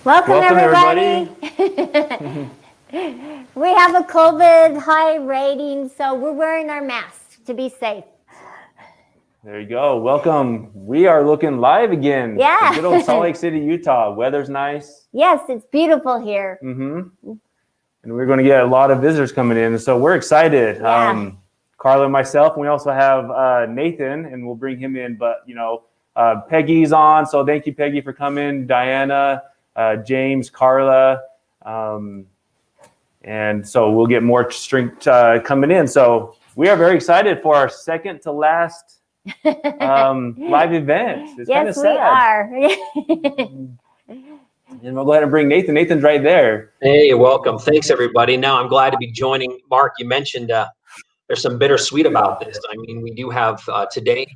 Welcome everybody. We have a COVID high rating, so we're wearing our masks to be safe. There you go. Welcome. We are looking live again. Yeah. Good old Salt Lake City, Utah. Weather's nice. Yes, it's beautiful here. And we're going to get a lot of visitors coming in, so we're excited. Yeah. Karla and myself, and we also have Nathan, and we'll bring him in. But Peggy's on, so thank you, Peggy, for coming. Diana, James, Karla, and so we'll get more strength coming in. So we are very excited for our second to last live event. It's kind of sad. Yes, we are. And we'll go ahead and bring Nathan. Nathan's right there. Hey, welcome. Thanks, everybody. Now, I'm glad to be joining. Mark, you mentioned there's some bittersweet about this. I mean, we do have today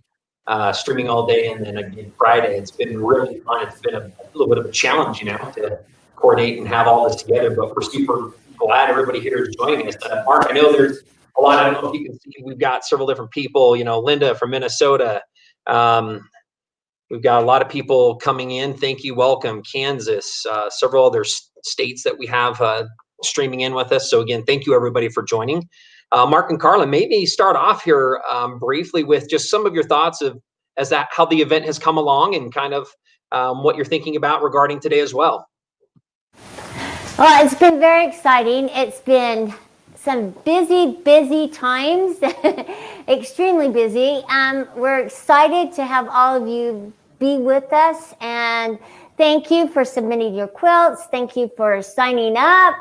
streaming all day, and then again Friday. It's been really fun. It's been a little bit of a challenge, to coordinate and have all this together, but we're super glad everybody here is joining us. Mark, I know there's a lot. I don't know if you can see, we've got several different people, Linda from Minnesota. We've got a lot of people coming in. Thank you. Welcome. Kansas, several other states that we have streaming in with us. So again, thank you everybody for joining. Mark and Karla, maybe start off here briefly with just some of your thoughts of how the event has come along and kind of what you're thinking about regarding today as well. Well, it's been very exciting. It's been some busy times, extremely busy. We're excited to have all of you be with us, and thank you for submitting your quilts. Thank you for signing up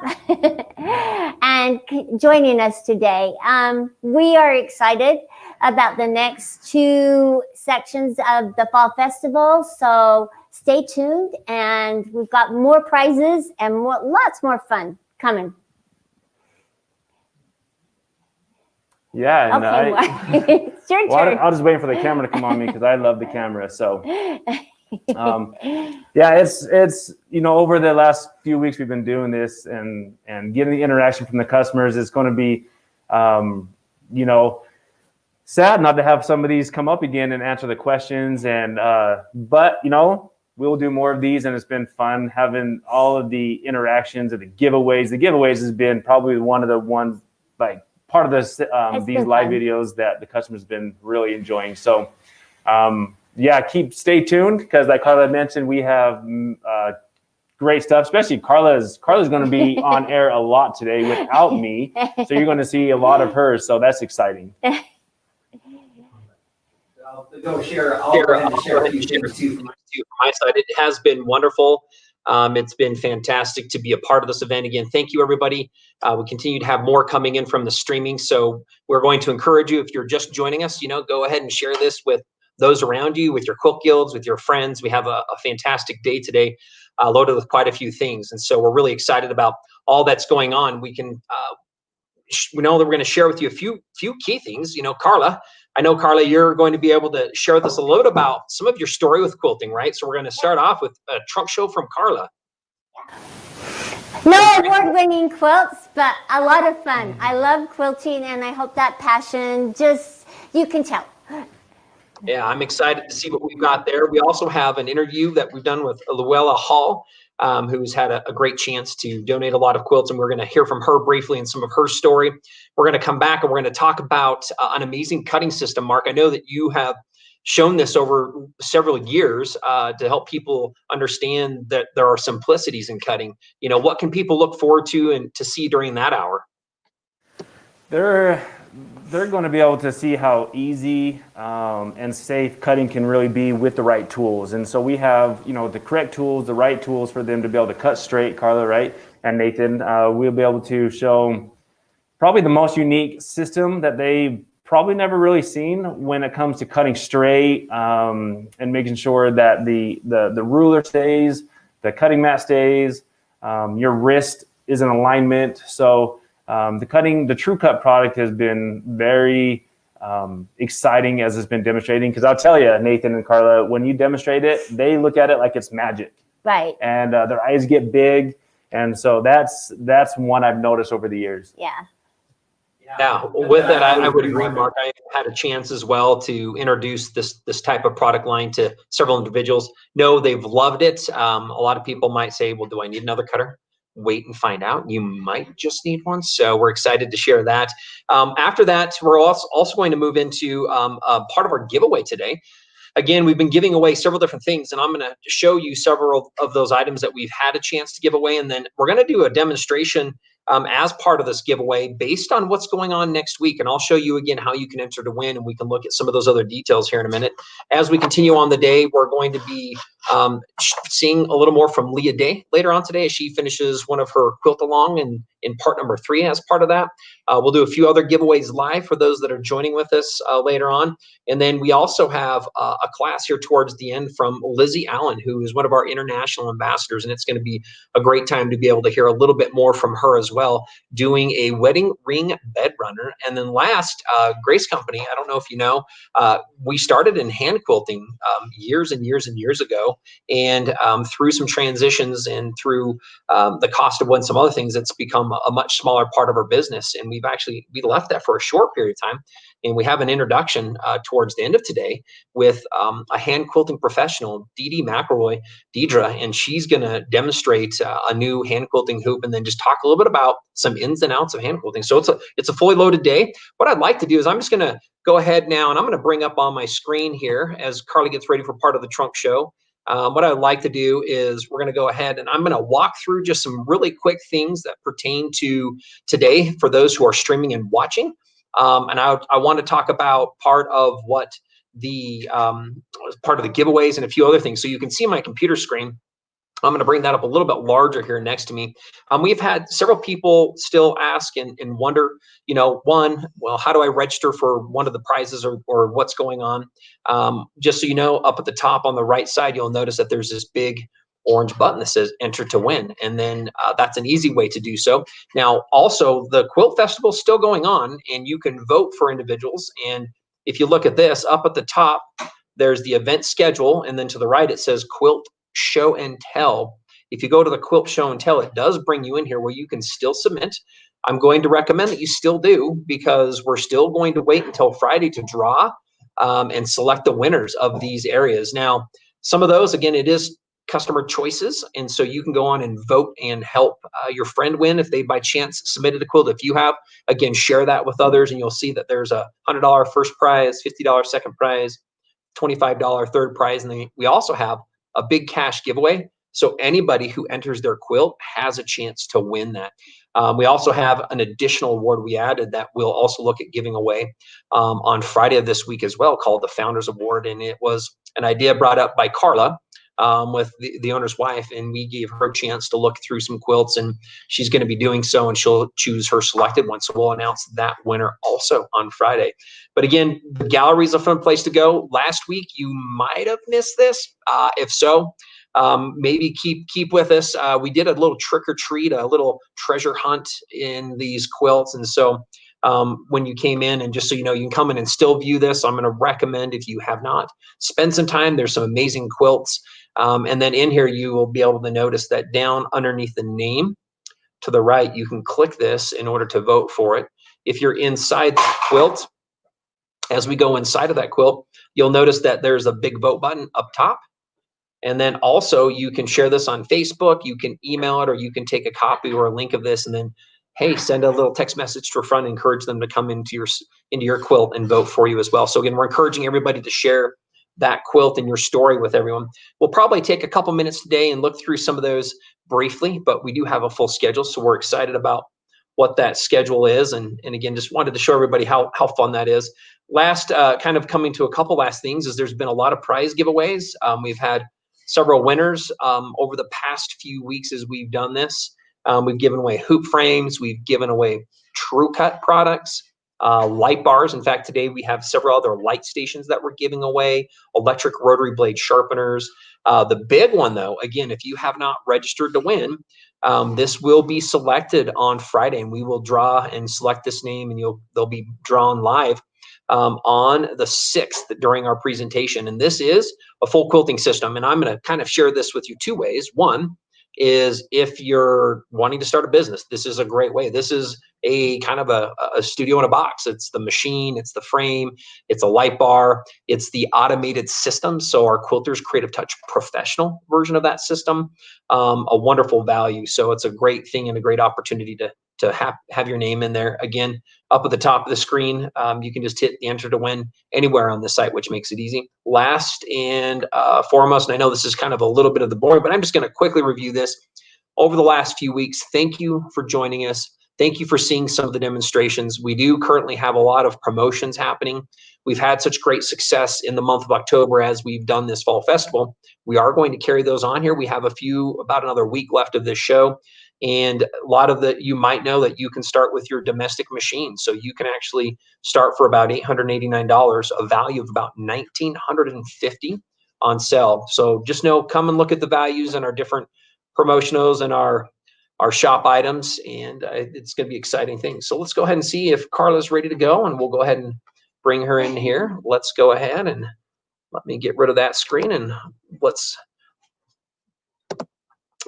and joining us today. We are excited about the next two sections of the Fall Festival, so stay tuned, and we've got more prizes and lots more fun coming. Yeah, and okay, it's your turn. I'll just wait for the camera to come on me because I love the camera. So, yeah, it's over the last few weeks we've been doing this and getting the interaction from the customers. It's going to be, sad not to have some of these come up again and answer the questions. And but we'll do more of these, and it's been fun having all of the interactions and the giveaways. The giveaways has been probably one of the ones part of this these live videos that the customers have been really enjoying. So stay tuned, because like Karla mentioned, we have great stuff. Especially Karla's going to be on air a lot today without me, so you're going to see a lot of hers. So that's exciting. I'll go share a few things too from my side. It has been wonderful. It's been fantastic to be a part of this event. Again, thank you, everybody. We continue to have more coming in from the streaming. So we're going to encourage you, if you're just joining us, go ahead and share this with those around you, with your quilt guilds, with your friends. We have a fantastic day today, loaded with quite a few things. And so we're really excited about all that's going on. We know that we're going to share with you a few key things. Karla, I know, Karla, you're going to be able to share with us a little bit about some of your story with quilting, right? So we're going to start off with a trunk show from Karla. No award-winning quilts, but a lot of fun. I love quilting, and I hope that passion you can tell. Yeah, I'm excited to see what we've got there. We also have an interview that we've done with Luella Hall, who's had a great chance to donate a lot of quilts, and we're going to hear from her briefly and some of her story. We're going to come back and we're going to talk about an amazing cutting system. Mark, I know that you have shown this over several years to help people understand that there are simplicities in cutting. What can people look forward to and to see during that hour? They're going to be able to see how easy and safe cutting can really be with the right tools. And so we have, the correct tools, the right tools for them to be able to cut straight, Karla, right? And Nathan, we'll be able to show probably the most unique system that they've probably never really seen when it comes to cutting straight and making sure that the ruler stays, the cutting mat stays, your wrist is in alignment. So the TrueCut product has been very exciting as it's been demonstrating, because I'll tell you, Nathan and Karla, when you demonstrate it, they look at it like it's magic. Right. And their eyes get big. And so that's one I've noticed over the years. Yeah. Yeah, with that, I would agree, Mark. I had a chance as well to introduce this type of product line to several individuals. No, they've loved it. A lot of people might say, well, do I need another cutter? Wait and find out. You might just need one. So we're excited to share that. After that, we're also going to move into part of our giveaway today. Again, we've been giving away several different things, and I'm going to show you several of those items that we've had a chance to give away, and then we're going to do a demonstration as part of this giveaway based on what's going on next week. And I'll show you again how you can enter to win, and we can look at some of those other details here in a minute. As we continue on the day, we're going to be seeing a little more from Leah Day later on today as she finishes one of her quilt along in part number 3 as part of that. We'll do a few other giveaways live for those that are joining with us later on. And then we also have a class here towards the end from Lizzie Allen, who is one of our international ambassadors. And it's going to be a great time to be able to hear a little bit more from her as well, doing a wedding ring bed runner. And then last, Grace Company, I don't know if you know, we started in hand quilting years and years and years ago. And through some transitions and through the cost of some other things, it's become a much smaller part of our business. And we left that for a short period of time. And we have an introduction towards the end of today with a hand quilting professional, Dee Dee McElroy, Deidre, and she's going to demonstrate a new hand quilting hoop and then just talk a little bit about some ins and outs of hand quilting. So it's a fully loaded day. What I'd like to do is I'm just going to go ahead now, and I'm going to bring up on my screen here as Karla gets ready for part of the trunk show. What I'd like to do is we're going to go ahead and I'm going to walk through just some really quick things that pertain to today for those who are streaming and watching. And I want to talk about part of what the part of the giveaways and a few other things. So you can see my computer screen. I'm going to bring that up a little bit larger here next to me. We've had several people still ask and wonder, one, well, how do I register for one of the prizes or what's going on? Just so you know, up at the top on the right side, you'll notice that there's this big orange button that says enter to win. And then that's an easy way to do so. Now, also the Quilt Festival is still going on and you can vote for individuals. And if you look at this up at the top, there's the event schedule. And then to the right, it says Quilt Show and Tell. If you go to the Quilt Show and Tell, it does bring you in here where you can still submit. I'm going to recommend that you still do because we're still going to wait until Friday to draw and select the winners of these areas. Now, some of those, again, it is customer choices, and so you can go on and vote and help your friend win if they by chance submitted a quilt. If you have, again, share that with others, and you'll see that there's a $100 first prize, $50 second prize, $25 third prize, and then we also have a big cash giveaway. So anybody who enters their quilt has a chance to win that. We also have an additional award we added that we'll also look at giving away on Friday of this week as well, called the Founders Award. And it was an idea brought up by Karla with the owner's wife, and we gave her a chance to look through some quilts, and she's going to be doing so, and she'll choose her selected one. So we'll announce that winner also on Friday. But again, the gallery is a fun place to go. Last week, you might have missed this. If so, maybe keep with us. We did a little trick or treat, a little treasure hunt in these quilts. And so when you came in, and just so you know, you can come in and still view this. I'm going to recommend, if you have not, spend some time. There's some amazing quilts. And then in here, you will be able to notice that down underneath the name to the right, you can click this in order to vote for it. If you're inside the quilt, as we go inside of that quilt, you'll notice that there's a big vote button up top. And then also you can share this on Facebook, you can email it, or you can take a copy or a link of this and then, hey, send a little text message to a friend, encourage them to come into your quilt and vote for you as well. So again, we're encouraging everybody to share that quilt and your story with everyone. We'll probably take a couple minutes today and look through some of those briefly, but we do have a full schedule. So we're excited about what that schedule is. And again, just wanted to show everybody how fun that is. Last, kind of coming to a couple last things, is there's been a lot of prize giveaways. We've had several winners over the past few weeks as we've done this. We've given away hoop frames. We've given away TrueCut products, light bars. In fact, today we have several other light stations that we're giving away, electric rotary blade sharpeners. The big one, though, again, if you have not registered to win, this will be selected on Friday, and we will draw and select this name, and they'll be drawn live on the 6th during our presentation. And this is a full quilting system. And I'm going to kind of share this with you two ways. One, is if you're wanting to start a business, this is a great way. This is a kind of a studio in a box. It's the machine, it's the frame, it's a light bar, it's the automated system. So our Quilters Creative Touch Professional version of that system, a wonderful value. So it's a great thing and a great opportunity to have your name in there. Again, up at the top of the screen, you can just hit the enter to win anywhere on the site, which makes it easy. Last and foremost, and I know this is kind of a little bit of the boring, but I'm just going to quickly review this. Over the last few weeks, thank you for joining us. Thank you for seeing some of the demonstrations. We do currently have a lot of promotions happening. We've had such great success in the month of October as we've done this fall festival. We are going to carry those on here. We have about another week left of this show. And a lot of you might know that you can start with your domestic machine. So you can actually start for about $889, a value of about $1,950 on sale. So just know, come and look at the values and our different promotionals and our shop items, and it's going to be exciting things. So let's go ahead and see if Karla's ready to go, and we'll go ahead and bring her in here. Let's go ahead and let me get rid of that screen, and let's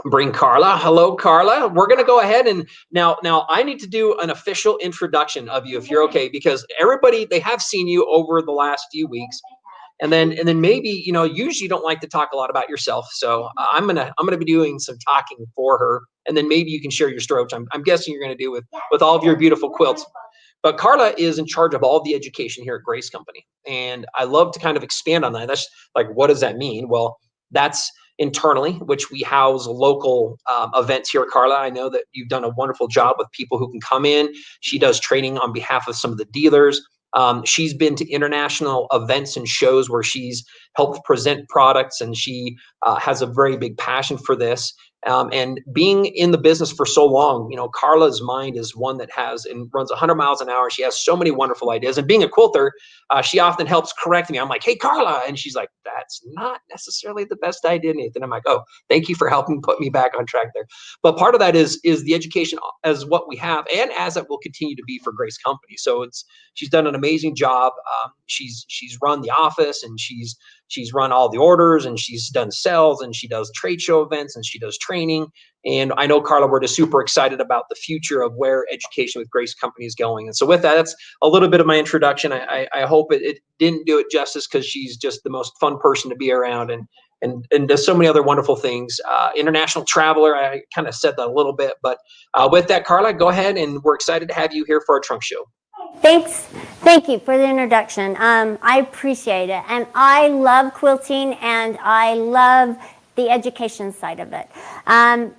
bring Karla. Hello, Karla. We're going to go ahead and now I need to do an official introduction of you, if you're okay, because everybody, they have seen you over the last few weeks. And then maybe, you know, usually you don't like to talk a lot about yourself. So I'm gonna be doing some talking for her, and then maybe you can share your story, which I'm guessing you're gonna do with all of your beautiful quilts. But Karla is in charge of all the education here at Grace Company, and I love to kind of expand on that. That's like, what does that mean? Well, that's internally, which we house local events here at Karla. I know that you've done a wonderful job with people who can come in. She does training on behalf of some of the dealers. She's been to international events and shows where she's helped present products, and she has a very big passion for this. And being in the business for so long, you know, Karla's mind is one that has and runs 100 miles an hour. She has so many wonderful ideas. And being a quilter, she often helps correct me. I'm like, hey, Karla. And she's like, that's not necessarily the best idea, Nathan. I'm like, oh, thank you for helping put me back on track there. But part of that is the education as what we have, and as it will continue to be for Grace Company. So she's done an amazing job. She's run the office, and she's run all the orders, and she's done sales, and she does trade show events, and she does training. And I know, Karla, we're just super excited about the future of where education with Grace Company is going. And so with that, that's a little bit of my introduction. I hope it didn't do it justice, because she's just the most fun person to be around, and does so many other wonderful things. International traveler, I kind of said that a little bit, but with that, Karla, go ahead, and we're excited to have you here for our trunk show. Thank you for the introduction. I appreciate it, and I love quilting, and I love the education side of it.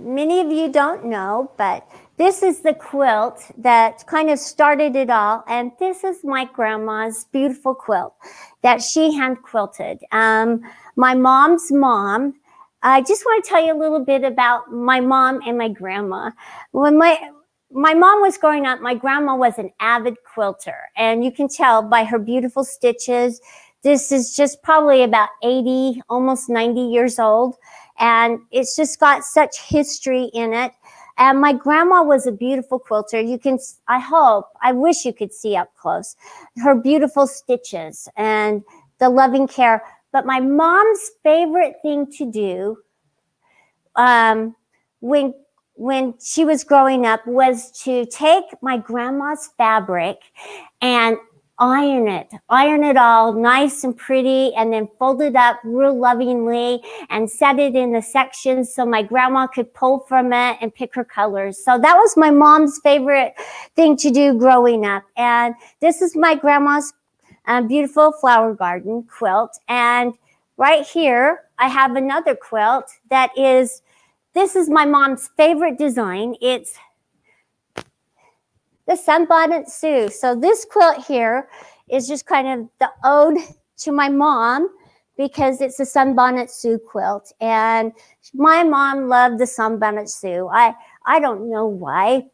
Many of you don't know, but this is the quilt that kind of started it all, and this is my grandma's beautiful quilt that she hand quilted. My mom's mom. I just want to tell you a little bit about my mom and my grandma. When my mom was growing up, my grandma was an avid quilter, and you can tell by her beautiful stitches. This is just probably about 80, almost 90 years old, and it's just got such history in it. And my grandma was a beautiful quilter. I wish you could see up close her beautiful stitches and the loving care. But my mom's favorite thing to do when she was growing up was to take my grandma's fabric and iron it all nice and pretty, and then fold it up real lovingly and set it in the sections so my grandma could pull from it and pick her colors. So that was my mom's favorite thing to do growing up. And this is my grandma's beautiful flower garden quilt. And right here, I have another quilt this is my mom's favorite design. It's the Sunbonnet Sue. So this quilt here is just kind of the ode to my mom, because it's a Sunbonnet Sue quilt. And my mom loved the Sunbonnet Sue. I don't know why.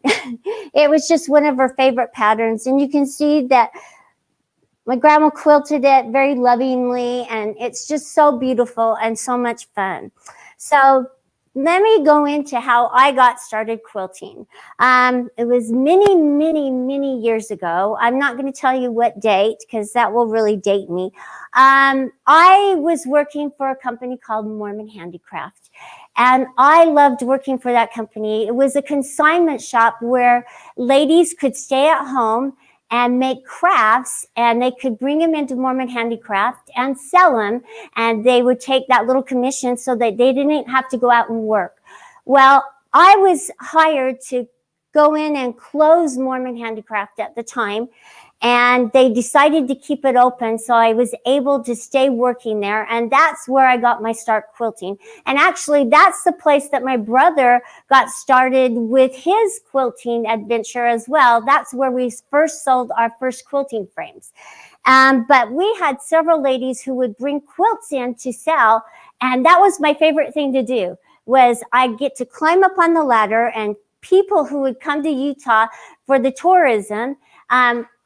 It was just one of her favorite patterns. And you can see that my grandma quilted it very lovingly, and it's just so beautiful and so much fun. So let me go into how I got started quilting. It was many, many, many years ago. I'm not going to tell you what date, because that will really date me. I was working for a company called Mormon Handicraft, And I loved working for that company. It was a consignment shop where ladies could stay at home and make crafts, and they could bring them into Mormon Handicraft and sell them, and they would take that little commission so that they didn't have to go out and work. Well, I was hired to go in and close Mormon Handicraft at the time, and they decided to keep it open, so I was able to stay working there, and that's where I got my start quilting. And actually, that's the place that my brother got started with his quilting adventure as well. That's where we first sold our first quilting frames. But we had several ladies who would bring quilts in to sell, and that was my favorite thing to do, was I get to climb up on the ladder, and people who would come to Utah for the tourism,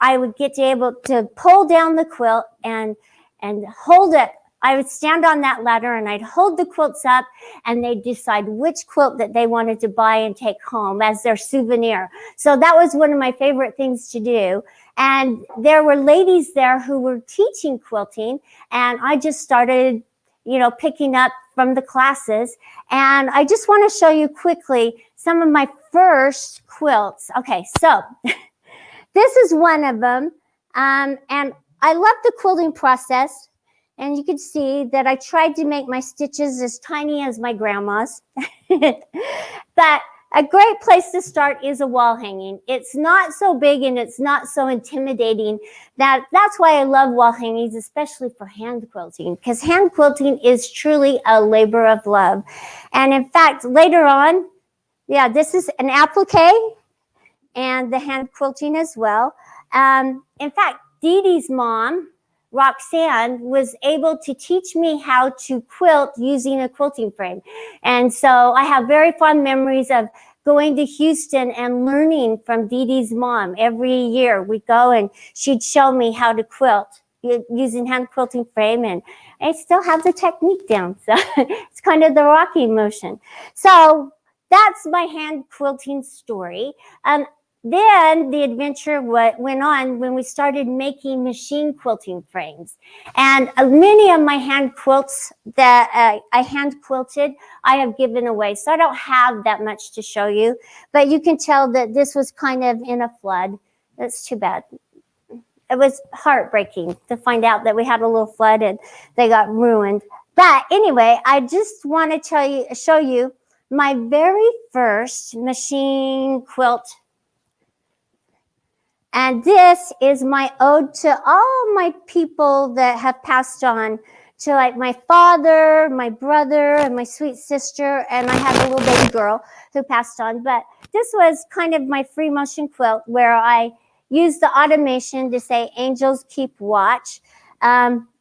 I would get to able to pull down the quilt and hold it. I would stand on that ladder and I'd hold the quilts up, and they'd decide which quilt that they wanted to buy and take home as their souvenir. So that was one of my favorite things to do. And there were ladies there who were teaching quilting, and I just started, picking up from the classes. And I just want to show you quickly some of my first quilts. Okay, so this is one of them, and I love the quilting process, and you can see that I tried to make my stitches as tiny as my grandma's. But a great place to start is a wall hanging. It's not so big and it's not so intimidating. That's why I love wall hangings, especially for hand quilting, because hand quilting is truly a labor of love. And in fact, later on, this is an applique, and the hand quilting as well. In fact, Dee Dee's mom, Roxanne, was able to teach me how to quilt using a quilting frame. And so I have very fond memories of going to Houston and learning from Dee Dee's mom. Every year we'd go and she'd show me how to quilt using hand quilting frame, and I still have the technique down. So it's kind of the rocking motion. So that's my hand quilting story. Then the adventure went on when we started making machine quilting frames. And many of my hand quilts that I hand quilted, I have given away. So I don't have that much to show you. But you can tell that this was kind of in a flood. That's too bad. It was heartbreaking to find out that we had a little flood and they got ruined. But anyway, I just want to show you my very first machine quilt. And this is my ode to all my people that have passed on, to like my father, my brother, and my sweet sister, and I had a little baby girl who passed on. But this was kind of my free motion quilt where I used the automation to say, "Angels keep watch."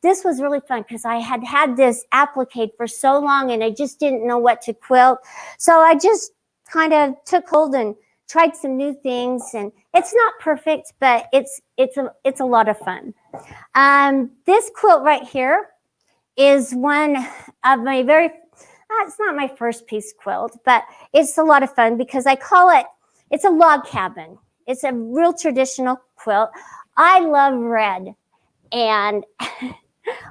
This was really fun because I had this applique for so long and I just didn't know what to quilt. So I just kind of took hold and tried some new things, and it's not perfect, but it's a lot of fun. This quilt right here is one of my it's not my first piece quilt, but it's a lot of fun because I call it, it's a log cabin. It's a real traditional quilt. I love red, and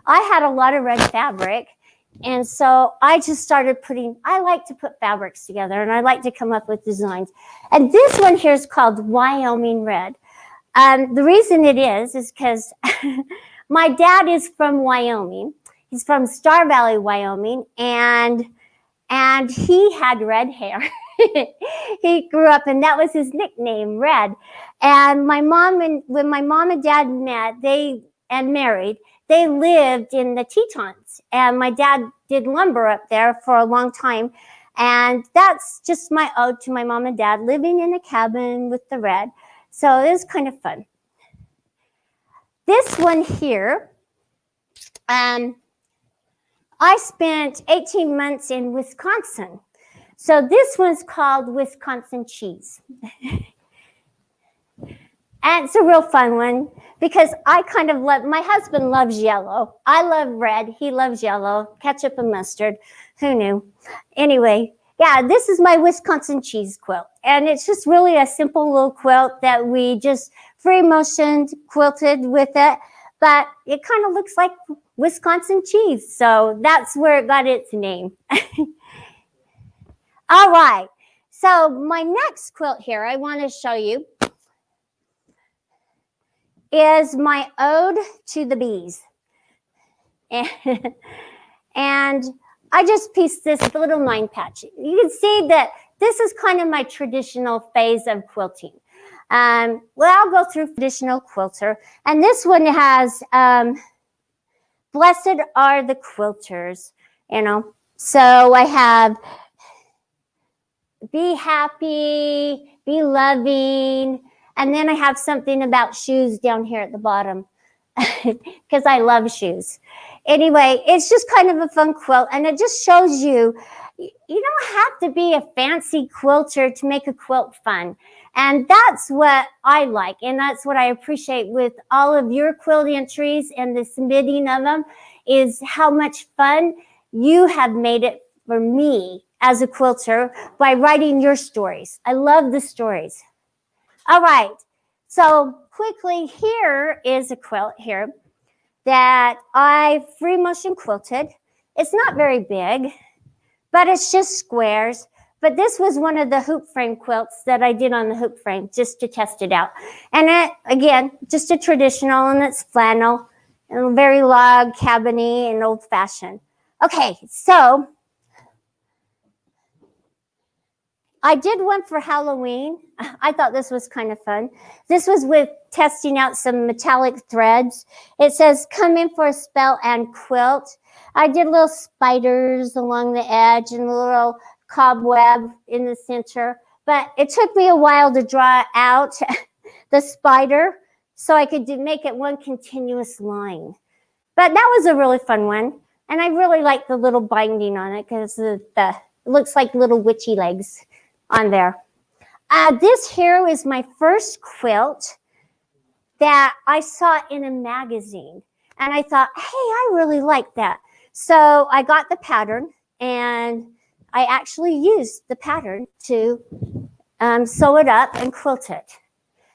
I had a lot of red fabric. And so I just started I like to put fabrics together, and I like to come up with designs. And this one here is called Wyoming Red. The reason it is because my dad is from Wyoming. He's from Star Valley, Wyoming, and he had red hair. He grew up, and that was his nickname, Red. And when my mom and dad met, and married, they lived in the Tetons, and my dad did lumber up there for a long time. And that's just my ode to my mom and dad living in a cabin with the red. So it was kind of fun. This one here, I spent 18 months in Wisconsin. So this one's called Wisconsin Cheese. And it's a real fun one because I kind of my husband loves yellow. I love red. He loves yellow, ketchup and mustard. Who knew? Anyway, this is my Wisconsin cheese quilt. And it's just really a simple little quilt that we just free motioned, quilted with it. But it kind of looks like Wisconsin cheese. So that's where it got its name. All right. So my next quilt here I want to show you is my ode to the bees. And I just pieced this little 9-patch. You can see that this is kind of my traditional phase of quilting. Well, I'll go through traditional quilter. And this one has, blessed are the quilters, you know. So I have be happy, be loving, and then I have something about shoes down here at the bottom because I love shoes. Anyway, it's just kind of a fun quilt, and it just shows you don't have to be a fancy quilter to make a quilt fun. And that's what I like, and that's what I appreciate with all of your quilt entries and the submitting of them, is how much fun you have made it for me as a quilter by writing your stories. I love the stories. All right, so quickly, here is a quilt here that I free motion quilted. It's not very big, but it's just squares. But this was one of the hoop frame quilts that I did on the hoop frame just to test it out. And it, again, just a traditional, and it's flannel, and very log cabiny and old fashioned. Okay, so I did one for Halloween. I thought this was kind of fun. This was with testing out some metallic threads. It says, come in for a spell and quilt. I did little spiders along the edge and a little cobweb in the center. But it took me a while to draw out the spider so I could make it one continuous line. But that was a really fun one. And I really like the little binding on it because it looks like little witchy legs on there. This here is my first quilt that I saw in a magazine. And I thought, hey, I really like that. So I got the pattern, and I actually used the pattern to sew it up and quilt it.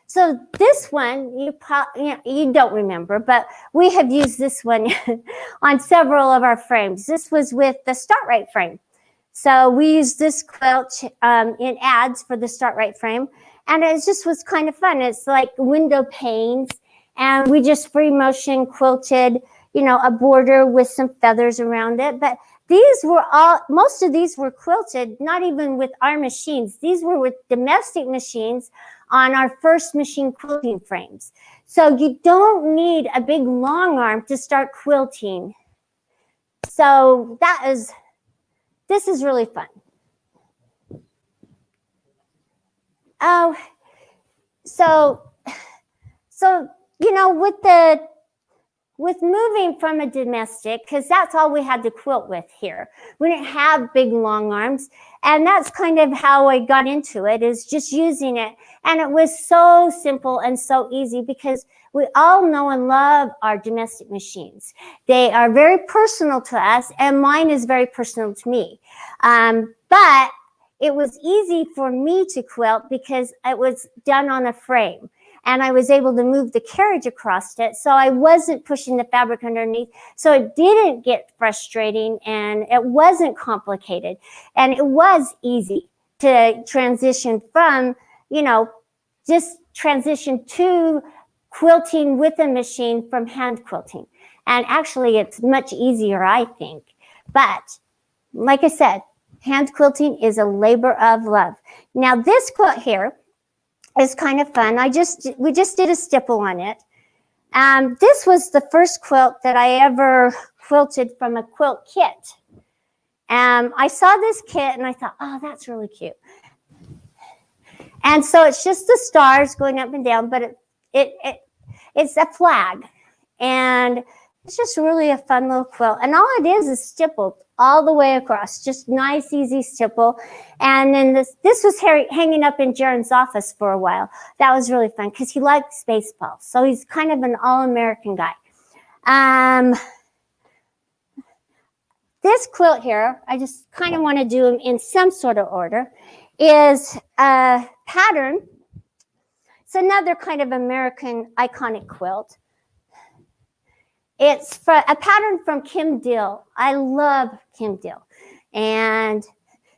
So this one, you don't remember, but we have used this one on several of our frames. This was with the Start Right frame. So we used this quilt in ads for the Start Right frame, and it just was kind of fun. It's like window panes, and we just free motion quilted, a border with some feathers around it. But most of these were quilted, not even with our machines. These were with domestic machines on our first machine quilting frames. So you don't need a big long arm to start quilting. So this is really fun. Oh, so with moving from a domestic, because that's all we had to quilt with here. We didn't have big long arms, and that's kind of how I got into it, is just using it. And it was so simple and so easy because we all know and love our domestic machines. They are very personal to us, and mine is very personal to me. But it was easy for me to quilt because it was done on a frame. And I was able to move the carriage across it, so I wasn't pushing the fabric underneath. So it didn't get frustrating, and it wasn't complicated. And it was easy to transition from, just transition to quilting with a machine from hand quilting. And actually, it's much easier, I think. But like I said, hand quilting is a labor of love. Now, this quilt here is kind of fun. We just did a stipple on it. This was the first quilt that I ever quilted from a quilt kit. I saw this kit and I thought, oh, that's really cute. And so it's just the stars going up and down, but it's a flag. And it's just really a fun little quilt. And all it is stippled all the way across. Just nice, easy stipple. And then this was hanging up in Jaron's office for a while. That was really fun because he likes baseball. So he's kind of an all-American guy. This quilt here, I just kind of want to do them in some sort of order, is a pattern. It's another kind of American iconic quilt. It's a pattern from Kim Dill. I love Kim Dill. And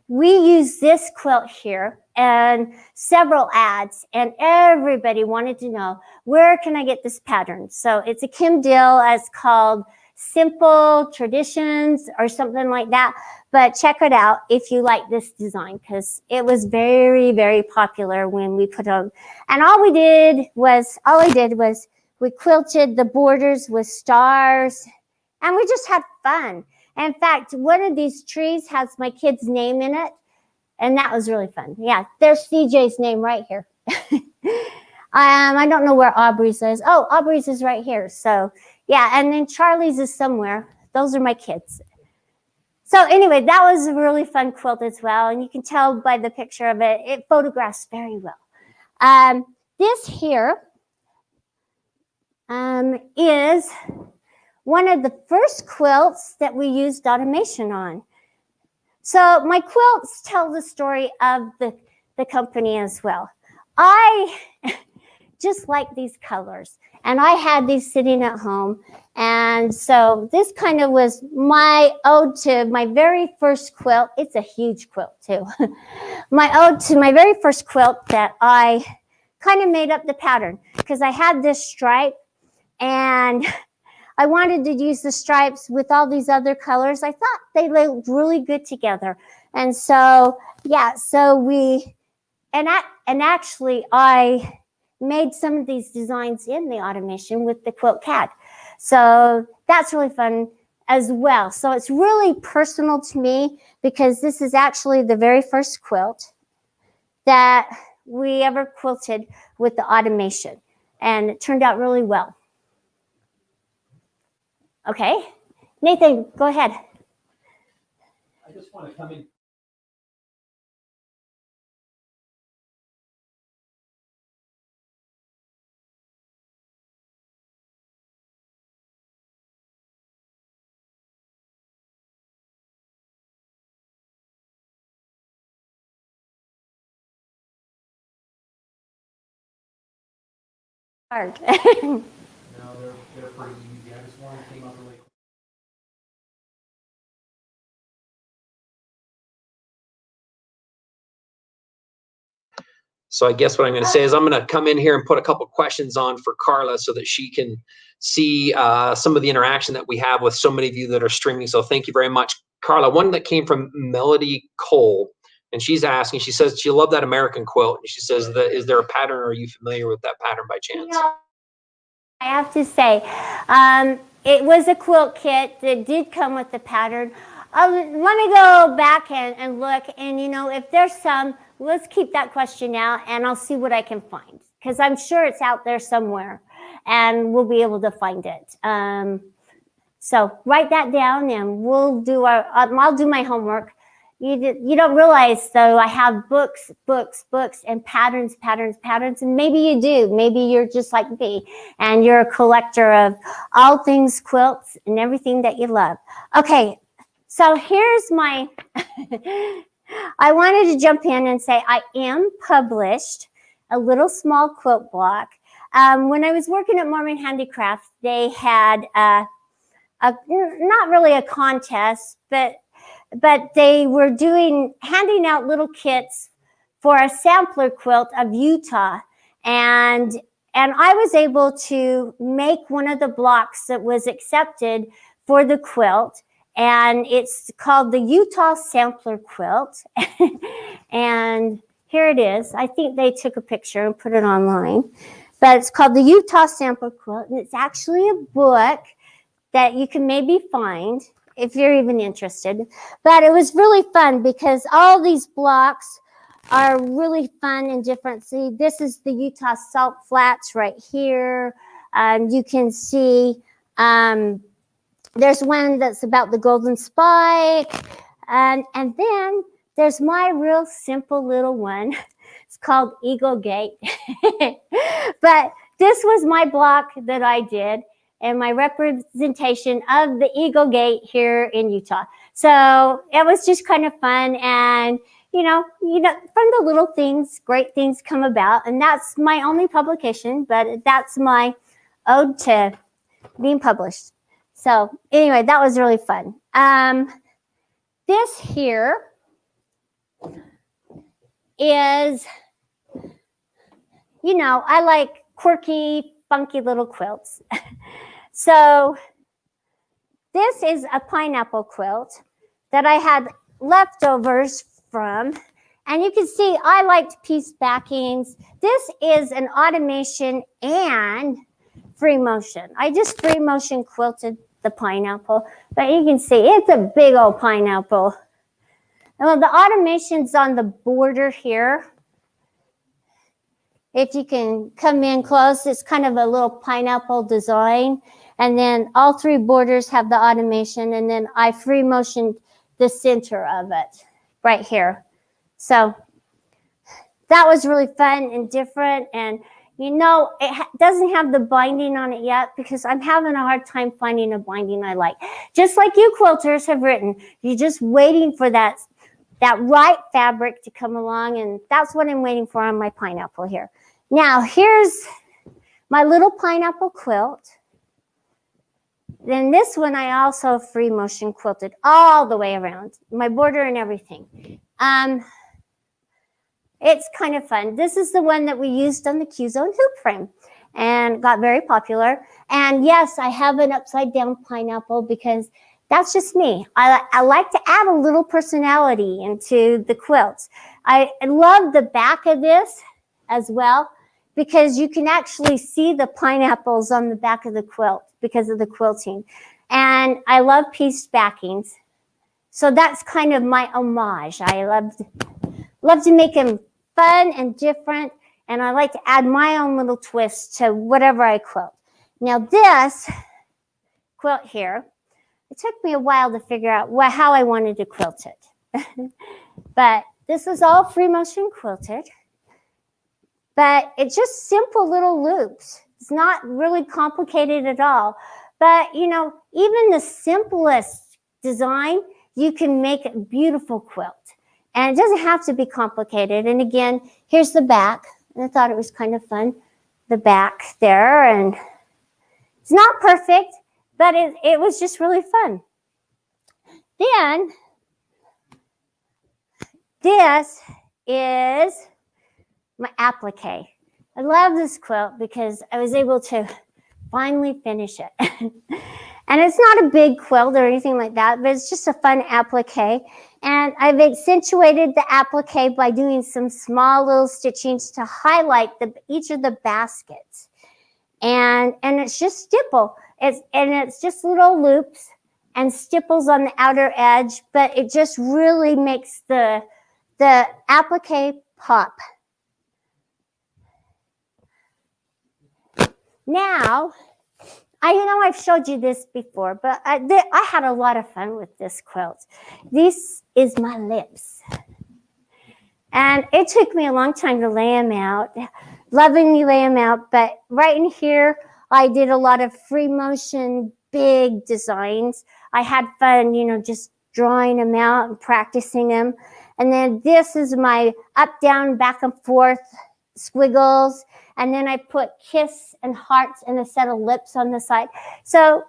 we use this quilt here and several ads, and everybody wanted to know, where can I get this pattern? So it's a Kim Deal. It's called Simple Traditions or something like that. But check it out if you like this design, because it was very, very popular when we put on. And all I did was we quilted the borders with stars, and we just had fun. In fact, one of these trees has my kid's name in it, and that was really fun. Yeah, there's CJ's name right here. I don't know where Aubrey's is. Oh, Aubrey's is right here. So yeah, and then Charlie's is somewhere. Those are my kids. So anyway, that was a really fun quilt as well, and you can tell by the picture of it, it photographs very well. This here is one of the first quilts that we used automation on. So my quilts tell the story of the company as well. I just like these colors, and I had these sitting at home, and so this kind of was my ode to my very first quilt. It's a huge quilt too. My ode to my very first quilt that I kind of made up the pattern, because I had this stripe and I wanted to use the stripes with all these other colors. I thought they looked really good together. And so, yeah, so actually I made some of these designs in the automation with the Quilt CAD. So that's really fun as well. So it's really personal to me, because this is actually the very first quilt that we ever quilted with the automation. And it turned out really well. Okay, Nathan, go ahead. I just want to come in. Hard. No, they're pretty easy. I just wanted to came up really quick. So I guess what I'm going to say is I'm going to come in here and put a couple questions on for Karla so that she can see some of the interaction that we have with so many of you that are streaming. So thank you very much, Karla. One that came from Melody Cole, and she's asking, she says she loved that American quilt. And she says, is there a pattern, or are you familiar with that pattern by chance? I have to say, it was a quilt kit that did come with the pattern. Let me go back and look, and if there's some, let's keep that question out, and I'll see what I can find, because I'm sure it's out there somewhere, and we'll be able to find it. So write that down, and we'll do I'll do my homework. You don't realize, though, I have books, and patterns, and maybe you do. Maybe you're just like me, and you're a collector of all things quilts and everything that you love. Okay, so here's my, I wanted to jump in and say I am published a little small quilt block. When I was working at Mormon Handicraft, they had not really a contest, but they were handing out little kits for a sampler quilt of Utah, and I was able to make one of the blocks that was accepted for the quilt, and it's called the Utah Sampler Quilt. And here it is. I think they took a picture and put it online, but it's called the Utah Sampler Quilt, and it's actually a book that you can maybe find if you're even interested. But it was really fun, because all these blocks are really fun and different. See, this is the Utah Salt Flats right here. You can see there's one that's about the Golden Spike. And then there's my real simple little one. It's called Eagle Gate. But this was my block that I did, and my representation of the Eagle Gate here in Utah. So it was just kind of fun, and from the little things, great things come about, and that's my only publication, but that's my ode to being published. So anyway, that was really fun. This here is, you know, I like quirky, funky little quilts. So this is a pineapple quilt that I had leftovers from. And you can see I liked piece backings. This is an automation and free motion. I just free motion quilted the pineapple, but you can see it's a big old pineapple. Well, the automation's on the border here. If you can come in close, it's kind of a little pineapple design. And then all three borders have the automation, and then I free motioned the center of it right here. So that was really fun and different. And you know, it doesn't have the binding on it yet because I'm having a hard time finding a binding I like. Just like you quilters have written, you're just waiting for that right fabric to come along, and that's what I'm waiting for on my pineapple here. Now, here's my little pineapple quilt. Then this one I also free motion quilted all the way around, my border and everything. It's kind of fun. This is the one that we used on the Q-Zone hoop frame and got very popular. And yes, I have an upside down pineapple because that's just me. I like to add a little personality into the quilts. I love the back of this as well because you can actually see the pineapples on the back of the quilt because of the quilting. And I love pieced backings. So that's kind of my homage. I love to make them fun and different, and I like to add my own little twist to whatever I quilt. Now this quilt here, it took me a while to figure out how I wanted to quilt it. But this is all free motion quilted, but it's just simple little loops. It's not really complicated at all. But you know, even the simplest design, you can make a beautiful quilt. And it doesn't have to be complicated. And again, here's the back. And I thought it was kind of fun, the back there. And it's not perfect, but it was just really fun. Then, this is my applique. I love this quilt because I was able to finally finish it. And it's not a big quilt or anything like that, but it's just a fun applique. And I've accentuated the applique by doing some small little stitchings to highlight each of the baskets. And it's just stipple. It's just little loops and stipples on the outer edge, but it just really makes the applique pop. Now, I know I've showed you this before, but I had a lot of fun with this quilt. This is my lips. And it took me a long time to lay them out, lovingly lay them out, but right in here, I did a lot of free motion, big designs. I had fun, you know, just drawing them out and practicing them. And then this is my up, down, back and forth squiggles. And then I put kiss and hearts and a set of lips on the side. So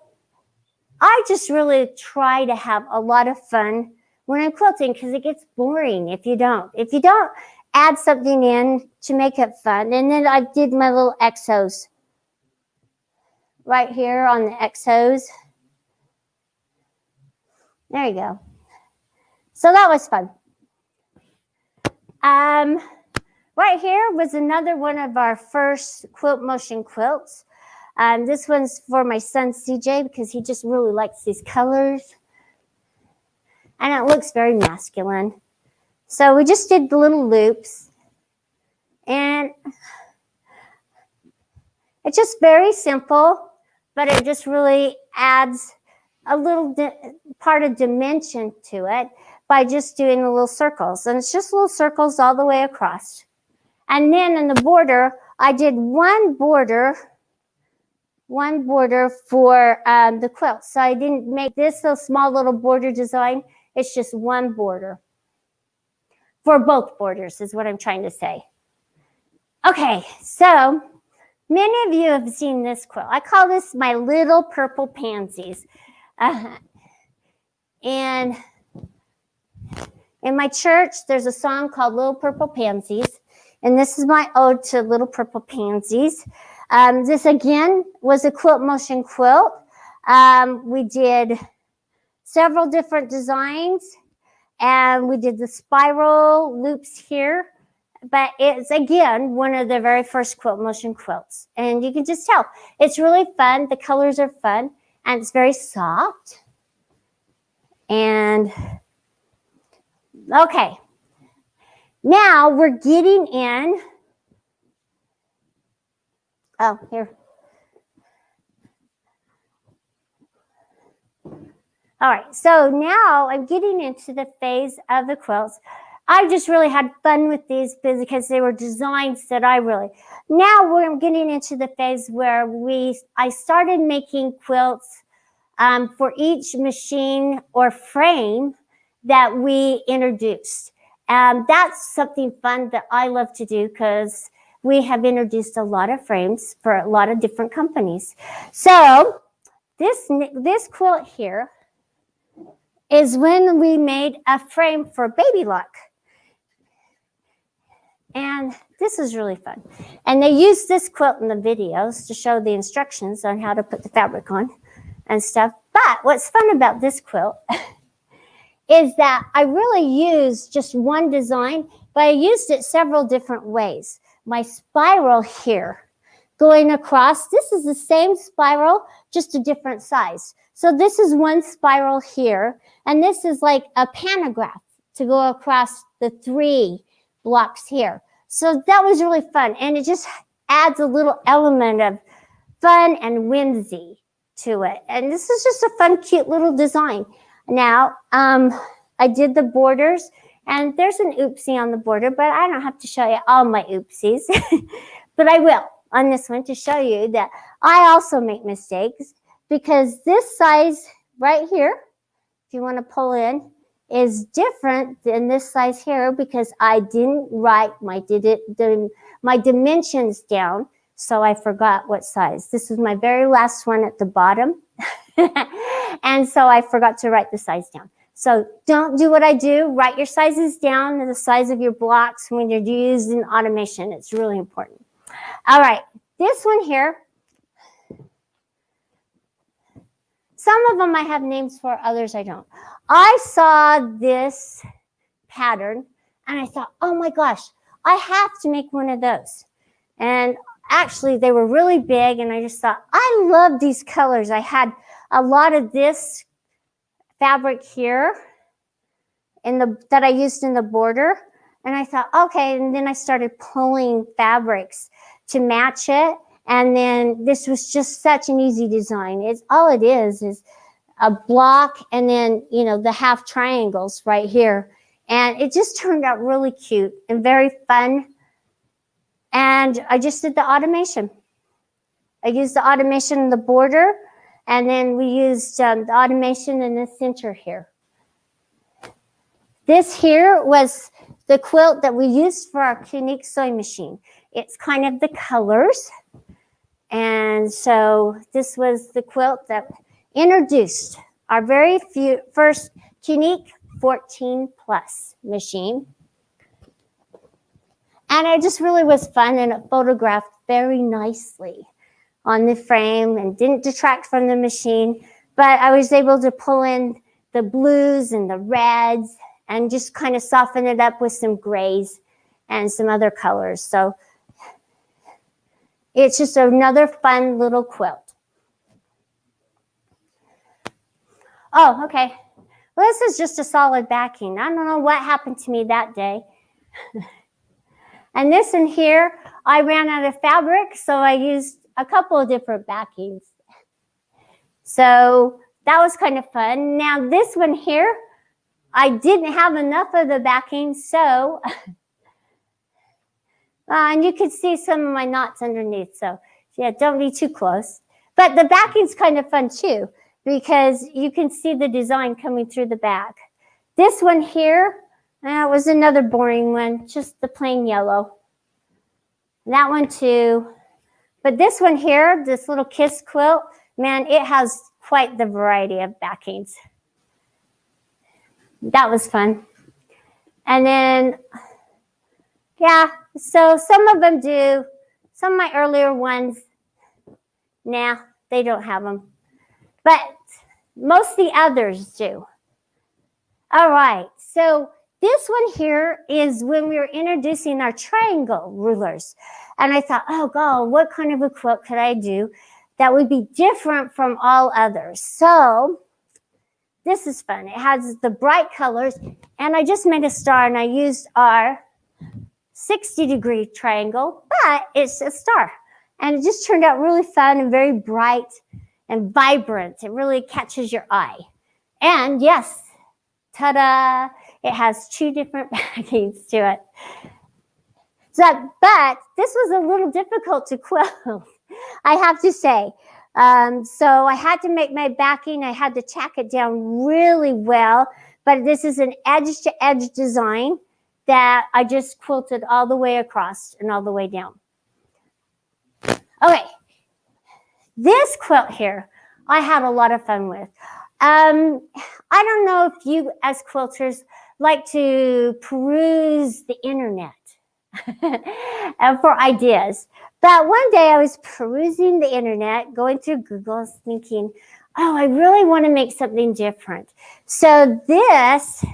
I just really try to have a lot of fun when I'm quilting because it gets boring if you don't. If you don't add something in to make it fun. And then I did my little exos right here on the exos. There you go. So that was fun. Right here was another one of our first quilt motion quilts. This one's for my son CJ because he just really likes these colors. And it looks very masculine. So we just did the little loops. And it's just very simple, but it just really adds a little part of dimension to it by just doing the little circles. And it's just little circles all the way across. And then in the border, I did one border for the quilt. So I didn't make this a small little border design. It's just one border for both borders is what I'm trying to say. Okay, so many of you have seen this quilt. I call this my little purple pansies. And In my church, there's a song called Little Purple Pansies, and this is my ode to Little Purple Pansies. This again was a quilt motion quilt. We did several different designs, and we did the spiral loops here, but it's again one of the very first quilt motion quilts, and you can just tell it's really fun. The colors are fun, and it's very soft. And okay, now we're getting in. Oh, here. All right, so now I'm getting into the phase of the quilts. I just really had fun with these because they were designs that I really. Now we're getting into the phase where I started making quilts for each machine or frame that we introduced. That's something fun that I love to do because we have introduced a lot of frames for a lot of different companies. So this quilt here is when we made a frame for Baby Lock. And this is really fun. And they use this quilt in the videos to show the instructions on how to put the fabric on and stuff. But what's fun about this quilt is that I really used just one design, but I used it several different ways. My spiral here going across, this is the same spiral, just a different size. So this is one spiral here, and this is like a pantograph to go across the 3 blocks here. So that was really fun, and it just adds a little element of fun and whimsy to it. And this is just a fun, cute little design. Now, I did the borders, and there's an oopsie on the border, but I don't have to show you all my oopsies, but I will on this one to show you that I also make mistakes, because this size right here, if you want to pull in, is different than this size here because I didn't write my dimensions down, so I forgot what size. This is my very last one at the bottom, and so I forgot to write the size down. So don't do what I do. Write your sizes down and the size of your blocks when you're using automation. It's really important. All right, this one here, some of them I have names for, others I don't. I saw this pattern and I thought, oh my gosh, I have to make one of those. And actually they were really big, and I just thought, I love these colors. I had a lot of this fabric here that I used in the border, and I thought, okay, and then I started pulling fabrics to match it, and then this was just such an easy design. It's all it is a block and then, you know, the half triangles right here, and it just turned out really cute and very fun. And I just did the automation. I used the automation in the border, and then we used the automation in the center here. This here was the quilt that we used for our unique sewing machine. It's kind of the colors. And so this was the quilt that introduced our very first unique 14 plus machine. And it just really was fun, and it photographed very nicely on the frame and didn't detract from the machine. But I was able to pull in the blues and the reds and just kind of soften it up with some grays and some other colors. So it's just another fun little quilt. Oh, okay. Well, this is just a solid backing. I don't know what happened to me that day. And this in here, I ran out of fabric, so I used a couple of different backings. So that was kind of fun. Now this one here, I didn't have enough of the backing, so, and you can see some of my knots underneath, so yeah, don't be too close. But the backing's kind of fun too, because you can see the design coming through the back. This one here, was another boring one, just the plain yellow. That one too. But this one here, this little kiss quilt, man, it has quite the variety of backings. That was fun. And then, yeah, so some of them do. Some of my earlier ones, nah, they don't have them. But most of the others do. All right, so this one here is when we were introducing our triangle rulers. And I thought, oh God, what kind of a quilt could I do that would be different from all others? So this is fun. It has the bright colors, and I just made a star, and I used our 60-degree triangle, but it's a star. And it just turned out really fun and very bright and vibrant. It really catches your eye. And yes, ta-da, it has 2 different backings to it. So, but this was a little difficult to quilt, I have to say. So I had to make my backing, I had to tack it down really well, but this is an edge-to-edge design that I just quilted all the way across and all the way down. Okay, this quilt here, I had a lot of fun with. I don't know if you as quilters like to peruse the internet for ideas. But one day I was perusing the internet, going through Google, thinking, oh, I really want to make something different. So this,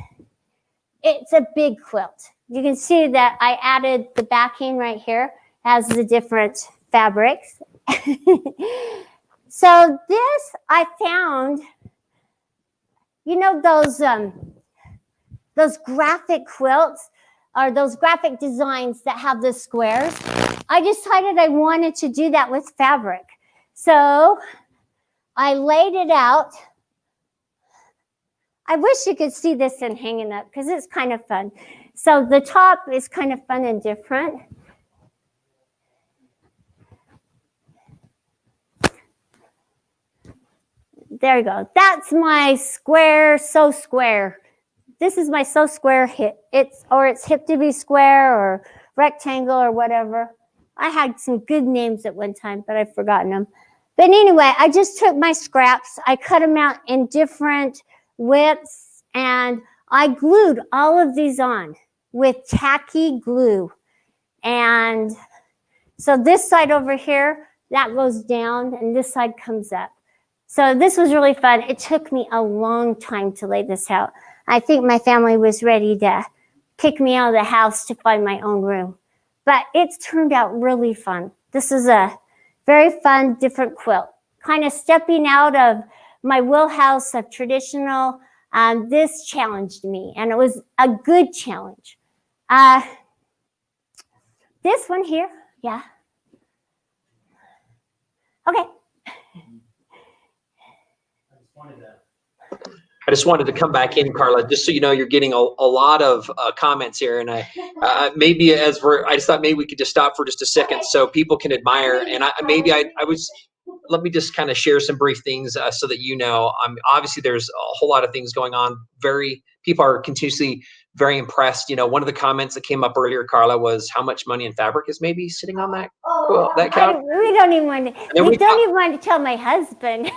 it's a big quilt. You can see that I added the backing right here, has the different fabrics. So this I found, you know, those graphic quilts or those graphic designs that have the squares. I decided I wanted to do that with fabric. So I laid it out. I wish you could see this and hanging up because it's kind of fun. So the top is kind of fun and different. There you go. That's my square, so square. This is my so square hip. It's hip to be square or rectangle or whatever. I had some good names at one time, but I've forgotten them. But anyway, I just took my scraps. I cut them out in different widths, and I glued all of these on with tacky glue. And so this side over here, that goes down, and this side comes up. So this was really fun. It took me a long time to lay this out. I think my family was ready to kick me out of the house to find my own room. But it's turned out really fun. This is a very fun, different quilt. Kind of stepping out of my wheelhouse of traditional. This challenged me, and it was a good challenge. This one here, yeah. Okay. I just wanted to come back in, Karla, just so you know, you're getting a lot of comments here, and I just thought maybe we could just stop for just a second so people can admire. And let me just kind of share some brief things so that you know. Obviously there's a whole lot of things going on. People are continuously very impressed. You know, one of the comments that came up earlier, Karla, was how much money and fabric is maybe sitting on that couch. We don't even want to tell my husband.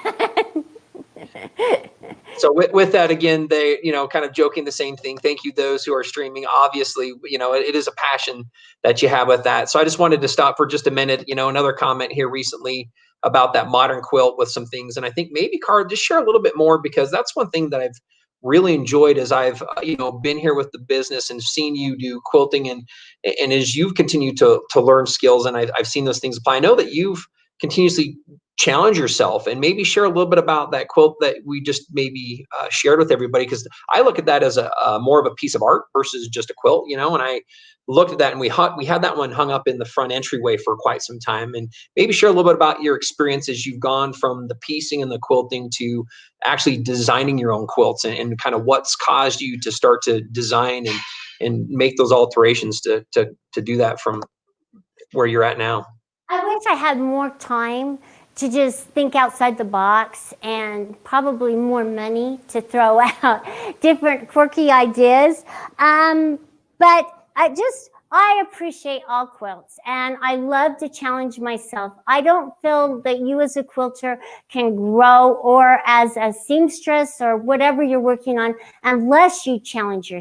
So with that, again, they, you know, kind of joking the same thing. Thank you, those who are streaming. Obviously, you know, it is a passion that you have with that. So I just wanted to stop for just a minute. You know, another comment here recently about that modern quilt with some things. And I think maybe, Karla, just share a little bit more, because that's one thing that I've really enjoyed as I've, you know, been here with the business and seen you do quilting, and as you've continued to learn skills, and I've seen those things apply. I know that you've continuously challenge yourself, and maybe share a little bit about that quilt that we just maybe shared with everybody, because I look at that as a more of a piece of art versus just a quilt, you know. And I looked at that, and we had that one hung up in the front entryway for quite some time. And maybe share a little bit about your experiences. You've gone from the piecing and the quilting to actually designing your own quilts, and kind of what's caused you to start to design and make those alterations to do that from where you're at now. I wish I had more time to just think outside the box, and probably more money to throw out different quirky ideas. But I appreciate all quilts, and I love to challenge myself. I don't feel that you as a quilter can grow, or as a seamstress or whatever you're working on, unless you challenge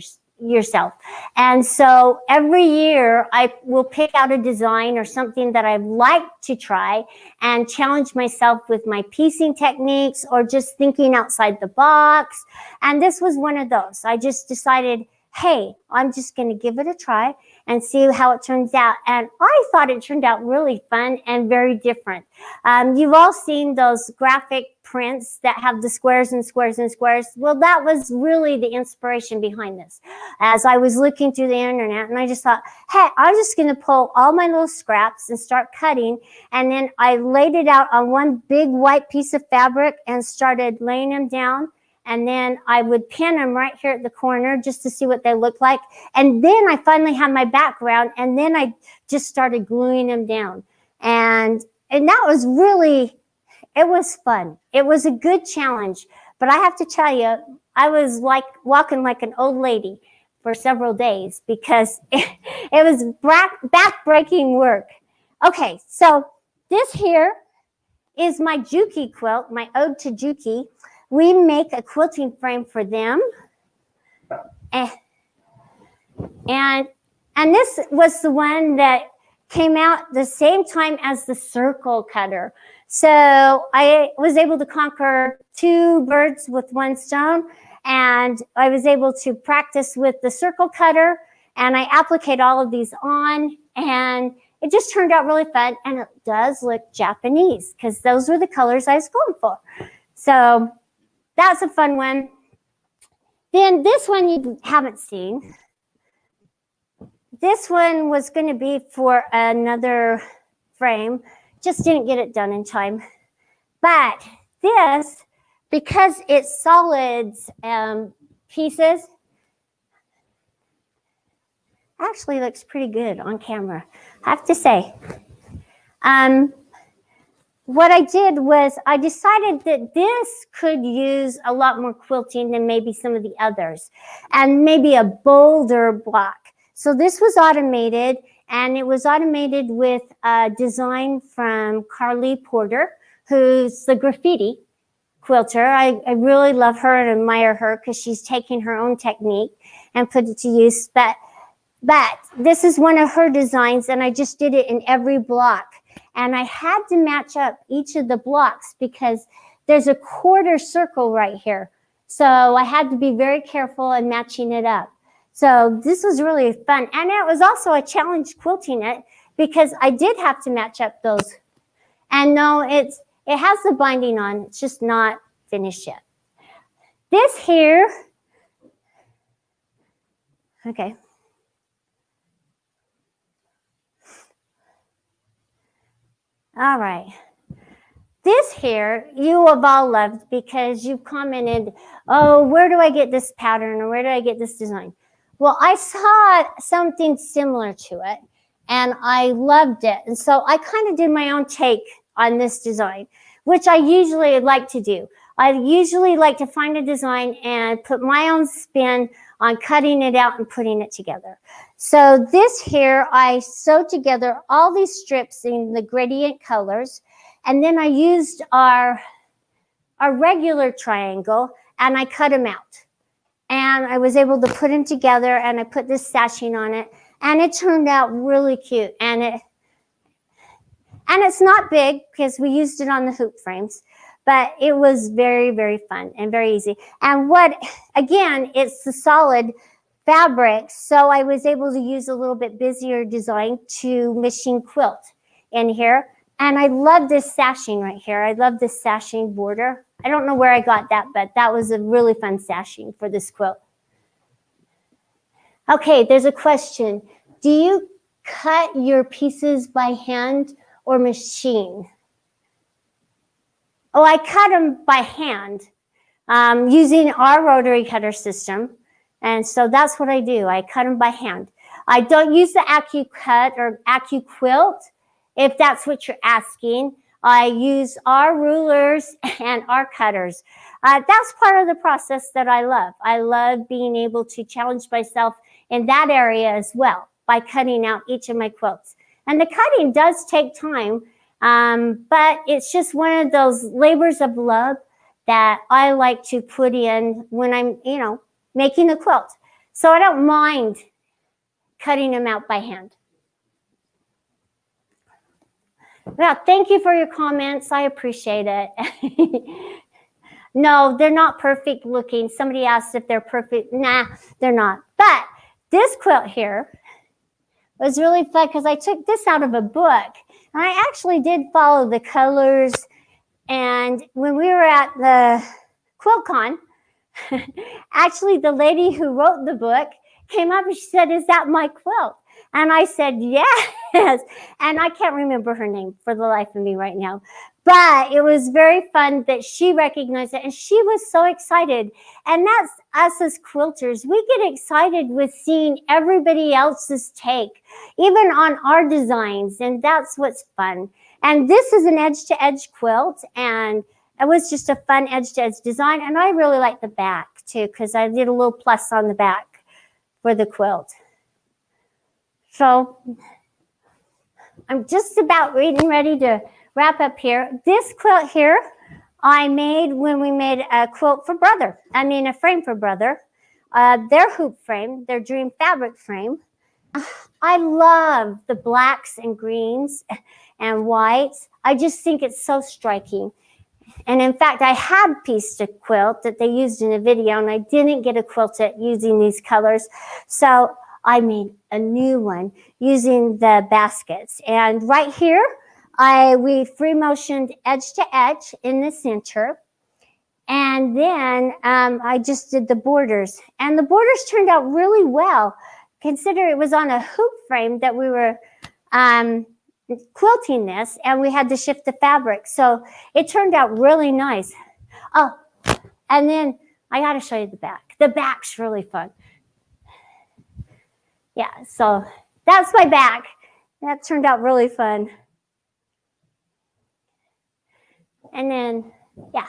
yourself. And so every year I will pick out a design or something that I'd like to try and challenge myself with my piecing techniques or just thinking outside the box. And this was one of those. I just decided, hey, I'm just going to give it a try and see how it turns out. And I thought it turned out really fun and very different. You've all seen those graphic prints that have the squares and squares and squares. Well, that was really the inspiration behind this. As I was looking through the internet, and I just thought, hey, I'm just going to pull all my little scraps and start cutting. And then I laid it out on one big white piece of fabric and started laying them down. And then I would pin them right here at the corner just to see what they look like. And then I finally had my background, and then I just started gluing them down. And that was really, it was fun. It was a good challenge. But I have to tell you, I was like walking like an old lady for several days because it was back-breaking work. Okay, so this here is my Juki quilt, my ode to Juki. We make a quilting frame for them. And this was the one that came out the same time as the circle cutter. So I was able to conquer 2 birds with one stone, and I was able to practice with the circle cutter, and I appliqued all of these on, and it just turned out really fun. And it does look Japanese because those were the colors I was going for. So that's a fun one. Then this one you haven't seen. This one was going to be for another frame. Just didn't get it done in time. But this, because it's solids pieces, actually looks pretty good on camera, I have to say. What I did was I decided that this could use a lot more quilting than maybe some of the others, and maybe a bolder block. So this was automated, and it was automated with a design from Carly Porter, who's the graffiti quilter. I really love her and admire her because she's taking her own technique and put it to use. But this is one of her designs, and I just did it in every block. And I had to match up each of the blocks because there's a quarter circle right here. So I had to be very careful in matching it up. So this was really fun. And it was also a challenge quilting it because I did have to match up those. And no, it has the binding on. It's just not finished yet. This here, okay. All right. This here, you have all loved because you've commented, oh, where do I get this pattern or where do I get this design? Well, I saw something similar to it and I loved it. And so I kind of did my own take on this design, which I usually like to do. I usually like to find a design and put my own spin on cutting it out and putting it together. So this here, I sewed together all these strips in the gradient colors, and then I used our regular triangle and I cut them out. And I was able to put them together, and I put this sashing on it, and it turned out really cute. And it's not big because we used it on the hoop frames, but it was very, very fun and very easy. And again, it's the solid fabric, so I was able to use a little bit busier design to machine quilt in here. And I love this sashing right here. I love this sashing border. I don't know where I got that, but that was a really fun sashing for this quilt. Okay, there's a question. Do you cut your pieces by hand or machine? Oh, I cut them by hand using our rotary cutter system. And so that's what I do. I cut them by hand. I don't use the AccuCut or AccuQuilt, if that's what you're asking. I use our rulers and our cutters. That's part of the process that I love. I love being able to challenge myself in that area as well by cutting out each of my quilts. And the cutting does take time, but it's just one of those labors of love that I like to put in when I'm, making a quilt. So I don't mind cutting them out by hand. Well, thank you for your comments. I appreciate it. No, they're not perfect looking. Somebody asked if they're perfect. Nah, they're not. But this quilt here was really fun because I took this out of a book. And I actually did follow the colors. And when we were at the QuiltCon, actually the lady who wrote the book came up and she said, "Is that my quilt?" And I said, "Yes." And I can't remember her name for the life of me right now. But it was very fun that she recognized it. And she was so excited. And that's us as quilters. We get excited with seeing everybody else's take, even on our designs. And that's what's fun. And this is an edge-to-edge quilt. And it was just a fun edge-to-edge design. And I really like the back, too, because I did a little plus on the back for the quilt. So I'm just about ready to wrap up here. This quilt here I made when we made a quilt for Brother. I mean a frame for Brother. Their hoop frame, their dream fabric frame. I love the blacks and greens and whites. I just think it's so striking. And in fact, I had pieced a quilt that they used in a video and I didn't get a quilt using these colors. So I made a new one using the baskets. And right here, we free motioned edge to edge in the center. And then I just did the borders. And the borders turned out really well. Consider it was on a hoop frame that we were quilting this, and we had to shift the fabric. So it turned out really nice. Oh, and then I got to show you the back. The back's really fun. Yeah, so that's my back. That turned out really fun. And then, yeah.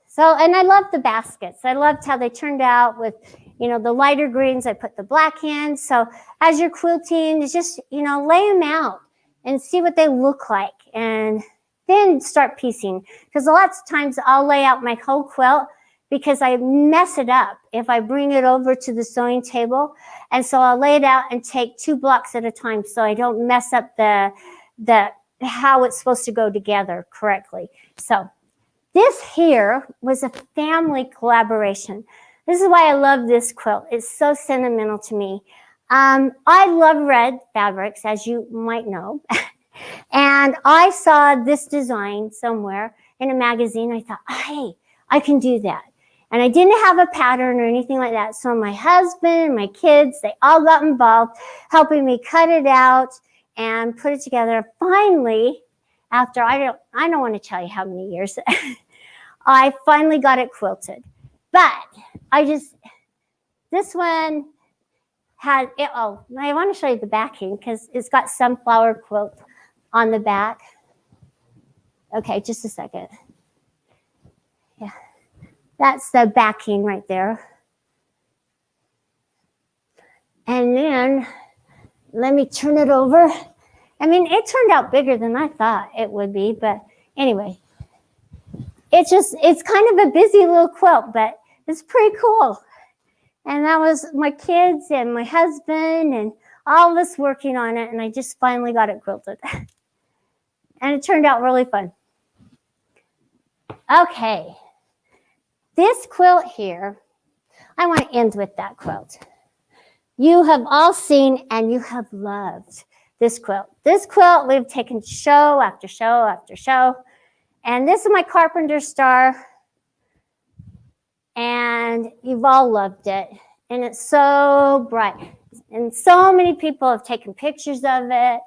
So, and I love the baskets. I loved how they turned out with, you know, the lighter greens. I put the black in. So as you're quilting, it's just, you know, lay them out and see what they look like. And then start piecing. Because lots of times I'll lay out my whole quilt because I mess it up if I bring it over to the sewing table. And so I'll lay it out and take 2 blocks at a time so I don't mess up the how it's supposed to go together correctly. So this here was a family collaboration. This is why I love this quilt. It's so sentimental to me. I love red fabrics, as you might know. And I saw this design somewhere in a magazine. I thought, hey, I can do that. And I didn't have a pattern or anything like that. So my husband and my kids, they all got involved, helping me cut it out and put it together. Finally, after I don't want to tell you how many years, I finally got it quilted. But this one had, I want to show you the backing because it's got sunflower quilt on the back. Okay, just a second. Yeah, that's the backing right there. And then let me turn it over. I mean, it turned out bigger than I thought it would be, but anyway. It's kind of a busy little quilt, but it's pretty cool. And that was my kids and my husband and all of us working on it, and I just finally got it quilted. And it turned out really fun. Okay. This quilt here, I want to end with that quilt. You have all seen and you have loved this quilt. This quilt we've taken show after show after show. And this is my carpenter star. And you've all loved it. And it's so bright. And so many people have taken pictures of it,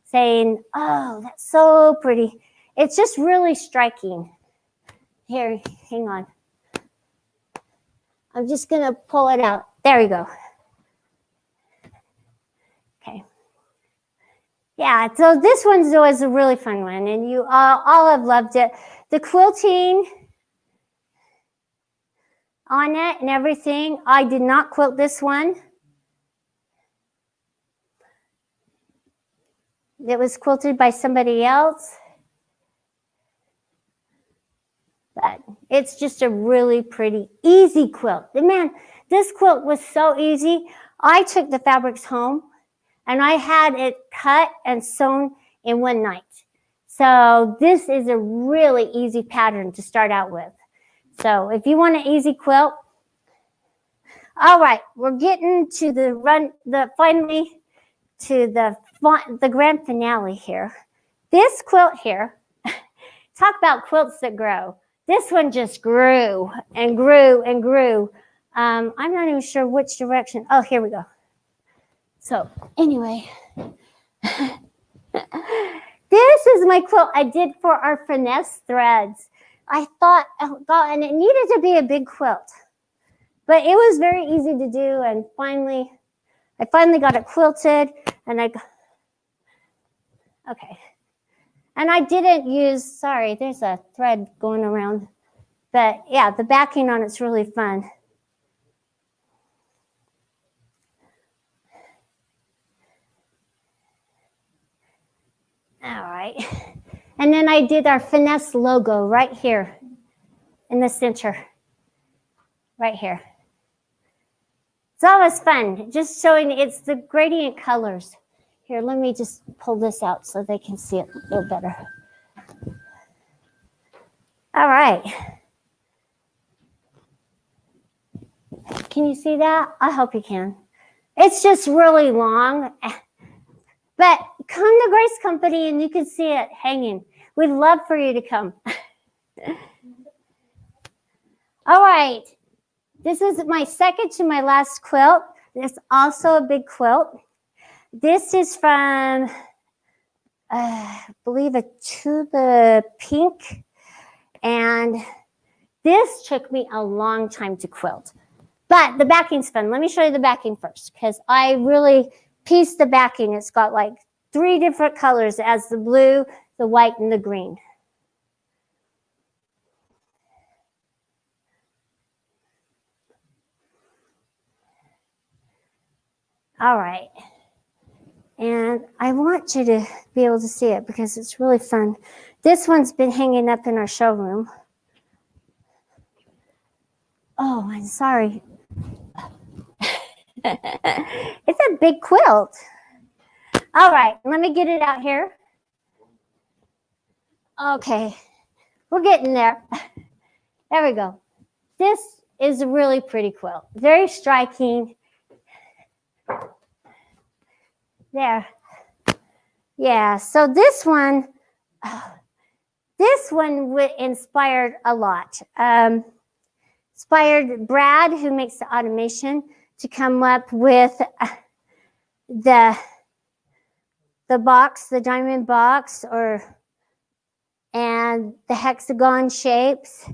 saying, oh, that's so pretty. It's just really striking. Here, hang on. I'm just going to pull it out. There we go. Okay. Yeah, so this one was a really fun one, and you all have loved it. The quilting on it and everything, I did not quilt this one. It was quilted by somebody else. But it's just a really pretty, easy quilt. And man, This quilt was so easy. I took the fabrics home and I had it cut and sewn in one night. So this is a really easy pattern to start out with. So if you want an easy quilt, all right, we're getting to finally to the grand finale here. This quilt here, talk about quilts that grow. This one just grew and grew and grew. I'm not even sure which direction. Oh, here we go. So anyway, this is my quilt I did for our finesse threads. I thought, oh God, and it needed to be a big quilt, but it was very easy to do. And I finally got it quilted, and okay. And I didn't use, sorry, there's a thread going around, but yeah, the backing on it's really fun. All right. And then I did our finesse logo right here in the center, right here. It's always fun, just showing it's the gradient colors. Here, let me just pull this out so they can see it a little better. All right. Can you see that? I hope you can. It's just really long, but come to Grace Company and you can see it hanging. We'd love for you to come. All right. This is my second to my last quilt. It's also a big quilt. This is from, I believe, a To the Pink. And this took me a long time to quilt. But the backing's fun. Let me show you the backing first, because I really pieced the backing. It's got like 3 different colors as the blue, the white, and the green. All right. And I want you to be able to see it because it's really fun. This one's been hanging up in our showroom. Oh, I'm sorry. It's a big quilt. All right, let me get it out here. Okay, we're getting there. There we go. This is a really pretty quilt. Very striking. There. Yeah, so this one inspired a lot. Inspired Brad, who makes the automation, to come up with the box, the diamond box, and the hexagon shapes.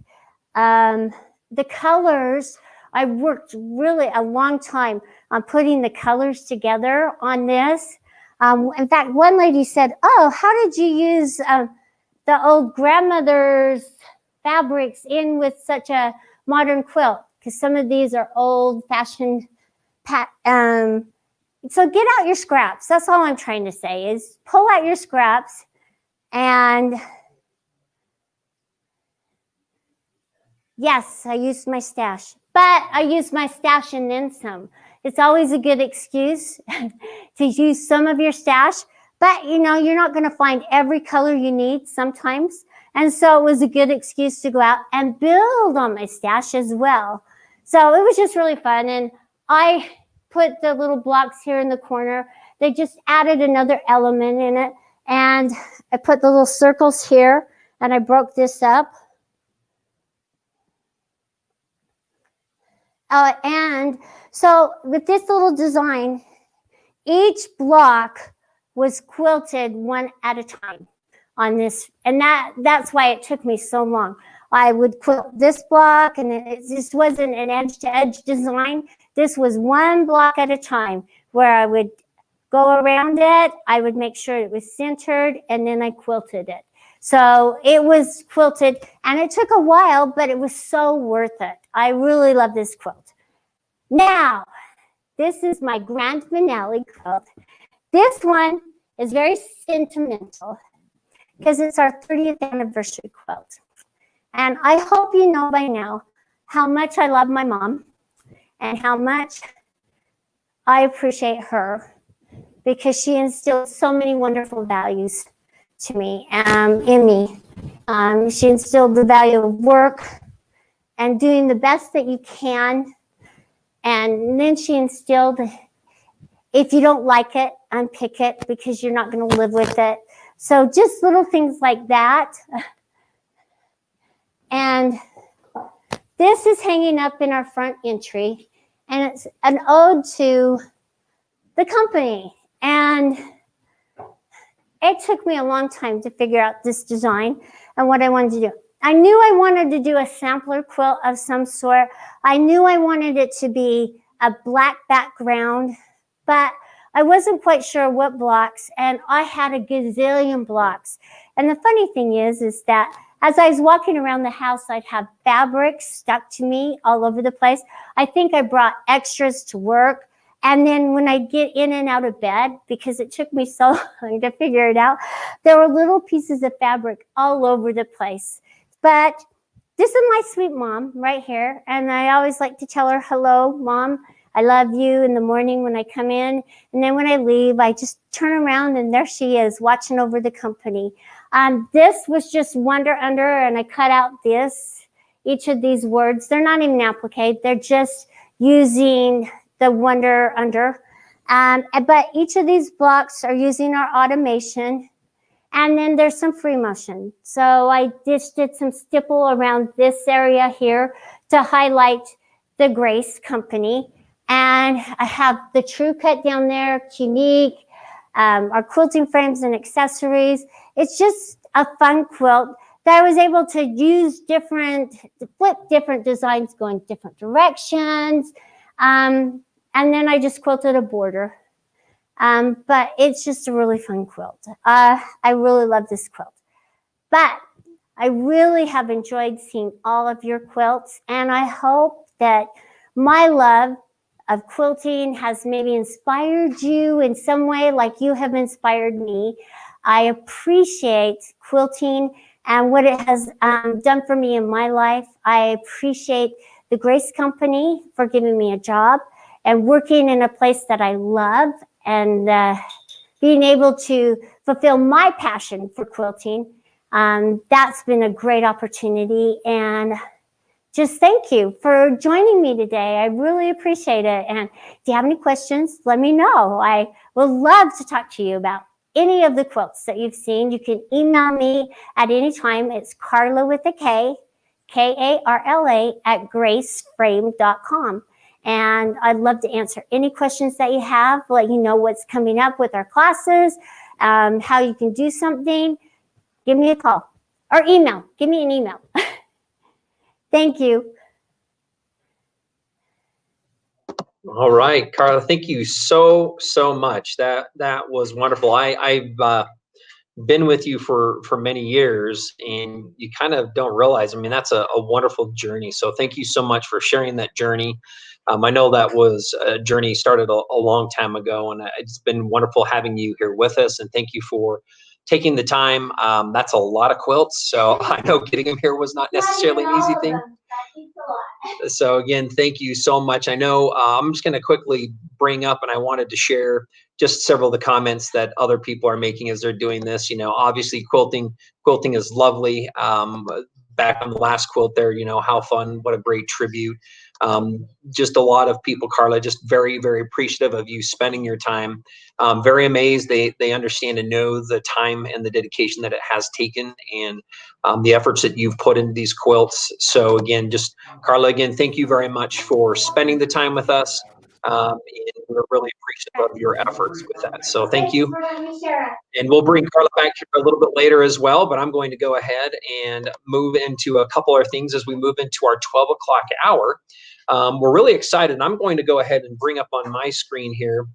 The colors, I worked really a long time on putting the colors together on this. In fact, one lady said, oh, how did you use the old grandmother's fabrics in with such a modern quilt? Because some of these are old-fashioned. So get out your scraps. That's all I'm trying to say is pull out your scraps and yes, I used my stash, but I used my stash and then some. It's always a good excuse to use some of your stash, but you know, you're not going to find every color you need sometimes. And so it was a good excuse to go out and build on my stash as well. So it was just really fun. And I put the little blocks here in the corner. They just added another element in it. And I put the little circles here and I broke this up. And so with this little design, each block was quilted one at a time on this. And that's why it took me so long. I would quilt this block and it just wasn't an edge-to-edge design. This was one block at a time where I would go around it. I would make sure it was centered and then I quilted it. So it was quilted and it took a while, but it was so worth it. I really love this quilt. Now, this is my grand finale quilt. This one is very sentimental because it's our 30th anniversary quilt. And I hope you know by now how much I love my mom and how much I appreciate her, because she instilled so many wonderful values to me, in me. She instilled the value of work and doing the best that you can. And then she instilled, if you don't like it, unpick it, because you're not going to live with it. So just little things like that. And this is hanging up in our front entry, and it's an ode to the company. And it took me a long time to figure out this design and what I wanted to do. I knew I wanted to do a sampler quilt of some sort. I knew I wanted it to be a black background, but I wasn't quite sure what blocks, and I had a gazillion blocks. And the funny thing is that as I was walking around the house, I'd have fabrics stuck to me all over the place. I think I brought extras to work. And then when I get in and out of bed, because it took me so long to figure it out, there were little pieces of fabric all over the place. But this is my sweet mom right here. And I always like to tell her, hello, Mom. I love you in the morning when I come in. And then when I leave, I just turn around and there she is watching over the company. This was just Wonder Under, and I cut out each of these words. They're not even applique. They're just using the Wonder Under. But each of these blocks are using our automation. And then there's some free motion. So I just did some stipple around this area here to highlight the Grace company. And I have the TrueCut down there, Unique, our quilting frames and accessories. It's just a fun quilt that I was able to use to flip different designs going different directions. And then I just quilted a border. But it's just a really fun quilt. I really love this quilt. But I really have enjoyed seeing all of your quilts, and I hope that my love of quilting has maybe inspired you in some way like you have inspired me. I appreciate quilting and what it has done for me in my life. I appreciate the Grace Company for giving me a job and working in a place that I love, and being able to fulfill my passion for quilting. That's been a great opportunity, and just thank you for joining me today. I really appreciate it. And if you have any questions, let me know. I would love to talk to you about any of the quilts that you've seen. You can email me at any time. It's Karla with a K, Karla @graceframe.com. And I'd love to answer any questions that you have, let you know what's coming up with our classes, how you can do something. Give me a call or email. Give me an email. Thank you. All right, Karla, thank you so much. That was wonderful. I've been with you for many years, and you kind of don't realize, I mean, that's a wonderful journey. So thank you so much for sharing that journey. I know that was a journey started a long time ago, and it's been wonderful having you here with us. And thank you for taking the time. That's a lot of quilts, so I know getting them here was not necessarily an easy thing. So again, thank you so much. I know I'm just going to quickly bring up, and I wanted to share just several of the comments that other people are making as they're doing this. You know, obviously quilting is lovely. Back on the last quilt there, you know, how fun, what a great tribute. Just a lot of people, Karla, just very appreciative of you spending your time. Very amazed they understand and know the time and the dedication that it has taken, and the efforts that you've put into these quilts. So again, just Karla, again, thank you very much for spending the time with us. And we're really appreciative of your efforts with that. So thank you. And we'll bring Karla back here a little bit later as well, but I'm going to go ahead and move into a couple of things as we move into our 12 o'clock hour. We're really excited, and I'm going to go ahead and bring up on my screen here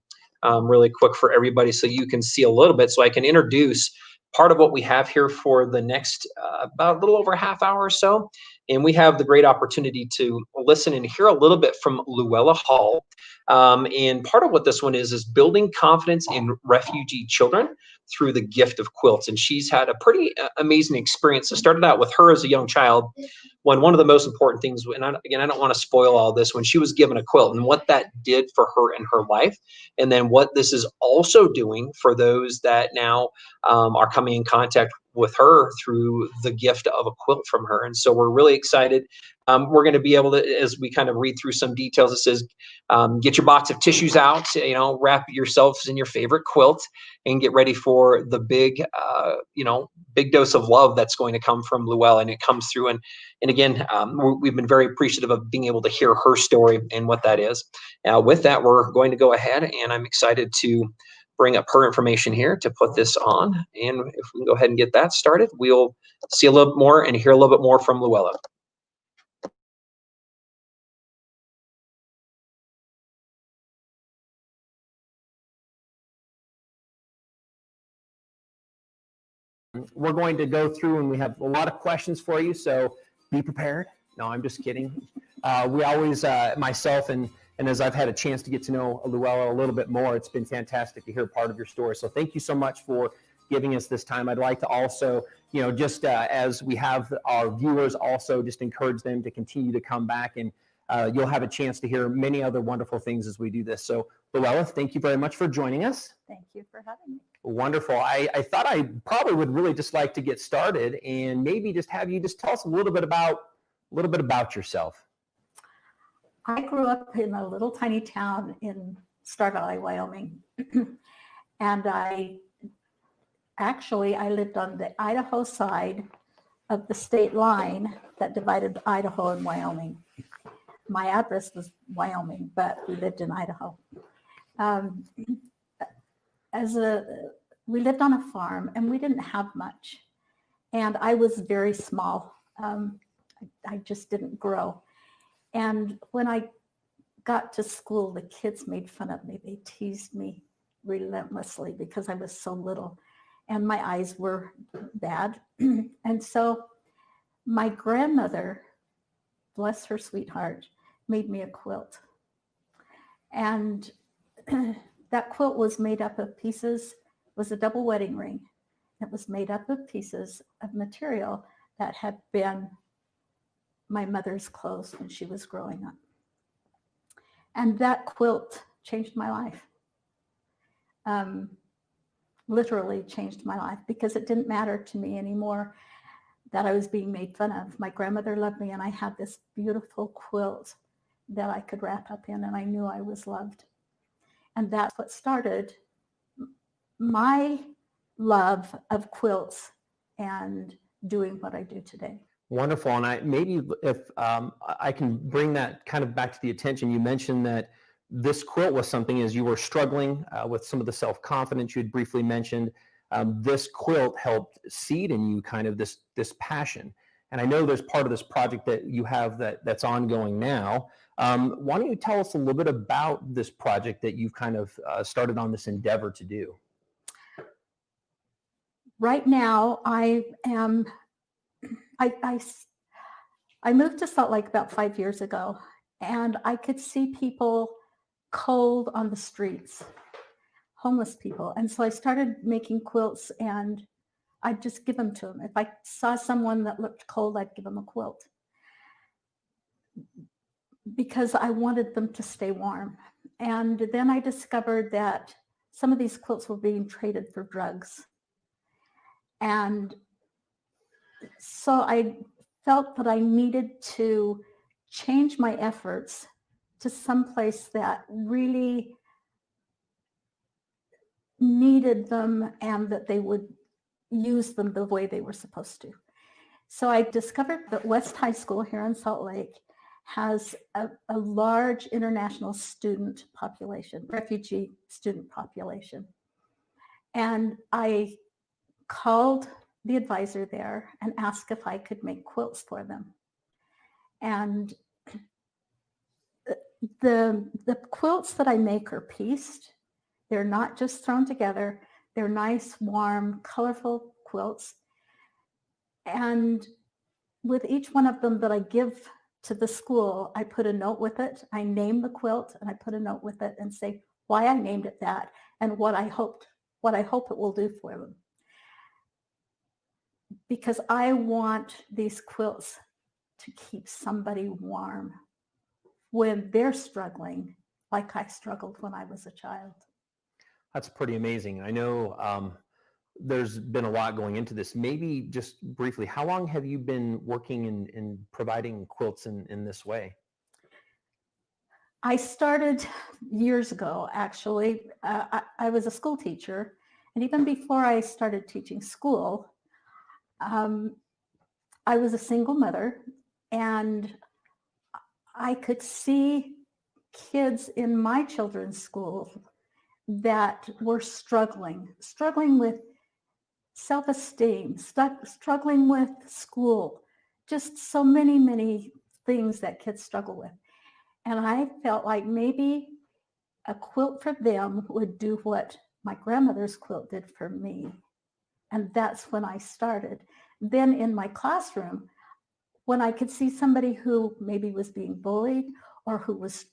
really quick for everybody so you can see a little bit, so I can introduce part of what we have here for the next about a little over a half hour or so. And we have the great opportunity to listen and hear a little bit from Luella Hall. And part of what this one is building confidence in refugee children through the gift of quilts. And she's had a pretty amazing experience. It started out with her as a young child, when one of the most important things, and again, I don't want to spoil all this, when she was given a quilt and what that did for her in her life, and then what this is also doing for those that now are coming in contact with her through the gift of a quilt from her. And so we're really excited. We're going to be able to, as we kind of read through some details, it says, get your box of tissues out, wrap yourselves in your favorite quilt and get ready for the big, big dose of love that's going to come from Luella. And it comes through. And again, we've been very appreciative of being able to hear her story and what that is. With that, we're going to go ahead, and I'm excited to bring up her information here to put this on. And if we can go ahead and get that started, we'll see a little bit more and hear a little bit more from Luella. We're going to go through and we have a lot of questions for you, so be prepared. No, I'm just kidding. We always, myself and as I've had a chance to get to know Luella a little bit more, it's been fantastic to hear part of your story. So thank you so much for giving us this time. I'd like to also, just as we have our viewers, also just encourage them to continue to come back, and you'll have a chance to hear many other wonderful things as we do this. So Luella, thank you very much for joining us. Thank you for having me. Wonderful. I thought I probably would really just like to get started and maybe just have you just tell us a little bit about yourself. I grew up in a little tiny town in Star Valley, Wyoming. And I lived on the Idaho side of the state line that divided Idaho and Wyoming. My address was Wyoming, but we lived in Idaho. We lived on a farm and we didn't have much. And I was very small. I just didn't grow. And when I got to school, the kids made fun of me. They teased me relentlessly because I was so little and my eyes were bad. And so my grandmother, bless her sweetheart, made me a quilt. And that quilt was made up of pieces, was a double wedding ring. It was made up of pieces of material that had been my mother's clothes when she was growing up. And that quilt changed my life. Literally changed my life, because it didn't matter to me anymore that I was being made fun of. My grandmother loved me, and I had this beautiful quilt that I could wrap up in, and I knew I was loved. And that's what started my love of quilts and doing what I do today. Wonderful. And maybe if I can bring that kind of back to the attention, you mentioned that this quilt was something as you were struggling with some of the self-confidence you had briefly mentioned. This quilt helped seed in you kind of this passion. And I know there's part of this project that you have that's ongoing now. Why don't you tell us a little bit about this project that you've kind of started on this endeavor to do? Right now, I moved to Salt Lake about 5 years ago, and I could see people cold on the streets, homeless people. And so I started making quilts, and I'd just give them to them. If I saw someone that looked cold, I'd give them a quilt, because I wanted them to stay warm. And then I discovered that some of these quilts were being traded for drugs. And so I felt that I needed to change my efforts to some place that really needed them and that they would use them the way they were supposed to. So I discovered that West High School here in Salt Lake has a large international student population, refugee student population. And I called the advisor there and asked if I could make quilts for them. And the quilts that I make are pieced. They're not just thrown together. They're nice, warm, colorful quilts. And with each one of them that I give to the school, I put a note with it. I name the quilt and I put a note with it and say why I named it that and what I hope it will do for them. Because I want these quilts to keep somebody warm when they're struggling like I struggled when I was a child. That's pretty amazing. I know there's been a lot going into this. Maybe just briefly, how long have you been working in providing quilts in this way? I started years ago, actually. I was a school teacher, and even before I started teaching school, I was a single mother, and I could see kids in my children's school that were struggling with self-esteem, struggling with school, just so many things that kids struggle with. And I felt like maybe a quilt for them would do what my grandmother's quilt did for me. And that's when I started. Then in my classroom, when I could see somebody who maybe was being bullied or who was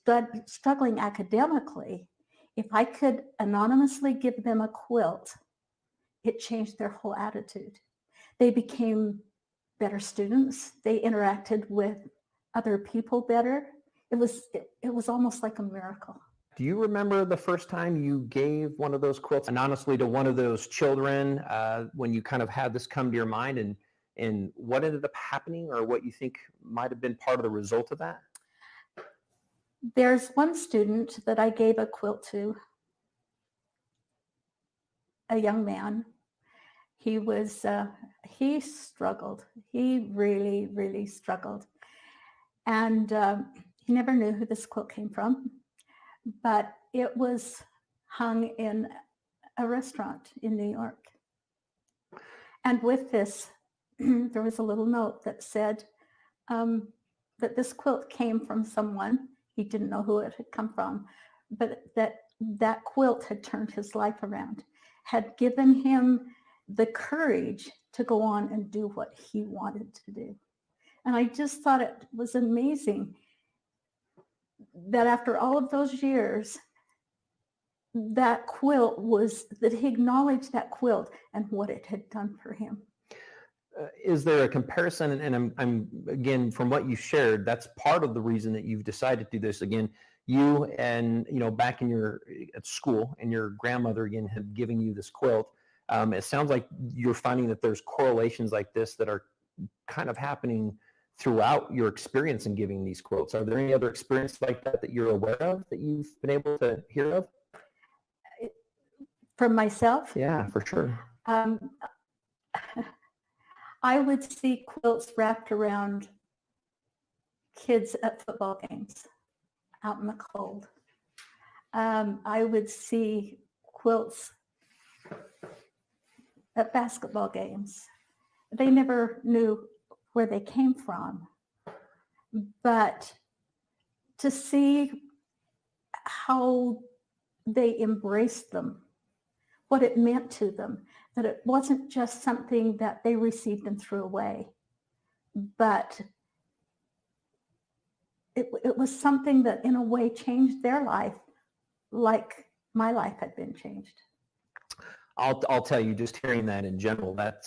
struggling academically, if I could anonymously give them a quilt, it changed their whole attitude. They became better students. They interacted with other people better. It was almost like a miracle. Do you remember the first time you gave one of those quilts anonymously to one of those children when you kind of had this come to your mind, and what ended up happening, or what you think might have been part of the result of that? There's one student that I gave a quilt to, a young man. He struggled. He really struggled. And he never knew who this quilt came from, but it was hung in a restaurant in New York. And with this, there was a little note that said that this quilt came from someone. He didn't know who it had come from, but that quilt had turned his life around, had given him the courage to go on and do what he wanted to do. And I just thought it was amazing that after all of those years, that he acknowledged that quilt and what it had done for him. Is there a comparison? And I'm again, from what you shared, that's part of the reason that you've decided to do this. Again, you and, back at school, and your grandmother again had given you this quilt. It sounds like you're finding that there's correlations like this that are kind of happening throughout your experience in giving these quilts. Are there any other experiences like that you're aware of, that you've been able to hear of? From myself? Yeah, for sure. I would see quilts wrapped around kids at football games out in the cold. I would see quilts at basketball games. They never knew where they came from, but to see how they embraced them, what it meant to them, that it wasn't just something that they received and threw away, but it was something that in a way changed their life, like my life had been changed. I'll tell you, just hearing that in general, that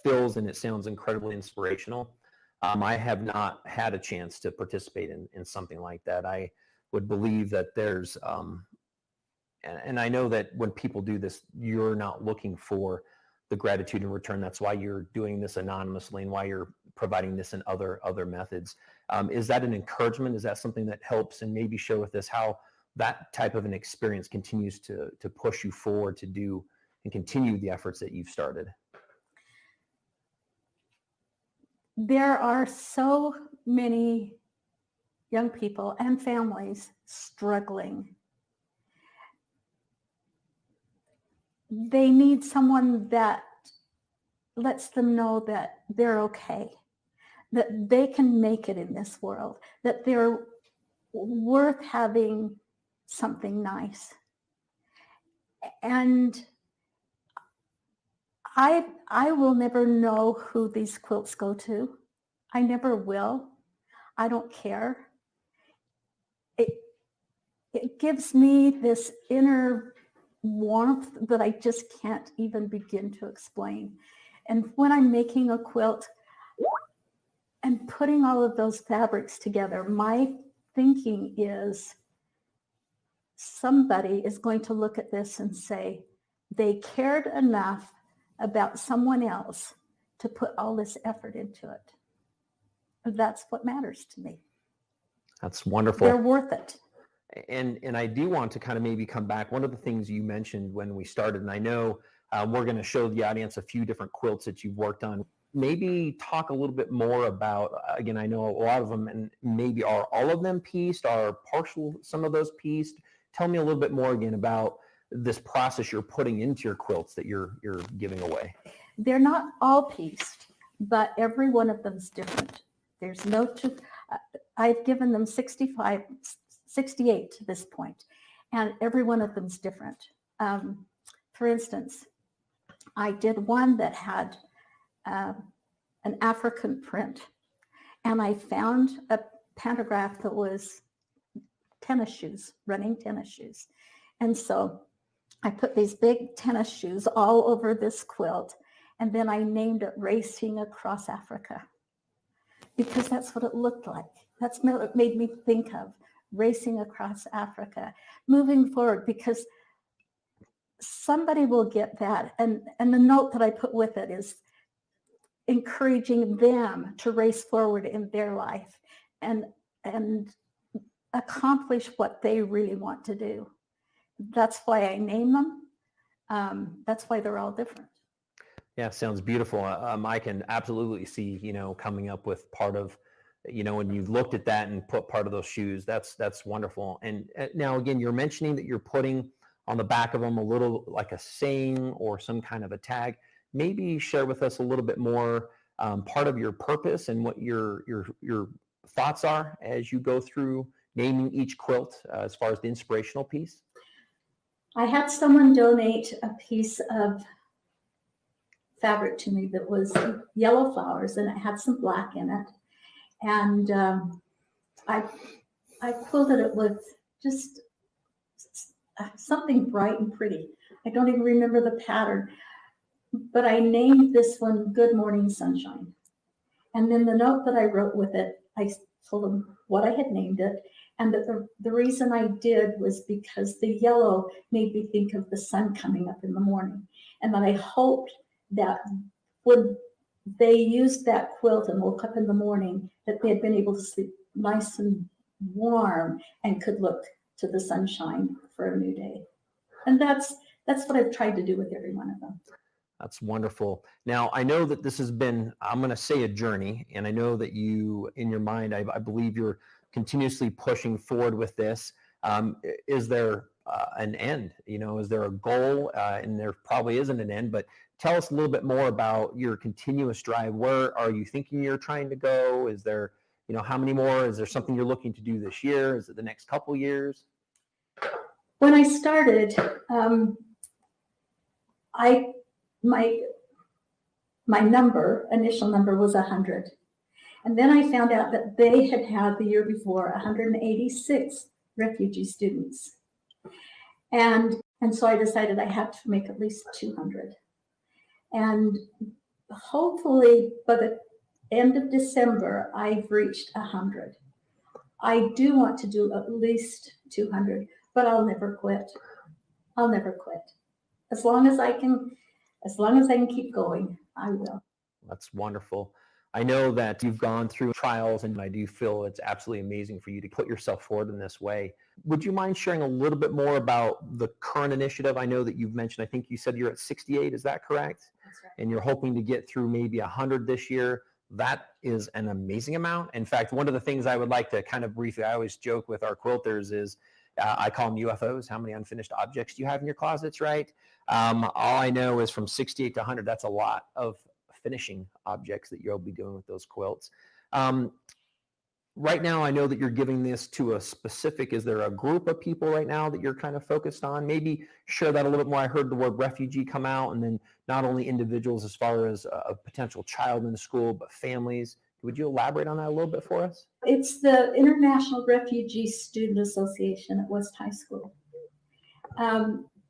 feels, and it sounds incredibly inspirational. I have not had a chance to participate in something like that. I would believe that there's, and I know that when people do this, you're not looking for the gratitude in return. That's why you're doing this anonymously and why you're providing this in other methods. Is that an encouragement? Is that something that helps? And maybe share with us how that type of an experience continues to push you forward to do and continue the efforts that you've started. There are so many young people and families struggling. They need someone that lets them know that they're okay, that they can make it in this world, that they're worth having something nice. And I will never know who these quilts go to. I never will. I don't care. It gives me this inner warmth that I just can't even begin to explain. And when I'm making a quilt and putting all of those fabrics together, my thinking is somebody is going to look at this and say, they cared enough about someone else to put all this effort into it. That's what matters to me. That's wonderful. They're worth it. And I do want to kind of maybe come back. One of the things you mentioned when we started, and I know we're going to show the audience a few different quilts that you've worked on. Maybe talk a little bit more about, again, I know a lot of them, and maybe are all of them pieced, are partial, some of those pieced. Tell me a little bit more again about this process you're putting into your quilts that you're giving away. They're not all pieced, but every one of them is different. There's no two. I've given them 68 to this point, and every one of them is different. For instance, I did one that had an African print, and I found a pantograph that was tennis shoes, running tennis shoes. And so I put these big tennis shoes all over this quilt, and then I named it Racing Across Africa, because that's what it looked like. That's what it made me think of, racing across Africa, moving forward, because somebody will get that. And the note that I put with it is encouraging them to race forward in their life and accomplish what they really want to do. That's why I name them. That's why they're all different. Yeah, sounds beautiful. I can absolutely see, coming up with part of, when you looked at that and put part of those shoes, that's wonderful. And now, again, you're mentioning that you're putting on the back of them a little like a saying or some kind of a tag. Maybe share with us a little bit more part of your purpose and what your thoughts are as you go through naming each quilt as far as the inspirational piece. I had someone donate a piece of fabric to me that was yellow flowers, and it had some black in it. And I quilted it with just something bright and pretty. I don't even remember the pattern, but I named this one Good Morning Sunshine. And then the note that I wrote with it, I told them what I had named it, and that the reason I did was because the yellow made me think of the sun coming up in the morning, and that I hoped that when they used that quilt and woke up in the morning, that they had been able to sleep nice and warm and could look to the sunshine for a new day. And that's what I've tried to do with every one of them. That's wonderful. Now, I know that this has been, I'm going to say, a journey, and I know that you, in your mind, I believe you're continuously pushing forward with this. Is there an end? Is there a goal? And there probably isn't an end, but tell us a little bit more about your continuous drive. Where are you thinking you're trying to go? Is there, how many more? Is there something you're looking to do this year? Is it the next couple years? When I started, my initial number was 100. And then I found out that they had the year before 186 refugee students. And so I decided I had to make at least 200. And hopefully by the end of December, I've reached 100. I do want to do at least 200, but I'll never quit. I'll never quit. As long as I can keep going, I will. That's wonderful. I know that you've gone through trials, and I do feel it's absolutely amazing for you to put yourself forward in this way. Would you mind sharing a little bit more about the current initiative? I know that you've mentioned, I think you said you're at 68, is that correct? That's right. And you're hoping to get through maybe 100 this year. That is an amazing amount. In fact, one of the things I would like to kind of briefly, I always joke with our quilters is, I call them UFOs, how many unfinished objects do you have in your closets, right? All I know is from 68 to 100, that's a lot of finishing objects that you'll be doing with those quilts. Right now, I know that you're giving this to a specific, is there a group of people right now that you're kind of focused on? Maybe share that a little bit more. I heard the word refugee come out, and then not only individuals as far as a potential child in the school, but families. Would you elaborate on that a little bit for us? It's the International Refugee Student Association at West High School.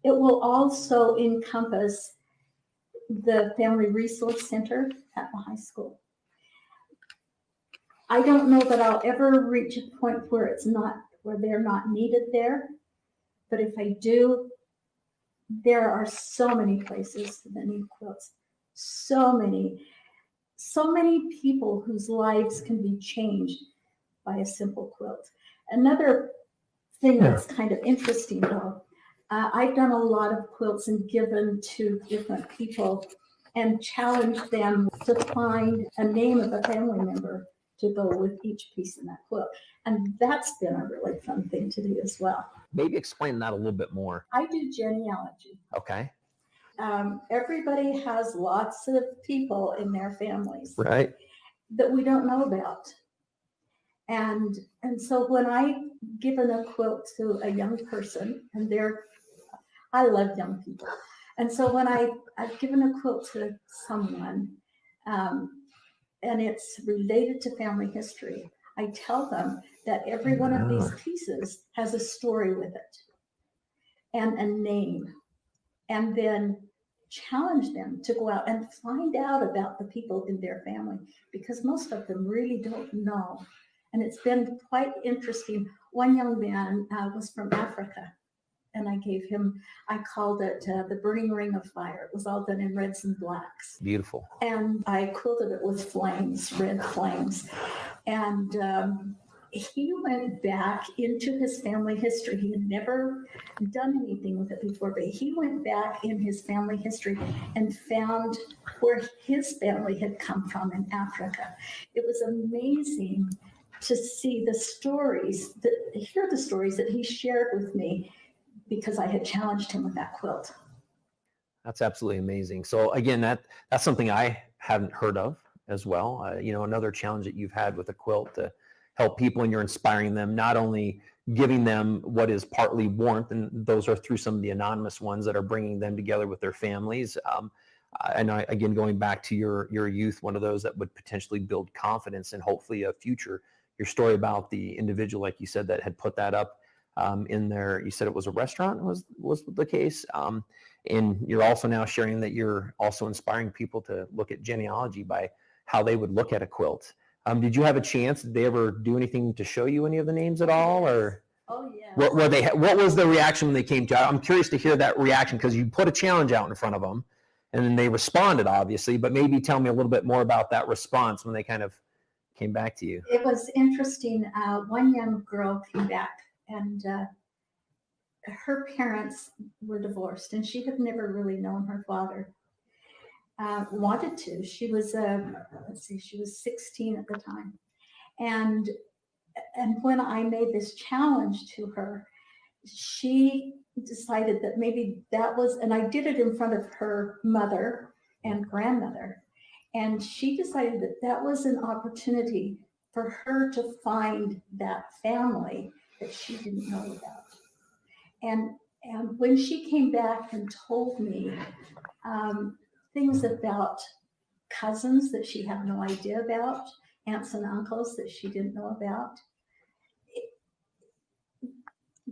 It will also encompass the Family Resource Center at the high school. I don't know that I'll ever reach a point where they're not needed there, but if I do, there are so many places that need quilts. So many people whose lives can be changed by a simple quilt. Another thing that's kind of interesting though, I've done a lot of quilts and given to different people and challenged them to find a name of a family member to go with each piece in that quilt. And that's been a really fun thing to do as well. Maybe explain that a little bit more. I do genealogy. Okay. Everybody has lots of people in their families Right. that we don't know about. And so when I given a quilt to a young person, and I love young people. And so when I've given a quilt to someone, and it's related to family history, I tell them that every one of these pieces has a story with it and a name, and then challenge them to go out and find out about the people in their family, because most of them really don't know. And it's been quite interesting. One young man was from Africa, and I called it the Burning Ring of Fire. It was all done in reds and blacks. Beautiful. And I quilted it with flames, red flames. And he went back into his family history. He had never done anything with it before, but he went back in his family history and found where his family had come from in Africa. It was amazing to see the stories, hear the stories that he shared with me, because I had challenged him with that quilt. That's absolutely amazing. So again, that's something I haven't heard of as well. Another challenge that you've had with a quilt to help people, and you're inspiring them, not only giving them what is partly warmth, and those are through some of the anonymous ones that are bringing them together with their families. Again, going back to your youth, one of those that would potentially build confidence and hopefully a future. Your story about the individual, like you said, that had put that up in there. You said it was a restaurant was the case. And you're also now sharing that you're also inspiring people to look at genealogy by how they would look at a quilt. Did you have a chance? Did they ever do anything to show you any of the names at all, or? Oh yeah. What was the reaction when they came to you? I'm curious to hear that reaction, because you put a challenge out in front of them, and then they responded, obviously. But maybe tell me a little bit more about that response when they kind of came back to you. It was interesting. One young girl came back, and her parents were divorced, and she had never really known her father. Wanted to. She was she was 16 at the time, and when I made this challenge to her, she decided that maybe that was, and I did it in front of her mother and grandmother, and she decided that that was an opportunity for her to find that family that she didn't know about. And when she came back and told me things about cousins that she had no idea about, aunts and uncles that she didn't know about,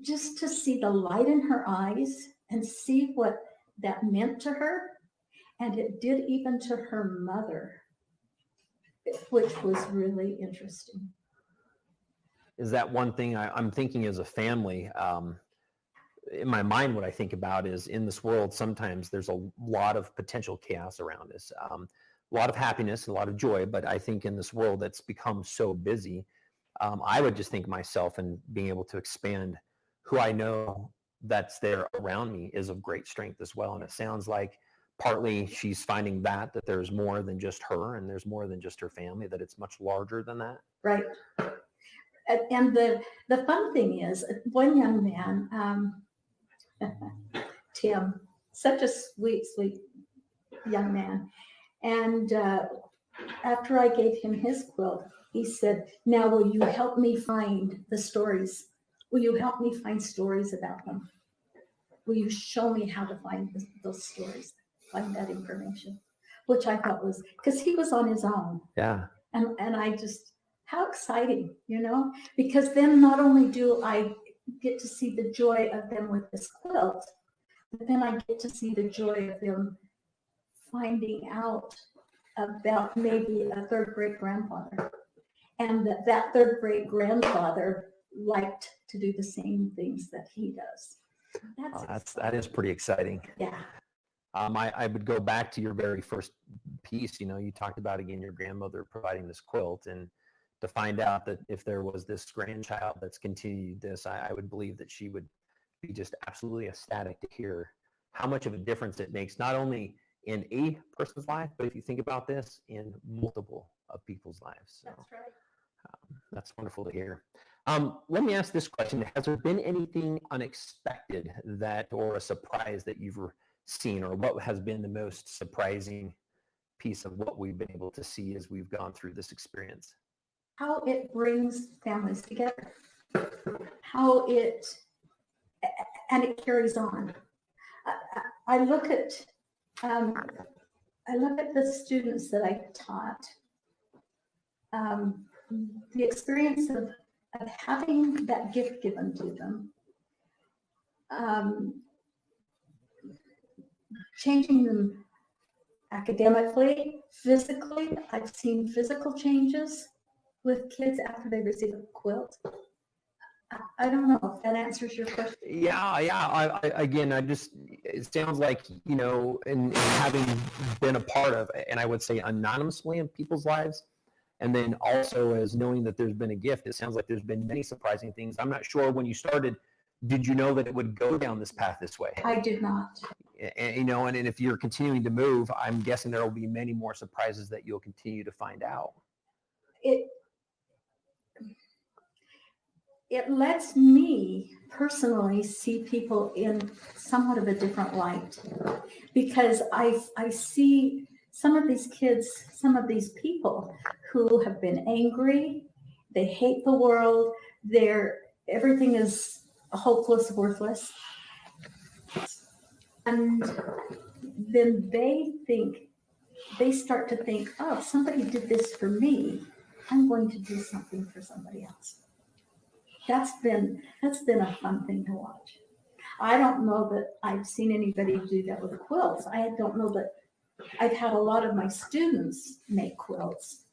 just to see the light in her eyes and see what that meant to her, and it did even to her mother, which was really interesting. Is that one thing I'm thinking as a family? In my mind, what I think about is, in this world, sometimes there's a lot of potential chaos around us, a lot of happiness and a lot of joy. But I think in this world that's become so busy, I would just think myself, and being able to expand who I know that's there around me is of great strength as well. And it sounds like partly she's finding that there's more than just her, and there's more than just her family, that it's much larger than that. Right. And the fun thing is, one young man, Tim, such a sweet young man. And after I gave him his quilt, he said, "Now, will you help me find the stories? Will you help me find stories about them? Will you show me how to find those stories, find that information?" Which I thought was, because he was on his own. Yeah. And I just, how exciting, you know? Because then not only do I get to see the joy of them with this quilt, but then I get to see the joy of them finding out about maybe a third great grandfather, and that third great grandfather liked to do the same things that he does. That is pretty exciting. Yeah. I would go back to your very first piece. You know, you talked about, again, your grandmother providing this quilt, and to find out that if there was this grandchild that's continued this, I would believe that she would be just absolutely ecstatic to hear how much of a difference it makes, not only in a person's life, but if you think about this, in multiple of people's lives. So, That's right. that's wonderful to hear. Let me ask this question. Has there been anything unexpected or a surprise that you've seen, or what has been the most surprising piece of what we've been able to see as we've gone through this experience? How it brings families together, and it carries on. I look at the students that I taught, the experience of having that gift given to them, changing them academically, physically. I've seen physical changes with kids after they receive a quilt. I don't know if that answers your question. Yeah. It sounds like, you know, and having been a part of, and I would say anonymously in people's lives, and then also as knowing that there's been a gift, it sounds like there's been many surprising things. I'm not sure, when you started, did you know that it would go down this path this way? I did not. And, you know, and if you're continuing to move, I'm guessing there will be many more surprises that you'll continue to find out. It lets me personally see people in somewhat of a different light, because I see some of these kids, some of these people who have been angry, they hate the world, everything is hopeless, worthless. And then they start to think, oh, somebody did this for me, I'm going to do something for somebody else. That's been a fun thing to watch. I don't know that I've seen anybody do that with quilts. I don't know that I've had a lot of my students make quilts.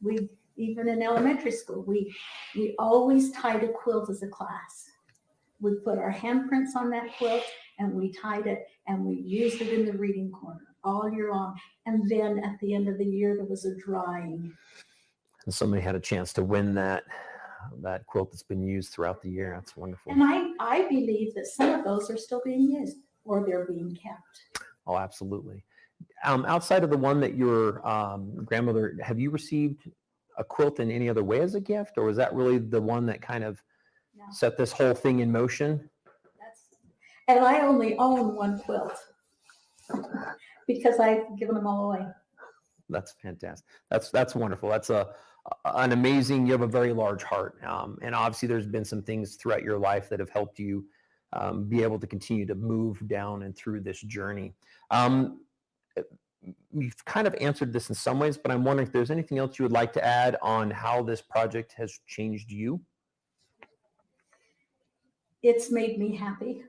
Even in elementary school, we always tied a quilt as a class. We put our handprints on that quilt and we tied it, and we used it in the reading corner all year long. And then at the end of the year, there was a drawing. And somebody had a chance to win that quilt that's been used throughout the year. That's wonderful. And I believe that some of those are still being used, or they're being kept. Oh, absolutely. Outside of the one that your grandmother, have you received a quilt in any other way as a gift, or was that really the one that kind of set this whole thing in motion? And I only own one quilt because I've given them all away. That's fantastic. That's wonderful. That's an amazing, you have a very large heart. And obviously there's been some things throughout your life that have helped you be able to continue to move down and through this journey. You've kind of answered this in some ways, but I'm wondering if there's anything else you would like to add on how this project has changed you? It's made me happy.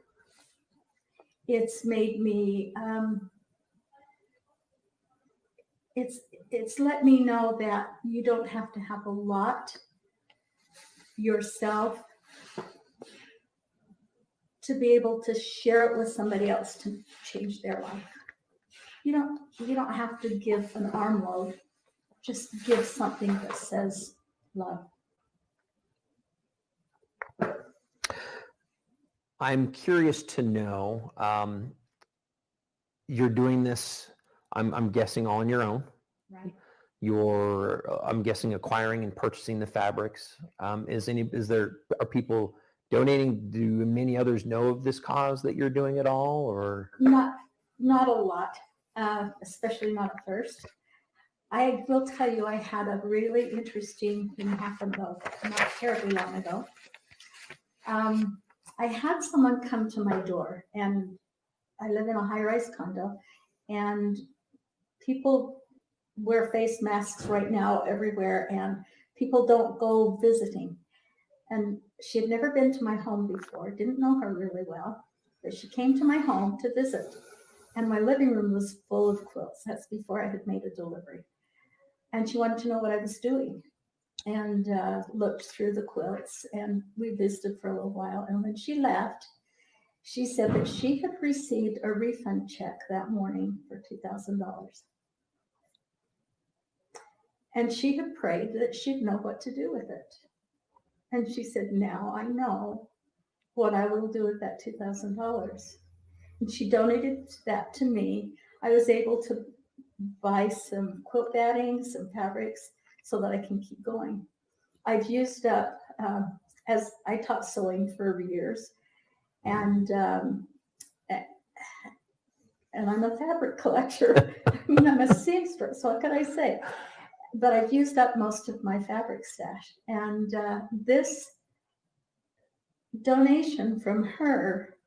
It's made me, it's let me know that you don't have to have a lot yourself to be able to share it with somebody else to change their life. You don't have to give an armload. Just give something that says love. I'm curious to know, you're doing this, I'm guessing, all on your own. Right. I'm guessing, acquiring and purchasing the fabrics. Are people donating? Do many others know of this cause that you're doing at all, or? Not a lot, especially not at first. I will tell you, I had a really interesting thing happen though, not terribly long ago. I had someone come to my door, and I live in a high-rise condo, and people wear face masks right now everywhere, and people don't go visiting. And she had never been to my home before, didn't know her really well, but she came to my home to visit. And my living room was full of quilts. That's before I had made a delivery. And she wanted to know what I was doing, and looked through the quilts, and we visited for a little while. And when she left, she said that she had received a refund check that morning for $2,000. And she had prayed that she'd know what to do with it. And she said, now I know what I will do with that $2,000. And she donated that to me. I was able to buy some quilt batting, some fabrics, so that I can keep going. I've used up, as I taught sewing for years, and I'm a fabric collector. I mean, I'm a seamstress, what can I say? But I've used up most of my fabric stash. And this donation from her,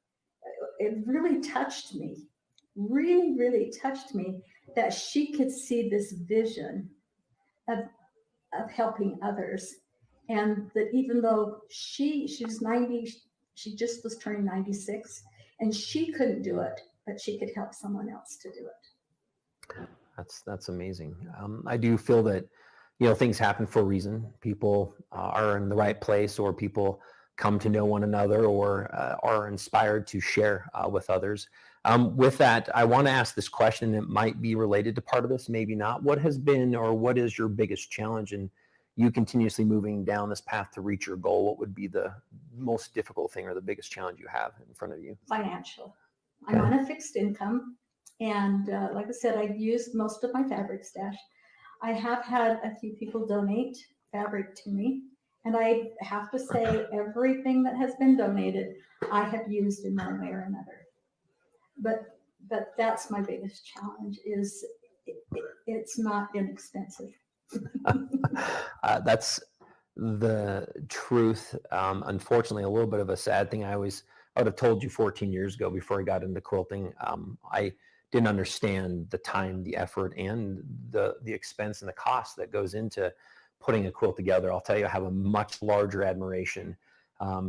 it really touched me, really, really touched me, that she could see this vision of helping others. And that even though she's 90, she just was turning 96, and she couldn't do it, but she could help someone else to do it. That's amazing. I do feel that, you know, things happen for a reason. People are in the right place, or people come to know one another, or are inspired to share with others. With that, I want to ask this question. It might be related to part of this, maybe not. What has been, or what is your biggest challenge in you continuously moving down this path to reach your goal? What would be the most difficult thing or the biggest challenge you have in front of you? Financial. I'm on a fixed income. And like I said, I've used most of my fabric stash. I have had a few people donate fabric to me. And I have to say, everything that has been donated, I have used in one way or another. But that's my biggest challenge, is it's not inexpensive. That's the truth. Unfortunately, a little bit of a sad thing. I would have told you 14 years ago, before I got into quilting, I didn't understand the time, the effort, and the expense and the cost that goes into putting a quilt together. I'll tell you, I have a much larger admiration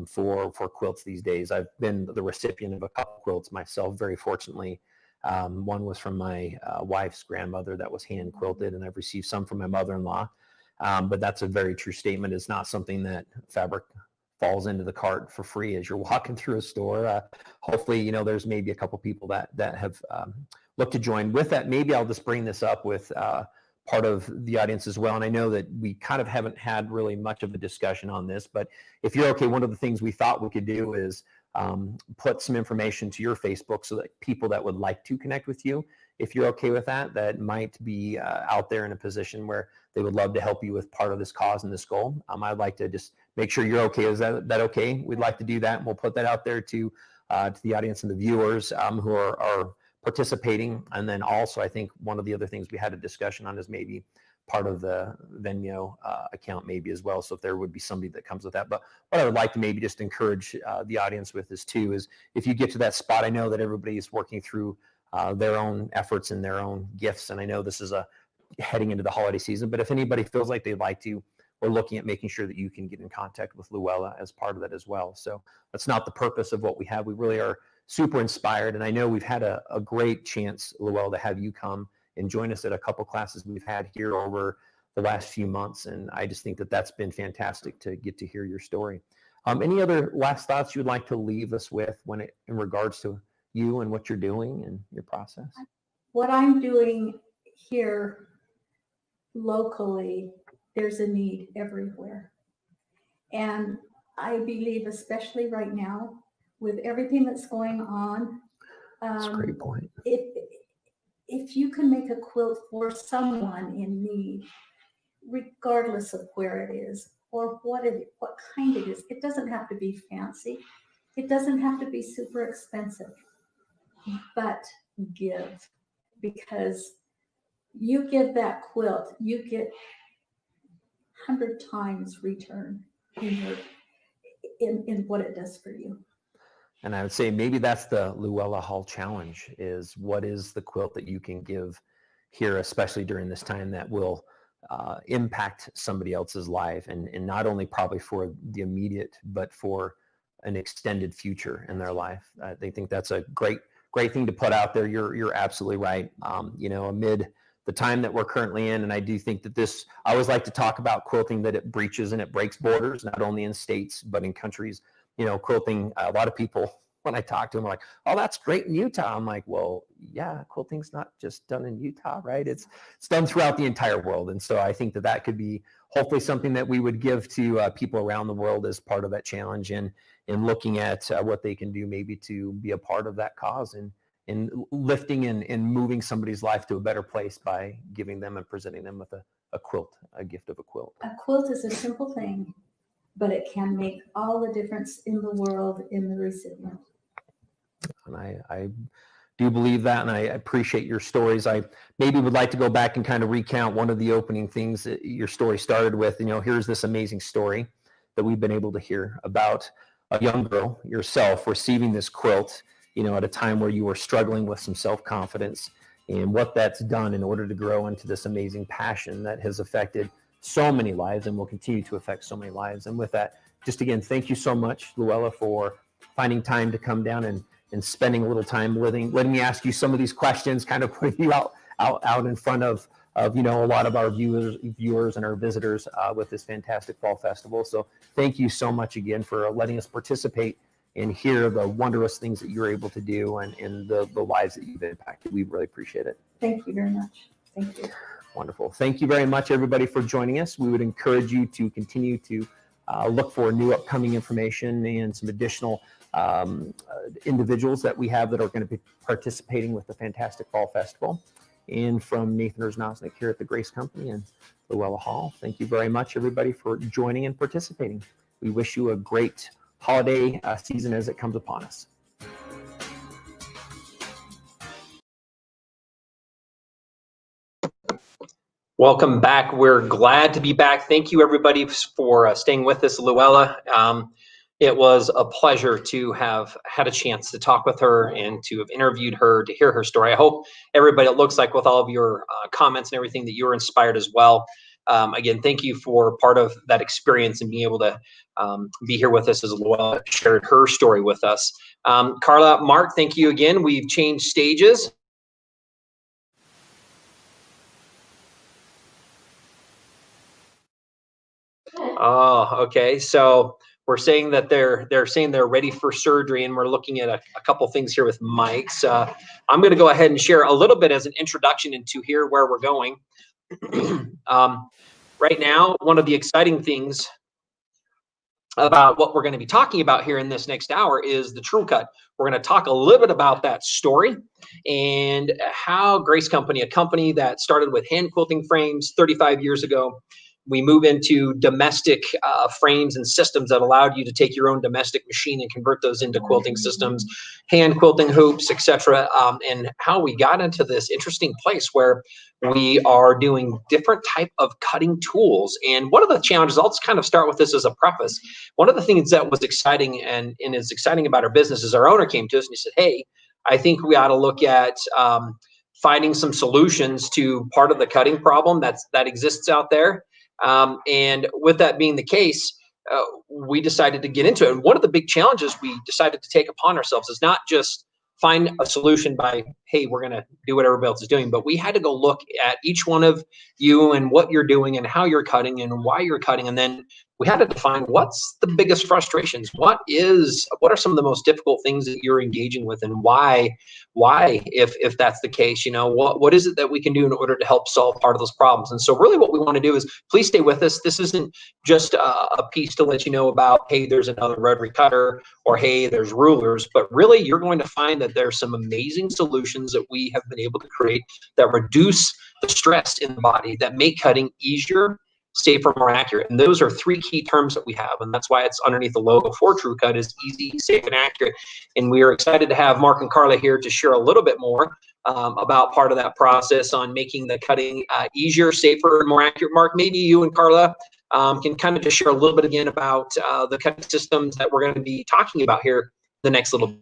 for quilts these days. I've been the recipient of a couple quilts myself, very fortunately. One was from my wife's grandmother that was hand quilted, and I've received some from my mother-in-law. But that's a very true statement. It's not something that fabric falls into the cart for free as you're walking through a store. Hopefully, you know, there's maybe a couple people that have looked to join. With that, maybe I'll just bring this up with part of the audience as well. And I know that we kind of haven't had really much of a discussion on this, but if you're okay, one of the things we thought we could do is put some information to your Facebook, so that people that would like to connect with you, if you're okay with that, that might be out there in a position where they would love to help you with part of this cause and this goal. I'd like to just make sure you're okay. Is that okay? We'd like to do that, and we'll put that out there to the audience and the viewers who are participating. And then also, I think one of the other things we had a discussion on is maybe part of the Venmo account maybe as well. So if there would be somebody that comes with that. But what I would like to maybe just encourage the audience with this too is, if you get to that spot, I know that everybody is working through their own efforts and their own gifts. And I know this is heading into the holiday season, but if anybody feels like they'd like to, we're looking at making sure that you can get in contact with Luella as part of that as well. So that's not the purpose of what we have. We really are super inspired. And I know we've had a great chance, Luella, to have you come and join us at a couple classes we've had here over the last few months. And I just think that that's been fantastic to get to hear your story. Any other last thoughts you would like to leave us with in regards to you and what you're doing and your process? What I'm doing here locally, there's a need everywhere. And I believe, especially right now, with everything that's going on, That's a great point. If you can make a quilt for someone in need, regardless of where it is or what kind it is, it doesn't have to be fancy. It doesn't have to be super expensive, but give, because you give that quilt, you get 100 times return in what it does for you. And I would say maybe that's the Luella Hall challenge, is what is the quilt that you can give here, especially during this time, that will impact somebody else's life, and not only probably for the immediate, but for an extended future in their life. They think that's a great thing to put out there. You're absolutely right. Amid the time that we're currently in, and I do think that this, I always like to talk about quilting, that it breaches and it breaks borders, not only in states, but in countries. Quilting, a lot of people, when I talk to them, are like, oh, that's great in Utah. I'm like, well, yeah, quilting's not just done in Utah, right? It's done throughout the entire world. And so I think that could be hopefully something that we would give to people around the world as part of that challenge, and looking at what they can do maybe to be a part of that cause, and lifting and moving somebody's life to a better place by giving them and presenting them with a quilt, a gift of a quilt. A quilt is a simple thing, but it can make all the difference in the world in the recipient. And I do believe that, and I appreciate your stories. I maybe would like to go back and kind of recount one of the opening things that your story started with. Here's this amazing story that we've been able to hear about a young girl, yourself, receiving this quilt, at a time where you were struggling with some self-confidence, and what that's done in order to grow into this amazing passion that has affected so many lives and will continue to affect so many lives. And with that, just again, thank you so much, Luella, for finding time to come down and spending a little time letting me ask you some of these questions, kind of putting you out in front of a lot of our viewers and our visitors with this fantastic fall festival. So thank you so much again for letting us participate and hear the wondrous things that you're able to do, and the lives that you've impacted. We really appreciate it. Thank you very much. Thank you. Wonderful. Thank you very much, everybody, for joining us. We would encourage you to continue to look for new upcoming information and some additional individuals that we have that are going to be participating with the fantastic fall festival. And from Nathan Erznosnik here at the Grace Company and Luella Hall, thank you very much, everybody, for joining and participating. We wish you a great holiday season as it comes upon us. Welcome back. We're glad to be back. Thank you, everybody, for staying with us, Luella. It was a pleasure to have had a chance to talk with her and to have interviewed her, to hear her story. I hope everybody, it looks like with all of your comments and everything, that you were inspired as well. Again, thank you for part of that experience and being able to be here with us as Luella shared her story with us. Karla, Mark, thank you again. We've changed stages. Oh, okay. So we're saying that they're saying they're ready for surgery, and we're looking at a couple things here with mics. I'm going to go ahead and share a little bit as an introduction into here where we're going. Right now, one of the exciting things about what we're going to be talking about here in this next hour is the TrueCut. We're going to talk a little bit about that story and how Grace Company, a company that started with hand quilting frames 35 years ago, we move into domestic frames and systems that allowed you to take your own domestic machine and convert those into quilting systems, hand quilting hoops, etc. And how we got into this interesting place where we are doing different type of cutting tools. And one of the challenges, I'll just kind of start with this as a preface. One of the things that was exciting and is exciting about our business is our owner came to us and he said, hey, I think we ought to look at finding some solutions to part of the cutting problem that exists out there. And with that being the case, we decided to get into it. And one of the big challenges we decided to take upon ourselves is not just find a solution by, hey, we're going to do what everybody else is doing, but we had to go look at each one of you and what you're doing and how you're cutting and why you're cutting. And then we had to define what's the biggest frustrations, what are some of the most difficult things that you're engaging with, and why, if that's the case, what is it that we can do in order to help solve part of those problems. And so really what we want to do is, please stay with us. This isn't just a piece to let you know about, hey, there's another rotary cutter, or hey, there's rulers, but really you're going to find that there's some amazing solutions that we have been able to create that reduce the stress in the body, that make cutting easier, safer, more accurate. And those are three key terms that we have, and that's why it's underneath the logo for TrueCut is easy, safe, and accurate. And we are excited to have Mark and Karla here to share a little bit more about part of that process on making the cutting easier, safer, and more accurate. Mark, maybe you and Karla can kind of just share a little bit again about the cutting systems that we're going to be talking about here the next little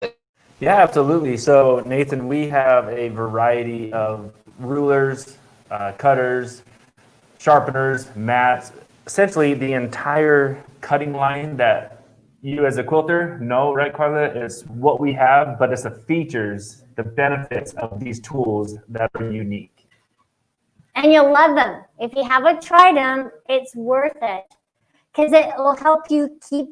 bit. Yeah, absolutely. So Nathan, we have a variety of rulers, cutters, sharpeners, mats, essentially the entire cutting line that you as a quilter know, right, Karla? It's what we have, but it's the features, the benefits of these tools that are unique. And you'll love them. If you haven't tried them, it's worth it because it will help you keep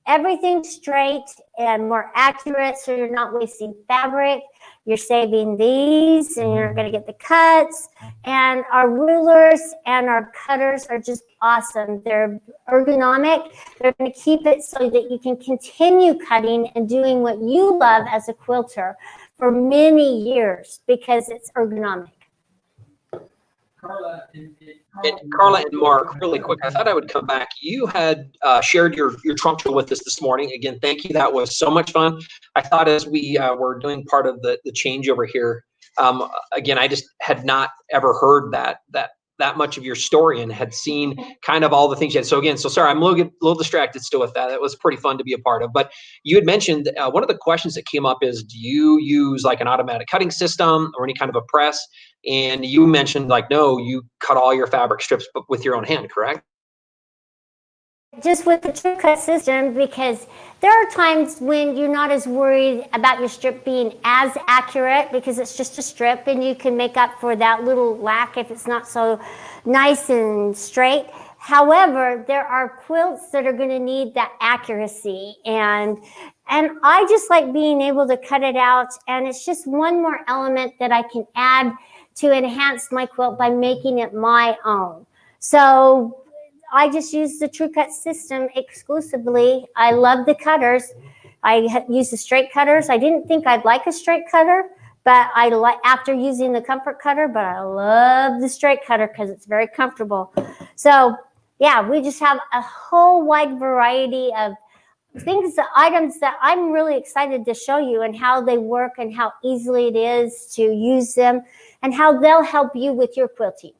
everything straight and more accurate so you're not wasting fabric. You're saving these and you're going to get the cuts. And our rulers and our cutters are just awesome. They're ergonomic. They're going to keep it so that you can continue cutting and doing what you love as a quilter for many years because it's ergonomic. Karla and Mark, really quick, I thought I would come back. You had shared your trunk tool with us this morning. Again, thank you. That was so much fun. I thought as we were doing part of the changeover here, again, I just had not ever heard that much of your story and had seen kind of all the things you had. So again, sorry, I'm a little distracted still with that. That was pretty fun to be a part of. But you had mentioned one of the questions that came up is, do you use like an automatic cutting system or any kind of a press? And you mentioned like, no, you cut all your fabric strips but with your own hand, correct? Just with the TrueCut system, because there are times when you're not as worried about your strip being as accurate because it's just a strip and you can make up for that little lack if it's not so nice and straight. However, there are quilts that are going to need that accuracy, and I just like being able to cut it out, and it's just one more element that I can add to enhance my quilt by making it my own. So I just use the TrueCut system exclusively. I love the cutters. I use the straight cutters. I didn't think I'd like a straight cutter, but I like after using the comfort cutter, but I love the straight cutter because it's very comfortable. So yeah, we just have a whole wide variety of things, items that I'm really excited to show you and how they work and how easily it is to use them and how they'll help you with your quilting.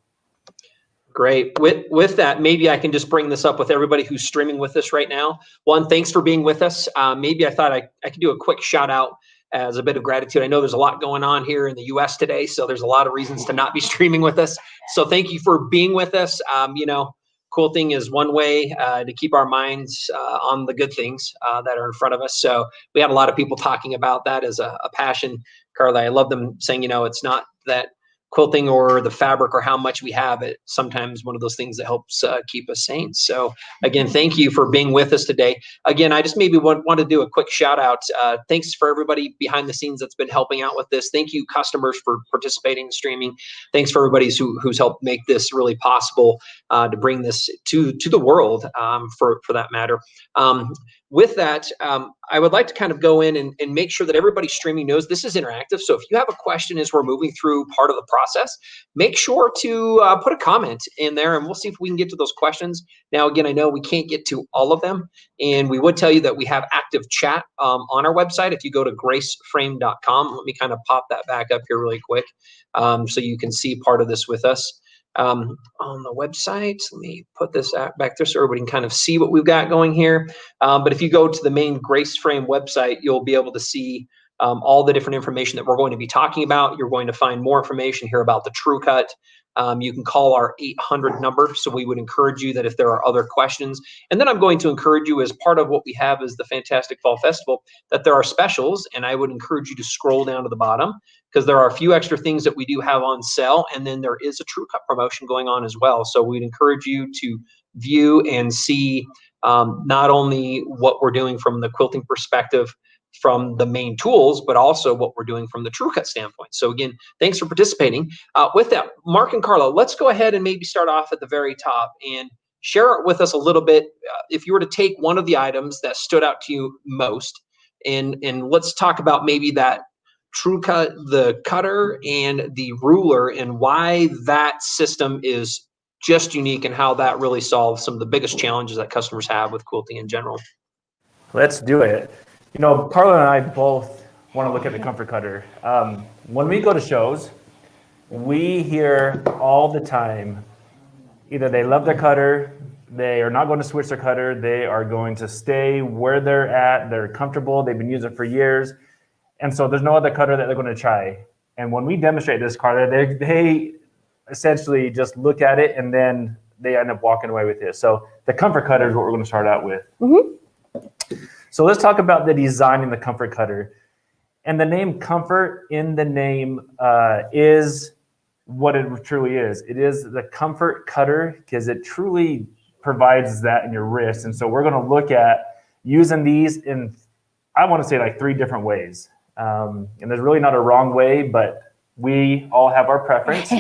Great. With that, maybe I can just bring this up with everybody who's streaming with us right now. One, thanks for being with us. Maybe I thought I could do a quick shout out as a bit of gratitude. I know there's a lot going on here in the US today, so there's a lot of reasons to not be streaming with us. So thank you for being with us. Quilting is one way to keep our minds on the good things that are in front of us. So we had a lot of people talking about that as a passion. Karla, I love them saying, it's not that quilting or the fabric or how much we have it, sometimes one of those things that helps keep us sane. So again, thank you for being with us today. Again, I just maybe want to do a quick shout out. Thanks for everybody behind the scenes that's been helping out with this. Thank you customers for participating in streaming. Thanks for everybody who's helped make this really possible to bring this to the world for that matter. With that, I would like to kind of go in and make sure that everybody streaming knows this is interactive. So if you have a question as we're moving through part of the process, make sure to put a comment in there and we'll see if we can get to those questions. Now, again, I know we can't get to all of them, and we would tell you that we have active chat on our website. If you go to graceframe.com, let me kind of pop that back up here really quick so you can see part of this with us. On the website, let me put this back there so everybody can kind of see what we've got going here. But if you go to the main Grace Frame website, you'll be able to see all the different information that we're going to be talking about. You're going to find more information here about the TrueCut. You can call our 800 number. So we would encourage you that if there are other questions, and then I'm going to encourage you as part of what we have is the Fantastic Fall Festival, that there are specials, and I would encourage you to scroll down to the bottom because there are a few extra things that we do have on sale, and then there is a TrueCut promotion going on as well. So we'd encourage you to view and see not only what we're doing from the quilting perspective from the main tools, but also what we're doing from the TrueCut standpoint. So again, thanks for participating. With that, Mark and Karla, let's go ahead and maybe start off at the very top and share it with us a little bit. If you were to take one of the items that stood out to you most, and let's talk about maybe that TrueCut, the cutter and the ruler, and why that system is just unique and how that really solves some of the biggest challenges that customers have with quilting in general. Let's do it. Karla and I both want to look at the comfort cutter. When we go to shows, we hear all the time, either they love their cutter, they are not going to switch their cutter, they are going to stay where they're at, they're comfortable, they've been using it for years, and so there's no other cutter that they're going to try. And when we demonstrate this, Karla, they essentially just look at it and then they end up walking away with it. So the comfort cutter is what we're going to start out with. So let's talk about the design in the comfort cutter. And the name comfort in the name is what it truly is. It is the comfort cutter because it truly provides that in your wrist. And so we're going to look at using these in, I want to say, like 3 different ways. And there's really not a wrong way, but we all have our preference.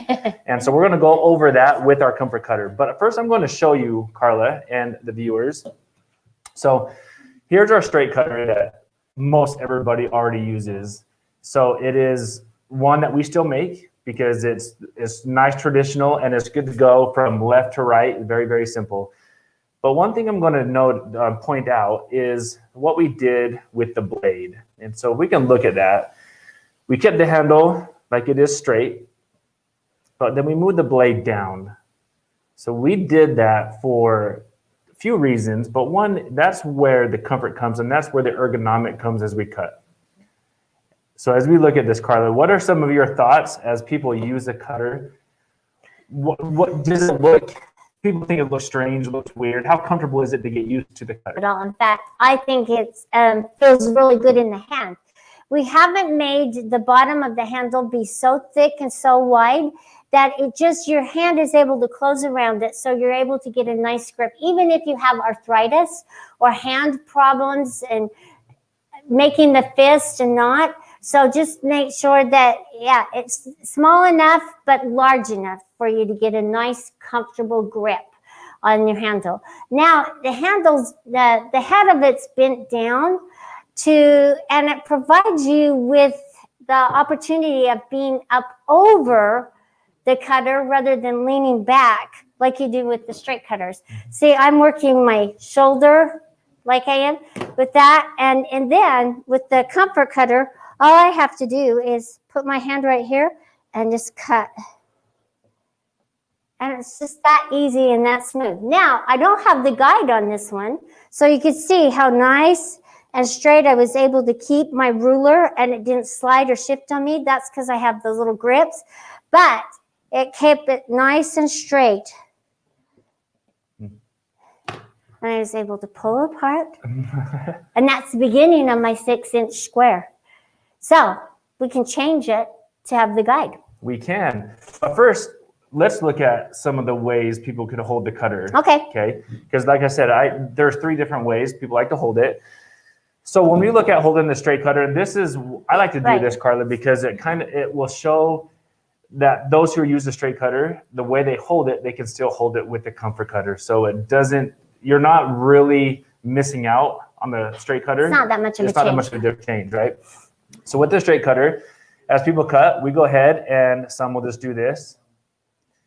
And so we're going to go over that with our comfort cutter. But first I'm going to show you, Karla, and the viewers. So here's our straight cutter that most everybody already uses. So it is one that we still make because it's nice, traditional, and it's good to go from left to right. Very, very simple. But one thing I'm going to point out is what we did with the blade. And so we can look at that. We kept the handle like it is straight, but then we moved the blade down. So we did that for a few reasons, but one, that's where the comfort comes, and that's where the ergonomic comes as we cut. So as we look at this, Karla, what are some of your thoughts as people use the cutter? What does it look? People think it looks strange, looks weird. How comfortable is it to get used to the cutter? In fact, I think it feels really good in the hand. We haven't made the bottom of the handle be so thick and so wide that it just, your hand is able to close around it, so you're able to get a nice grip. Even if you have arthritis or hand problems and making the fist and not, so just make sure that, yeah, it's small enough but large enough for you to get a nice, comfortable grip on your handle. Now, the handles, the head of it's bent down and it provides you with the opportunity of being up over the cutter rather than leaning back like you do with the straight cutters. See, I'm working my shoulder like I am with that, and then with the comfort cutter, all I have to do is put my hand right here and just cut. And it's just that easy and that smooth. Now, I don't have the guide on this one, so you can see how nice and straight I was able to keep my ruler and it didn't slide or shift on me. That's because I have those little grips, but it kept it nice and straight. And I was able to pull apart. And that's the beginning of my 6-inch square. So we can change it to have the guide. We can. But first, let's look at some of the ways people could hold the cutter. Okay. Because like I said, there's 3 different ways people like to hold it. So when we look at holding the straight cutter, I like to do this, Karla, because it will show that those who use the straight cutter, the way they hold it, they can still hold it with the comfort cutter. So you're not really missing out on the straight cutter. It's not that much of a change. It's not that much of a change, right? So with the straight cutter, as people cut, we go ahead and some will just do this.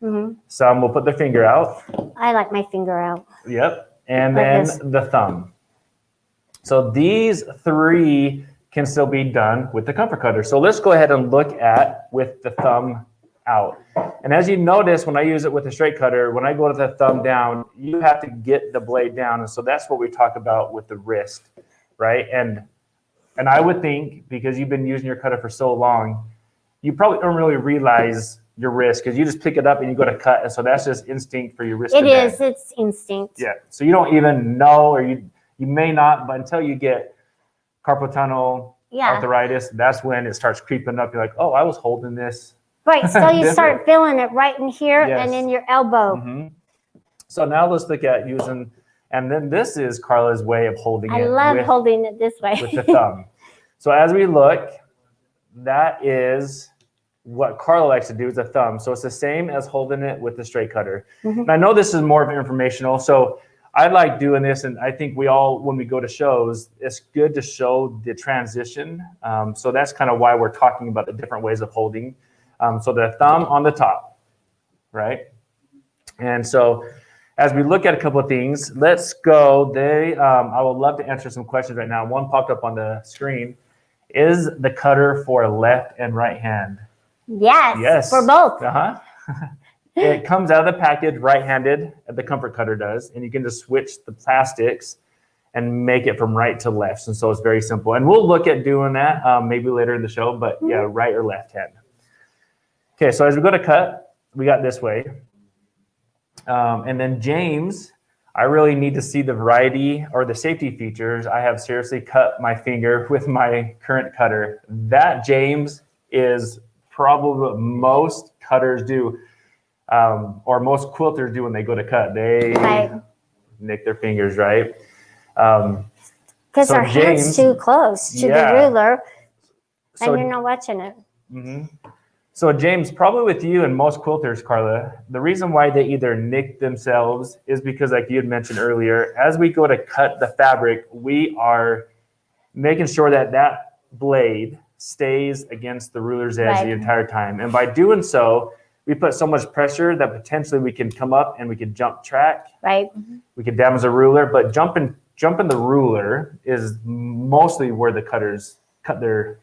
Some will put their finger out. I like my finger out. Yep. And like then this. The thumb. So these 3 can still be done with the comfort cutter. So let's go ahead and look at with the thumb out. And as you notice, when I use it with the straight cutter, when I go to the thumb down, you have to get the blade down. And so that's what we talk about with the wrist, right? And I would think, because you've been using your cutter for so long, you probably don't really realize your wrist because you just pick it up and you go to cut. And so that's just instinct for your wrist. It is. It's instinct. Yeah. So you don't even know, or you may not, but until you get carpal tunnel, arthritis, that's when it starts creeping up. You're like, oh, I was holding this. Right. So you start feeling it right in here and in your elbow. So now let's look at using, and then this is Karla's way of holding it. I love holding it this way. With the thumb. So as we look, that is what Karla likes to do is the thumb. So it's the same as holding it with the straight cutter. And I know this is more of informational. So I like doing this, and I think we all, when we go to shows, it's good to show the transition. So that's kind of why we're talking about the different ways of holding. So the thumb on the top, right? And so as we look at a couple of things, let's go. I would love to answer some questions right now. One popped up on the screen. Is the cutter for left and right hand? Yes. For both. It comes out of the package right-handed, the comfort cutter does, and you can just switch the plastics and make it from right to left. And so it's very simple. And we'll look at doing that maybe later in the show, but yeah, right or left hand. Okay, so as we go to cut, we got this way. And then James, I really need to see the variety or the safety features. I have seriously cut my finger with my current cutter. That, James, is probably what most cutters do, or most quilters do when they go to cut. They nick their fingers, right? Because our hand's too close to the ruler, and you're not watching it. So James, probably with you and most quilters, Karla, the reason why they either nick themselves is because, like you had mentioned earlier, as we go to cut the fabric, we are making sure that that blade stays against the ruler's edge the entire time. And by doing so, we put so much pressure that potentially we can come up and we can jump track. We can damage the ruler, but jumping the ruler is mostly where the cutters cut their.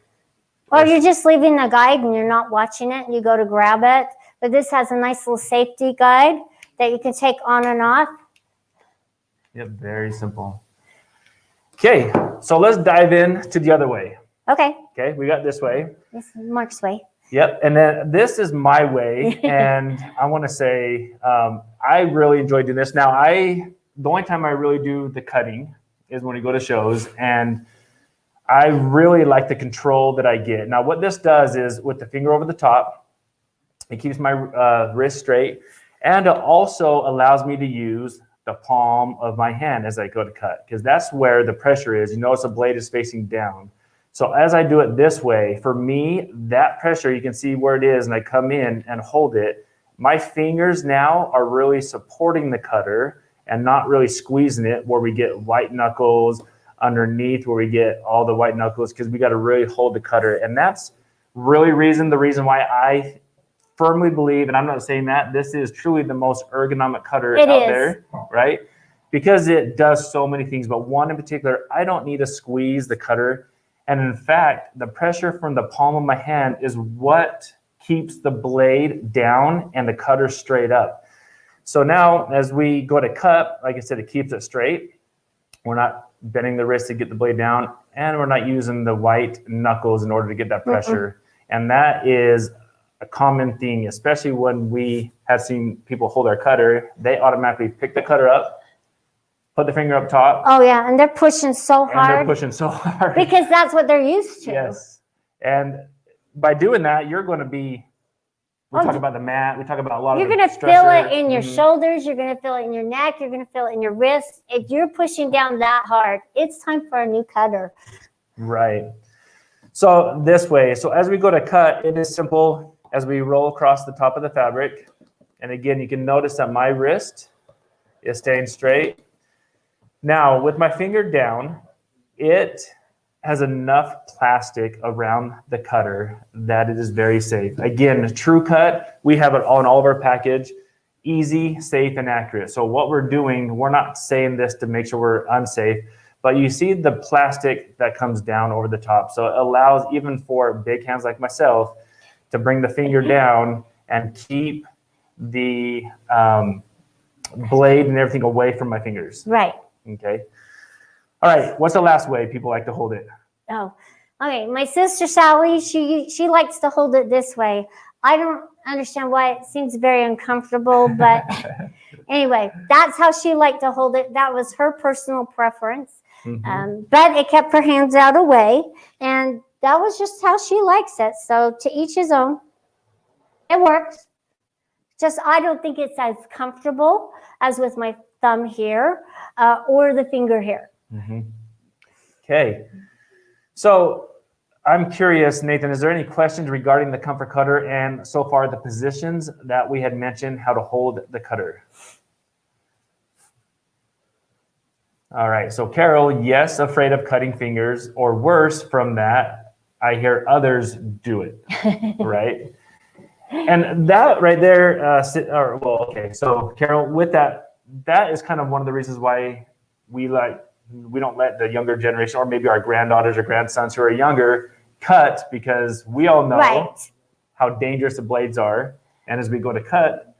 Or you're just leaving the guide and you're not watching it and you go to grab it. But this has a nice little safety guide that you can take on and off. Yep, very simple. Okay, so let's dive in to the other way. Okay. Okay, we got this way. This is Mark's way. Yep, and then this is my way. And I want to say I really enjoy doing this. Now, the only time I really do the cutting is when we go to shows. And I really like the control that I get. Now, what this does is with the finger over the top, it keeps my wrist straight, and it also allows me to use the palm of my hand as I go to cut, because that's where the pressure is. You notice the blade is facing down. So as I do it this way, for me, that pressure, you can see where it is, and I come in and hold it. My fingers now are really supporting the cutter and not really squeezing it where we get white knuckles underneath, where we get all the white knuckles, because we got to really hold the cutter. And that's really the reason why I firmly believe, and I'm not saying that, this is truly the most ergonomic cutter out there, right? Because it does so many things, but one in particular, I don't need to squeeze the cutter. And in fact, the pressure from the palm of my hand is what keeps the blade down and the cutter straight up. So now as we go to cut, like I said, it keeps it straight. We're not bending the wrist to get the blade down, and we're not using the white knuckles in order to get that pressure. And that is a common thing, especially when we have seen people hold our cutter. They automatically pick the cutter up, put the finger up top. Oh yeah, and they're pushing so hard. Because that's what they're used to. Yes. And by doing that, you're going to be, we talk about the mat, we talk about a lot you're of going to feel it in your shoulders, you're going to feel it in your neck, you're going to feel it in your wrists. If you're pushing down that hard, it's time for a new cutter. Right. So this way, so as we go to cut, it is simple as we roll across the top of the fabric. And again, you can notice that my wrist is staying straight. Now, with my finger down, it has enough plastic around the cutter that it is very safe. Again, TrueCut, we have it on all of our package, easy, safe, and accurate. So what we're doing, we're not saying this to make sure we're unsafe, but you see the plastic that comes down over the top. So it allows even for big hands like myself to bring the finger down and keep the blade and everything away from my fingers. Right. Okay. All right. What's the last way people like to hold it? Oh, okay. My sister Sally, she likes to hold it this way. I don't understand why it seems very uncomfortable, but anyway, that's how she liked to hold it. That was her personal preference. But it kept her hands out away, and that was just how she likes it. So to each his own. It works. Just I don't think it's as comfortable as with my thumb here or the finger here. Okay. So I'm curious, Nathan, is there any questions regarding the comfort cutter and so far the positions that we had mentioned how to hold the cutter? All right. So Carol, yes, afraid of cutting fingers, or worse from that, I hear others do it, right? And that right there, okay. So Carol, with that, that is kind of one of the reasons why we don't let the younger generation, or maybe our granddaughters or grandsons who are younger, cut, because we all know how dangerous the blades are. And as we go to cut,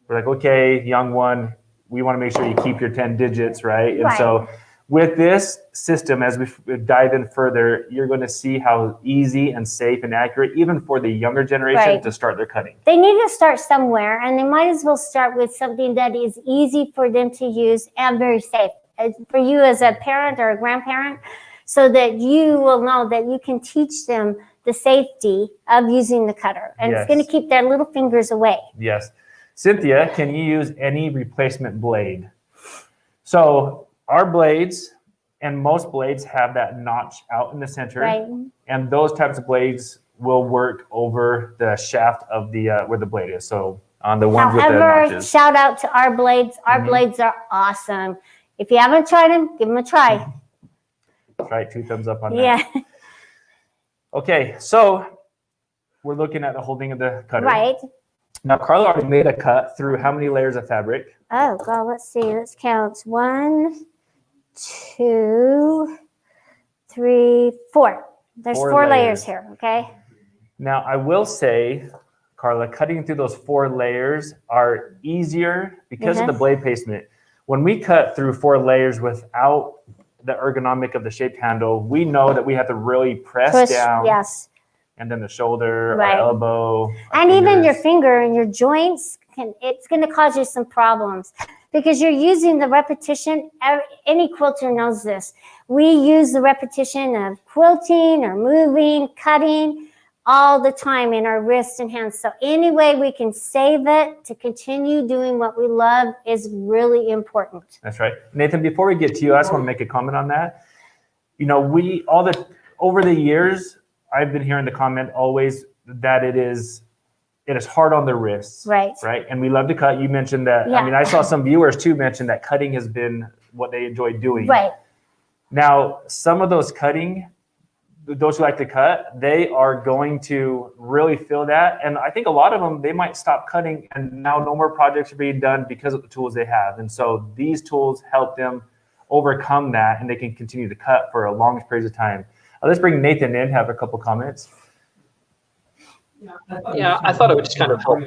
we're like, okay, young one, we want to make sure you keep your 10 digits, right? And so With this system, as we dive in further, you're going to see how easy and safe and accurate, even for the younger generation, to start their cutting. They need to start somewhere, and they might as well start with something that is easy for them to use and very safe for you as a parent or a grandparent, so that you will know that you can teach them the safety of using the cutter, and it's going to keep their little fingers away. Yes. Cynthia, can you use any replacement blade? So our blades, and most blades, have that notch out in the center, and those types of blades will work over the shaft of the where the blade is. So on the ones with the notches. Shout out to our blades. Our blades are awesome. If you haven't tried them, give them a try. Right, 2 thumbs up on that. Yeah. Okay, so we're looking at the holding of the cutter. Right. Now, Karla already made a cut through how many layers of fabric? Oh, God, let's see. Let's count. 1, 2, 3, 4. There's 4 layers here, okay? Now, I will say, Karla, cutting through those 4 layers are easier because of the blade placement. When we cut through 4 layers without the ergonomic of the shaped handle, we know that we have to really push down. Yes. And then the shoulder, our elbow, and even your finger and your joints, it's going to cause you some problems because you're using the repetition. Any quilter knows this. We use the repetition of quilting or moving, cutting all the time in our wrists and hands. So any way we can save it to continue doing what we love is really important. That's right. Nathan, before we get to you, I just want to make a comment on that. You know, over the years, I've been hearing the comment always that it is hard on the wrists. Right. And we love to cut. You mentioned that. Yeah. I mean, I saw some viewers too mention that cutting has been what they enjoy doing. Right. Now, some of those those who like to cut, they are going to really feel that. And I think a lot of them, they might stop cutting and now no more projects are being done because of the tools they have. And so these tools help them overcome that, and they can continue to cut for a long period of time. Let's bring Nathan in, have a couple comments. Yeah, I thought it would just kind of help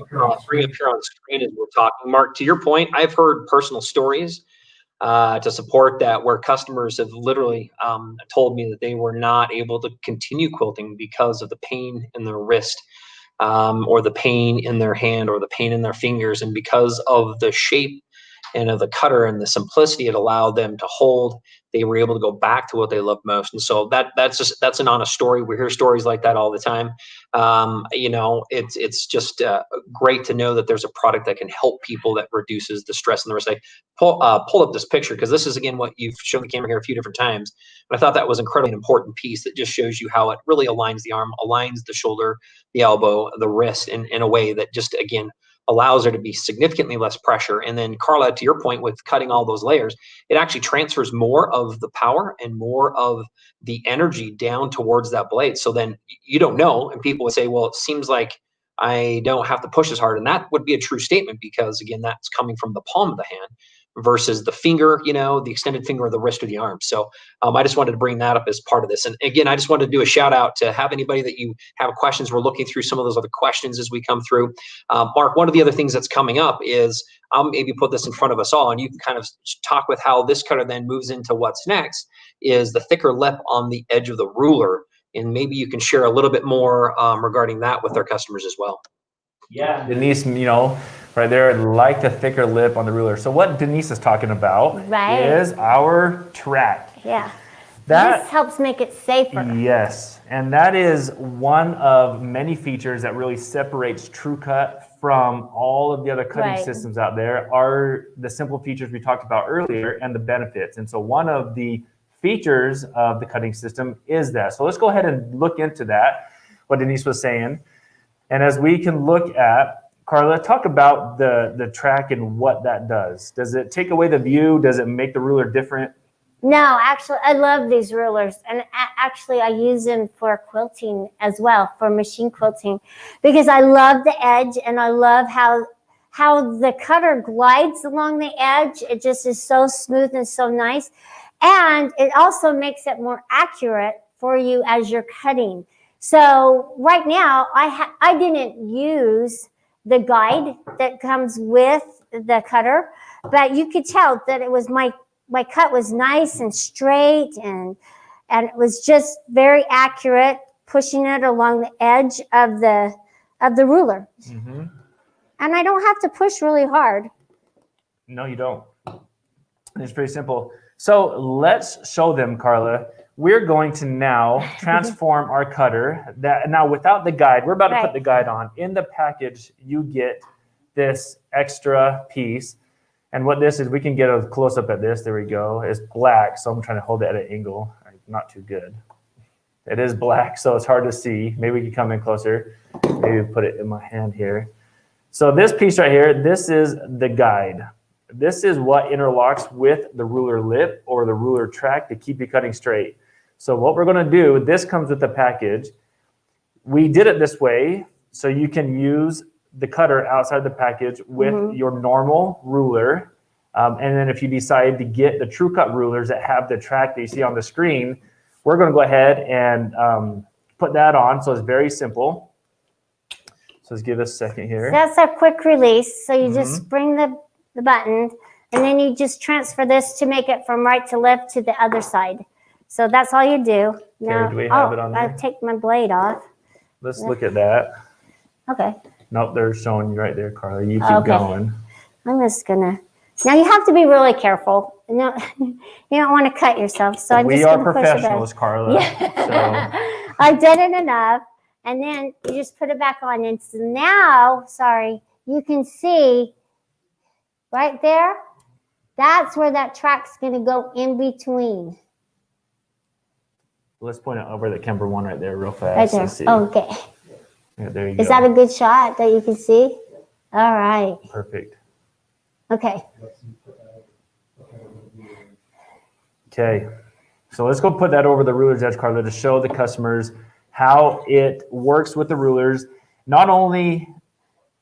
bring up here on screen as we're talking. Mark, to your point, I've heard personal stories to support that where customers have literally told me that they were not able to continue quilting because of the pain in their wrist or the pain in their hand or the pain in their fingers. And because of the shape and of the cutter and the simplicity it allowed them to hold, they were able to go back to what they loved most. And so that's an honest story. We hear stories like that all the time. You know, it's just great to know that there's a product that can help people that reduces the stress in the wrist. I pull up this picture because this is, again, what you've shown the camera here a few different times. But I thought that was incredibly important piece that just shows you how it really aligns the arm, aligns the shoulder, the elbow, the wrist in a way that just, again, allows there to be significantly less pressure. And then, Karla, to your point with cutting all those layers, it actually transfers more of the power and more of the energy down towards that blade. So then you don't know, and people would say, well, it seems like I don't have to push as hard. And that would be a true statement because, again, that's coming from the palm of the hand versus the finger, you know, the extended finger or the wrist or the arm. So I just wanted to bring that up as part of this. And again, I just wanted to do a shout out to have anybody that you have questions. We're looking through some of those other questions as we come through. Mark, one of the other things that's coming up is I'll maybe put this in front of us all and you can kind of talk with how this cutter then moves into what's next is the thicker lip on the edge of the ruler. And maybe you can share a little bit more regarding that with our customers as well. Yeah, Denise, you know, right there, like the thicker lip on the ruler. So what Denise is talking about is our track. Yeah. This helps make it safer. Yes, and that is one of many features that really separates TrueCut from all of the other cutting systems out there are the simple features we talked about earlier and the benefits. And so one of the features of the cutting system is that. So let's go ahead and look into that, what Denise was saying. And as we can look at, Karla, talk about the track and what that does. Does it take away the view? Does it make the ruler different? No, actually, I love these rulers. And actually, I use them for quilting as well, for machine quilting, because I love the edge and I love how the cutter glides along the edge. It just is so smooth and so nice. And it also makes it more accurate for you as you're cutting. So right now, I didn't use the guide that comes with the cutter, but you could tell that it was my my cut was nice and straight, and it was just very accurate, pushing it along the edge of the ruler. Mm-hmm. And I don't have to push really hard. No, you don't. It's pretty simple. So let's show them, Karla. We're going to now transform our cutter. Now, without the guide, we're about to put the guide on. In the package, you get this extra piece. And what this is, we can get a close-up at this. There we go. It's black, so I'm trying to hold it at an angle. Not too good. It is black, so it's hard to see. Maybe we can come in closer. Maybe put it in my hand here. So this piece right here, this is the guide. This is what interlocks with the ruler lip or the ruler track to keep you cutting straight. So what we're going to do, this comes with the package. We did it this way so you can use the cutter outside the package with your normal ruler. And then if you decide to get the TrueCut rulers that have the track that you see on the screen, we're going to go ahead and put that on. So it's very simple. So let's give us a second here. So that's a quick release. So you just spring the button, and then you just transfer this to make it from right to left to the other side. So that's all you do. Now, do we have it on there? I'll take my blade off. Let's look at that. Okay. Nope, they're showing you right there, Karla. You keep going. I'm just gonna. Now you have to be really careful. No, you don't want to cut yourself. So I'm We just are gonna push it back. professionals, Karla. So I did it enough, and then you just put it back on. And so now, you can see right there. That's where that track's gonna go in between. let's point it over the Kemper one right there real fast. Right there. Let's see. Okay. Yeah, there you go. Is that a good shot that you can see? All right. Perfect. Okay. Okay. So let's go put that over the ruler's edge, Karla, to show the customers how it works with the rulers. Not only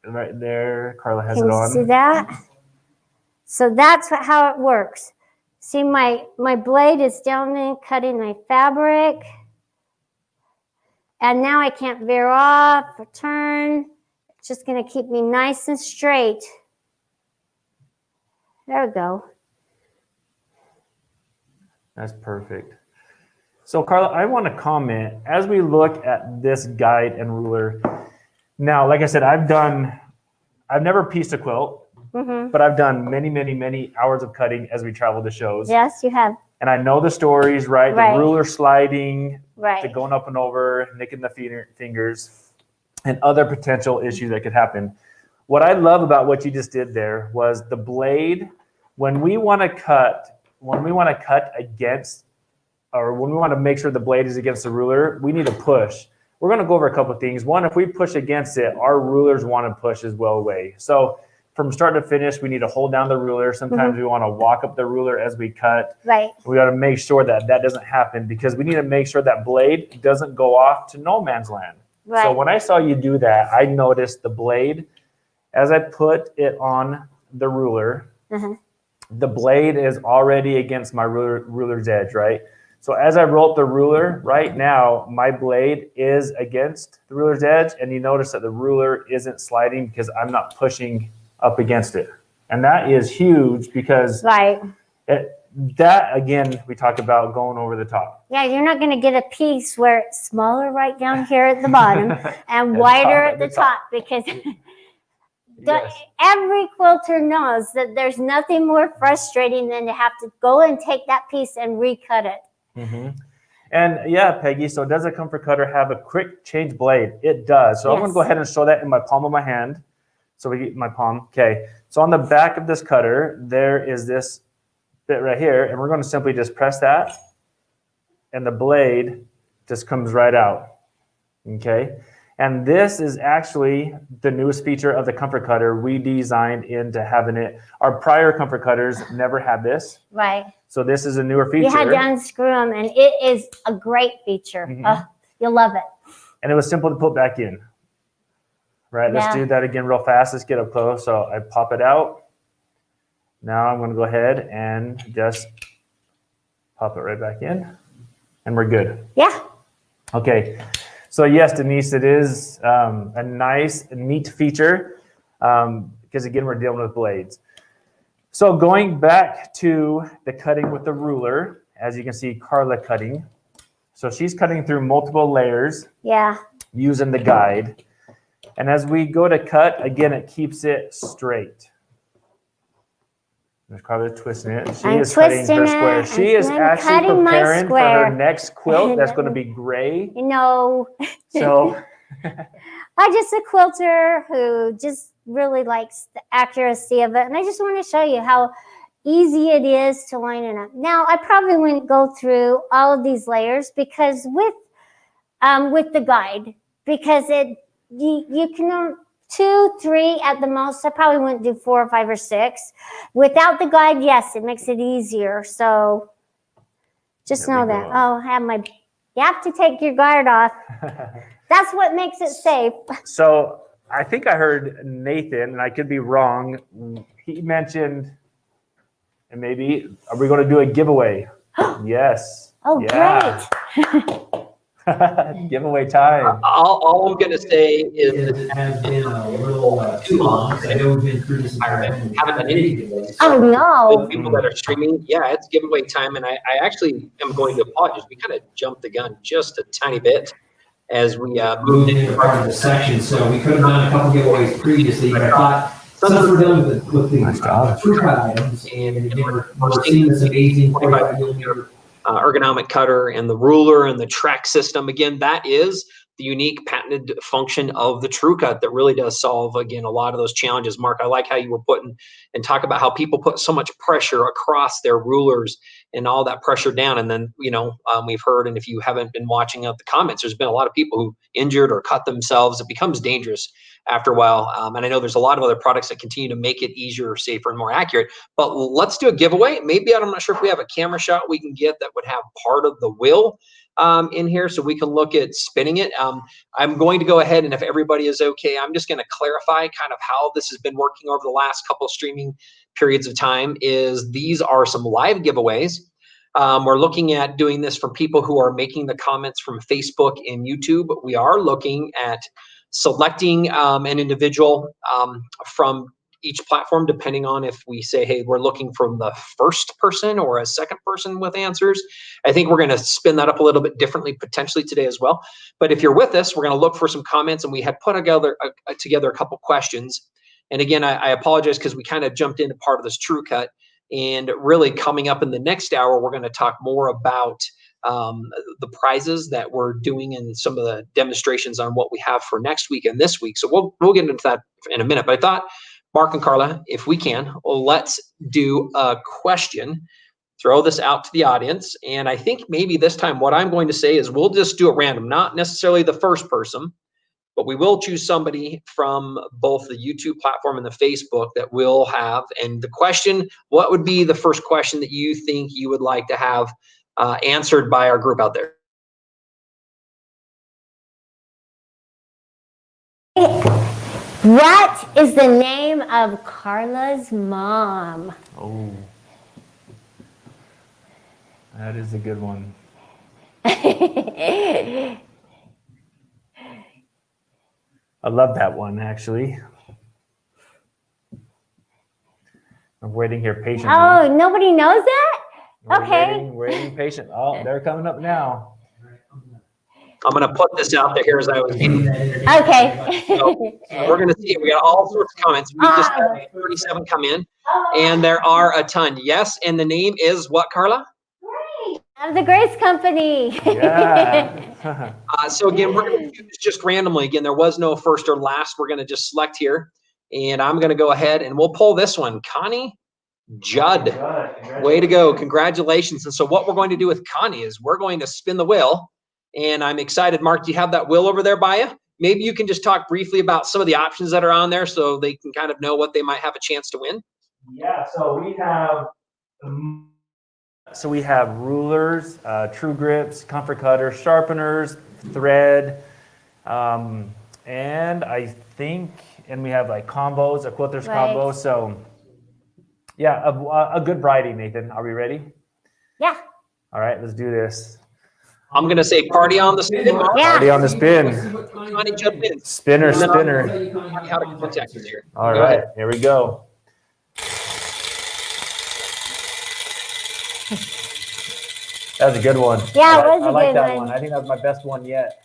right there, Karla has Can it you on. see that? So that's how it works. See, my blade is down there cutting my fabric. And now I can't veer off or turn. It's just going to keep me nice and straight. There we go. That's perfect. So Karla, I want to comment as we look at this guide and ruler. Now, like I said, I've never pieced a quilt, but I've done many hours of cutting as we travel to shows. Yes, you have. And I know the stories, right? Right. The ruler sliding, Right. the going up and over, nicking the fingers, and other potential issues that could happen. What I love about what you just did there was the blade. When we want to cut against, or when we want to make sure the blade is against the ruler, we need to push. We're going to go over a couple of things. One, if we push against it, our rulers want to push as well away. So from start to finish, we need to hold down the ruler. Sometimes we want to walk up the ruler as we cut. Right. We got to make sure that that doesn't happen because we need to make sure that blade doesn't go off to no man's land. Right. So when I saw you do that, I noticed the blade, as I put it on the ruler, the blade is already against my ruler's edge, right? So as I roll up the ruler, right now, my blade is against the ruler's edge, and you notice that the ruler isn't sliding because I'm not pushing up against it. And that is huge because that, again, we talked about going over the top. Yeah, you're not going to get a piece where it's smaller right down here at the bottom and wider at the top because every quilter knows that there's nothing more frustrating than to have to go and take that piece and recut it. And yeah, Peggy, so does a comfort cutter have a quick change blade? It does. So I'm going to go ahead and show that in my palm of my hand. So we get my palm. Okay. So on the back of this cutter, there is this bit right here, and we're going to simply just press that, and the blade just comes right out. Okay. And this is actually the newest feature of the comfort cutter. We designed into having it. Our prior comfort cutters never had this. Right. So this is a newer feature. You had to unscrew them, and it is a great feature. You'll love it. And it was simple to put back in. Right, let's do that again real fast. Let's get up close. So I pop it out. Now I'm going to go ahead and just pop it right back in. And we're good. Yeah. Okay. So yes, Denise, it is a nice, neat feature because, again, we're dealing with blades. So going back to the cutting with the ruler, as you can see Karla cutting. So she's cutting through multiple layers. Yeah. Using the guide. And as we go to cut, again, it keeps it straight. There's Karla twisting it. She is cutting her square. She is actually preparing for her next quilt that's going to be gray. So I'm just a quilter who just really likes the accuracy of it. And I just want to show you how easy it is to line it up. Now, I probably wouldn't go through all of these layers because with the guide, because you can 2, 3 at the most. I probably wouldn't do 4 or 5 or 6. Without the guide, yes, it makes it easier. So just know that. Oh, you have to take your guard off. That's what makes it safe. So I think I heard Nathan, and I could be wrong. He mentioned, and maybe, are we going to do a giveaway? Yes. Oh, yeah. Great. Giveaway time. All I'm going to say is it has been a little too long. I know we've been through this environment. Haven't done any giveaways. Oh, no. People that are streaming, yeah, it's giveaway time. And I actually am going to apologize. We kind of jumped the gun just a tiny bit as we moved into part of the section. So we could have done a couple giveaways previously, but I thought since we're done with the TrueCut items and we're seeing this amazing 45mm ergonomic cutter and the ruler and the track system. Again, that is the unique patented function of the TrueCut that really does solve, again, a lot of those challenges. Mark, I like how you were putting and talk about how people put so much pressure across their rulers and all that pressure down. And then, we've heard, and if you haven't been watching out the comments, there's been a lot of people who injured or cut themselves. It becomes dangerous after a while. And I know there's a lot of other products that continue to make it easier, safer, and more accurate. But let's do a giveaway. Maybe, I'm not sure if we have a camera shot we can get that would have part of the wheel in here so we can look at spinning it. I'm going to go ahead, and if everybody is okay, I'm just going to clarify kind of how this has been working over the last couple of streaming periods of time. These are some live giveaways. We're looking at doing this for people who are making the comments from Facebook and YouTube. We are looking at selecting an individual from each platform, depending on if we say, hey, we're looking from the first person or a second person with answers. I think we're going to spin that up a little bit differently potentially today as well. But if you're with us, we're going to look for some comments, and we had put together a couple questions. And again, I apologize because we kind of jumped into part of this TrueCut, and really coming up in the next hour, we're going to talk more about the prizes that we're doing and some of the demonstrations on what we have for next week and this week. So we'll get into that in a minute. But I thought, Mark and Karla, if we can, let's do a question, throw this out to the audience. And I think maybe this time what I'm going to say is we'll just do it random, not necessarily the first person, but we will choose somebody from both the YouTube platform and the Facebook that we'll have. And the question, what would be the first question that you think you would like to have answered by our group out there? What is the name of Karla's mom? Oh, that is a good one. I love that one, actually. I'm waiting here patiently. Oh, nobody knows that? Okay. Waiting patient. Oh, they're coming up now. I'm going to put this out there here as I was getting. Okay. So we're going to see. We got all sorts of comments. We just had 37 come in, and there are a ton. Yes, and the name is what, Karla? Of the Grace Company. Yeah. So again, we're going to do this just randomly. Again, there was no first or last. We're going to just select here, and I'm going to go ahead and we'll pull this one. Connie Judd. Way to go. Congratulations. And so what we're going to do with Connie is we're going to spin the wheel. And I'm excited. Mark, do you have that wheel over there by you? Maybe you can just talk briefly about some of the options that are on there so they can kind of know what they might have a chance to win. Yeah, so we have rulers, true grips, comfort cutters, sharpeners, thread, and I think, and we have like combos, a quilter's combo. So yeah, a good variety, Nathan. Are we ready? Yeah. All right, let's do this. I'm going to say party on the spin. Yeah. Party on the spin. Connie, jump in. Spinner. How to contact us here. All right, here we go. That was a good one. Yeah, it was a I like good that one. one. I think that was my best one yet.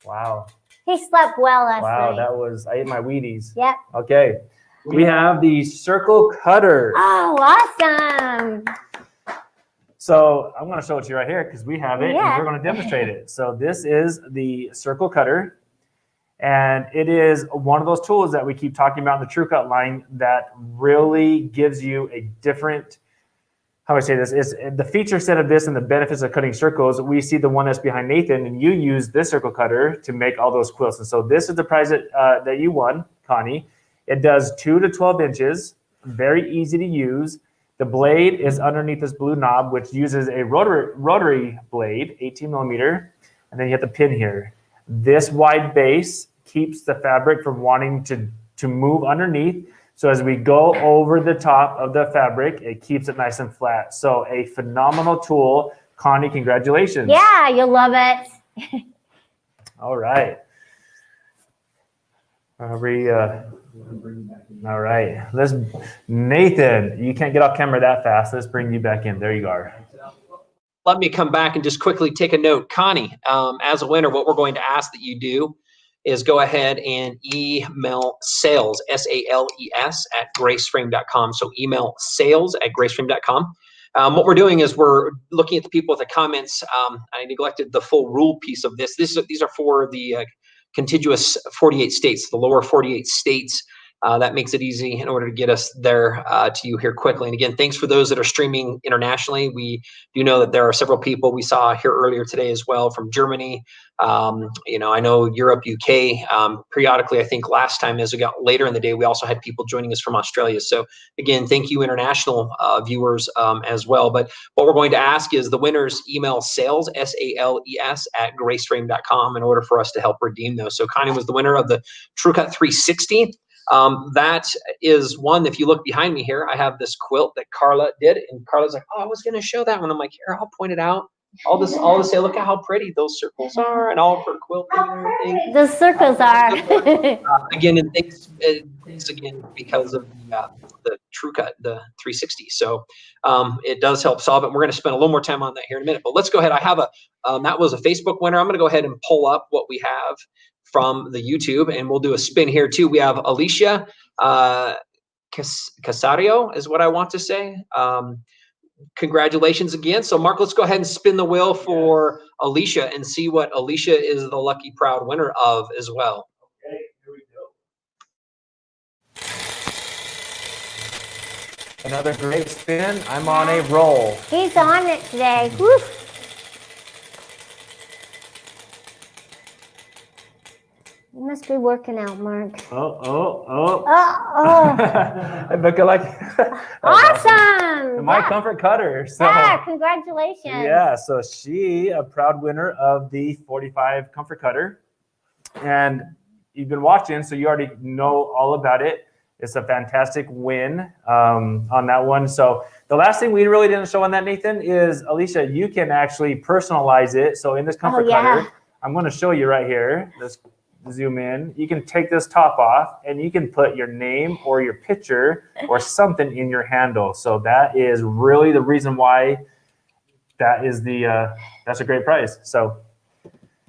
Wow. He slept well last Wow, night. that was, I ate my Wheaties. Yep. Okay. We have the circle cutter. Oh, awesome. So I'm going to show it to you right here because we have it Yeah. and we're going to demonstrate it. So this is the circle cutter. And it is one of those tools that we keep talking about in the TrueCut line that really gives you a different, how do I say this? It's the feature set of this and the benefits of cutting circles. We see the one that's behind Nathan, and you use this circle cutter to make all those quilts. And so this is the prize that you won, Connie. It does 2 to 12 inches, very easy to use. The blade is underneath this blue knob, which uses a rotary blade, 18 millimeter, and then you have the pin here. This wide base keeps the fabric from wanting to move underneath. So as we go over the top of the fabric, it keeps it nice and flat. So a phenomenal tool. Connie, congratulations. Yeah, you'll love it. All right. All right. Nathan, you can't get off camera that fast. Let's bring you back in. There you are. Let me come back and just quickly take a note. Connie, as a winner, what we're going to ask that you do is go ahead and email sales, S-A-L-E-S, at graceframe.com. So email sales at graceframe.com. What we're doing is we're looking at the people with the comments. I neglected the full rule piece of this. These are for the contiguous 48 states, the lower 48 states. That makes it easy in order to get us there to you here quickly. And again, thanks for those that are streaming internationally. We do know that there are several people we saw here earlier today as well from Germany. I know Europe, UK. Periodically, I think last time as we got later in the day, we also had people joining us from Australia. So again, thank you international viewers as well. But what we're going to ask is the winners email sales, S-A-L-E-S, at graceframe.com in order for us to help redeem those. So Connie was the winner of the TrueCut 360. That is one. If you look behind me here, I have this quilt that Karla did, and Karla's like, "Oh, I was going to show that one." I'm like, "Here, I'll point it out." All to say, look at how pretty those circles are, and all of her quilting and everything. The circles are. Again, and thanks again because of the TrueCut, the 360. So it does help solve it. We're going to spend a little more time on that here in a minute. But let's go ahead. I have that was a Facebook winner. I'm going to go ahead and pull up what we have from the YouTube, and we'll do a spin here too. We have Alicia Casario is what I want to say. Congratulations again. So Mark, let's go ahead and spin the wheel for Alicia and see what Alicia is the lucky proud winner of as well. Okay, here we go. Another great spin. I'm on a roll. He's on it today. Woo. You must be working out, Mark. Oh. Oh. I'm looking like Awesome. my Yeah. comfort cutter. So Yeah, congratulations. yeah, so she a proud winner of the 45 comfort cutter. And you've been watching, so you already know all about it. It's a fantastic win on that one. So the last thing we really didn't show on that, Nathan, is Alicia, you can actually personalize it. So in this comfort cutter, I'm going to show you right here. Let's zoom in. You can take this top off and you can put your name or your picture or something in your handle. So that is really the reason why that is that's a great prize. So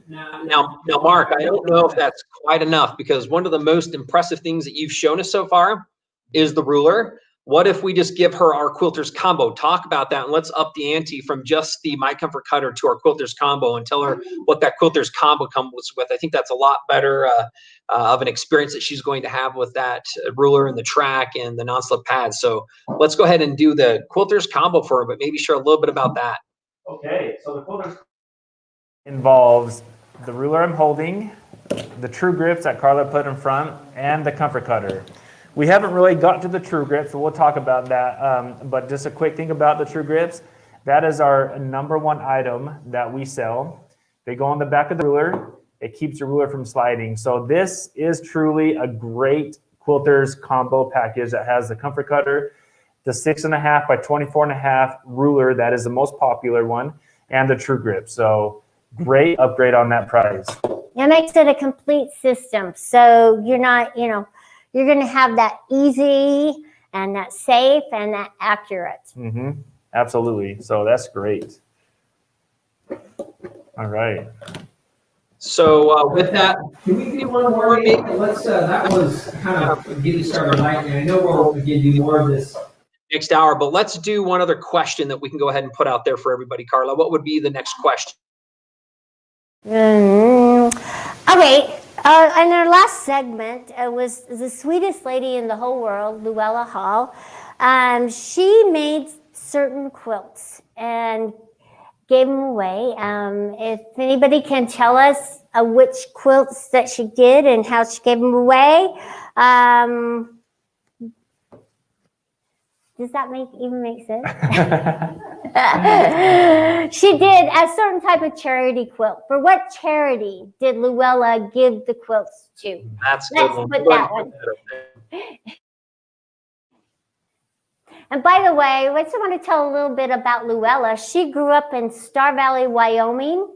now, Mark, I don't know if that's quite enough, because one of the most impressive things that you've shown us so far is the ruler. What if we just give her our quilters combo? Talk about that, and let's up the ante from just the My Comfort Cutter to our quilters combo and tell her what that quilters combo comes with. I think that's a lot better of an experience that she's going to have with that ruler and the track and the non-slip pads. So let's go ahead and do the quilters combo for her, but maybe share a little bit about that. okay, so the quilters involves the ruler I'm holding, the True Grips that Karla put in front, and the comfort cutter. We haven't really got to the True Grips, so we'll talk about that. But just a quick thing about the True Grips. That is our #1 item that we sell. They go on the back of the ruler. It keeps your ruler from sliding. So this is truly a great quilters combo package that has the comfort cutter, the 6.5 by 24.5 ruler, that is the most popular one, and the True Grip. So great upgrade on that prize. It makes it a complete system. So you're not, you're going to have that easy and that safe and that accurate. Mm-hmm. Absolutely. So that's great. All right. So with that, Can we do one more? Maybe? Let's. That was kind of getting started light, and I know we'll again do more of this next hour, but let's do one other question that we can go ahead and put out there for everybody. Karla, what would be the next question? Okay. In our last segment, it was the sweetest lady in the whole world, Luella Hall. She made certain quilts and gave them away. If anybody can tell us which quilts that she did and how she gave them away, does that even make sense? She did a certain type of charity quilt. For what charity did Luella give the quilts to? That's Let's good. put that one. And by the way, I just want to tell a little bit about Luella. She grew up in Star Valley, Wyoming.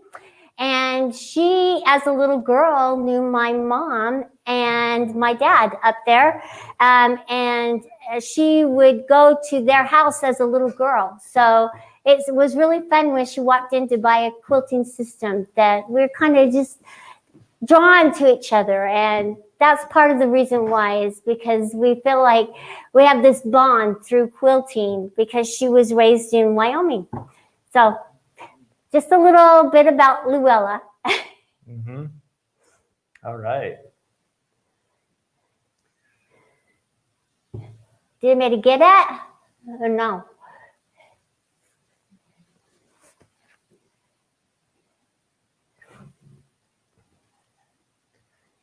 And she, as a little girl, knew my mom and my dad up there. And she would go to their house as a little girl. So it was really fun when she walked in to buy a quilting system that we're kind of just drawn to each other. And that's part of the reason why, is because we feel like we have this bond through quilting because she was raised in Wyoming. So just a little bit about Luella. Mm-hmm. All right. Do you want me to get it or no?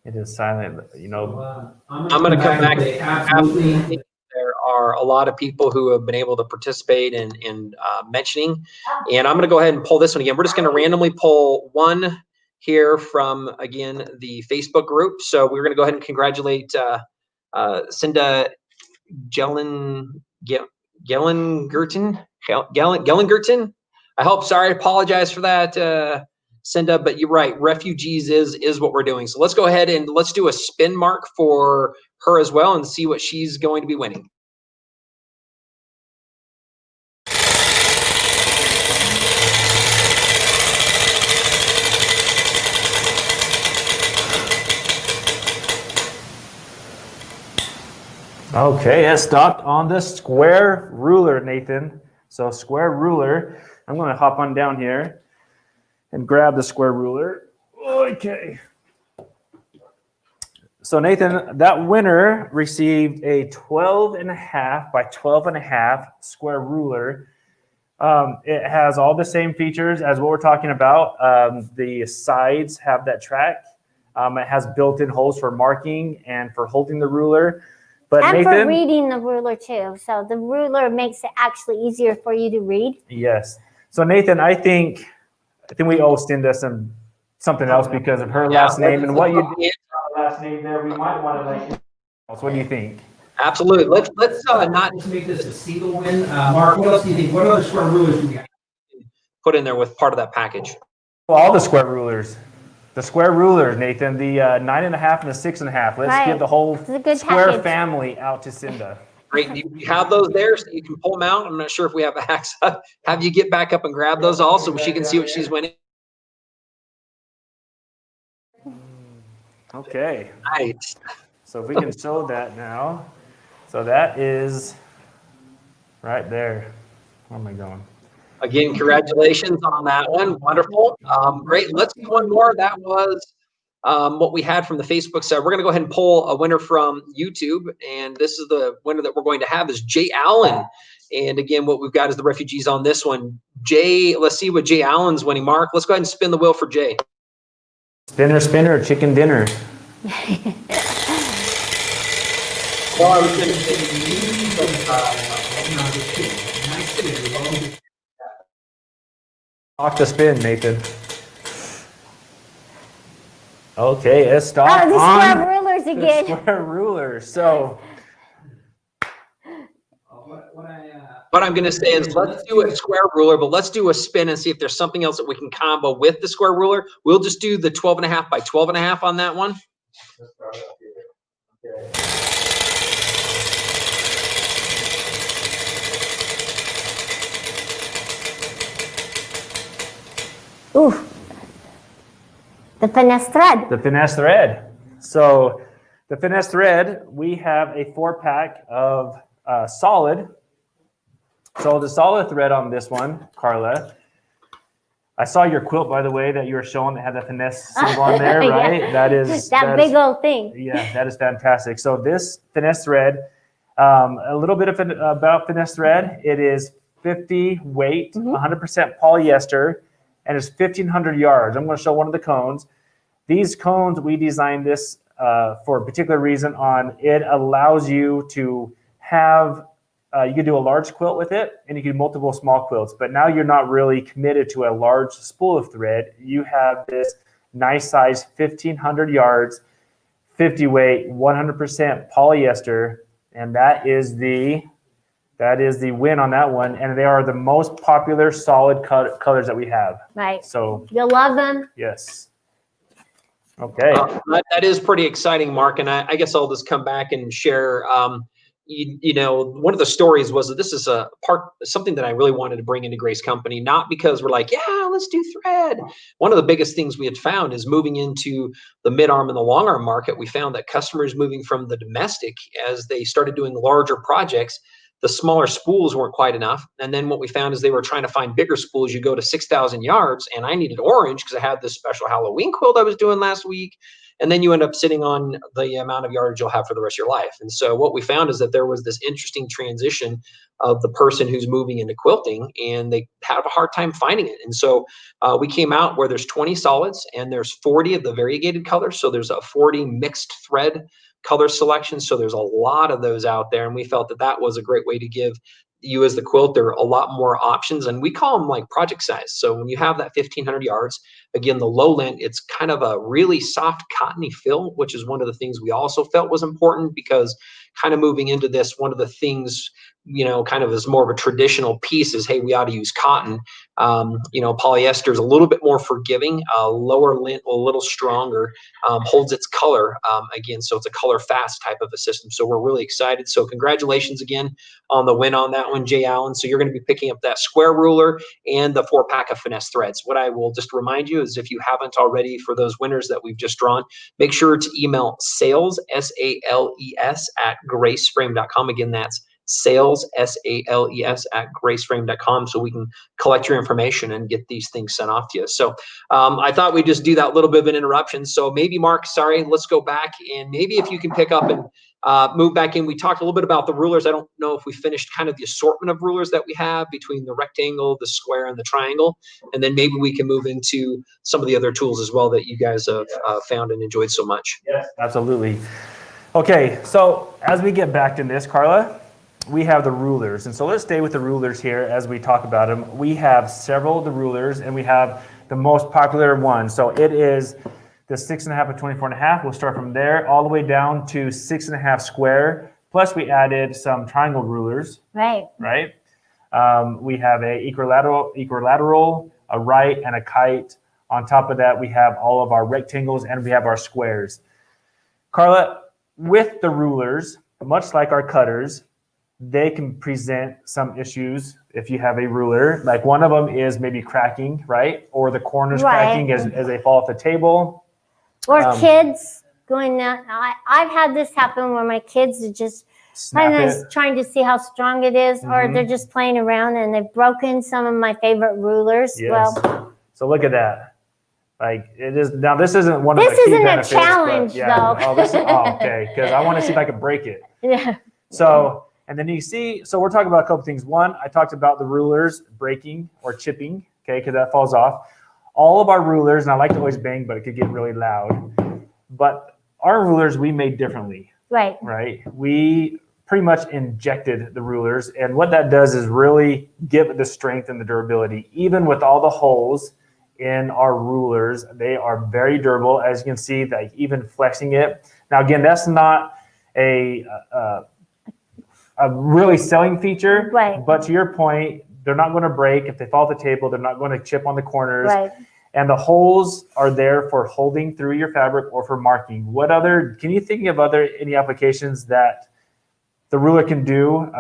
It is silent, you know. I'm going to come back. Absolutely. There are a lot of people who have been able to participate in mentioning, and I'm going to go ahead and pull this one again. We're just going to randomly pull one here from, again, the Facebook group. So we're going to go ahead and congratulate Cinda Gellengerten. I hope, sorry, I apologize for that, Cinda, but you're right. Refugees is what we're doing. So let's go ahead and let's do a spin mark for her as well and see what she's going to be winning. Okay, it stopped on the square ruler, Nathan. So square ruler, I'm going to hop on down here and grab the square ruler. Okay. So Nathan, that winner received a 12.5 by 12.5 square ruler. It has all the same features as what we're talking about. The sides have that track. It has built-in holes for marking and for holding the ruler. But and Nathan, for reading the ruler too. So the ruler makes it actually easier for you to read. Yes. So Nathan, I think we owe Cinda something else because of her last name and what you did. Last name there, we might want to like. What do you think? Absolutely. Let's not just make this a single win. Mark, what else do you think? What other square rulers do we got? put in there with part of that package. Well, all the square rulers. The square ruler, Nathan, the 9.5 and the 6.5. Let's give the whole square package. family out to Cinda. Great. You have those there so you can pull them out. I'm not sure if we have access. Have you get back up and grab those all so she can see what she's winning. Okay. Nice. So if we can show that now. So that is right there. Where am I going? Again, congratulations on that one. Wonderful. Great. Let's do one more. That was what we had from the Facebook side. We're going to go ahead and pull a winner from YouTube. And this is the winner that we're going to have is Jay Allen. And again, what we've got is the refugees on this one. Jay, let's see what Jay Allen's winning. Mark, let's go ahead and spin the wheel for Jay. Spinner, spinner, chicken dinner. Well, I was going to say, Lock the spin, Nathan. Okay, it stopped the on square rulers the again. square ruler. So what I'm going to say is let's do a square ruler, but let's do a spin and see if there's something else that we can combo with the square ruler. We'll just do the 12.5 by 12.5 on that one. Ooh, the finesse thread. The finesse thread. So the finesse thread, we have a 4-pack of solid. So the solid thread on this one, Karla, I saw your quilt, by the way, that you were showing that had the finesse symbol on there, right? Yeah. That is that big old thing. Yeah, that is fantastic. So this finesse thread, a little bit of about finesse thread. It is 50 weight, 100% polyester, and it's 1,500 yards. I'm going to show one of the cones. These cones, we designed this for a particular reason. It allows you to have, you can do a large quilt with it, and you can do multiple small quilts. But now you're not really committed to a large spool of thread. You have this nice size, 1,500 yards, 50 weight, 100% polyester, and that is the win on that one. And they are the most popular solid colors that we have. Right. So you'll love them. yes. Okay. That is pretty exciting, Mark. And I guess I'll just come back and share. You know, one of the stories was that this is something that I really wanted to bring into Grace Company, not because we're like, yeah, let's do thread. One of the biggest things we had found is moving into the mid-arm and the long arm market. We found that customers moving from the domestic, as they started doing larger projects, the smaller spools weren't quite enough. And then what we found is they were trying to find bigger spools. You go to 6,000 yards, and I needed orange because I had this special Halloween quilt I was doing last week. And then you end up sitting on the amount of yardage you'll have for the rest of your life. And so what we found is that there was this interesting transition of the person who's moving into quilting, and they have a hard time finding it. And so we came out where there's 20 solids and there's 40 of the variegated colors. So there's a 40 mixed thread color selection. So there's a lot of those out there. And we felt that that was a great way to give you as the quilter a lot more options. And we call them like project size. So when you have that 1,500 yards, again, the low lint, it's kind of a really soft cottony fill, which is one of the things we also felt was important, because kind of moving into this, one of the things, you know, kind of as more of a traditional piece is, hey, we ought to use cotton. You know, polyester is a little bit more forgiving, lower lint, a little stronger, holds its color again. So it's a color fast type of a system. So we're really excited. So congratulations again on the win on that one, Jay Allen. So you're going to be picking up that square ruler and the 4-pack of finesse threads. What I will just remind you is, if you haven't already, for those winners that we've just drawn, make sure to email sales, SALES, at graceframe.com. Again, that's sales, SALES, at graceframe.com, so we can collect your information and get these things sent off to you. So I thought we'd just do that little bit of an interruption. So maybe, Mark, sorry, let's go back, and maybe if you can pick up and move back in. We talked a little bit about the rulers. I don't know if we finished kind of the assortment of rulers that we have between the rectangle, the square, and the triangle. And then maybe we can move into some of the other tools as well that you guys have found and enjoyed so much. Yes, absolutely. Okay, so as we get back to this, Karla, we have the rulers. And so let's stay with the rulers here as we talk about them. We have several of the rulers, and we have the most popular one. So it is the 6.5 and 24.5. We'll start from there all the way down to 6.5 square. Plus we added some triangle rulers. Right. Right. We have a equilateral, a right, and a kite. On top of that, we have all of our rectangles and we have our squares. Karla, with the rulers, much like our cutters, they can present some issues if you have a ruler. Like one of them is maybe cracking, right? Or the corners cracking as they fall off the table. Or kids going down. I've had this happen where my kids are just kind of trying to see how strong it is, or they're just playing around and they've broken some of my favorite rulers. Yes. Well, so look at that. Like it is now. This isn't one of this the key isn't benefits, a challenge, yeah. though. Okay, because I want to see if I can break it. Yeah. So, and then you see, so we're talking about a couple things. One, I talked about the rulers breaking or chipping, okay, because that falls off. All of our rulers, and I like to always bang, but it could get really loud. But our rulers we made differently. Right. Right. We pretty much injected the rulers, and what that does is really give it the strength and the durability. Even with all the holes in our rulers, they are very durable. As you can see, like even flexing it. Now, again, that's not a really selling feature, right? But to your point, they're not going to break if they fall off the table. They're not going to chip on the corners, right? And the holes are there for holding through your fabric or for marking. What other? Can you think of any applications that the ruler can do?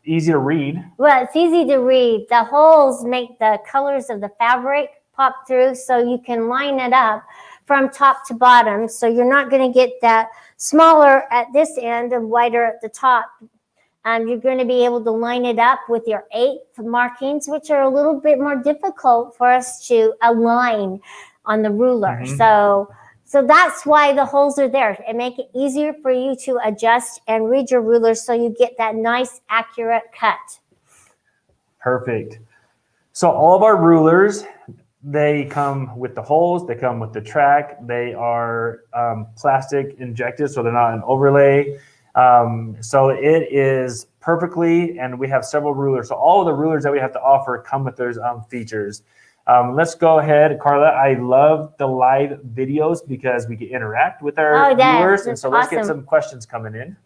Easy to read. Well, it's easy to read. The holes make the colors of the fabric pop through so you can line it up from top to bottom. So you're not going to get that smaller at this end and wider at the top. You're going to be able to line it up with your 8th markings, which are a little bit more difficult for us to align on the ruler. So that's why the holes are there, and make it easier for you to adjust and read your ruler so you get that nice, accurate cut. Perfect. So all of our rulers, they come with the holes, they come with the track, they are plastic injected, so they're not an overlay. So it is perfectly, and we have several rulers. So all of the rulers that we have to offer come with those features. Let's go ahead, Karla. I love the live videos because we can interact with our viewers. And so let's get some questions coming in.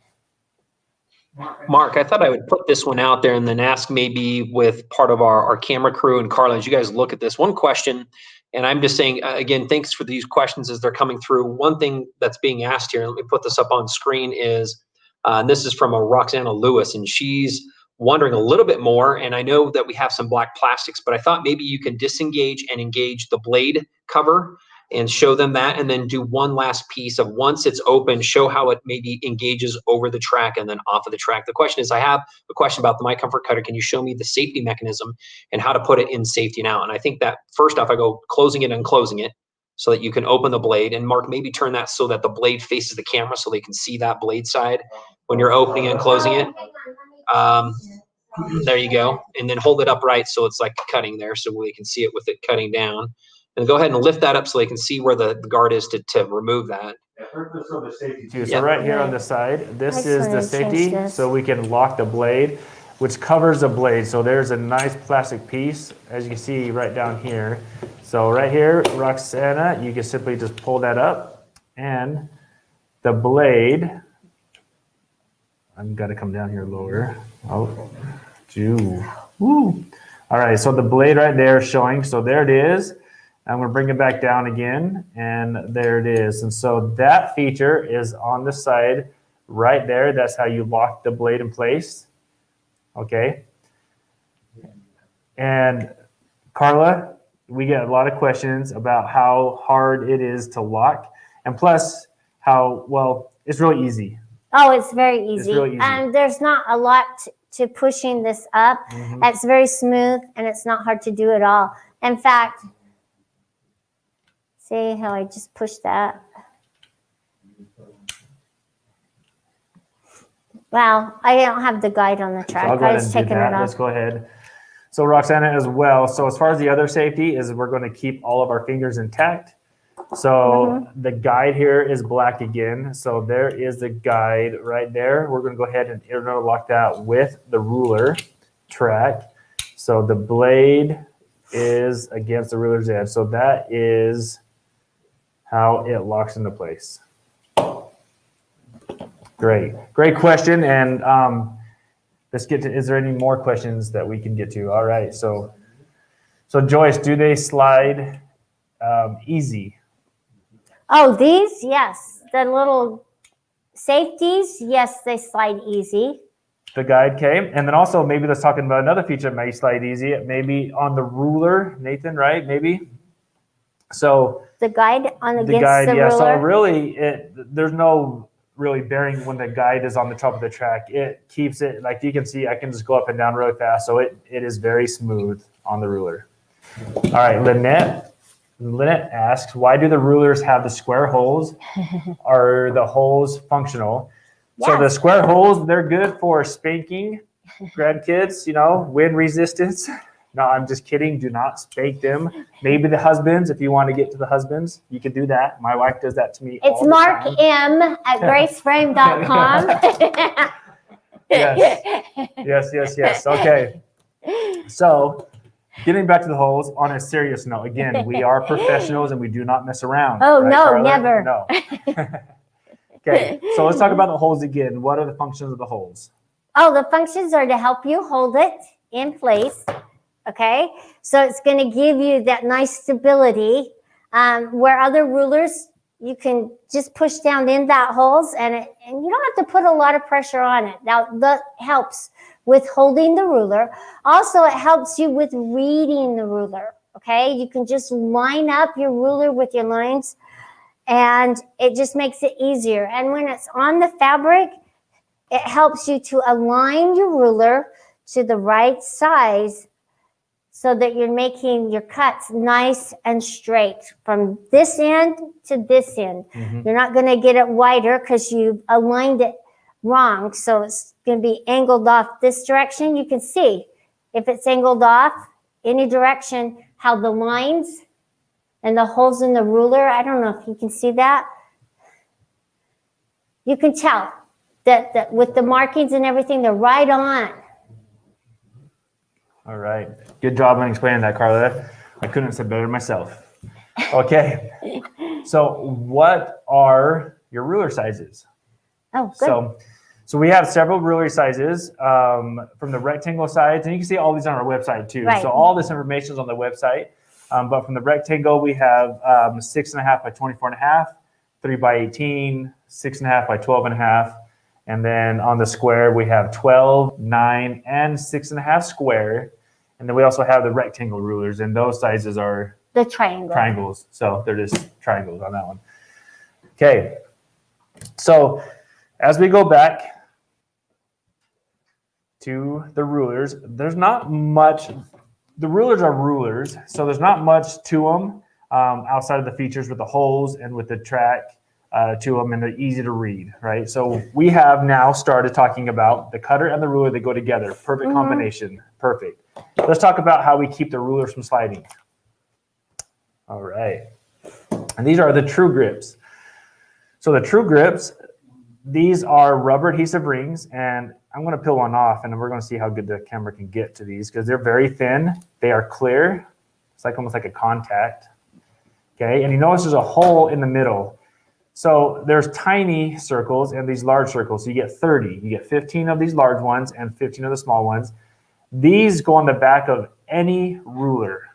Mark, I thought I would put this one out there and then ask maybe with part of our camera crew and Karla, as you guys look at this, one question, and I'm just saying, again, thanks for these questions as they're coming through. One thing that's being asked here, let me put this up on screen, is, and this is from a Roxana Lewis, and she's wondering a little bit more, and I know that we have some black plastics, but I thought maybe you can disengage and engage the blade cover and show them that, and then do one last piece of, once it's open, show how it maybe engages over the track and then off of the track. The question is, I have a question about the My Comfort Cutter. Can you show me the safety mechanism and how to put it in safety now? And I think that first off, I go closing it and unclosing it so that you can open the blade. And Mark, maybe turn that so that the blade faces the camera so they can see that blade side when you're opening and closing it. There you go. And then hold it upright so it's like cutting there so we can see it with it cutting down. And go ahead and lift that up so they can see where the guard is to remove that. So safety too. So right here on the side, this is the safety, so we can lock the blade, which covers the blade. So there's a nice plastic piece, as you can see right down here. So right here, Roxana, you can simply just pull that up, and the blade, I'm gonna come down here lower. Oh, woo. All right, so the blade right there is showing. So there it is. I'm going to bring it back down again, and there it is. And so that feature is on the side right there. That's how you lock the blade in place. Okay. And Karla, we get a lot of questions about how hard it is to lock, and plus how, well, it's really easy. Oh, it's very easy. It's really easy. And there's not a lot to pushing this up. It's very smooth, and it's not hard to do at all. In fact, see how I just pushed that? Well, I don't have the guide on the track. So I'll go ahead and do that. Let's go ahead. So Roxana as well. So as far as the other safety is, we're going to keep all of our fingers intact. So the guide here is black again. So there is the guide right there. We're going to go ahead and interlock that with the ruler track. So the blade is against the ruler's edge. So that is how it locks into place. Great question. And let's get to, is there any more questions that we can get to? All right, so Joyce, do they slide easy? Oh, these, yes. The little safeties, yes, they slide easy. The guide came. And then also maybe let's talk about another feature that may slide easy. Maybe on the ruler, Nathan, right? Maybe. So the guide on the guide, the yeah. ruler. So really, there's no really bearing when the guide is on the top of the track. It keeps it, like you can see, I can just go up and down really fast. So it is very smooth on the ruler. All right, Lynette asks, why do the rulers have the square holes? Are the holes functional? Yes. So the square holes, they're good for spanking grandkids, wind resistance. No, I'm just kidding. Do not spank them. Maybe the husbands, if you want to get to the husbands, you can do that. My wife does that to me all the Mark time. M at graceframe.com. Yes. Okay. So getting back to the holes, on a serious note, again, we are professionals and we do not mess around. Oh, right, no, Karla? never. No. Okay, so let's talk about the holes again. What are the functions of the holes? Oh, the functions are to help you hold it in place. Okay, so it's going to give you that nice stability. Where other rulers, you can just push down in that holes, and you don't have to put a lot of pressure on it. Now, that helps with holding the ruler. Also, it helps you with reading the ruler. okay? You can just line up your ruler with your lines, and it just makes it easier. And when it's on the fabric, it helps you to align your ruler to the right size so that you're making your cuts nice and straight from this end to this end. You're not going to get it wider because you aligned it wrong. So it's going to be angled off this direction. You can see if it's angled off any direction, how the lines and the holes in the ruler, I don't know if you can see that. You can tell that with the markings and everything, they're right on. All right. Good job on explaining that, Karla. I couldn't have said better myself. Okay. So what are your ruler sizes? Oh, good. So we have several ruler sizes from the rectangle size, and you can see all these on our website too. Right. So all this information is on the website. But from the rectangle, we have 6.5 by 24.5, 3 by 18, 6.5 by 12.5. And then on the square, we have 12, 9, and 6.5 square. And then we also have the rectangle rulers, and those sizes are The triangle. triangles. So they're just triangles on that one. Okay. So as we go back to the rulers, there's not much. The rulers are rulers, so there's not much to them outside of the features with the holes and with the track to them, and they're easy to read, right? So we have now started talking about the cutter and the ruler. They go together. Perfect combination. Perfect. Let's talk about how we keep the rulers from sliding. All right. And these are the True Grips. So the True Grips, these are rubber adhesive rings, and I'm going to peel one off, and we're going to see how good the camera can get to these because they're very thin. They are clear. It's like almost like a contact. Okay, and you notice there's a hole in the middle. So there's tiny circles and these large circles. So you get 30. You get 15 of these large ones and 15 of the small ones. These go on the back of any ruler,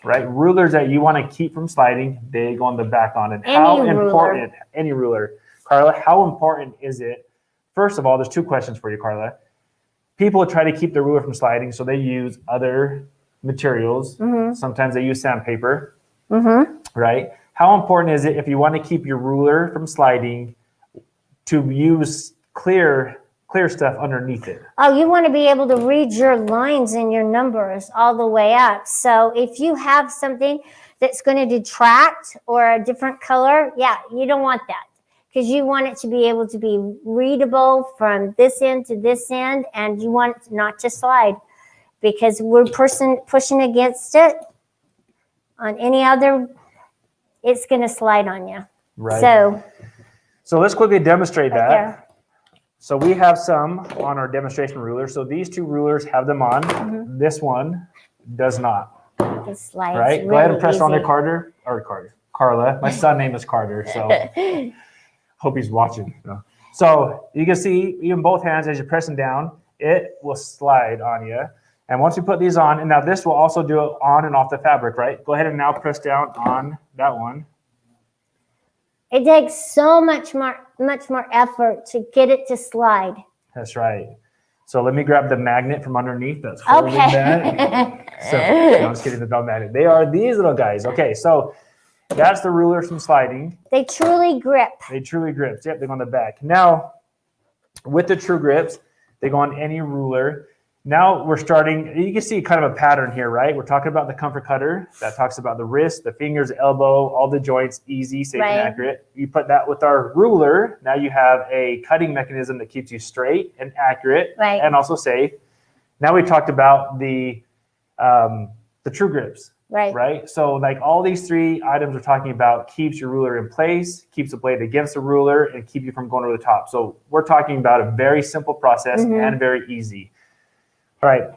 right? Rulers that you want to keep from sliding, they go on the back on it. How important, any ruler. Karla, how important is it? First of all, there's two questions for you, Karla. People try to keep the ruler from sliding, so they use other materials. Sometimes they use sandpaper, right? How important is it if you want to keep your ruler from sliding to use clear stuff underneath it? Oh, you want to be able to read your lines and your numbers all the way up. So if you have something that's going to detract or a different color, yeah, you don't want that. Because you want it to be able to be readable from this end to this end, and you want it not to slide. Because we're pushing against it on any other, it's going to slide on you. Right. So let's quickly demonstrate that. There. So we have some on our demonstration ruler. So these two rulers have them on. This one does not. It slides Right? really Go ahead and press on easy. there, Karla. My son's name is Carter, so hope he's watching. No. So you can see even both hands as you're pressing down, it will slide on you. And once you put these on, and now this will also do it on and off the fabric, right? Go ahead and now press down on that one. It takes so much more effort to get it to slide. That's right. So let me grab the magnet from underneath that's holding that. Okay. So, no, I'm just kidding, the belt magnet. They are these little guys. Okay, so that's the rulers from sliding. They truly grip. They truly grip. Yep, they go on the back. Now, with the True Grips, they go on any ruler. Now we're starting, you can see kind of a pattern here, right? We're talking about the comfort cutter. That talks about the wrist, the fingers, elbow, all the joints, easy, safe, and accurate. You put that with our ruler. Now you have a cutting mechanism that keeps you straight and accurate and also safe. Now we talked about the True Grips, right? So like all these three items we're talking about keeps your ruler in place, keeps the blade against the ruler, and keep you from going over the top. So we're talking about a very simple process and very easy. All right,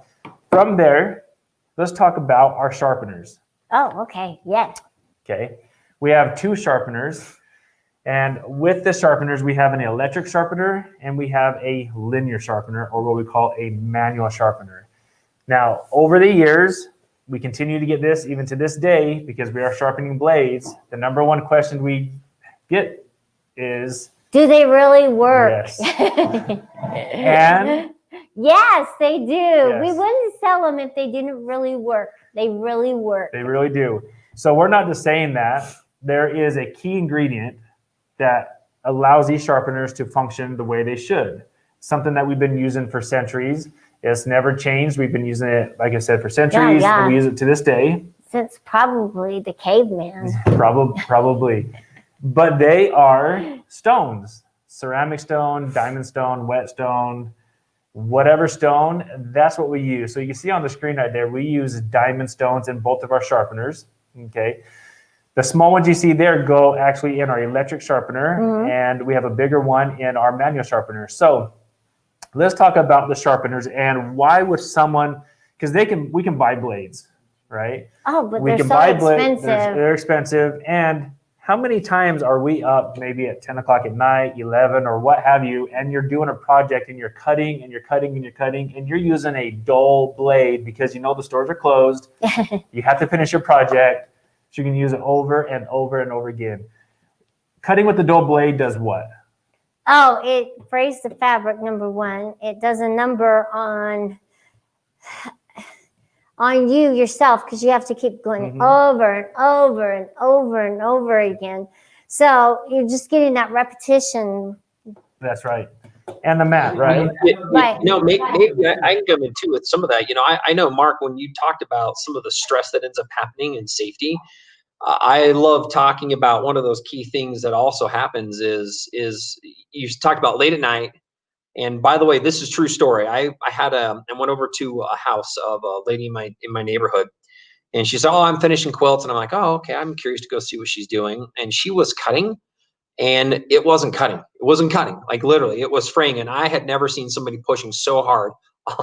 from there, let's talk about our sharpeners. Oh, okay, yeah. Okay, we have two sharpeners, and with the sharpeners, we have an electric sharpener and we have a linear sharpener, or what we call a manual sharpener. Now, over the years, we continue to get this even to this day because we are sharpening blades. The number one question we get is, do they really work? Yes. And Yes, they do. We Yes. wouldn't sell them if they didn't really work. They really work. They really do. So we're not just saying that. There is a key ingredient that allows these sharpeners to function the way they should. Something that we've been using for centuries. It's never changed. We've been using it, like I said, for centuries. Yeah. And we use it to this day. Since probably the caveman. Probably. But they are stones. Ceramic stone, diamond stone, wet stone, whatever stone, that's what we use. So you can see on the screen right there, we use diamond stones in both of our sharpeners, okay? The small ones you see there go actually in our electric sharpener, and we have a bigger one in our manual sharpener. So let's talk about the sharpeners and why would someone, because we can buy blades, right? Oh, but We they're can so buy expensive. They're expensive, and how many times are we up maybe at 10 o'clock at night, 11 or what have you, and you're doing a project and you're cutting and you're cutting and you're cutting and you're using a dull blade because you know the stores are closed. You have to finish your project, so you can use it over and over and over again. Cutting with the dull blade does what? Oh, it frays the fabric, number one. It does a number on you yourself because you have to keep going over and over and over and over again. So you're just getting that repetition. That's right. And the mat, right? Right. Maybe I can come in too with some of that. I know, Mark, when you talked about some of the stress that ends up happening in safety, I love talking about one of those key things that also happens is you talked about late at night. And by the way, this is a true story. I went over to a house of a lady in my neighborhood, and she said, "Oh, I'm finishing quilts," and I'm like, "Oh, okay. I'm curious to go see what she's doing." And she was cutting, and it wasn't cutting. It wasn't cutting. Like literally, it was fraying. And I had never seen somebody pushing so hard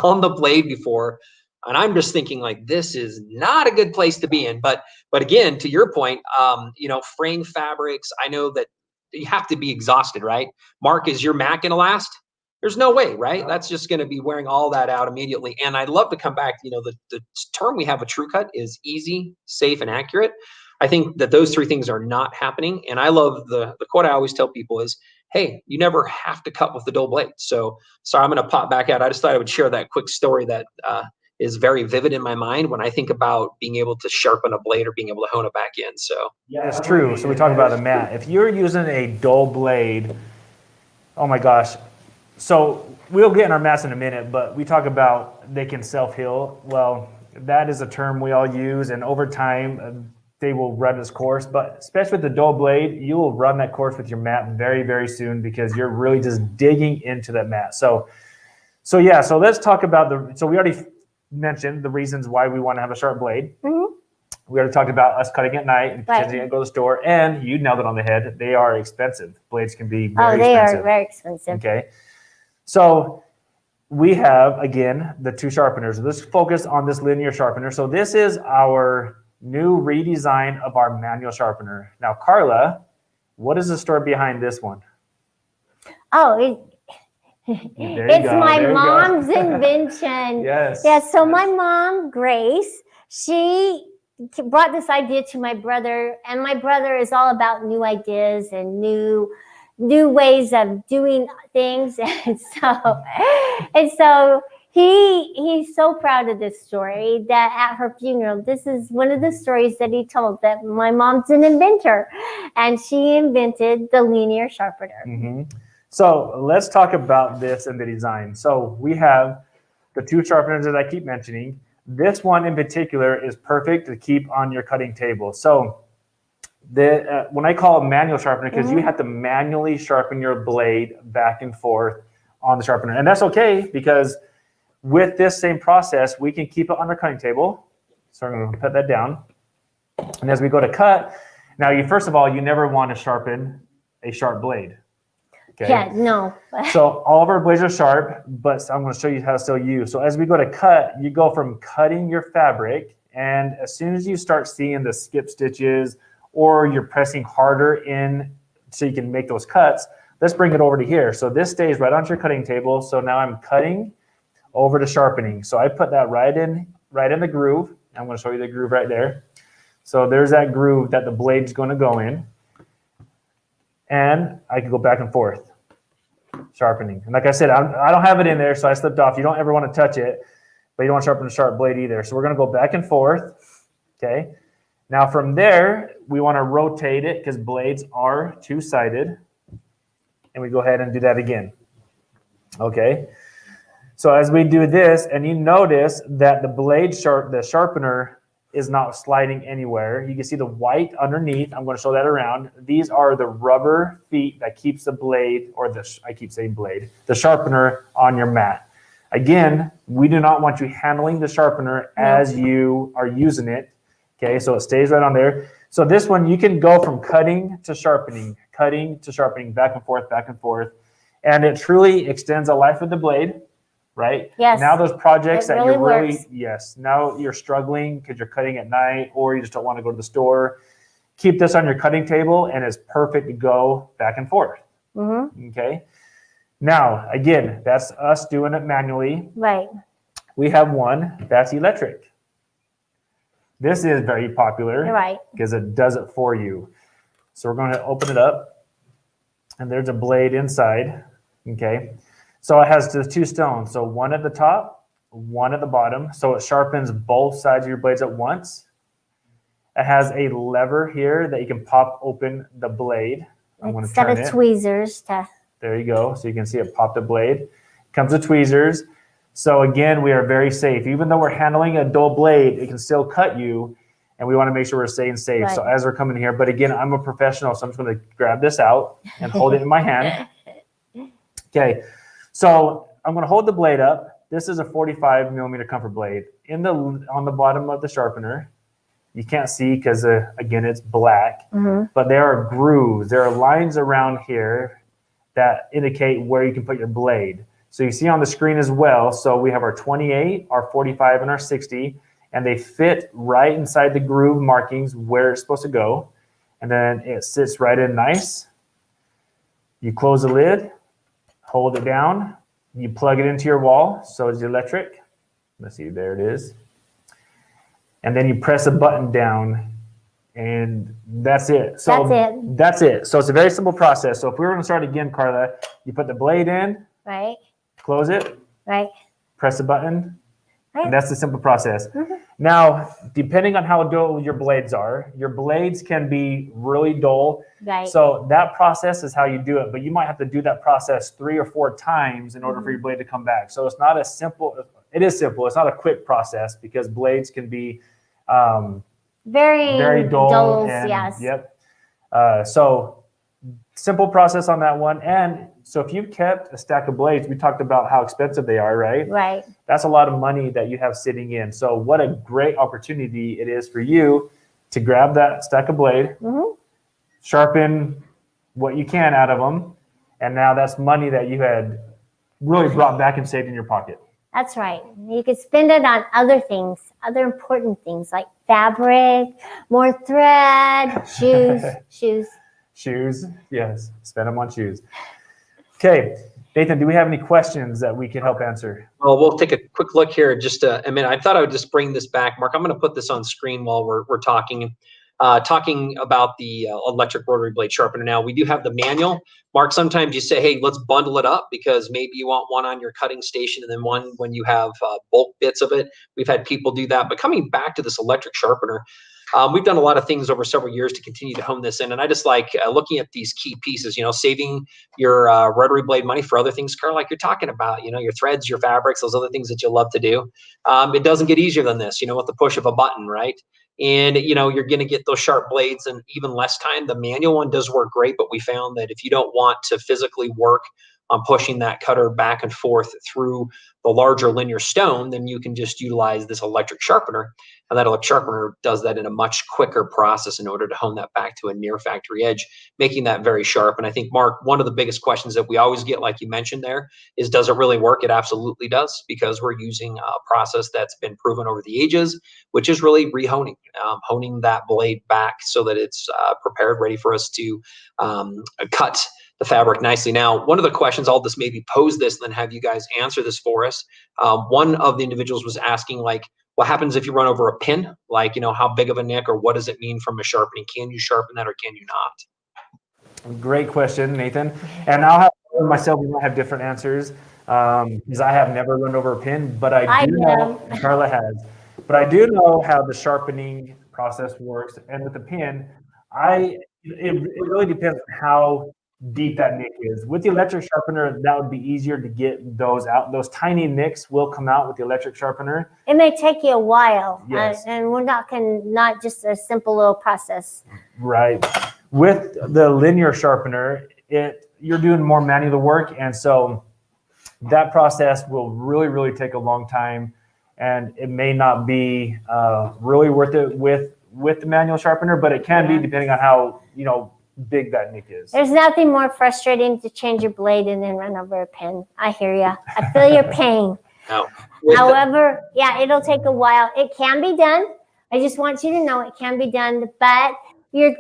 on the blade before. And I'm just thinking like, this is not a good place to be in. But again, to your point, fraying fabrics. I know that you have to be exhausted, right? Mark, is your mat gonna last? There's no way, right? That's just going to be wearing all that out immediately. And I'd love to come back. The term we have with TrueCut is easy, safe, and accurate. I think that those three things are not happening. And I love the quote I always tell people is, hey, you never have to cut with the dull blade. So sorry, I'm going to pop back out. I just thought I would share that quick story that is very vivid in my mind when I think about being able to sharpen a blade or being able to hone it back in. So yeah, it's true. So we talk about the mat. If you're using a dull blade, oh my gosh. So we'll get in our mats in a minute, but we talk about they can self-heal. Well, that is a term we all use, and over time, they will run this course. But especially with the dull blade, you will run that course with your mat very, very soon because you're really just digging into that mat. So let's talk about so we already mentioned the reasons why we want to have a sharp blade. We already talked about us cutting at night and pretending to go to the store, and you nailed it on the head. They are expensive. Blades can be very expensive. Oh, they are very expensive. Okay. So we have, again, the two sharpeners. Let's focus on this linear sharpener. So this is our new redesign of our manual sharpener. Now, Karla, what is the story behind this one? Oh, it's my mom's invention. Yes. Yeah, so my mom, Grace, she brought this idea to my brother, and my brother is all about new ideas and new ways of doing things. And so he's so proud of this story that at her funeral, this is one of the stories that he told, that my mom's an inventor and she invented the linear sharpener. So let's talk about this and the design. So we have the two sharpeners that I keep mentioning. This one in particular is perfect to keep on your cutting table. So when I call it manual sharpener, because you have to manually sharpen your blade back and forth on the sharpener. And that's okay, because with this same process, we can keep it on our cutting table. So I'm going to put that down. And as we go to cut, now first of all, you never want to sharpen a sharp blade. Okay? Yeah, no. So all of our blades are sharp, but I'm going to show you how to still use. So as we go to cut, you go from cutting your fabric, and as soon as you start seeing the skip stitches, or you're pressing harder in so you can make those cuts, let's bring it over to here. So this stays right onto your cutting table. So now I'm cutting over to sharpening. So I put that right in the groove. I'm going to show you the groove right there. So there's that groove that the blade's going to go in. And I can go back and forth. sharpening. And like I said, I don't have it in there, so I slipped off. You don't ever want to touch it, but you don't want to sharpen a sharp blade either. So we're going to go back and forth, okay? Now from there, we want to rotate it because blades are two-sided. And we go ahead and do that again, okay? So as we do this, and you notice that the sharpener is not sliding anywhere. You can see the white underneath. I'm going to show that around. These are the rubber feet that keeps the blade, or I keep saying blade, the sharpener on your mat. Again, we do not want you handling the sharpener as you are using it. Okay, so it stays right on there. So this one, you can go from cutting to sharpening, back and forth. And it truly extends the life of the blade, right? Yes. Now those projects that really you're really, works. yes, now you're struggling because you're cutting at night or you just don't want to go to the store. Keep this on your cutting table and it's perfect to go back and forth. Mm-hmm. Okay. Now, again, that's us doing it manually. Right. We have one that's electric. This is very popular. You're right. Because it does it for you. So we're going to open it up and there's a blade inside. Okay. So it has the two stones. So one at the top, one at the bottom. So it sharpens both sides of your blades at once. It has a lever here that you can pop open the blade. I'm going to turn it. Tweezers. There you go. So you can see it pop the blade. Comes with tweezers. So again, we are very safe. Even though we're handling a dull blade, it can still cut you. And we want to make sure we're staying safe. Right. So as we're coming here, but again, I'm a professional, so I'm just going to grab this out and hold it in my hand. Okay. So I'm going to hold the blade up. This is a 45 millimeter comfort blade. On the bottom of the sharpener, you can't see because again, it's black, but there are grooves. There are lines around here that indicate where you can put your blade. So you see on the screen as well. So we have our 28, our 45, and our 60, and they fit right inside the groove markings where it's supposed to go. And then it sits right in nice. You close the lid, hold it down, you plug it into your wall. So it's electric. Let's see, there it is. And then you press a button down and that's it. So that's it. So it's a very simple process. So if we were going to start again, Karla, you put the blade in, right, close it, right, press the button, right. and that's the simple process. Now, depending on how dull your blades are, your blades can be really dull. Right. So that process is how you do it, but you might have to do that process 3 or 4 times in order for your blade to come back. So it's not as simple. It is simple. It's not a quick process because blades can be very dull. And, yes. Yep. So simple process on that one. And so if you've kept a stack of blades, we talked about how expensive they are, right? Right. That's a lot of money that you have sitting in. So what a great opportunity it is for you to grab that stack of blade, sharpen what you can out of them. And now that's money that you had really brought back and saved in your pocket. That's right. You could spend it on other things, other important things like fabric, more thread, Shoes, yes. Spend them on shoes. Okay, Nathan, do we have any questions that we can help answer? Well, we'll take a quick look here. Just a minute. I thought I would just bring this back, Mark. I'm going to put this on screen while we're talking. Talking about the electric rotary blade sharpener. Now we do have the manual. Mark, sometimes you say, hey, let's bundle it up because maybe you want one on your cutting station and then one when you have bulk bits of it. We've had people do that. But coming back to this electric sharpener, we've done a lot of things over several years to continue to hone this in. And I just like looking at these key pieces, saving your rotary blade money for other things, Karla, like you're talking about, your threads, your fabrics, those other things that you love to do. It doesn't get easier than this, with the push of a button, right? And, you're going to get those sharp blades in even less time. The manual one does work great, but we found that if you don't want to physically work on pushing that cutter back and forth through the larger linear stone, then you can just utilize this electric sharpener. And that electric sharpener does that in a much quicker process in order to hone that back to a near factory edge, making that very sharp. And I think, Mark, one of the biggest questions that we always get, like you mentioned there, is does it really work? It absolutely does, because we're using a process that's been proven over the ages, which is really rehoning, honing that blade back so that it's prepared, ready for us to cut the fabric nicely. Now, one of the questions, I'll just maybe pose this and then have you guys answer this for us. One of the individuals was asking, what happens if you run over a pin? How big of a nick or what does it mean from a sharpening? Can you sharpen that or can you not? Great question, Nathan. And I'll have and myself, we might have different answers because I have never run over a pin, but I do know, and Karla has, but I do know how the sharpening process works. And with the pin, it really depends on how deep that nick is. With the electric sharpener, that would be easier to get those out. Those tiny nicks will come out with the electric sharpener. It may take you a while, Yes. and we're not just a simple little process. Right. With the linear sharpener, you're doing more manual work, and so that process will really take a long time, and it may not be really worth it with the manual sharpener, but it can be depending on how big that nick is. There's nothing more frustrating to change your blade and then run over a pin. I hear you. I feel your pain. No. However, it'll take a while. It can be done. I just want you to know it can be done, but your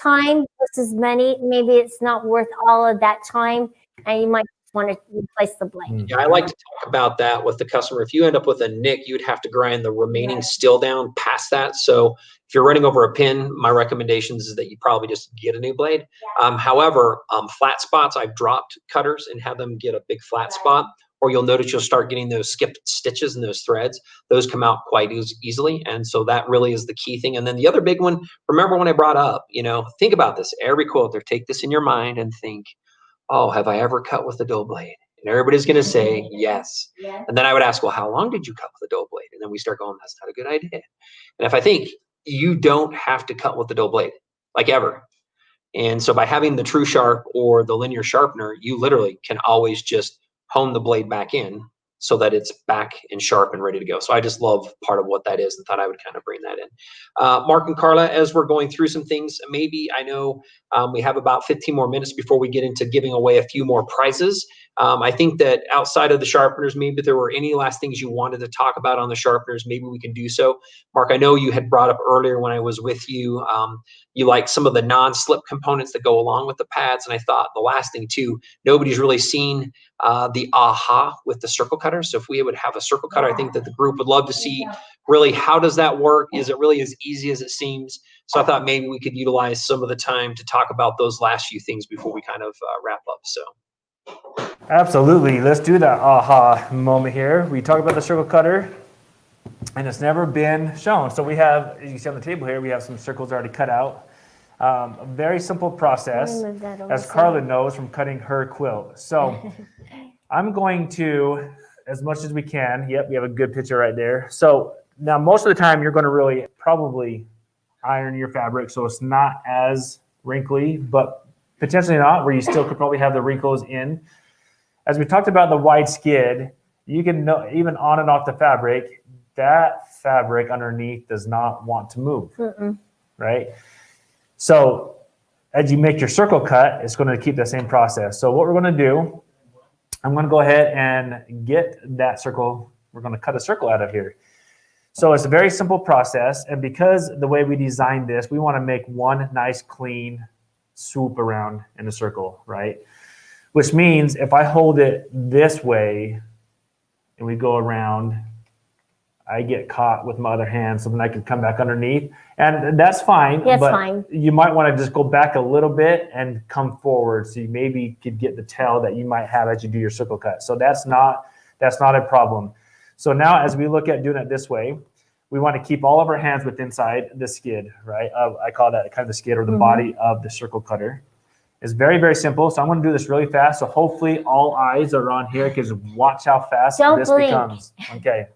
time versus money, maybe it's not worth all of that time, and you might want to replace the blade. Yeah, I like to talk about that with the customer. If you end up with a nick, you'd have to grind the remaining steel down past that. So if you're running over a pin, my recommendations is that you probably just get a new blade. However, flat spots, I've dropped cutters and had them get a big flat spot, or you'll notice you'll start getting those skipped stitches and those threads. Those come out quite easily. And so that really is the key thing. And then the other big one, remember when I brought up, think about this. Every quilter, take this in your mind and think, oh, have I ever cut with a dull blade? And everybody's going to say yes. And then I would ask, well, how long did you cut with a dull blade? And then we start going, that's not a good idea. And if I think you don't have to cut with the dull blade, like ever. And so by having the True Sharp or the linear sharpener, you literally can always just hone the blade back in so that it's back and sharp and ready to go. So I just love part of what that is and thought I would kind of bring that in. Mark and Karla, as we're going through some things, maybe I know we have about 15 more minutes before we get into giving away a few more prizes. I think that outside of the sharpeners, maybe if there were any last things you wanted to talk about on the sharpeners, maybe we can do so. Mark, I know you had brought up earlier when I was with you, you like some of the non-slip components that go along with the pads. And I thought the last thing too, nobody's really seen the aha with the circle cutter. So if we would have a circle cutter, I think that the group would love to see really how does that work? Is it really as easy as it seems? So I thought maybe we could utilize some of the time to talk about those last few things before we kind of wrap up. So. Absolutely. Let's do that aha moment here. We talk about the circle cutter, and it's never been shown. So we have, as you see on the table here, we have some circles already cut out. A very simple process, as Karla knows from cutting her quilt. So I'm going to, as much as we can, we have a good picture right there. So now most of the time you're going to really probably iron your fabric so it's not as wrinkly, but potentially not, where you still could probably have the wrinkles in. As we talked about the wide skid, you can know, even on and off the fabric, that fabric underneath does not want to move, right? So as you make your circle cut, it's going to keep the same process. So what we're going to do, I'm going to go ahead and get that circle. We're going to cut a circle out of here. So it's a very simple process. And because the way we designed this, we want to make one nice clean swoop around in a circle, right? Which means if I hold it this way and we go around, I get caught with my other hand, so then I can come back underneath. And that's fine. That's but fine. You might want to just go back a little bit and come forward so you maybe could get the tail that you might have as you do your circle cut. So that's not a problem. So now as we look at doing it this way, we want to keep all of our hands with inside the skid, right? I call that kind of the skid or the body of the circle cutter. It's very, very simple. So I'm going to do this really fast. So hopefully all eyes are on here because watch how fast this becomes. Okay.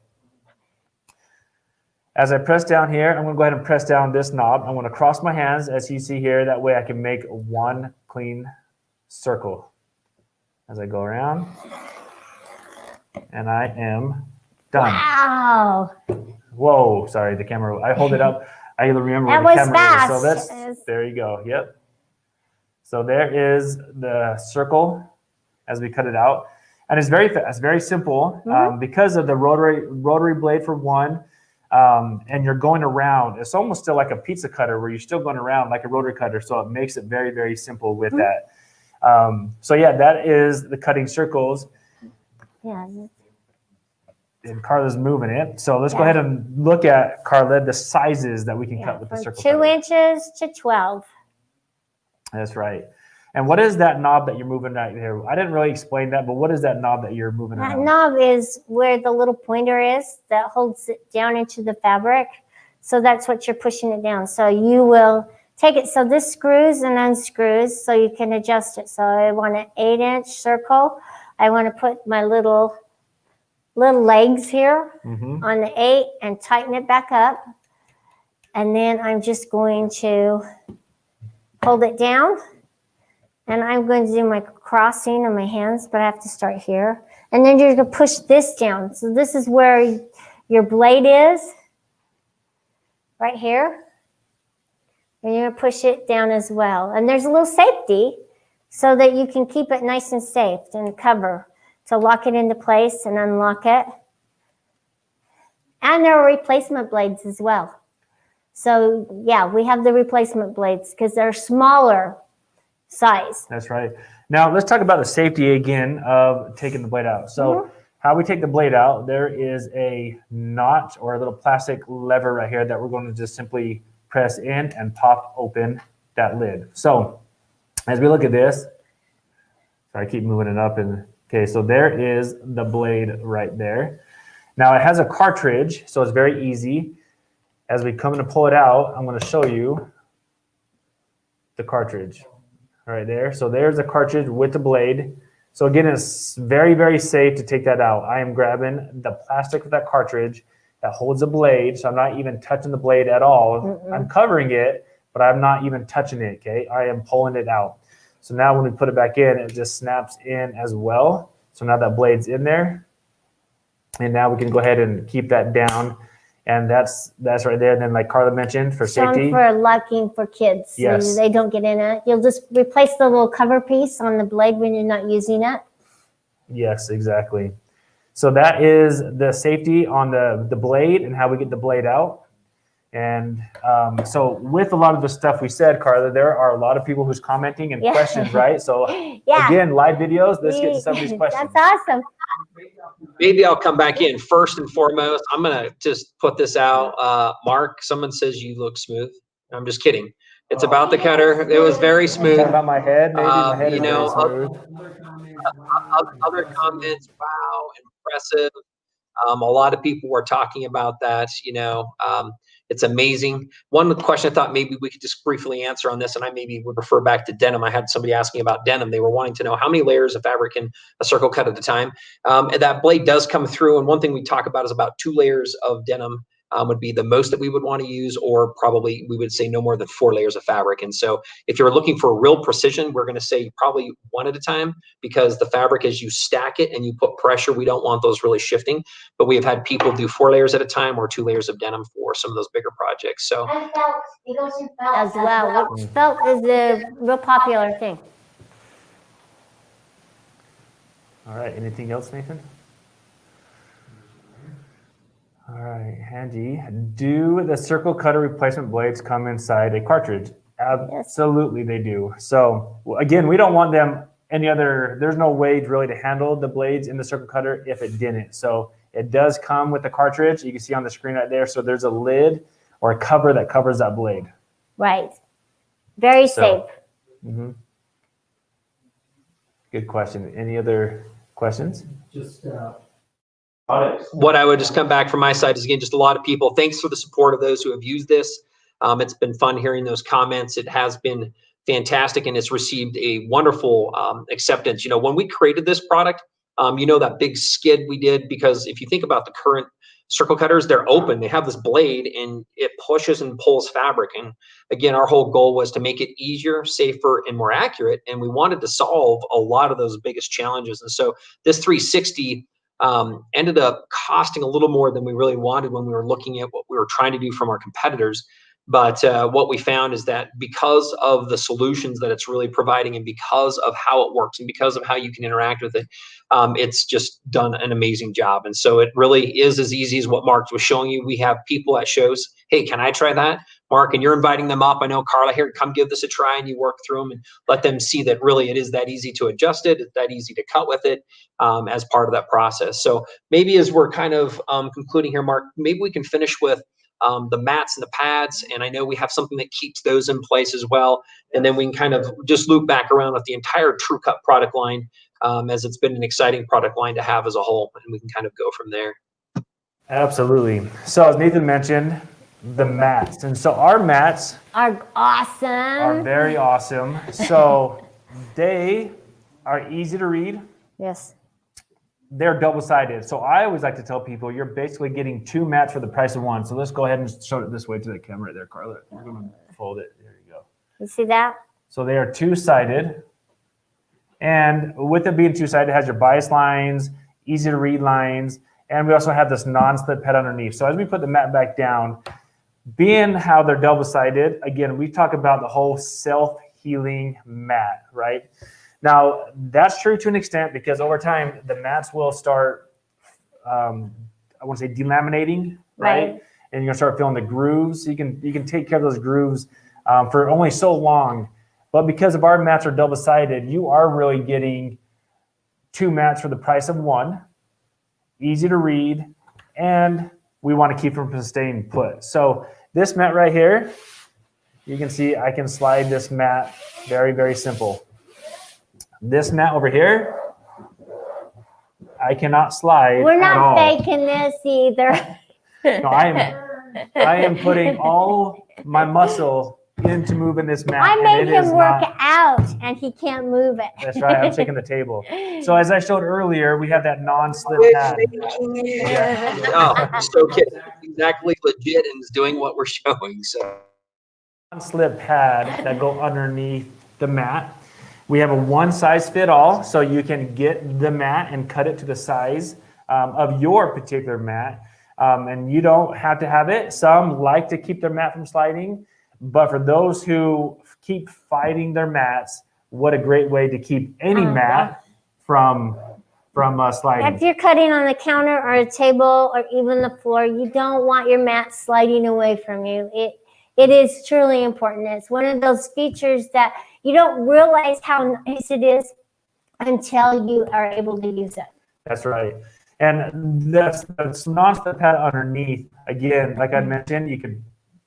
As I press down here, I'm going to go ahead and press down this knob. I'm going to cross my hands as you see here. That way I can make one clean circle as I go around. And I am done. Wow. Whoa, sorry, the camera. I hold it up. I remember That where the was camera fast. is. So there you go. Yep. So there is the circle as we cut it out. And it's very fast, very simple because of the rotary blade for one. And you're going around. It's almost still like a pizza cutter where you're still going around like a rotary cutter. So it makes it very, very simple with that. So yeah, that is the cutting circles. Yeah. And Karla's moving it. So let's go ahead and look at, Karla, the sizes that we can cut with the circle cutter. 2 inches to 12. That's right. And what is that knob that you're moving right there? I didn't really explain that, but what is that knob that you're moving That around? knob is where the little pointer is that holds it down into the fabric. So that's what you're pushing it down. So you will take it. So this screws and unscrews so you can adjust it. So I want an 8-inch circle. I want to put my little legs here on the 8 and tighten it back up. And then I'm just going to hold it down. And I'm going to do my crossing on my hands, but I have to start here. And then you're going to push this down. So this is where your blade is, right here. And you're going to push it down as well. And there's a little safety so that you can keep it nice and safe and cover. So lock it into place and unlock it. And there are replacement blades as well. So yeah, we have the replacement blades because they're smaller size. That's right. Now let's talk about the safety again of taking the blade out. So how we take the blade out, there is a notch or a little plastic lever right here that we're going to just simply press in and pop open that lid. So as we look at this, I keep moving it up, and okay, so there is the blade right there. Now it has a cartridge, so it's very easy. As we come to pull it out, I'm going to show you the cartridge right there. So there's a cartridge with the blade. So again, it's very, very safe to take that out. I am grabbing the plastic of that cartridge that holds the blade, so I'm not even touching the blade at all. I'm covering it, but I'm not even touching it, okay? I am pulling it out. So now when we put it back in, it just snaps in as well. So now that blade's in there. And now we can go ahead and keep that down. And that's right there. And then like Karla mentioned, for safety. For locking for kids. Yes. So they don't get in it. You'll just replace the little cover piece on the blade when you're not using it. Yes, exactly. So that is the safety on the blade and how we get the blade out. And so with a lot of the stuff we said, Karla, there are a lot of people who's commenting and questions, right? So again, live videos, let's get to some of these questions. That's awesome. Maybe I'll come back in. First and foremost, I'm going to just put this out. Mark, someone says you look smooth. I'm just kidding. It's about the cutter. It was very smooth. Talking about my head, maybe my head is very smooth. Other comments, wow, impressive. A lot of people were talking about that, it's amazing. One question I thought maybe we could just briefly answer on this, and I maybe would refer back to denim. I had somebody asking about denim. They were wanting to know how many layers of fabric can a circle cut at a time. And that blade does come through, and one thing we talk about is about 2 layers of denim would be the most that we would want to use, or probably we would say no more than 4 layers of fabric. And so if you're looking for real precision, we're going to say probably 1 at a time, because the fabric, as you stack it and you put pressure, we don't want those really shifting. But we have had people do 4 layers at a time or 2 layers of denim for some of those bigger projects. So As well, which felt is a real popular thing. All right, anything else, Nathan? All right, Angie, do the circle cutter replacement blades come inside a cartridge? Absolutely, they do. So again, we don't want them there's no way really to handle the blades in the circle cutter if it didn't. So it does come with a cartridge. You can see on the screen right there. So there's a lid or a cover that covers that blade. Right. Very safe. Good question. Any other questions? Just what I would just come back from my side is, again, just a lot of people. Thanks for the support of those who have used this. It's been fun hearing those comments. It has been fantastic, and it's received a wonderful acceptance. When we created this product, that big skid we did, because if you think about the current circle cutters, they're open. They have this blade, and it pushes and pulls fabric. And again, our whole goal was to make it easier, safer, and more accurate. And we wanted to solve a lot of those biggest challenges. And so this 360 ended up costing a little more than we really wanted when we were looking at what we were trying to do from our competitors. But what we found is that because of the solutions that it's really providing, and because of how it works, and because of how you can interact with it, it's just done an amazing job. And so it really is as easy as what Mark was showing you. We have people at shows, hey, can I try that? Mark, and you're inviting them up. I know, Karla, here, come give this a try, and you work through them and let them see that really it is that easy to adjust it, it's that easy to cut with it as part of that process. So maybe as we're kind of concluding here, Mark, maybe we can finish with the mats and the pads, and I know we have something that keeps those in place as well. And then we can kind of just loop back around with the entire TrueCut product line, as it's been an exciting product line to have as a whole, and we can kind of go from there. Absolutely. So as Nathan mentioned, the mats. And so our mats Are awesome. are very awesome. So they are easy to read. Yes. They're double-sided. So I always like to tell people you're basically getting 2 mats for the price of 1. So let's go ahead and show it this way to the camera right there, Karla. We're going to fold it. There you go. You see that? So they are 2-sided. And with it being 2-sided, it has your bias lines, easy to read lines, and we also have this non-slip pad underneath. So as we put the mat back down, being how they're double-sided, again, we talk about the whole self-healing mat, right? Now, that's true to an extent because over time, the mats will start, I want to say delaminating, right? And you're gonna start feeling the grooves. You can take care of those grooves for only so long. But because of our mats are double-sided, you are really getting 2 mats for the price of 1, easy to read, and we want to keep them from staying put. So this mat right here, you can see I can slide this mat very, very simple. This mat over here, I cannot slide We're at not all. faking this either. No, I am putting all my muscle into moving this mat. I and made it him is work not- out and he can't move it. That's right, I'm shaking the table. So as I showed earlier, we have that non-slip pad. Oh, so exactly legit and is doing what we're showing. So Non-slip pad that go underneath the mat. We have a one-size-fit-all, so you can get the mat and cut it to the size of your particular mat. And you don't have to have it. Some like to keep their mat from sliding, but for those who keep fighting their mats, what a great way to keep any mat from sliding. If you're cutting on the counter or a table or even the floor, you don't want your mat sliding away from you. It is truly important. It's one of those features that you don't realize how nice it is until you are able to use it. That's right. And that's non-slip pad underneath. Again, like I mentioned, you can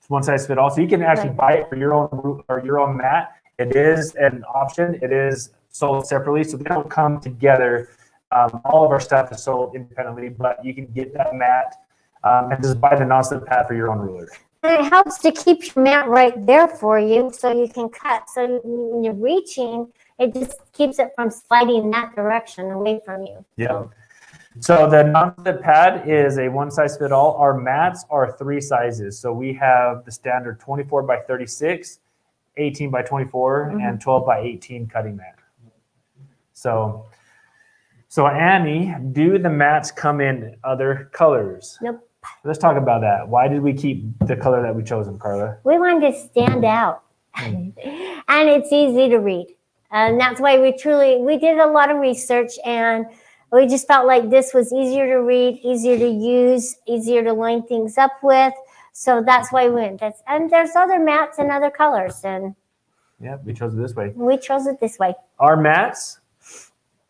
one size fit all. So you can actually buy it for your own mat. It is an option. It is sold separately, so they don't come together. All of our stuff is sold independently, but you can get that mat and just buy the non-slip pad for your own ruler. And it helps to keep your mat right there for you so you can cut. So when you're reaching, it just keeps it from sliding that direction away from you. Yeah. So the non-slip pad is a one-size-fit-all. Our mats are 3 sizes. So we have the standard 24 by 36, 18 by 24, and 12 by 18 cutting mat. So Annie, do the mats come in other colors? Nope. Let's talk about that. Why did we keep the color that we chosen, Karla? We wanted to stand out. And it's easy to read. And that's why we did a lot of research, and we just felt like this was easier to read, easier to use, easier to line things up with. So that's why we went. And there's other mats and other colors, and Yeah, we chose it this way. we chose it this way. Our mats,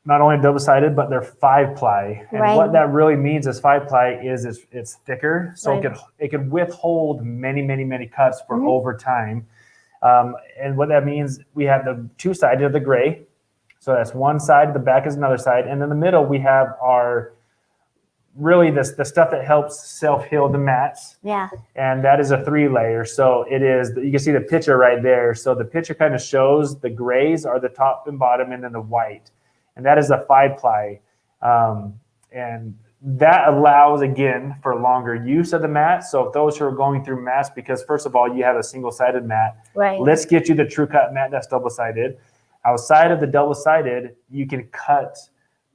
not only double-sided, but they're 5-ply. And Right. what that really means is 5-ply is it's thicker, so Right. it could withhold many cuts for over time. And what that means, we have the 2-sided of the gray. So that's one side, the back is another side. And in the middle, we have our, really the stuff that helps self-heal the mats. Yeah. And that is a 3-layer. So it is, you can see the picture right there. So the picture kind of shows the grays are the top and bottom, and then the white. And that is a 5-ply. And that allows, again, for longer use of the mat. So if those who are going through mats, because first of all, you have a single-sided mat. Right. Let's get you the TrueCut mat that's double-sided. Outside of the double-sided, you can cut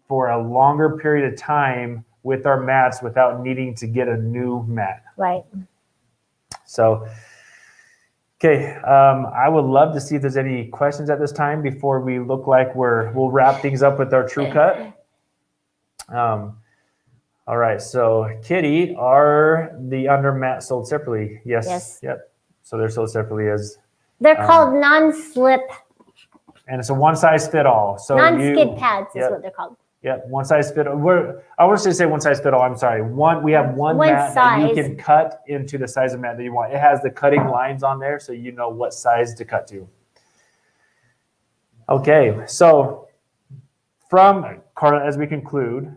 for a longer period of time with our mats without needing to get a new mat. Right. So, okay, I would love to see if there's any questions at this time before we look like we'll wrap things up with our TrueCut. All right, so Kitty, are the under mats sold separately? Yes. Yes. Yep. So they're sold separately as, They're called non-slip, and it's a one-size-fit-all. So non-skid pads is yep. what they're called. Yep, one size fit all. I want to say one size fit all. I'm sorry. We have one mat that you can cut into the size of mat that you want. It has the cutting lines on there, so you know what size to cut to. Okay, so from Karla, as we conclude,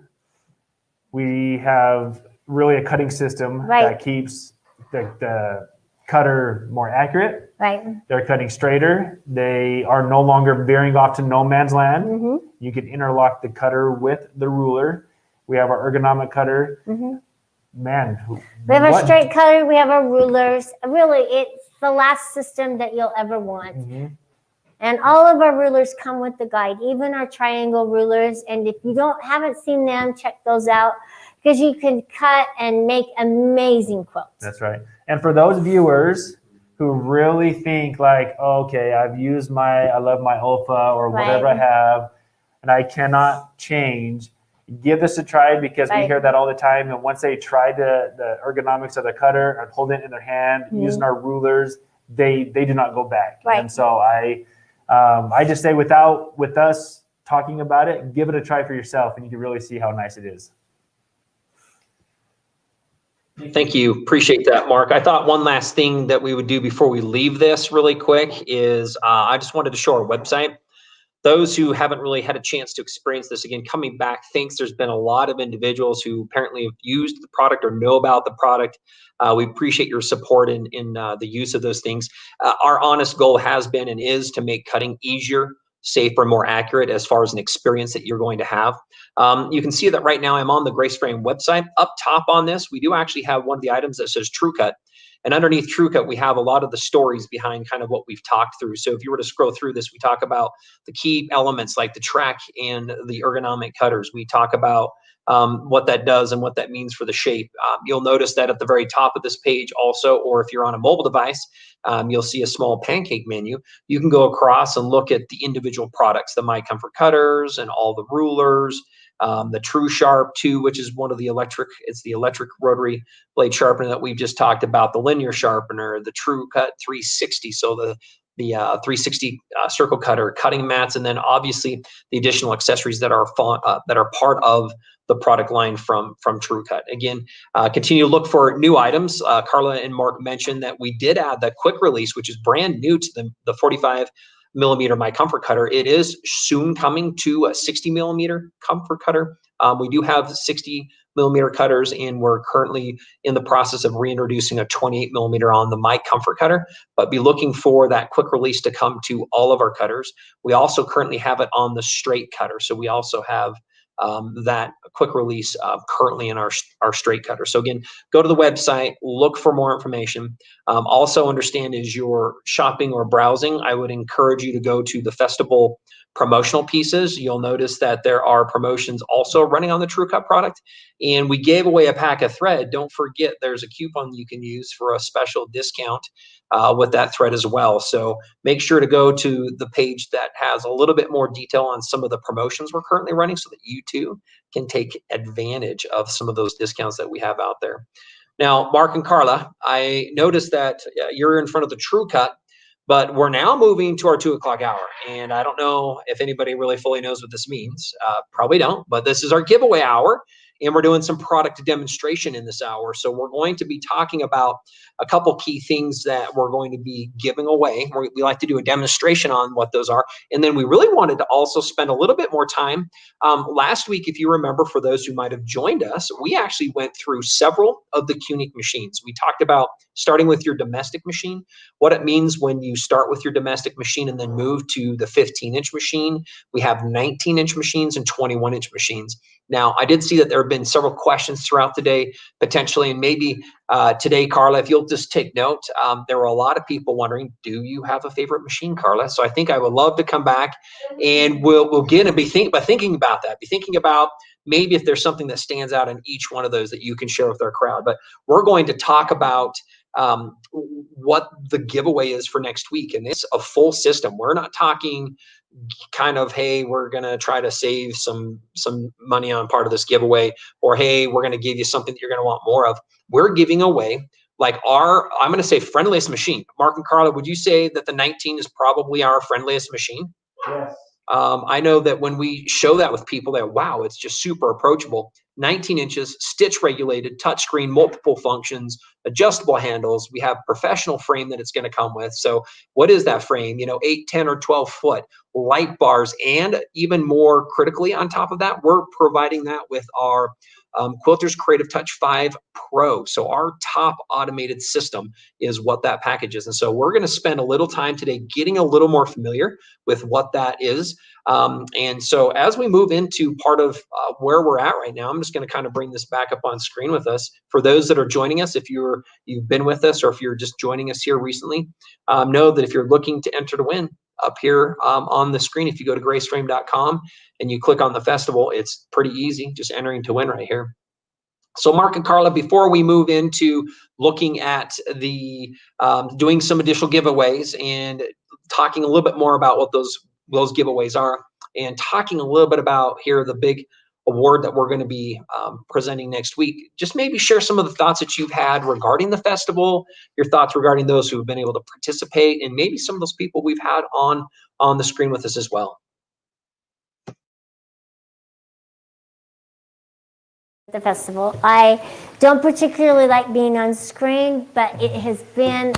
we have really a cutting system that keeps the cutter more accurate. Right. They're cutting straighter. They are no longer veering off to no man's land. Mm-hmm. You can interlock the cutter with the ruler. We have our ergonomic cutter. Mm-hmm. Man. We have our straight cutter. We have our rulers. Really, it's the last system that you'll ever want. Mm-hmm. And all of our rulers come with the guide, even our triangle rulers. And if you haven't seen them, check those out, because you can cut and make amazing quilts. That's right. And for those viewers who really think like, oh, okay, I love my Olfa or whatever I have, and I cannot change, give this a try, because we hear that all the time. And once they try the ergonomics of the cutter and hold it in their hand, using our rulers, they do not go back. Right. And so I just say, with us talking about it, give it a try for yourself, and you can really see how nice it is. Thank you. Appreciate that, Mark. I thought one last thing that we would do before we leave this really quick is I just wanted to show our website. Those who haven't really had a chance to experience this, again, coming back, thinks there's been a lot of individuals who apparently have used the product or know about the product. We appreciate your support in the use of those things. Our honest goal has been and is to make cutting easier, safer, more accurate as far as an experience that you're going to have. You can see that right now I'm on the Grace Frame website. Up top on this, we do actually have one of the items that says TrueCut. And underneath TrueCut, we have a lot of the stories behind kind of what we've talked through. So if you were to scroll through this, we talk about the key elements like the track and the ergonomic cutters. We talk about what that does and what that means for the shape. You'll notice that at the very top of this page also, or if you're on a mobile device, you'll see a small pancake menu. You can go across and look at the individual products, the My Comfort cutters and all the rulers, the True Sharp 2, which is one of the electric rotary blade sharpener that we've just talked about, the linear sharpener, the TrueCut 360, so the 360 circle cutter, cutting mats, and then obviously the additional accessories that are part of the product line from TrueCut. Again, continue to look for new items. Karla and Mark mentioned that we did add the quick release, which is brand new to the 45 millimeter My Comfort cutter. It is soon coming to a 60 millimeter comfort cutter. We do have 60 millimeter cutters, and we're currently in the process of reintroducing a 28 millimeter on the My Comfort cutter, but be looking for that quick release to come to all of our cutters. We also currently have it on the straight cutter, so we also have that quick release currently in our straight cutter. So again, go to the website, look for more information. Also understand, as you're shopping or browsing, I would encourage you to go to the festival promotional pieces. You'll notice that there are promotions also running on the TrueCut product, and we gave away a pack of thread. Don't forget, there's a coupon you can use for a special discount with that thread as well. So make sure to go to the page that has a little bit more detail on some of the promotions we're currently running, so that you too can take advantage of some of those discounts that we have out there. Now, Mark and Karla, I noticed that you're in front of the TrueCut, but we're now moving to our 2 o'clock hour. And I don't know if anybody really fully knows what this means. Probably don't, but this is our giveaway hour. And we're doing some product demonstration in this hour. So we're going to be talking about a couple key things that we're going to be giving away. We like to do a demonstration on what those are. And then we really wanted to also spend a little bit more time. Last week, if you remember, for those who might have joined us, we actually went through several of the Quilting machines. We talked about starting with your domestic machine, what it means when you start with your domestic machine and then move to the 15-inch machine. We have 19-inch machines and 21-inch machines. Now, I did see that there have been several questions throughout the day, potentially, and maybe today, Karla, if you'll just take note, there were a lot of people wondering, do you have a favorite machine, Karla? So I think I would love to come back, and we'll get and be thinking about that. Be thinking about maybe if there's something that stands out in each one of those that you can share with our crowd. But we're going to talk about what the giveaway is for next week, and it's a full system. We're not talking kind of, hey, we're going to try to save some money on part of this giveaway, or hey, we're going to give you something that you're going to want more of. We're giving away like I'm going to say friendliest machine. Mark and Karla, would you say that the 19 is probably our friendliest machine? Yes. I know that when we show that with people, that wow, it's just super approachable. 19 inches, stitch regulated, touchscreen, multiple functions, adjustable handles. We have professional frame that it's going to come with. So what is that frame? 8, 10, or 12 foot, light bars, and even more critically on top of that, we're providing that with our Quilter's Creative Touch 5 Pro. So our top automated system is what that package is. And so we're going to spend a little time today getting a little more familiar with what that is. And so as we move into part of where we're at right now, I'm just going to kind of bring this back up on screen with us. For those that are joining us, if you've been with us or if you're just joining us here recently, know that if you're looking to enter to win, up here on the screen, if you go to graceframe.com and you click on the festival, it's pretty easy, just entering to win right here. So Mark and Karla, before we move into looking at the doing some additional giveaways and talking a little bit more about what those giveaways are, and talking a little bit about here the big award that we're going to be presenting next week, just maybe share some of the thoughts that you've had regarding the festival, your thoughts regarding those who have been able to participate, and maybe some of those people we've had on the screen with us as well. The festival. I don't particularly like being on screen, but it has been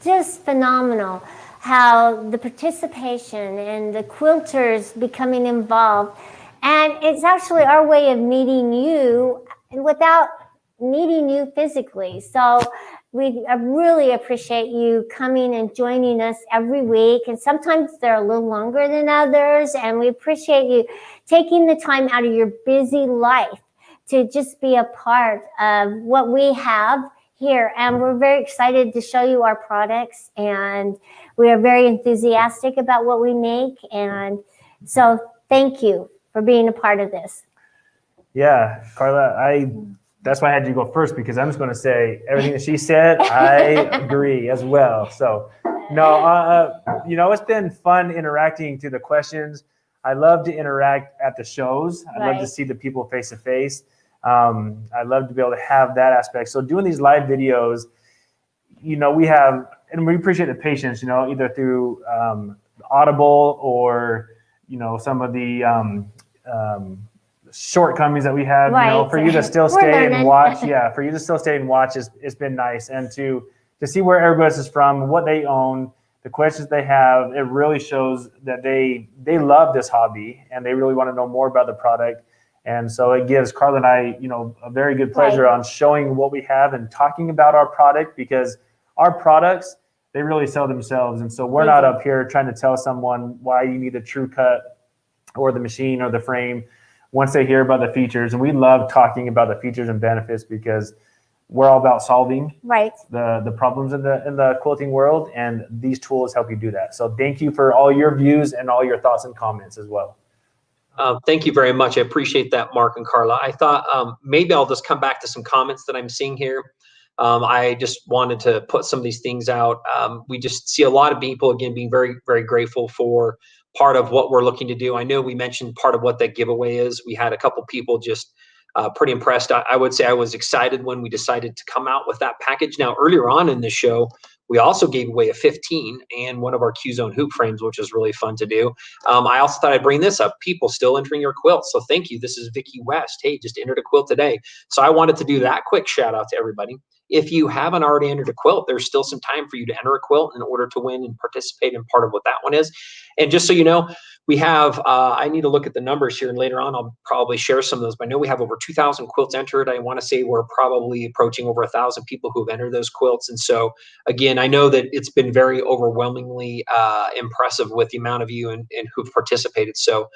just phenomenal how the participation and the quilters becoming involved. And it's actually our way of meeting you without meeting you physically. So I really appreciate you coming and joining us every week. And sometimes they're a little longer than others. And we appreciate you taking the time out of your busy life to just be a part of what we have here. And we're very excited to show you our products. And we are very enthusiastic about what we make. And so thank you for being a part of this. Yeah, Karla, that's why I had you go first, because I'm just going to say everything that she said, I agree as well. So, no, it's been fun interacting to the questions. I love to interact at the shows. I love to see the people face to face. I love to be able to have that aspect. So doing these live videos, we have, and we appreciate the patience, either through Audible or, some of the shortcomings that we have, for you to still stay and watch. Yeah, for you to still stay and watch it's been nice. And to see where everybody is from, what they own, the questions they have, it really shows that they love this hobby and they really want to know more about the product. And so it gives Karla and I, a very good pleasure on showing what we have and talking about our product, because our products, they really sell themselves. And so we're not up here trying to tell someone why you need a TrueCut or the machine or the frame once they hear about the features. And we love talking about the features and benefits, because we're all about solving the problems in the quilting world, and these tools help you do that. So thank you for all your views and all your thoughts and comments as well. Thank you very much. I appreciate that, Mark and Karla. I thought maybe I'll just come back to some comments that I'm seeing here. I just wanted to put some of these things out. We just see a lot of people, again, being very, very grateful for part of what we're looking to do. I know we mentioned part of what that giveaway is. We had a couple people just pretty impressed. I would say I was excited when we decided to come out with that package. Now, earlier on in the show, we also gave away a 15 and one of our Q-Zone hoop frames, which is really fun to do. I also thought I'd bring this up. People still entering your quilt. So thank you. This is Vicky West. Hey, just entered a quilt today. So I wanted to do that quick shout out to everybody. If you haven't already entered a quilt, there's still some time for you to enter a quilt in order to win and participate in part of what that one is. And just so you know, we have, I need to look at the numbers here, and later on I'll probably share some of those, but I know we have over 2,000 quilts entered. I want to say we're probably approaching over 1,000 people who have entered those quilts. And so again, I know that it's been very overwhelmingly impressive with the amount of you and who've participated. So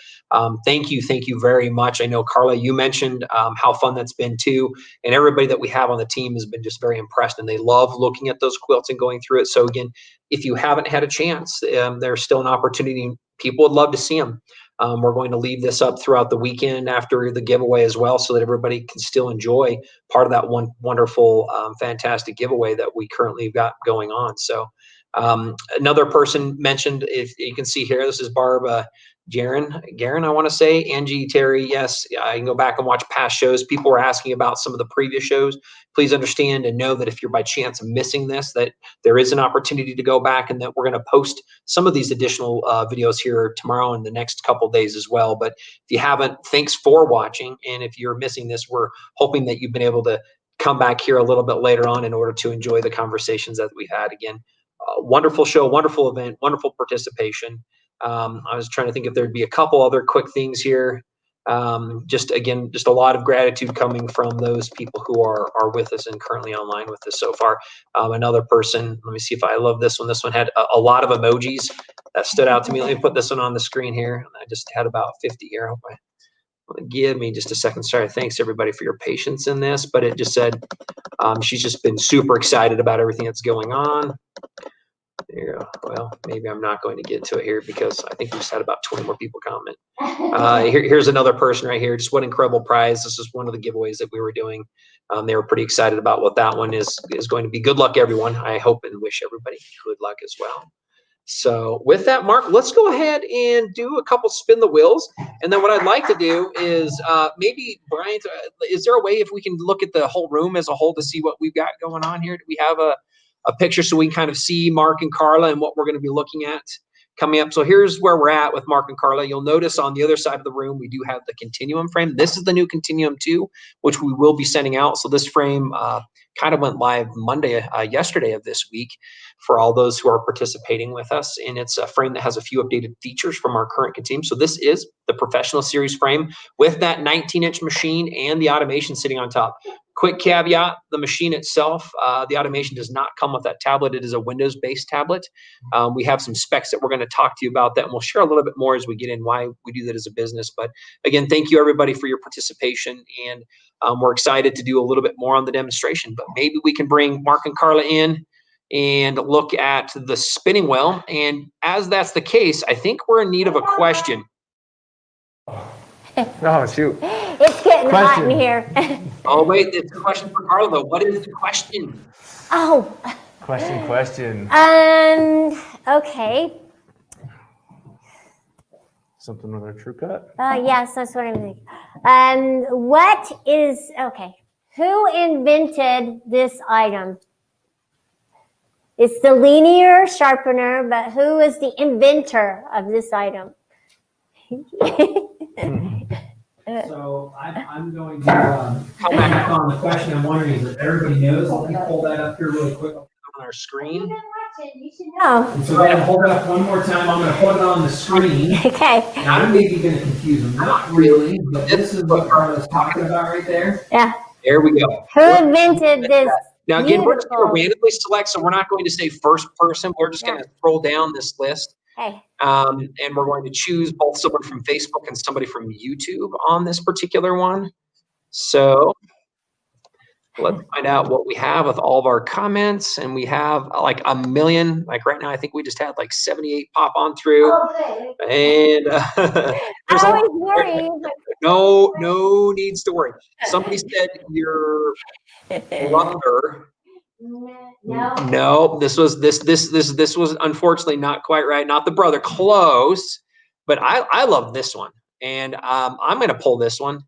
thank you very much. I know, Karla, you mentioned how fun that's been too, and everybody that we have on the team has been just very impressed, and they love looking at those quilts and going through it. So again, if you haven't had a chance, there's still an opportunity. People would love to see them. We're going to leave this up throughout the weekend after the giveaway as well, so that everybody can still enjoy part of that wonderful, fantastic giveaway that we currently got going on. So another person mentioned, if you can see here, this is Barb Garen, I want to say, Angie, Terry, yes, I can go back and watch past shows. People were asking about some of the previous shows. Please understand and know that if you're by chance missing this, that there is an opportunity to go back, and that we're going to post some of these additional videos here tomorrow and the next couple days as well. But if you haven't, thanks for watching. And if you're missing this, we're hoping that you've been able to come back here a little bit later on in order to enjoy the conversations that we've had. Again, wonderful show, wonderful event, wonderful participation. I was trying to think if there'd be a couple other quick things here. Just a lot of gratitude coming from those people who are with us and currently online with us so far. Another person, let me see if I love this one. This one had a lot of emojis that stood out to me. Let me put this one on the screen here. I just had about 50 here. Give me just a second. Sorry. Thanks everybody for your patience in this, but it just said she's just been super excited about everything that's going on. Yeah, well, maybe I'm not going to get to it here because I think we just had about 20 more people comment. Here's another person right here. Just what incredible prize. This is one of the giveaways that we were doing. They were pretty excited about what that one is going to be. Good luck, everyone. I hope and wish everybody good luck as well. So with that, Mark, let's go ahead and do a couple spin the wheels. And then what I'd like to do is maybe, Brian, is there a way if we can look at the whole room as a whole to see what we've got going on here? Do we have a picture so we can kind of see Mark and Karla and what we're going to be looking at coming up? So here's where we're at with Mark and Karla. You'll notice on the other side of the room, we do have the Continuum frame. This is the new Continuum 2, which we will be sending out. So this frame kind of went live yesterday of this week for all those who are participating with us. And it's a frame that has a few updated features from our current Continuum. So this is the Professional Series frame with that 19-inch machine and the automation sitting on top. Quick caveat, the machine itself, the automation does not come with that tablet. It is a Windows-based tablet. We have some specs that we're going to talk to you about that, and we'll share a little bit more as we get in why we do that as a business. But again, thank you everybody for your participation, and we're excited to do a little bit more on the demonstration. But maybe we can bring Mark and Karla in and look at the spinning wheel. And as that's the case, I think we're in need of a question. Oh, shoot. It's getting hot in here. Oh, wait, it's a question for Karla, though. What is the question? Oh. Question. Okay. Something with our TrueCut? Yes, that's what I'm thinking. Who invented this item? It's the linear sharpener, but who is the inventor of this item? So I'm going to comment on the question. I'm wondering if everybody knows. Let me pull that up here really quick. On our screen. You should know. And so I'm going to hold it up one more time. I'm going to put it on the screen. Okay. Now, I'm maybe going to confuse them. Not really, but this is what Karla's talking about right there. Yeah. There we go. Who invented this? Now, again, we're just going to randomly select, so we're not going to say first person. We're just going to scroll down this list. Hey. And we're going to choose both someone from Facebook and somebody from YouTube on this particular one. So let's find out what we have with all of our comments. And we have like 1 million. Like right now, I think we just had like 78 pop on through. And I always worry. no needs to worry. Somebody said your brother. No, this was unfortunately not quite right. Not the brother, close, but I love this one, and I'm going to pull this one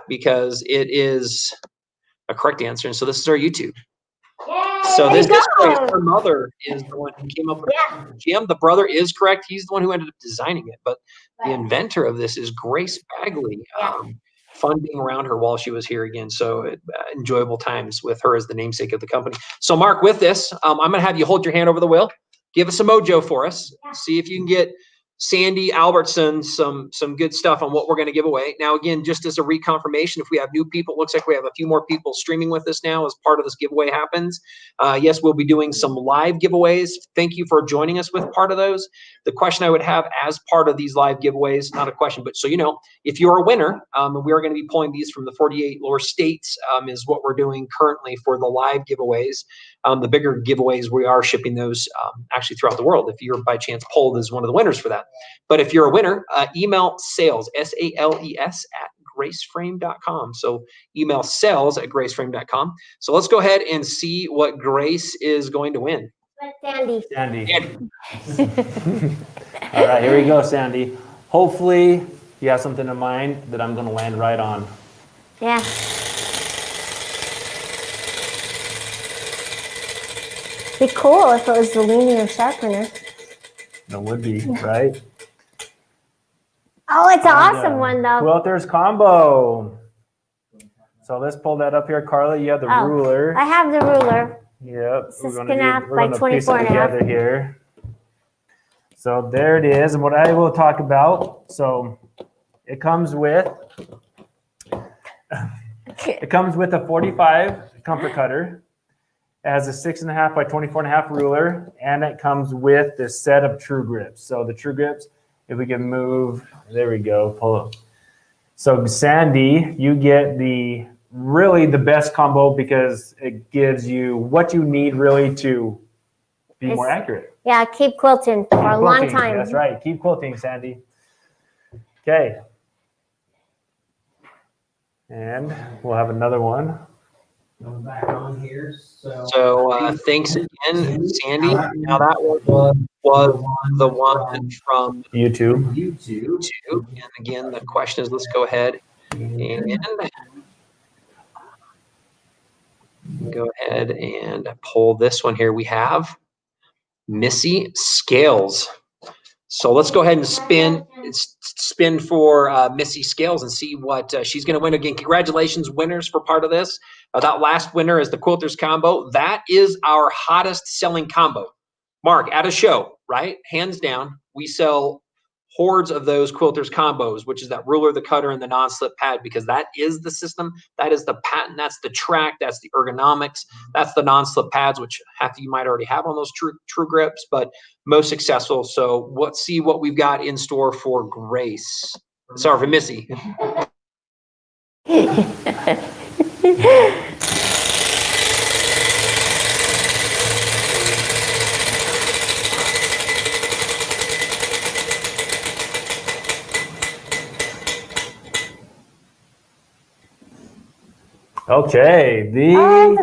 because it is a correct answer. And so this is our YouTube. So this is great. Her mother is the one who came up with it. Jim, the brother is correct. He's the one who ended up designing it, but the inventor of this is Grace Bagley. Fun being around her while she was here again. So enjoyable times with her as the namesake of the company. So Mark, with this, I'm going to have you hold your hand over the wheel. Give us a mojo for us. See if you can get Sandy Albertson some good stuff on what we're going to give away. Now, again, just as a reconfirmation, if we have new people, it looks like we have a few more people streaming with us now as part of this giveaway happens. Yes, we'll be doing some live giveaways. Thank you for joining us with part of those. The question I would have as part of these live giveaways, not a question, but so you know, if you're a winner, and we are going to be pulling these from the 48 lower states, is what we're doing currently for the live giveaways. The bigger giveaways, we are shipping those actually throughout the world if you're by chance pulled as one of the winners for that. But if you're a winner, email sales, SALES, at graceframe.com. So email sales at graceframe.com. So let's go ahead and see what Grace is going to win. Sandy. All right, here we go, Sandy. hopefully you have something in mind that I'm going to land right on. Yeah. Be cool if it was the linear sharpener. That would be, right? Oh, it's an awesome one though. Quilters combo. So let's pull that up here. Carla, you have the ruler. I have the ruler. Yep. This is gonna by piece 24 it and a half. together here. So there it is. And what I will talk about, so it comes with a 45 comfort cutter. It has a 6.5 by 24.5 ruler, and it comes with this set of True Grips. So the True Grips, if we can move, there we go, pull up. So Sandy, you get really the best combo because it gives you what you need really to be more accurate. Yeah, keep quilting for a long time. That's right. Keep quilting, Sandy. Okay. And we'll have another one. Going back on here. So thanks again, Sandy. Now that one was the one from YouTube. And again, the question is, let's go ahead and pull this one here. We have Missy Scales. So let's go ahead and spin for Missy Scales and see what she's going to win. Again, congratulations, winners, for part of this. That last winner is the Quilters combo. That is our hottest selling combo. Mark, at a show, right? Hands down, we sell hordes of those Quilters combos, which is that ruler, the cutter, and the non-slip pad, because that is the system, that is the patent, that's the track, that's the ergonomics, that's the non-slip pads, which half of you might already have on those true grips, but most successful. So let's see what we've got in store for Grace. Sorry, for Missy. Okay, the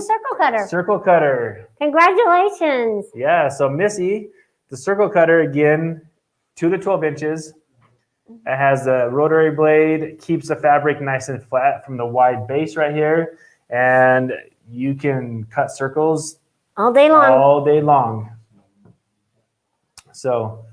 circle cutter. Circle cutter. Congratulations. Yeah, so Missy, the circle cutter, again, 2 to 12 inches. It has a rotary blade, keeps the fabric nice and flat from the wide base right here. And you can cut circles all day long. So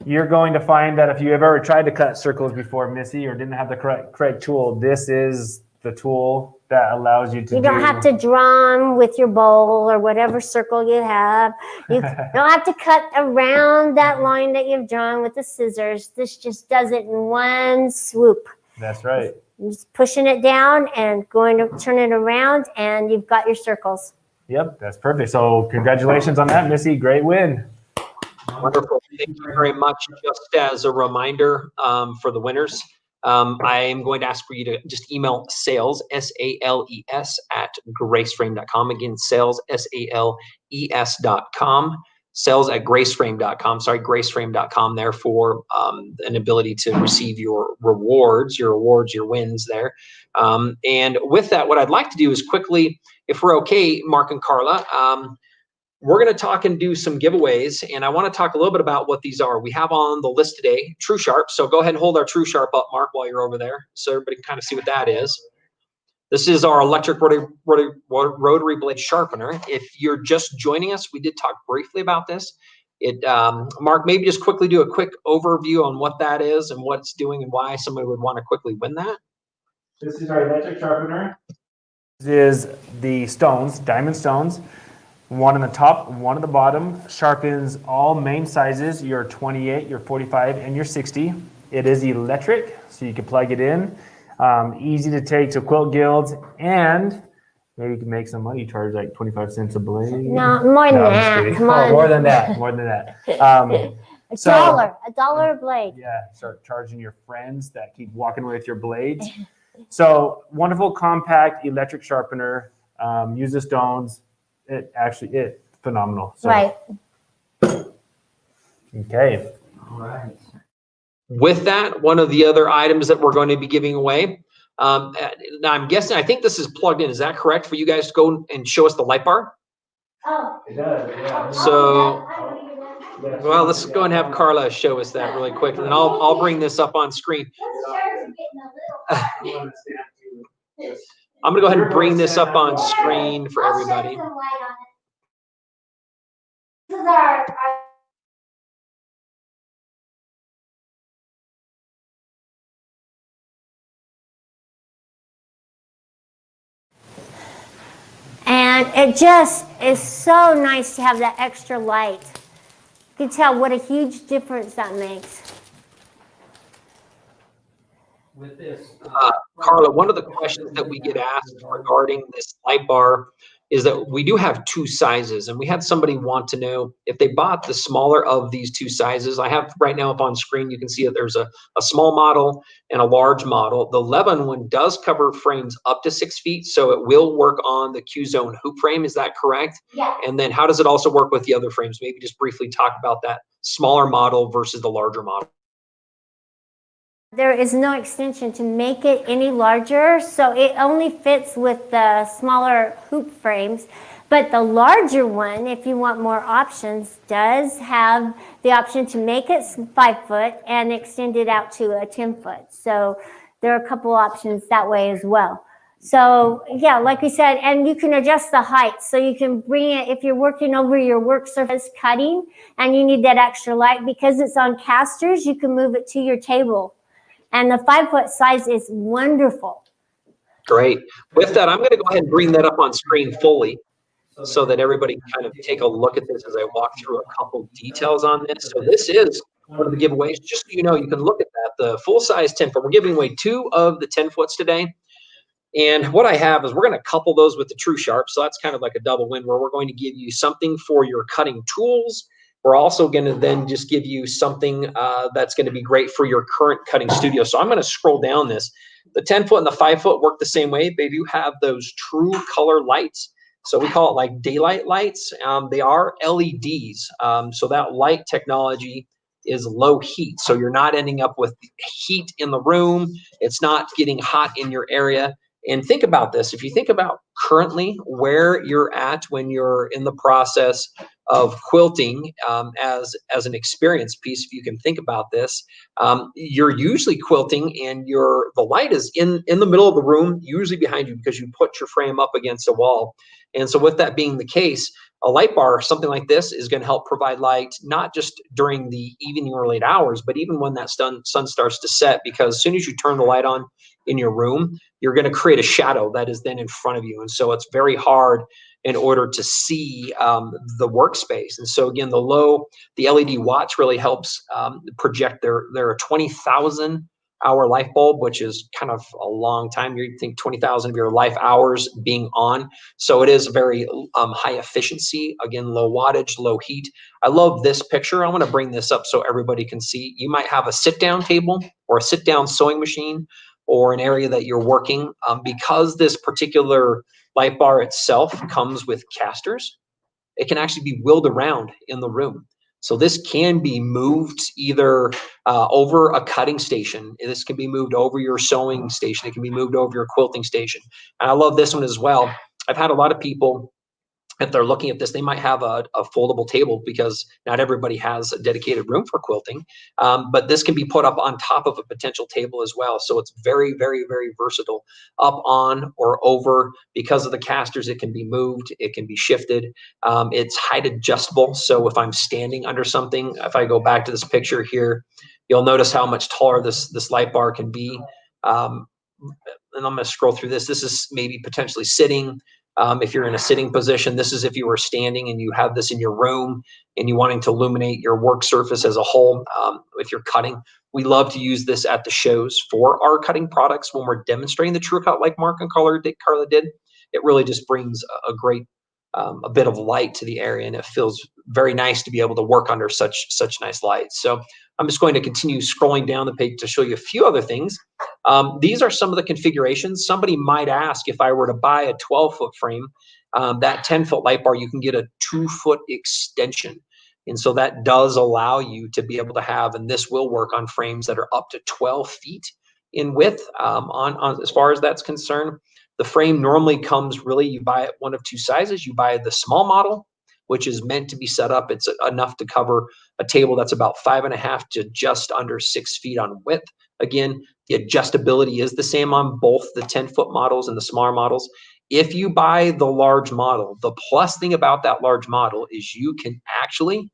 you're going to find that if you have ever tried to cut circles before, Missy, or didn't have the correct tool, this is the tool that allows you to You don't have to draw them with your bowl or whatever circle you have. You don't have to cut around that line that you've drawn with the scissors. This just does it in one swoop. That's right. You're just pushing it down and going to turn it around, and you've got your circles. Yep, that's perfect. So congratulations on that, Missy. Great win. Wonderful. Thank you very much. Just as a reminder for the winners, I am going to ask for you to just email sales, SALES, at graceframe.com. Again, sales, SALES.com. Sales at graceframe.com. Sorry, graceframe.com there for an ability to receive your rewards, your wins there. And with that, what I'd like to do is quickly, if we're okay, Mark and Carla, we're going to talk and do some giveaways, and I want to talk a little bit about what these are. We have on the list today True Sharp, so go ahead and hold our True Sharp up, Mark, while you're over there, so everybody can kind of see what that is. This is our electric rotary blade sharpener. If you're just joining us, we did talk briefly about this. Mark, maybe just quickly do a quick overview on what that is and what it's doing and why somebody would want to quickly win that. This is our electric sharpener. This is the stones, diamond stones. One on the top, one on the bottom, sharpens all main sizes, your 28, your 45, and your 60. It is electric, so you can plug it in. Easy to take to quilt guilds, and maybe you can make some money, charge like 25 cents a blade. No, more than that. Come on. More than that, more than that. $1 a blade. Yeah, start charging your friends that keep walking away with your blades. So wonderful, compact electric sharpener. Use the stones. It's phenomenal. So. Right. Okay. All right. With that, one of the other items that we're going to be giving away, now I'm guessing, I think this is plugged in. Is that correct for you guys to go and show us the light bar? Oh. It does, yeah. So Well, let's go and have Karla show us that really quick, and then I'll bring this up on screen. I'm gonna go ahead and bring this up on screen for everybody. And it just is so nice to have that extra light. You can tell what a huge difference that makes. With this, Karla, one of the questions that we get asked regarding this light bar is that we do have two sizes, and we had somebody want to know if they bought the smaller of these two sizes. I have right now up on screen, you can see that there's a small model and a large model. The 11 one does cover frames up to 6 feet, so it will work on the Q-Zone hoop frame. Is that correct? Yeah. And then how does it also work with the other frames? Maybe just briefly talk about that smaller model versus the larger model. There is no extension to make it any larger, so it only fits with the smaller hoop frames. But the larger one, if you want more options, does have the option to make it 5 foot and extend it out to a 10 foot. So there are a couple options that way as well. So yeah, like we said, and you can adjust the height. So you can bring it, if you're working over your work surface cutting and you need that extra light, because it's on casters, you can move it to your table. And the 5 foot size is wonderful. Great. With that, I'm going to go ahead and bring that up on screen fully so that everybody can kind of take a look at this as I walk through a couple details on this. So this is one of the giveaways. Just so you know, you can look at that, the full size 10 foot. We're giving away 2 of the 10 foots today. And what I have is we're going to couple those with the True Sharp. So that's kind of like a double win where we're going to give you something for your cutting tools. We're also going to then just give you something that's going to be great for your current cutting studio. So I'm going to scroll down this. The 10 foot and the 5 foot work the same way. They do have those true color lights. So we call it like daylight lights. They are LEDs. So that light technology is low heat. So you're not ending up with heat in the room. It's not getting hot in your area. And think about this. If you think about currently where you're at when you're in the process of quilting as an experience piece, if you can think about this, you're usually quilting and the light is in the middle of the room, usually behind you because you put your frame up against a wall. And so with that being the case, a light bar, something like this, is going to help provide light, not just during the evening or late hours, but even when that sun starts to set, because as soon as you turn the light on in your room, you're going to create a shadow that is then in front of you. And so it's very hard in order to see the workspace. And so again, the LED watch really helps project their 20,000 hour light bulb, which is kind of a long time. You think 20,000 of your life hours being on. So it is very high efficiency, again, low wattage, low heat. I love this picture. I want to bring this up so everybody can see. You might have a sit down table or a sit down sewing machine or an area that you're working. Because this particular light bar itself comes with casters, it can actually be wheeled around in the room. So this can be moved either over a cutting station. This can be moved over your sewing station. It can be moved over your quilting station. And I love this one as well. I've had a lot of people, if they're looking at this, they might have a foldable table because not everybody has a dedicated room for quilting. But this can be put up on top of a potential table as well. So it's very, very, very versatile. Up, on, or over. Because of the casters, it can be moved. It can be shifted. It's height adjustable. So if I'm standing under something, if I go back to this picture here, you'll notice how much taller this light bar can be. And I'm going to scroll through this. This is maybe potentially sitting. If you're in a sitting position, this is if you were standing and you have this in your room and you wanting to illuminate your work surface as a whole. If you're cutting, we love to use this at the shows for our cutting products when we're demonstrating the TrueCut like Mark and Karla did. It really just brings a great a bit of light to the area, and it feels very nice to be able to work under such nice light. So I'm just going to continue scrolling down the page to show you a few other things. These are some of the configurations. Somebody might ask, if I were to buy a 12-foot frame, that 10-foot light bar, you can get a 2-foot extension. And so that does allow you to be able to have, and this will work on frames that are up to 12 feet in width on as far as that's concerned. The frame normally comes, really, you buy it one of two sizes. You buy the small model, which is meant to be set up. It's enough to cover a table that's about 5.5 to just under 6 feet on width. Again, the adjustability is the same on both the 10-foot models and the smaller models. If you buy the large model, the plus thing about that large model is you can actually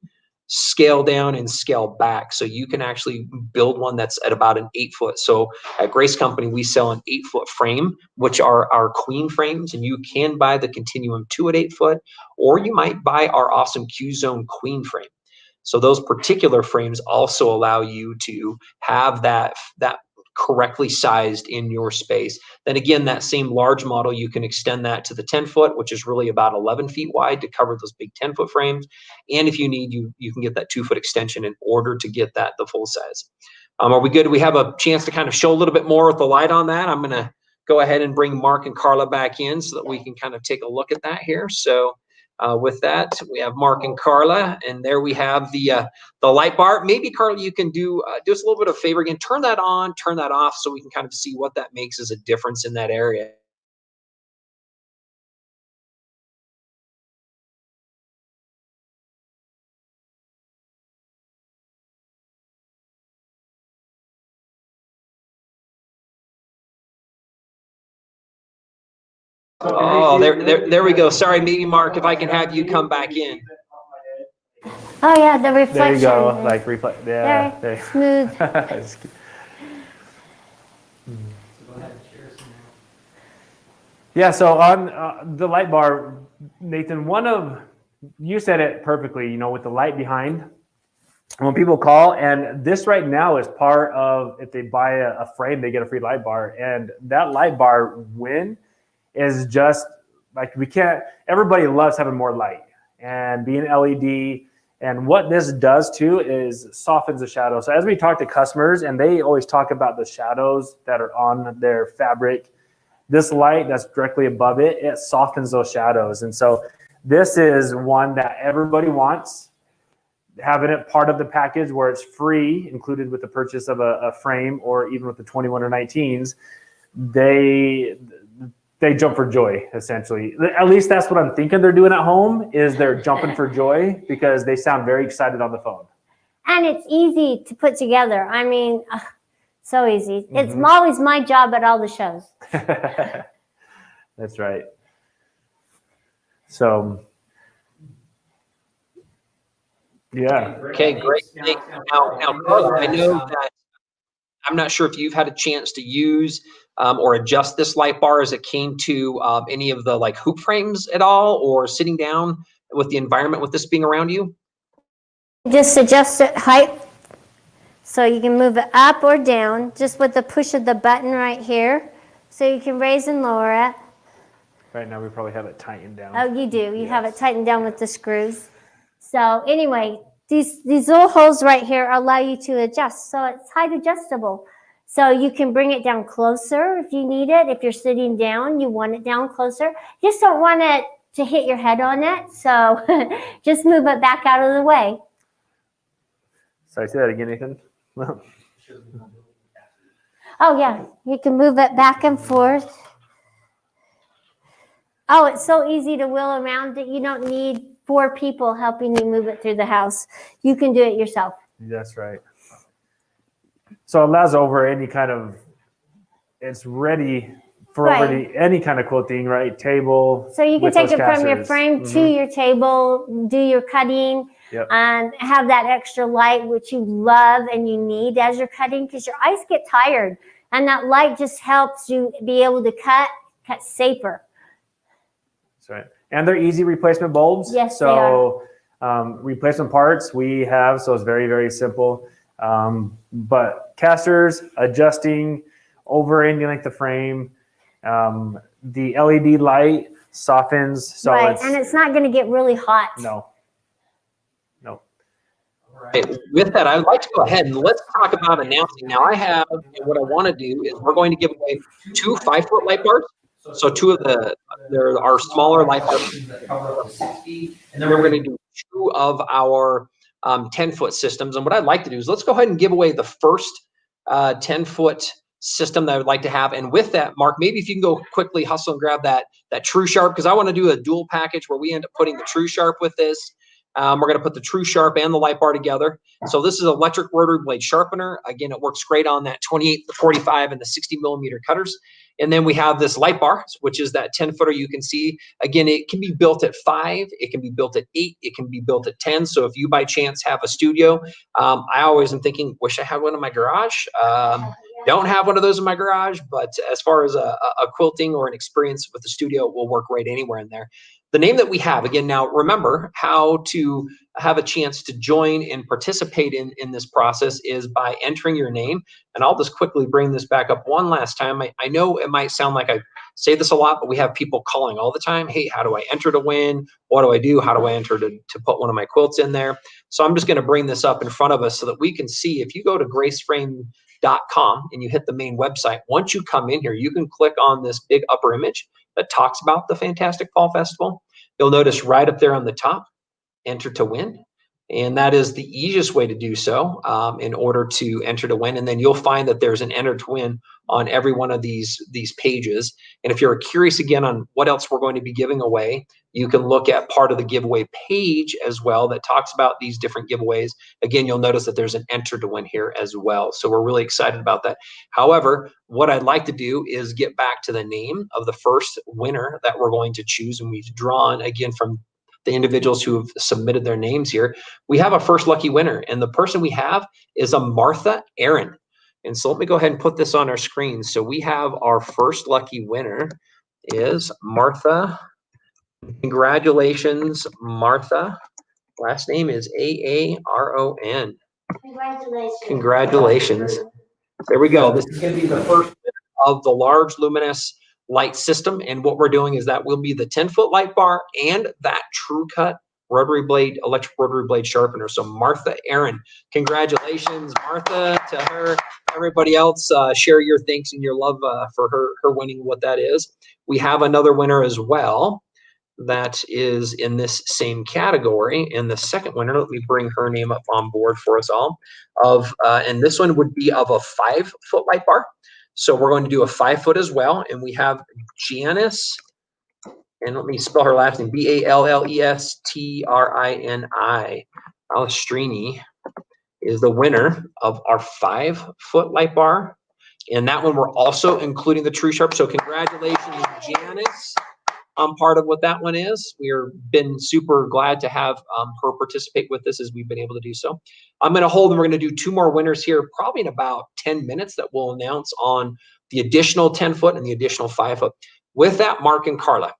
scale down and scale back. So you can actually build one that's at about an 8 foot. So at Grace Company, we sell an 8 foot frame, which are our queen frames, and you can buy the Continuum 2 at 8 foot, or you might buy our awesome Q Zone queen frame. So those particular frames also allow you to have that correctly sized in your space. Then again, that same large model, you can extend that to the 10 foot, which is really about 11 feet wide to cover those big 10-foot frames. And if you need, you can get that 2-foot extension in order to get that the full size. Are we good? Do we have a chance to kind of show a little bit more with the light on that? I'm going to go ahead and bring Mark and Karla back in so that we can kind of take a look at that here. So with that, we have Mark and Karla, and there we have the light bar. Maybe Karla, you can do us a little bit of a favor again. Turn that on, turn that off, so we can kind of see what that makes as a difference in that area. Oh, there we go. Sorry, maybe Mark, if I can have you come back in. Oh yeah, the reflection. There you go, like reflect. Yeah, there. Smooth. Yeah, so on the light bar, Nathan, you said it perfectly, with the light behind. When people call, and this right now is part of, if they buy a frame, they get a free light bar. And that light bar win is just like, everybody loves having more light and being LED. And what this does too is softens the shadow. So as we talk to customers, and they always talk about the shadows that are on their fabric, this light that's directly above it, it softens those shadows. And so this is one that everybody wants, having it part of the package where it's free, included with the purchase of a frame, or even with the 21 or 19s, they jump for joy, essentially. At least that's what I'm thinking they're doing at home, is they're jumping for joy because they sound very excited on the phone. And it's easy to put together. I mean, so easy. It's always my job at all the shows. That's right. So, yeah. Okay, great. Now, Karla, I know that I'm not sure if you've had a chance to use or adjust this light bar as it came to any of the hoop frames at all, or sitting down with the environment with this being around you. Just adjust it height, so you can move it up or down just with the push of the button right here, so you can raise and lower it. Right now we probably have it tightened down. Oh, you do. You have it tightened down with the screws. So anyway, these little holes right here allow you to adjust. So it's height adjustable. So you can bring it down closer if you need it. If you're sitting down, you want it down closer. You just don't want it to hit your head on it. So just move it back out of the way. Sorry, say that again, Nathan. Oh yeah, you can move it back and forth. Oh, it's so easy to wheel around that you don't need 4 people helping you move it through the house. You can do it yourself. That's right. So it allows over any kind of, it's ready for any kind of quilting, right? Table. So you can take it from your frame to your table, do your cutting, and have that extra light, which you love and you need as you're cutting, because your eyes get tired. And that light just helps you be able to cut safer. That's right. And they're easy replacement bulbs. Yes, so they are. Replacement parts we have, so it's very, very simple. But casters, adjusting over any length of frame, the LED light softens. So and it's not going to get really hot. No. Right. With that, I would like to go ahead and let's talk about announcing. Now I have, and what I want to do is we're going to give away 2 5-foot light bars. So 2 of there are smaller light bars. And then we're going to do 2 of our 10-foot systems. And what I'd like to do is let's go ahead and give away the first 10-foot system that I would like to have. And with that, Mark, maybe if you can go quickly hustle and grab that TrueSharp, because I want to do a dual package where we end up putting the TrueSharp with this. We're going to put the TrueSharp and the light bar together. So this is electric rotary blade sharpener. Again, it works great on that 28, the 45, and the 60 millimeter cutters. And then we have this light bar, which is that 10-footer you can see. Again, it can be built at 5, it can be built at 8, it can be built at 10. So if you by chance have a studio, I always am thinking, wish I had one in my garage. Don't have one of those in my garage, but as far as a quilting or an experience with the studio, it will work right anywhere in there. The name that we have, again, now remember how to have a chance to join and participate in this process is by entering your name. And I'll just quickly bring this back up one last time. I know it might sound like I say this a lot, but we have people calling all the time. Hey, how do I enter to win? What do I do? How do I enter to put one of my quilts in there? So I'm just going to bring this up in front of us so that we can see. If you go to graceframe.com and you hit the main website, once you come in here, you can click on this big upper image that talks about the Fantastic Fall Festival. You'll notice right up there on the top, enter to win. And that is the easiest way to do so in order to enter to win. And then you'll find that there's an enter to win on every one of these pages. And if you're curious again on what else we're going to be giving away, you can look at part of the giveaway page as well that talks about these different giveaways. Again, you'll notice that there's an enter to win here as well. So we're really excited about that. However, what I'd like to do is get back to the name of the first winner that we're going to choose. And we've drawn, again, from the individuals who have submitted their names here. We have a first lucky winner, and the person we have is a Martha Aaron. And so let me go ahead and put this on our screen. So we have our first lucky winner is Martha. Congratulations, Martha. Last name is Aaron. Congratulations. Congratulations. There we go. This is going to be the first of the large luminous light system. And what we're doing is that will be the 10-foot light bar and that TrueCut rotary blade, electric rotary blade sharpener. So Martha Aaron, congratulations, Martha, to her. Everybody else, share your thanks and your love for her winning what that is. We have another winner as well that is in this same category. And the second winner, let me bring her name up on board for us all. And this one would be of a 5-foot light bar. So we're going to do a 5-foot as well. And we have Janice, and let me spell her last name, Ballestrini. Balestrini is the winner of our 5-foot light bar. And that one we're also including the TrueSharp. So congratulations, Janice. Part of what that one is. We've been super glad to have her participate with this as we've been able to do so. I'm going to hold, and we're going to do 2 more winners here, probably in about 10 minutes that we'll announce on the additional 10-foot and the additional 5-foot. With that, Mark and Karla,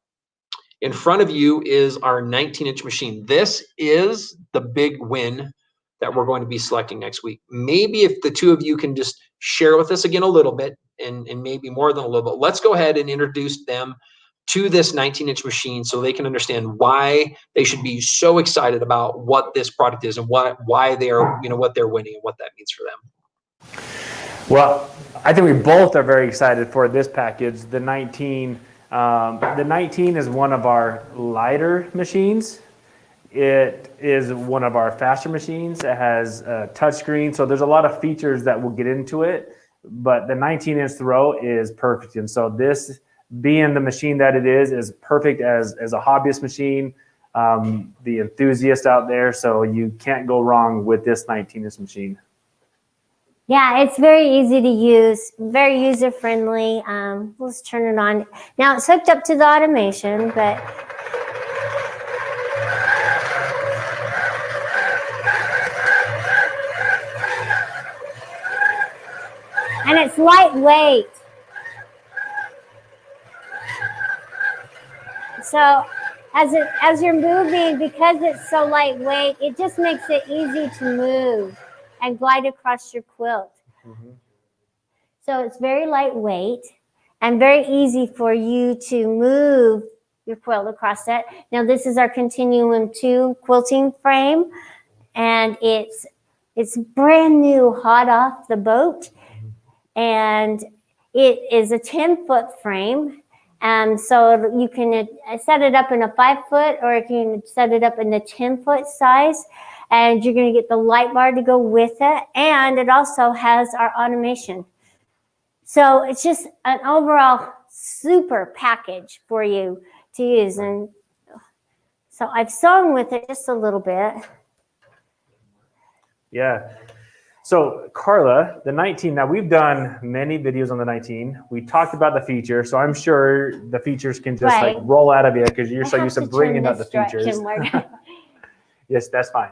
in front of you is our 19-inch machine. This is the big win that we're going to be selecting next week. Maybe if the two of you can just share with us again a little bit, and maybe more than a little bit, let's go ahead and introduce them to this 19-inch machine so they can understand why they should be so excited about what this product is and why they're, what they're winning and what that means for them. Well, I think we both are very excited for this package. The 19 is one of our lighter machines. It is one of our faster machines. It has a touchscreen, so there's a lot of features that we'll get into it. But the 19-inch throw is perfect, and so this, being the machine that it is perfect as a hobbyist machine, the enthusiast out there. So you can't go wrong with this 19-inch machine. Yeah, it's very easy to use, very user friendly. Let's turn it on. Now it's hooked up to the automation, but and it's lightweight. So as you're moving, because it's so lightweight, it just makes it easy to move and glide across your quilt. Mm-hmm. So it's very lightweight and very easy for you to move your quilt across it. Now this is our Continuum 2 quilting frame, and it's brand new, hot off the boat, and it is a 10-foot frame. So you can set it up in a 5-foot, or you can set it up in the 10-foot size, and you're going to get the light bar to go with it. And it also has our automation. So it's just an overall super package for you to use. And so I've sewn with it just a little bit. Yeah. So Karla, the 19, now we've done many videos on the 19. We talked about the feature, so I'm sure the features can just like roll out of you because you're so used to bringing up the features. Yes, that's fine.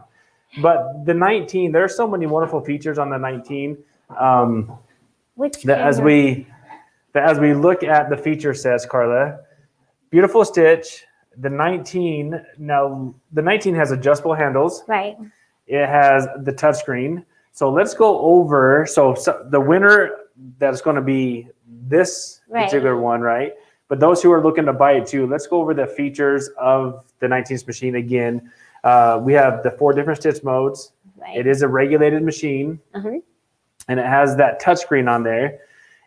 But the 19, there are so many wonderful features on the 19. That as we look at the feature sets, Karla, beautiful stitch. The 19, now the 19 has adjustable handles. Right. It has the touchscreen. So let's go over, so the winner that's going to be this particular one, right? But those who are looking to buy it too, let's go over the features of the 19th machine again. We have the 4 different stitch modes. Right. It is a regulated machine, and it has that touchscreen on there.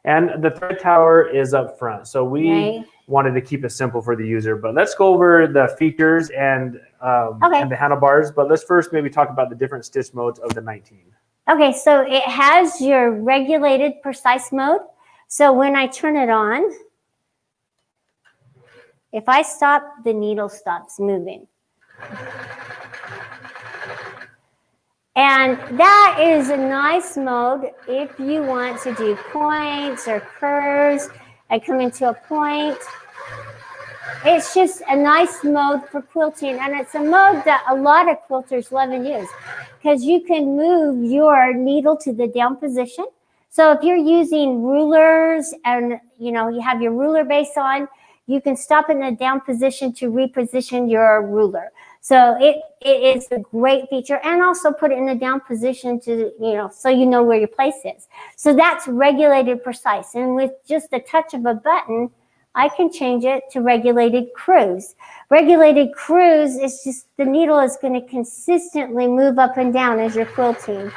And the thread tower is up front. So we wanted to keep it simple for the user. But let's go over the features and the handlebars. But let's first maybe talk about the different stitch modes of the 19. Okay, so it has your regulated precise mode. So when I turn it on, if I stop, the needle stops moving. And that is a nice mode if you want to do points or curves. I come into a point. It's just a nice mode for quilting, and it's a mode that a lot of quilters love and use because you can move your needle to the down position. So if you're using rulers and you have your ruler base on, you can stop in the down position to reposition your ruler. So it is a great feature, and also put it in the down position to, so you know where your place is. So that's regulated precise. And with just the touch of a button, I can change it to regulated cruise. Regulated cruise is just the needle is going to consistently move up and down as you're quilting.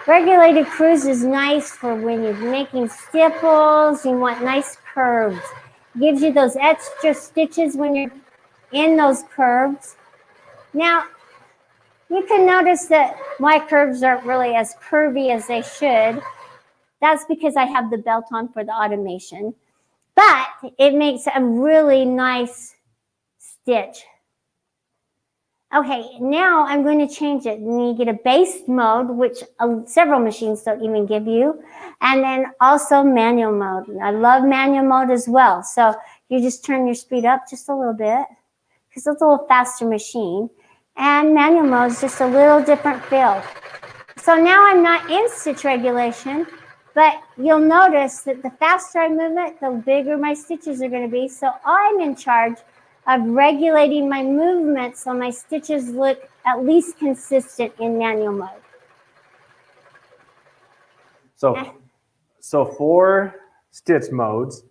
Regulated cruise is nice for when you're making stipples, you want nice curves. Gives you those extra stitches when you're in those curves. Now, you can notice that my curves aren't really as curvy as they should. That's because I have the belt on for the automation. But it makes a really nice stitch. Okay, now I'm going to change it. And you get a base mode, which several machines don't even give you. And then also manual mode. I love manual mode as well. So you just turn your speed up just a little bit because it's a little faster machine. And manual mode is just a little different feel. So now I'm not in stitch regulation, but you'll notice that the faster I move it, the bigger my stitches are going to be. So I'm in charge of regulating my movement so my stitches look at least consistent in manual mode. So 4 stitch modes,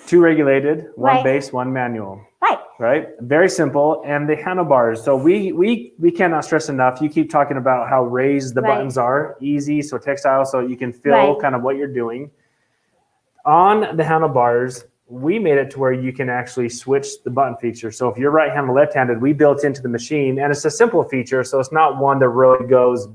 2 regulated, 1 base, 1 manual. Right? Very simple. And the handlebars. So we cannot stress enough. You keep talking about how raised the buttons are. Easy, so textile, so you can feel kind of what you're doing. On the handlebars, we made it to where you can actually switch the button feature. So if you're right-handed or left-handed, we built into the machine. And it's a simple feature, so it's not one that really goes,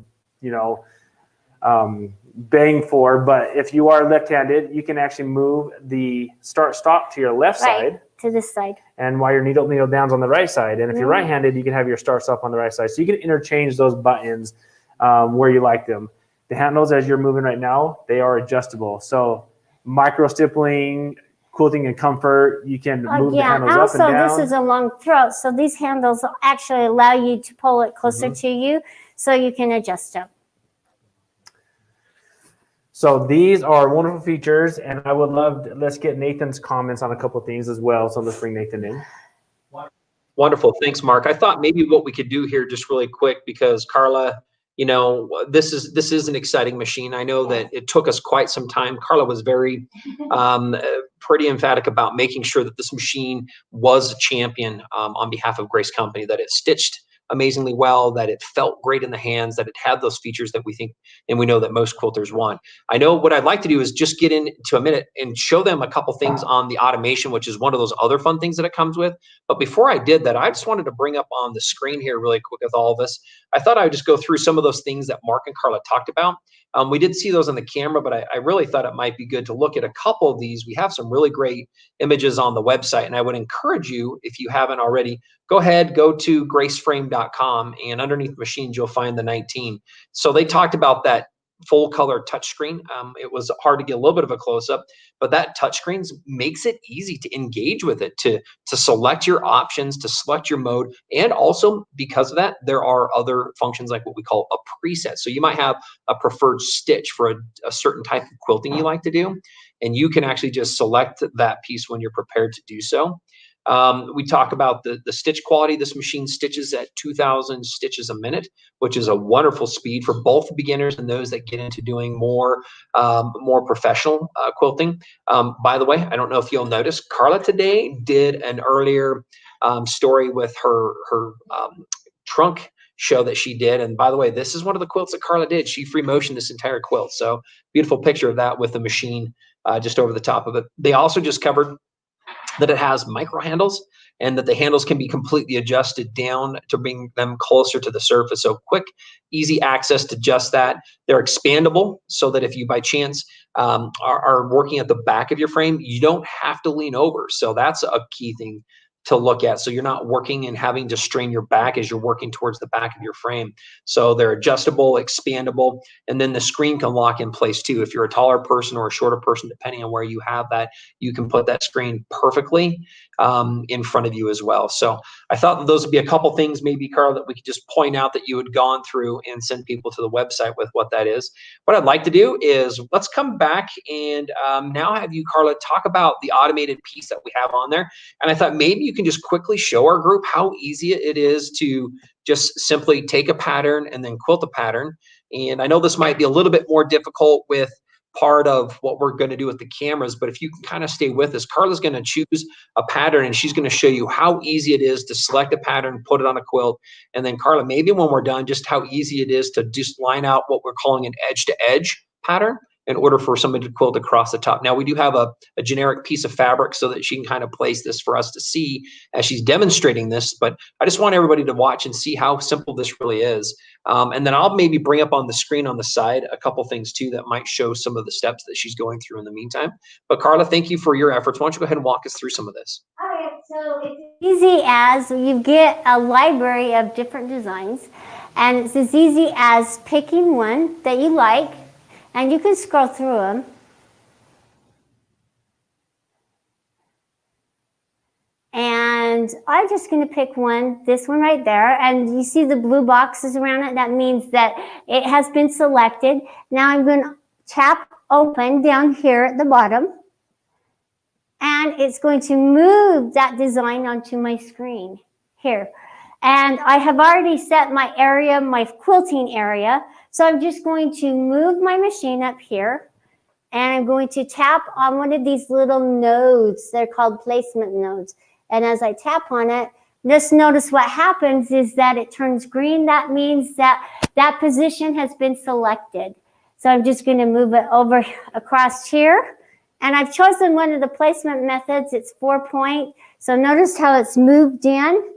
bang for. But if you are left-handed, you can actually move the start-stop to your left side. To this side. And while your needle down's on the right side. And if you're right-handed, you can have your start stop on the right side. So you can interchange those buttons where you like them. The handles, as you're moving right now, they are adjustable. So micro stippling, quilting and comfort, you can move the handles up and down. Also, this is a long throat, so these handles actually allow you to pull it closer to you so you can adjust them. So these are wonderful features, and I would love let's get Nathan's comments on a couple of things as well. So let's bring Nathan in. Wonderful. Thanks, Mark. I thought maybe what we could do here just really quick, because Karla, this is an exciting machine. I know that it took us quite some time. Karla was very pretty emphatic about making sure that this machine was a champion on behalf of Grace Company, that it stitched amazingly well, that it felt great in the hands, that it had those features that we think and we know that most quilters want. I know what I'd like to do is just get into a minute and show them a couple things on the automation, which is one of those other fun things that it comes with. But before I did that, I just wanted to bring up on the screen here really quick with all of us. I thought I would just go through some of those things that Mark and Karla talked about. We did see those on the camera, but I really thought it might be good to look at a couple of these. We have some really great images on the website, and I would encourage you, if you haven't already, go to graceframe.com, and underneath machines, you'll find the 19. So they talked about that full color touchscreen. It was hard to get a little bit of a close up, but that touchscreen makes it easy to engage with it, to select your options, to select your mode. And also because of that, there are other functions like what we call a preset. So you might have a preferred stitch for a certain type of quilting you like to do, and you can actually just select that piece when you're prepared to do so. We talk about the stitch quality. This machine stitches at 2,000 stitches a minute, which is a wonderful speed for both beginners and those that get into doing more professional quilting. By the way, I don't know if you'll notice, Karla today did an earlier story with her trunk show that she did. And by the way, this is one of the quilts that Karla did. She free motioned this entire quilt. So beautiful picture of that with the machine just over the top of it. They also just covered that it has micro handles, and that the handles can be completely adjusted down to bring them closer to the surface. So quick, easy access to just that. They're expandable, so that if you by chance are working at the back of your frame, you don't have to lean over. So that's a key thing to look at. So you're not working and having to strain your back as you're working towards the back of your frame. So they're adjustable, expandable, and then the screen can lock in place too. If you're a taller person or a shorter person, depending on where you have that, you can put that screen perfectly in front of you as well. So I thought that those would be a couple things maybe, Karla, that we could just point out that you had gone through and send people to the website with what that is. What I'd like to do is let's come back and now have you, Karla, talk about the automated piece that we have on there. And I thought maybe you can just quickly show our group how easy it is to just simply take a pattern and then quilt a pattern. And I know this might be a little bit more difficult with part of what we're going to do with the cameras, but if you can kind of stay with us, Karla's going to choose a pattern and she's going to show you how easy it is to select a pattern, put it on a quilt. And then Karla, maybe when we're done, just how easy it is to just line out what we're calling an edge to edge pattern in order for somebody to quilt across the top. Now we do have a generic piece of fabric so that she can kind of place this for us to see as she's demonstrating this, but I just want everybody to watch and see how simple this really is. And then I'll maybe bring up on the screen on the side a couple things too that might show some of the steps that she's going through in the meantime. But Karla, thank you for your efforts. Why don't you go ahead and walk us through some of this? All right, so it's easy as you get a library of different designs, and it's as easy as picking one that you like, and you can scroll through them. And I'm just going to pick one, this one right there. And you see the blue boxes around it. That means that it has been selected. Now I'm going to tap open down here at the bottom. And it's going to move that design onto my screen here. And I have already set my area, my quilting area. So I'm just going to move my machine up here. And I'm going to tap on one of these little nodes. They're called placement nodes. And as I tap on it, just notice what happens is that it turns green. That means that that position has been selected. So I'm just going to move it over across here. And I've chosen one of the placement methods. It's 4-point. So notice how it's moved in.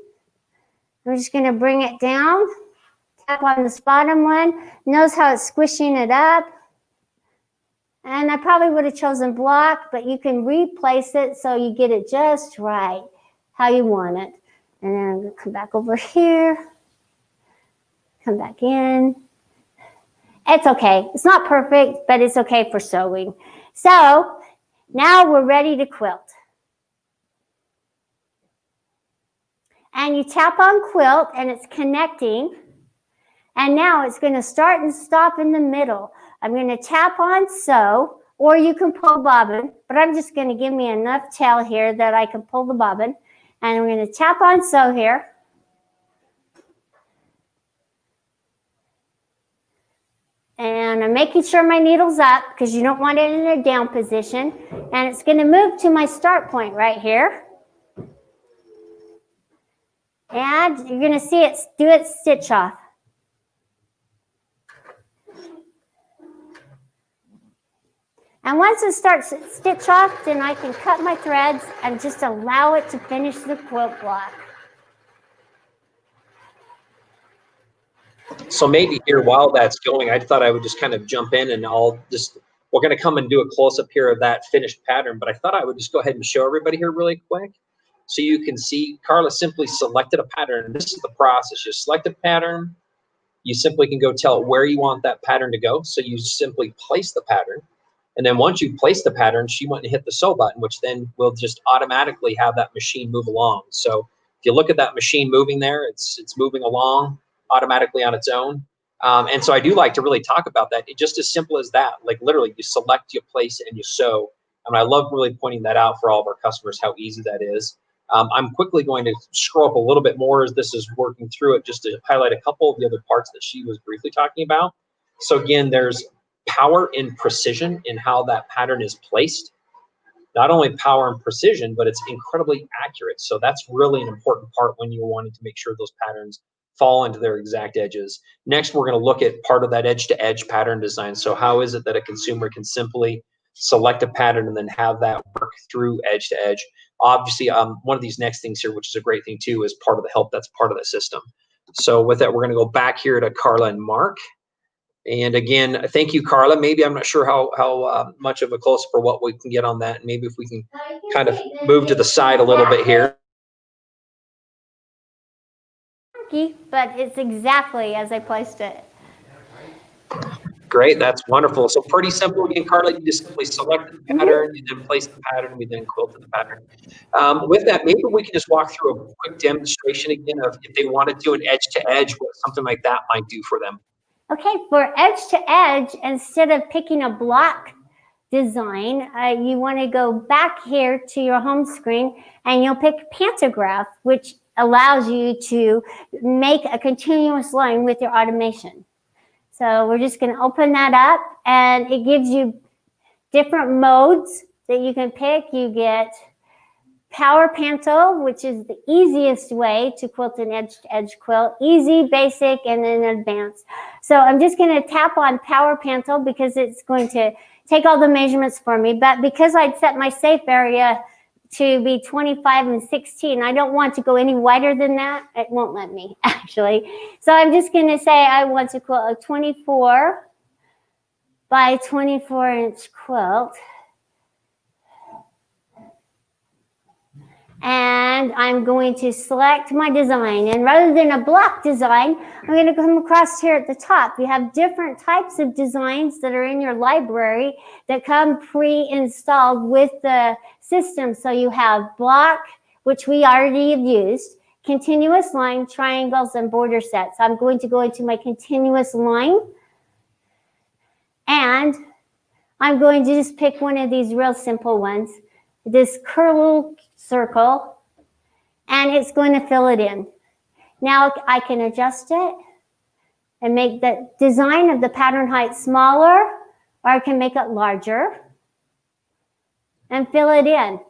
I'm just going to bring it down. Tap on this bottom one. Notice how it's squishing it up. And I probably would have chosen block, but you can replace it so you get it just right, how you want it. And then I'm going to come back over here. Come back in. It's okay. It's not perfect, but it's okay for sewing. So now we're ready to quilt. And you tap on quilt and it's connecting. And now it's going to start and stop in the middle. I'm going to tap on sew, or you can pull bobbin, but I'm just going to give me enough tail here that I can pull the bobbin. And I'm going to tap on sew here. And I'm making sure my needle's up because you don't want it in a down position. And it's going to move to my start point right here. And you're going to see it do its stitch off. And once it starts to stitch off, then I can cut my threads and just allow it to finish the quilt block. So maybe here while that's going, I thought I would just kind of jump in and we're going to come and do a close up here of that finished pattern, but I thought I would just go ahead and show everybody here really quick. So you can see Karla simply selected a pattern. This is the process. You select a pattern. You simply can go tell it where you want that pattern to go. So you simply place the pattern. And then once you place the pattern, she went and hit the sew button, which then will just automatically have that machine move along. So if you look at that machine moving there, it's moving along automatically on its own. And so I do like to really talk about that. It's just as simple as that. Like literally you select, you place, and you sew. And I love really pointing that out for all of our customers, how easy that is. I'm quickly going to scroll up a little bit more as this is working through it, just to highlight a couple of the other parts that she was briefly talking about. So again, there's power and precision in how that pattern is placed. Not only power and precision, but it's incredibly accurate. So that's really an important part when you're wanting to make sure those patterns fall into their exact edges. Next, we're going to look at part of that edge-to-edge pattern design. So how is it that a consumer can simply select a pattern and then have that work through edge to edge? Obviously, one of these next things here, which is a great thing too, is part of the help that's part of the system. So with that, we're going to go back here to Karla and Mark. And again, thank you, Karla. Maybe I'm not sure how much of a close up or what we can get on that. Maybe if we can kind of move to the side a little bit here. But it's exactly as I placed it. Great, that's wonderful. So pretty simple again, Karla. You just simply select the pattern, you then place the pattern, we then quilted the pattern. With that, maybe we can just walk through a quick demonstration again of if they wanted to do an edge to edge, what something like that might do for them. Okay, for edge to edge, instead of picking a block design, you want to go back here to your home screen and you'll pick pantograph, which allows you to make a continuous line with your automation. So we're just going to open that up and it gives you different modes that you can pick. You get Power Panto, which is the easiest way to quilt an edge-to-edge quilt. Easy, basic, and then advanced. So I'm just going to tap on Power Panto because it's going to take all the measurements for me. But because I'd set my safe area to be 25 and 16, I don't want to go any wider than that. It won't let me, actually. So I'm just going to say I want to quilt a 24 by 24 inch quilt. And I'm going to select my design. And rather than a block design, I'm going to come across here at the top. You have different types of designs that are in your library that come pre-installed with the system. So you have block, which we already have used, continuous line, triangles, and border sets. I'm going to go into my continuous line. And I'm going to just pick one of these real simple ones. This curl circle, and it's going to fill it in. Now I can adjust it and make the design of the pattern height smaller, or I can make it larger and fill it in.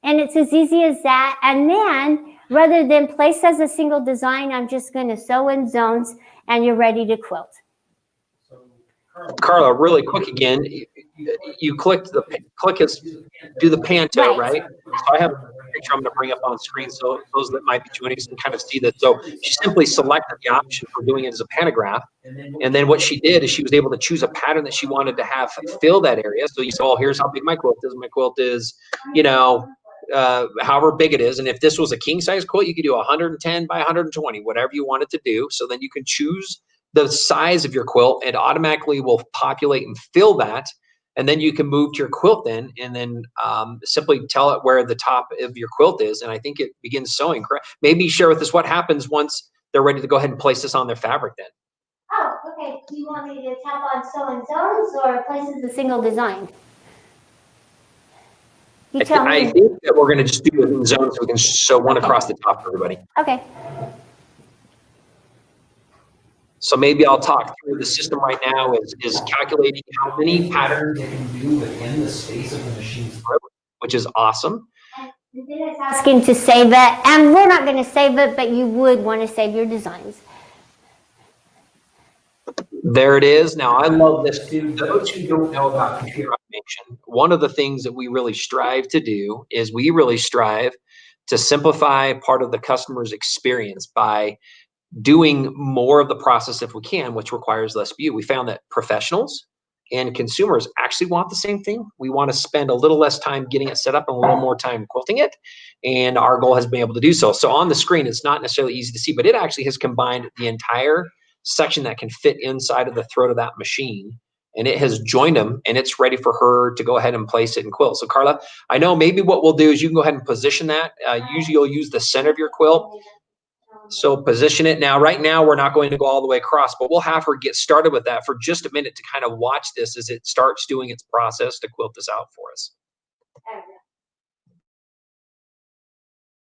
And it's as easy as that. And then rather than place as a single design, I'm just going to sew in zones and you're ready to quilt. Karla, really quick again, you do the panto, right? So I have a picture I'm going to bring up on screen so those that might be joining us can kind of see this. So she simply selected the option for doing it as a pantograph. And then what she did is she was able to choose a pattern that she wanted to have fill that area. So you say, oh, here's how big my quilt is. My quilt is, you know, however big it is. And if this was a king size quilt, you could do 110 by 120, whatever you wanted to do. So then you can choose the size of your quilt and automatically will populate and fill that. And then you can move to your quilt then and then simply tell it where the top of your quilt is. And I think it begins sewing, correct? Maybe share with us what happens once they're ready to go ahead and place this on their fabric then. Oh, okay. Do you want me to tap on sew in zones or places a single design? You tell me. I think that we're going to just do it in zones so we can sew one across the top for everybody. Okay. So maybe I'll talk through the system right now is calculating how many patterns They can do within the space of the machine's which is awesome. And then it's asking to save it, and we're not going to save it, but you would want to save your designs. There it is. Now, I love this too. Those who don't know about computer automation, one of the things that we really strive to do is we really strive to simplify part of the customer's experience by doing more of the process if we can, which requires less view. We found that professionals and consumers actually want the same thing. We want to spend a little less time getting it set up and a little more time quilting it. And our goal has been able to do so. So on the screen, it's not necessarily easy to see, but it actually has combined the entire section that can fit inside of the throat of that machine. And it has joined them, and it's ready for her to go ahead and place it and quilt. So Karla, I know maybe what we'll do is you can go ahead and position that. Usually you'll use the center of your quilt. So position it now. Right now, we're not going to go all the way across, but we'll have her get started with that for just a minute to kind of watch this as it starts doing its process to quilt this out for us.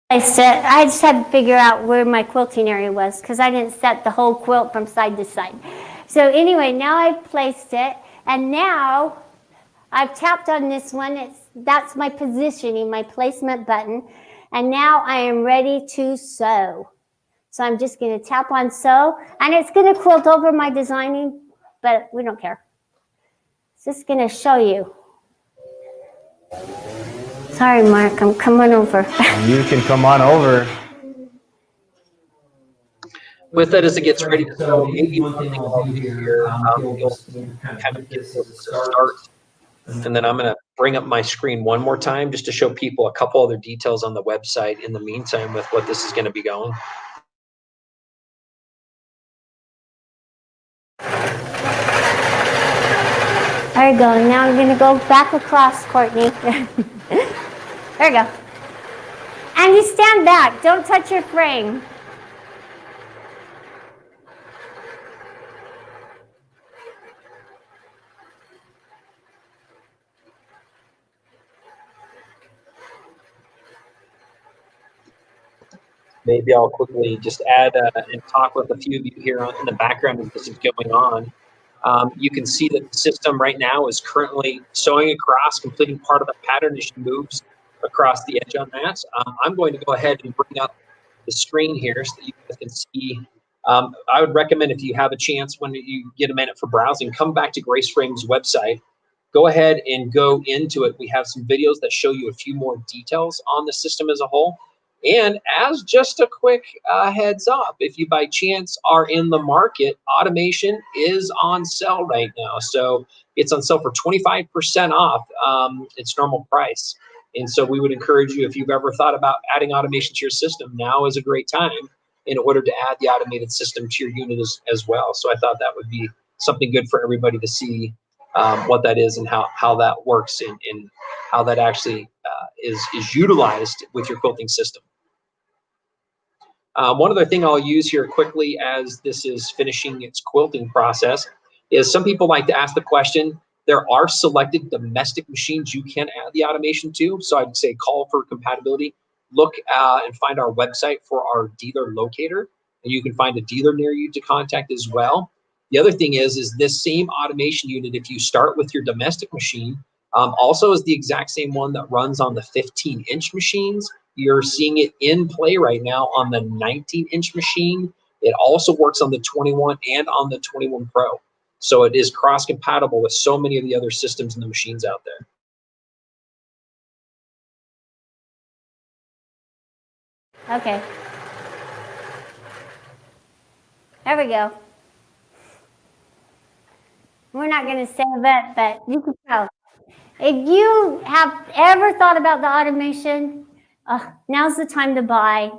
I just had to figure out where my quilting area was because I didn't set the whole quilt from side to side. So anyway, now I've placed it, and now I've tapped on this one. That's my positioning, my placement button. And now I am ready to sew. So I'm just going to tap on sew, and it's going to quilt over my designing, but we don't care. It's just going to show you. Sorry, Mark, I'm coming over. You can come on over. With that, as it gets ready to So sew, maybe one thing I'll do here, you'll just kind of get this as a start. And then I'm going to bring up my screen one more time just to show people a couple other details on the website in the meantime with what this is going to be going. There you go. Now I'm going to go back across, Courtney. There you go. And you stand back. Don't touch your frame. Maybe I'll quickly just add and talk with a few of you here in the background as this is going on. You can see that the system right now is currently sewing across, completing part of the pattern as she moves across the edge on that. I'm going to go ahead and bring up the screen here so that you guys can see. I would recommend if you have a chance when you get a minute for browsing, come back to Grace Frame's website. Go ahead and go into it. We have some videos that show you a few more details on the system as a whole. And as just a quick heads up, if you by chance are in the market, automation is on sale right now. So it's on sale for 25% off its normal price. And so we would encourage you, if you've ever thought about adding automation to your system, now is a great time in order to add the automated system to your unit as well. So I thought that would be something good for everybody to see what that is and how that works and how that actually is utilized with your quilting system. One other thing I'll use here quickly as this is finishing its quilting process is some people like to ask the question, there are selected domestic machines you can add the automation to. So I'd say call for compatibility. Look and find our website for our dealer locator, and you can find a dealer near you to contact as well. The other thing is this same automation unit, if you start with your domestic machine, also is the exact same one that runs on the 15-inch machines. You're seeing it in play right now on the 19-inch machine. It also works on the 21 and on the 21 Pro. So it is cross-compatible with so many of the other systems and the machines out there. Okay. There we go. We're not going to save it, but you can tell. If you have ever thought about the automation, now's the time to buy.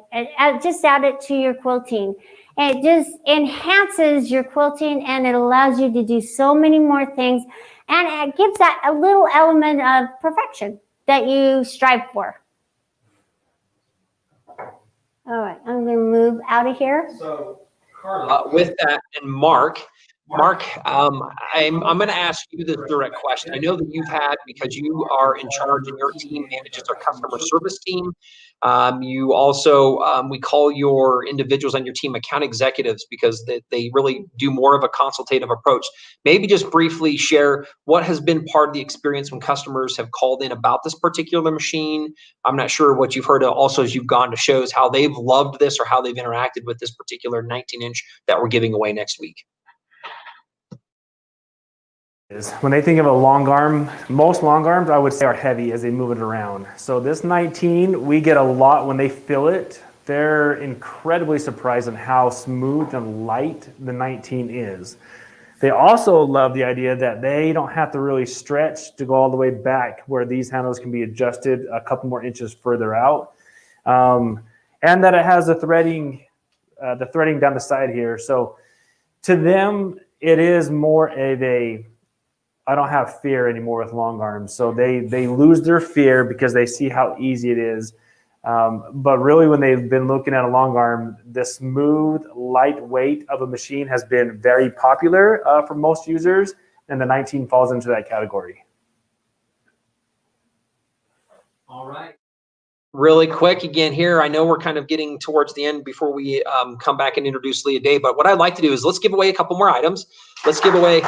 Just add it to your quilting. It just enhances your quilting, and it allows you to do so many more things, and it gives that a little element of perfection that you strive for. All right, I'm going to move out of here. So, Karla, with that, and Mark, I'm going to ask you the direct question. I know that you've had, because you are in charge and your team manages our customer service team. You also, we call your individuals on your team account executives because they really do more of a consultative approach. Maybe just briefly share what has been part of the experience when customers have called in about this particular machine. I'm not sure what you've heard also as you've gone to shows, how they've loved this or how they've interacted with this particular 19-inch that we're giving away next week. When they think of a long arm, most long arms I would say are heavy as they move it around. So this 19, we get a lot when they fill it. they're incredibly surprised at how smooth and light the 19 is. They also love the idea that they don't have to really stretch to go all the way back, where these handles can be adjusted a couple more inches further out. And that it has the threading down the side here. So to them, it is more of a, I don't have fear anymore with long arms. So they lose their fear because they see how easy it is. But really, when they've been looking at a long arm, the smooth, lightweight of a machine has been very popular for most users, and the 19 falls into that category. All right. Really quick again here, I know we're kind of getting towards the end before we come back and introduce Leah Day, but what I'd like to do is let's give away a couple more items. Let's give away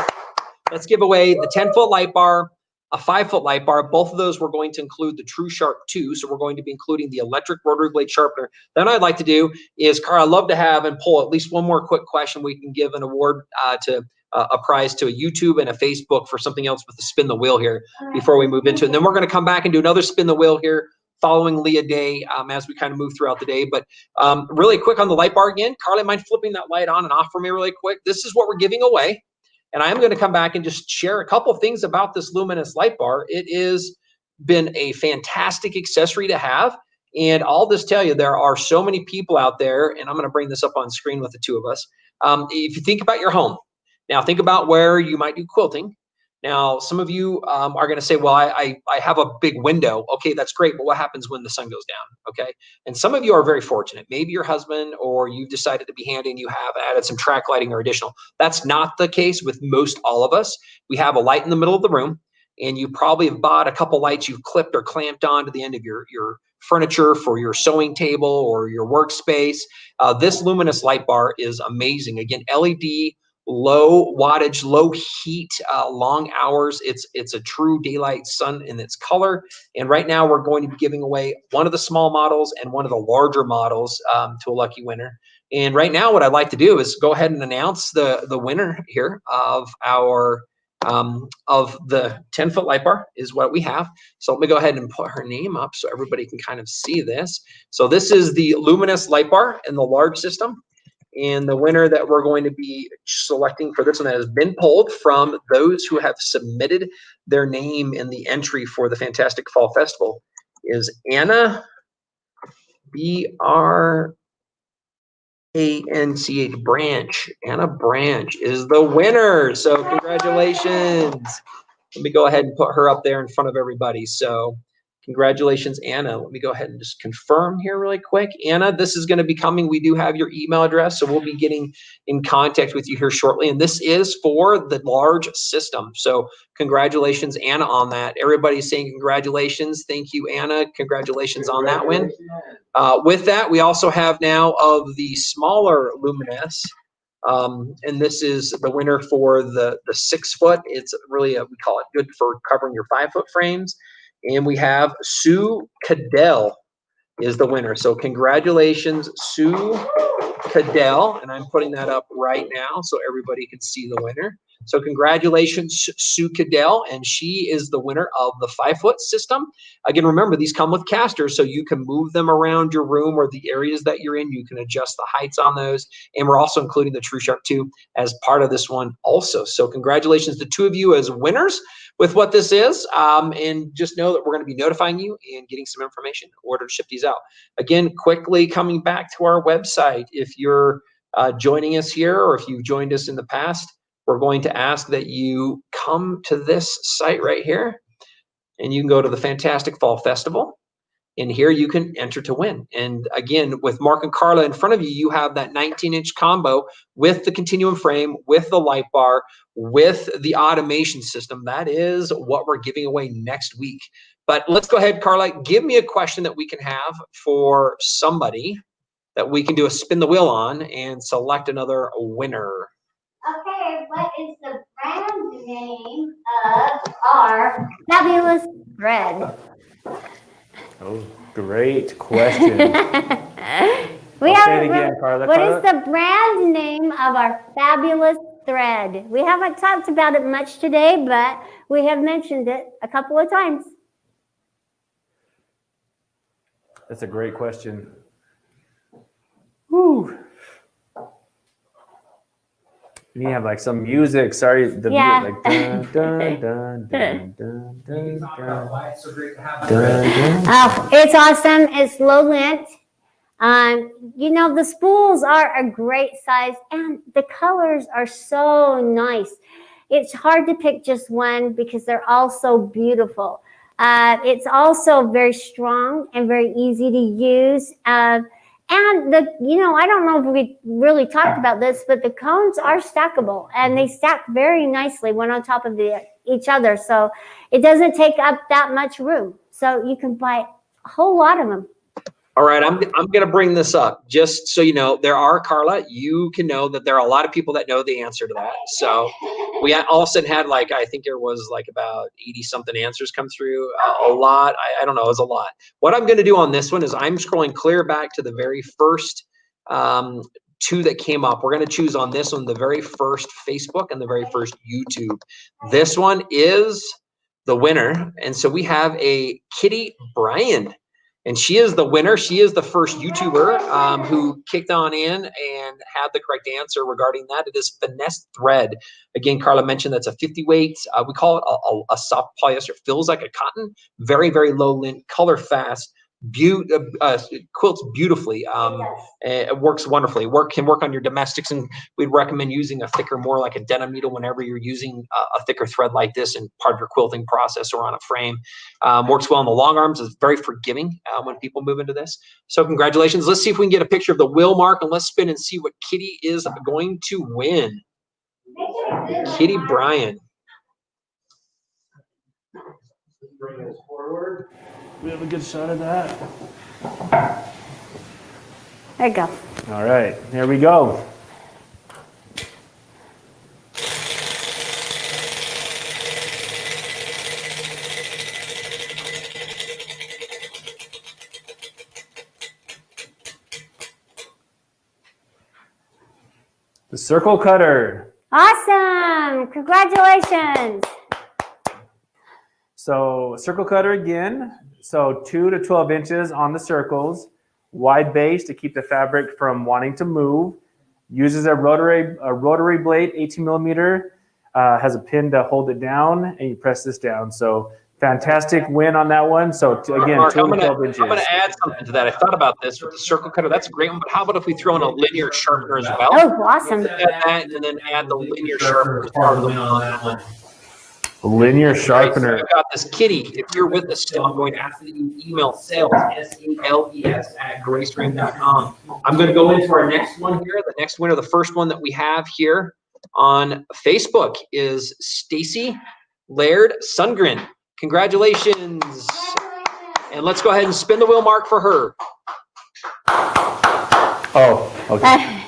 the 10-foot light bar, a 5-foot light bar. Both of those we're going to include the TrueSharp 2, so we're going to be including the electric rotary blade sharpener. Then I'd like to do is, Karla, I'd love to have and pull at least one more quick question. We can give an award to a prize to a YouTube and a Facebook for something else with the spin the wheel here before we move into it. And then we're going to come back and do another spin the wheel here following Leah Day as we kind of move throughout the day. But really quick on the light bar again, Karla, mind flipping that light on and off for me really quick? This is what we're giving away. And I'm going to come back and just share a couple of things about this luminous light bar. It has been a fantastic accessory to have. And I'll just tell you, there are so many people out there, and I'm going to bring this up on screen with the two of us. If you think about your home, now think about where you might do quilting. Now, some of you are going to say, well, I have a big window. Okay, that's great. But what happens when the sun goes down? Okay. And some of you are very fortunate. Maybe your husband or you've decided to be handy and you have added some track lighting or additional. That's not the case with most all of us. We have a light in the middle of the room, and you probably have bought a couple lights you've clipped or clamped onto the end of your furniture for your sewing table or your workspace. This luminous light bar is amazing. Again, LED, low wattage, low heat, long hours. It's a true daylight sun in its color. And right now we're going to be giving away one of the small models and one of the larger models to a lucky winner. And right now what I'd like to do is go ahead and announce the winner here of our of the 10-foot light bar is what we have. So let me go ahead and put her name up so everybody can kind of see this. So this is the luminous light bar in the large system. And the winner that we're going to be selecting for this one that has been pulled from those who have submitted their name in the entry for the Fantastic Fall Festival is Anna B-R-A-N-C-H Branch. Anna Branch is the winner. So congratulations. Let me go ahead and put her up there in front of everybody. So congratulations, Anna. Let me go ahead and just confirm here really quick. Anna, this is going to be coming. We do have your email address, so we'll be getting in contact with you here shortly. And this is for the large system. So congratulations, Anna, on that. Everybody's saying congratulations. Thank you, Anna. Congratulations on that win. With that, we also have now of the smaller luminous. And this is the winner for the 6-foot. It's really, we call it good for covering your 5-foot frames. And we have Sue Cadell is the winner. So congratulations, Sue Cadell. And I'm putting that up right now so everybody can see the winner. So congratulations, Sue Cadell. And she is the winner of the 5-foot system. Again, remember, these come with casters, so you can move them around your room or the areas that you're in. You can adjust the heights on those. And we're also including the TrueSharp 2 as part of this one also. So congratulations to two of you as winners with what this is. And just know that we're going to be notifying you and getting some information in order to ship these out. Again, quickly coming back to our website, if you're joining us here or if you've joined us in the past, we're going to ask that you come to this site right here, and you can go to the Fantastic Fall Festival. And here you can enter to win. And again, with Mark and Karla in front of you, you have that 19-inch combo with the continuum frame, with the light bar, with the automation system. That is what we're giving away next week. But let's go ahead, Karla, give me a question that we can have for somebody that we can do a spin the wheel on and select another winner. Okay, what is the brand name of our fabulous thread? Oh, great question. Say it again, Karla. What is the brand name of our fabulous thread? We haven't talked about it much today, but we have mentioned it a couple of times. That's a great question. You have like some music. Sorry, the Yeah. music, like dun dun dun dun dun You can dun talk about dun. why it's so great to have Dun, the dun. Oh, it's awesome. It's low lint. You know, the spools are a great size and the colors are so nice. It's hard to pick just one because they're all so beautiful. It's also very strong and very easy to use. And I don't know if we really talked about this, but the cones are stackable and they stack very nicely one on top of each other. So it doesn't take up that much room. So you can buy a whole lot of them. All right, I'm going to bring this up just so you know. There are, Karla, you can know that there are a lot of people that know the answer to that. So we all of a sudden had like, I think there was like about 80 something answers come through. A lot. I don't know. It was a lot. What I'm going to do on this one is I'm scrolling clear back to the very first two that came up. We're going to choose on this one the very first Facebook and the very first YouTube. This one is the winner. And so we have a Kitty Bryan. And she is the winner. She is the first YouTuber who kicked on in and had the correct answer regarding that. It is finesse thread. Again, Karla mentioned that's a 50 weight. We call it a soft polyester. It feels like a cotton. Very, very low lint, color fast. Quilts beautifully. It works wonderfully. Can work on your domestics, and we'd recommend using a thicker, more like a denim needle whenever you're using a thicker thread like this in part of your quilting process or on a frame. Works well in the long arms. Is very forgiving when people move into this. So congratulations. Let's see if we can get a picture of the wheel mark, and let's spin and see what Kitty is going to win. Kitty Bryan. Bring this forward. We have a good shot of that. There you go. All right, here we go. The circle cutter. Awesome. Congratulations. So circle cutter again. So 2 to 12 inches on the circles. Wide base to keep the fabric from wanting to move. Uses a rotary blade, 18 millimeter. Has a pin to hold it down, and you press this down. So fantastic win on that one. So again, Mark, 2 to 12 inches. I'm going to add something to that. I thought about this with the circle cutter. That's a great one. But how about if we throw in a linear sharpener as well? Oh, awesome. Add that and then add the linear sharpener as part of the win on that one. Linear sharpener. Right, so I've got this Kitty. If you're with us still, I'm going to ask that you email sales, SALES, @graceframe.com. I'm going to go into our next one here. The next winner, the first one that we have here on Facebook is Stacy Laird Sundgren. Congratulations. And let's go ahead and spin the wheel mark for her. Oh, okay.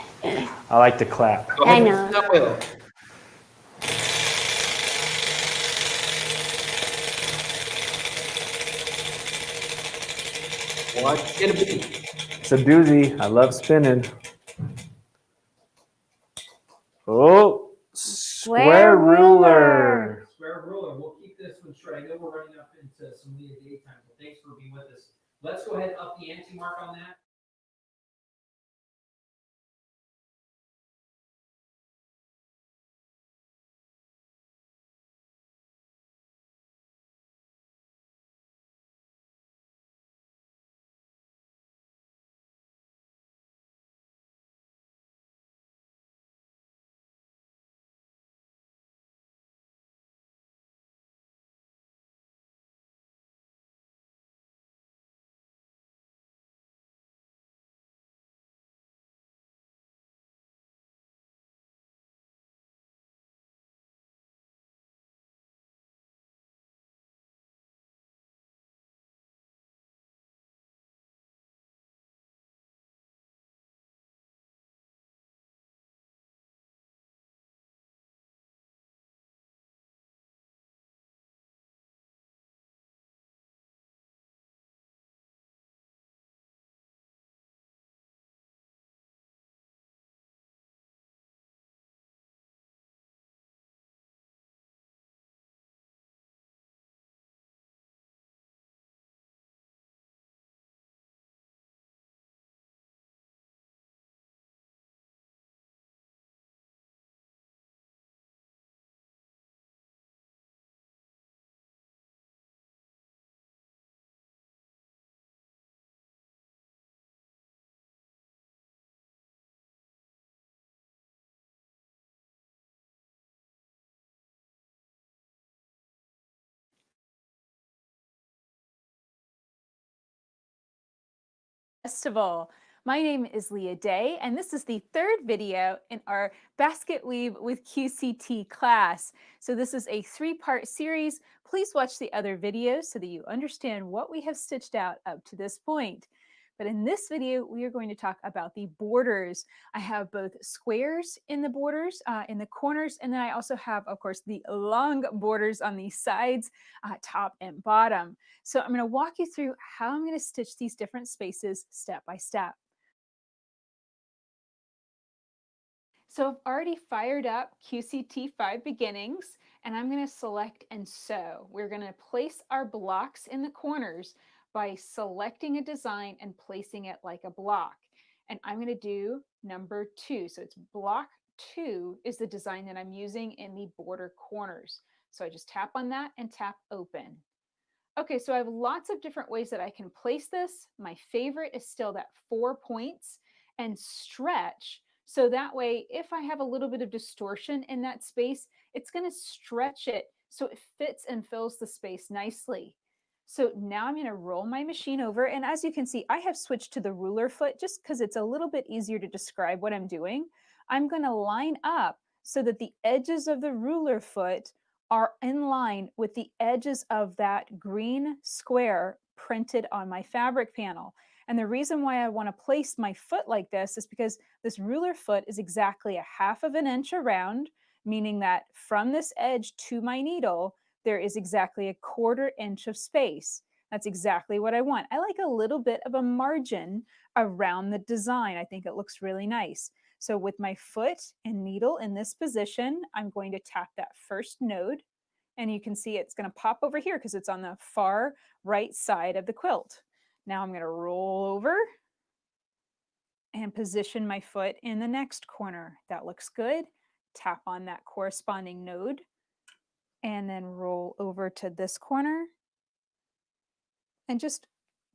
I like to clap. Go ahead I and know. spin that wheel. What's it gonna be? It's a doozy. I love spinning. Oh, square ruler. Square ruler. We'll keep this one short. I know we're running up into some Leah daytime, but thanks for being with us. Let's go ahead and up the ante mark on that. Festival. My name is Leah Day, and this is the third video in our Basket Weave with QCT class. So this is a three-part series. Please watch the other videos so that you understand what we have stitched out up to this point. But in this video, we are going to talk about the borders. I have both squares in the borders, in the corners, and then I also have, of course, the long borders on the sides, top and bottom. So I'm going to walk you through how I'm going to stitch these different spaces step by step. So I've already fired up QCT5 Beginnings, and I'm going to select and sew. We're going to place our blocks in the corners by selecting a design and placing it like a block. And I'm going to do number 2. So it's block 2 is the design that I'm using in the border corners. So I just tap on that and tap open. Okay, so I have lots of different ways that I can place this. My favorite is still that 4 points and stretch. So that way, if I have a little bit of distortion in that space, it's going to stretch it so it fits and fills the space nicely. So now I'm going to roll my machine over. And as you can see, I have switched to the ruler foot just because it's a little bit easier to describe what I'm doing. I'm going to line up so that the edges of the ruler foot are in line with the edges of that green square printed on my fabric panel. And the reason why I want to place my foot like this is because this ruler foot is exactly 1/2 inch around, meaning that from this edge to my needle, there is exactly 1/4 inch of space. That's exactly what I want. I like a little bit of a margin around the design. I think it looks really nice. So with my foot and needle in this position, I'm going to tap that first node, and you can see it's going to pop over here because it's on the far right side of the quilt. Now I'm going to roll over and position my foot in the next corner. That looks good. Tap on that corresponding node and then roll over to this corner. And just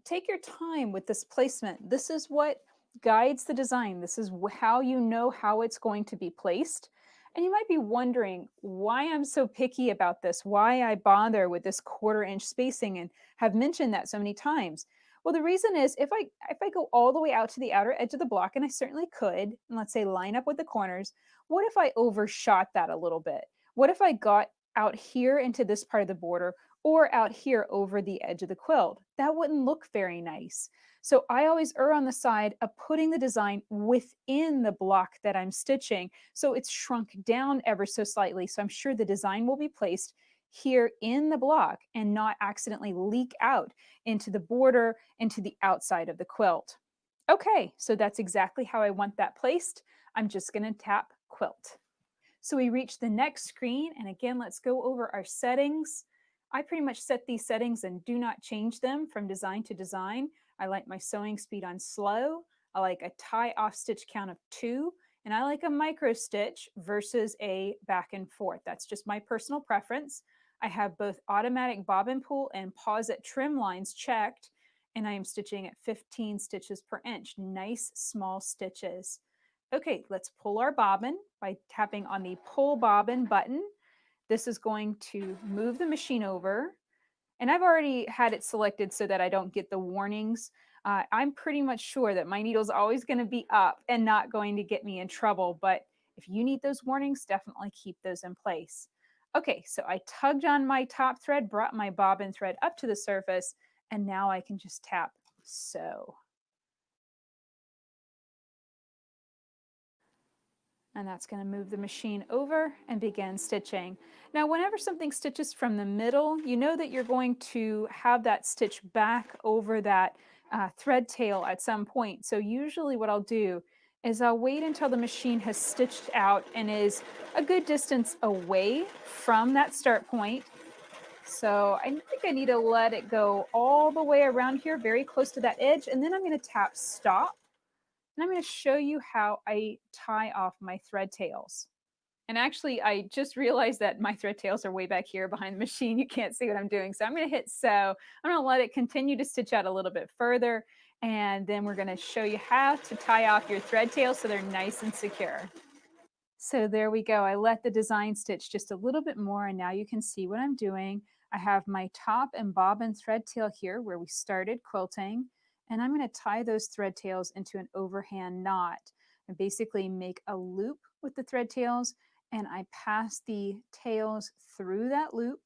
take your time with this placement. This is what guides the design. This is how you know how it's going to be placed. And you might be wondering why I'm so picky about this, why I bother with this 1/4 inch spacing and have mentioned that so many times. Well, the reason is if I go all the way out to the outer edge of the block, and I certainly could, and let's say line up with the corners, what if I overshot that a little bit? What if I got out here into this part of the border or out here over the edge of the quilt? That wouldn't look very nice. So I always err on the side of putting the design within the block that I'm stitching. So it's shrunk down ever so slightly. So I'm sure the design will be placed here in the block and not accidentally leak out into the border, into the outside of the quilt. Okay, so that's exactly how I want that placed. I'm just going to tap quilt. So we reach the next screen, and again, let's go over our settings. I pretty much set these settings and do not change them from design to design. I like my sewing speed on slow. I like a tie off stitch count of 2, and I like a micro stitch versus a back and forth. That's just my personal preference. I have both automatic bobbin pull and pause at trim lines checked, and I am stitching at 15 stitches per inch. Nice small stitches. Okay, let's pull our bobbin by tapping on the pull bobbin button. This is going to move the machine over, and I've already had it selected so that I don't get the warnings. I'm pretty much sure that my needle's always going to be up and not going to get me in trouble, but if you need those warnings, definitely keep those in place. Okay, so I tugged on my top thread, brought my bobbin thread up to the surface, and now I can just tap sew. And that's going to move the machine over and begin stitching. Now, whenever something stitches from the middle, you know that you're going to have that stitch back over that thread tail at some point. So usually what I'll do is I'll wait until the machine has stitched out and is a good distance away from that start point. So I think I need to let it go all the way around here, very close to that edge, and then I'm going to tap stop. And I'm going to show you how I tie off my thread tails. And actually, I just realized that my thread tails are way back here behind the machine. You can't see what I'm doing. So I'm going to hit sew. I'm going to let it continue to stitch out a little bit further. And then we're going to show you how to tie off your thread tails so they're nice and secure. So there we go. I let the design stitch just a little bit more, and now you can see what I'm doing. I have my top and bobbin thread tail here where we started quilting. and I'm going to tie those thread tails into an overhand knot and basically make a loop with the thread tails, and I pass the tails through that loop.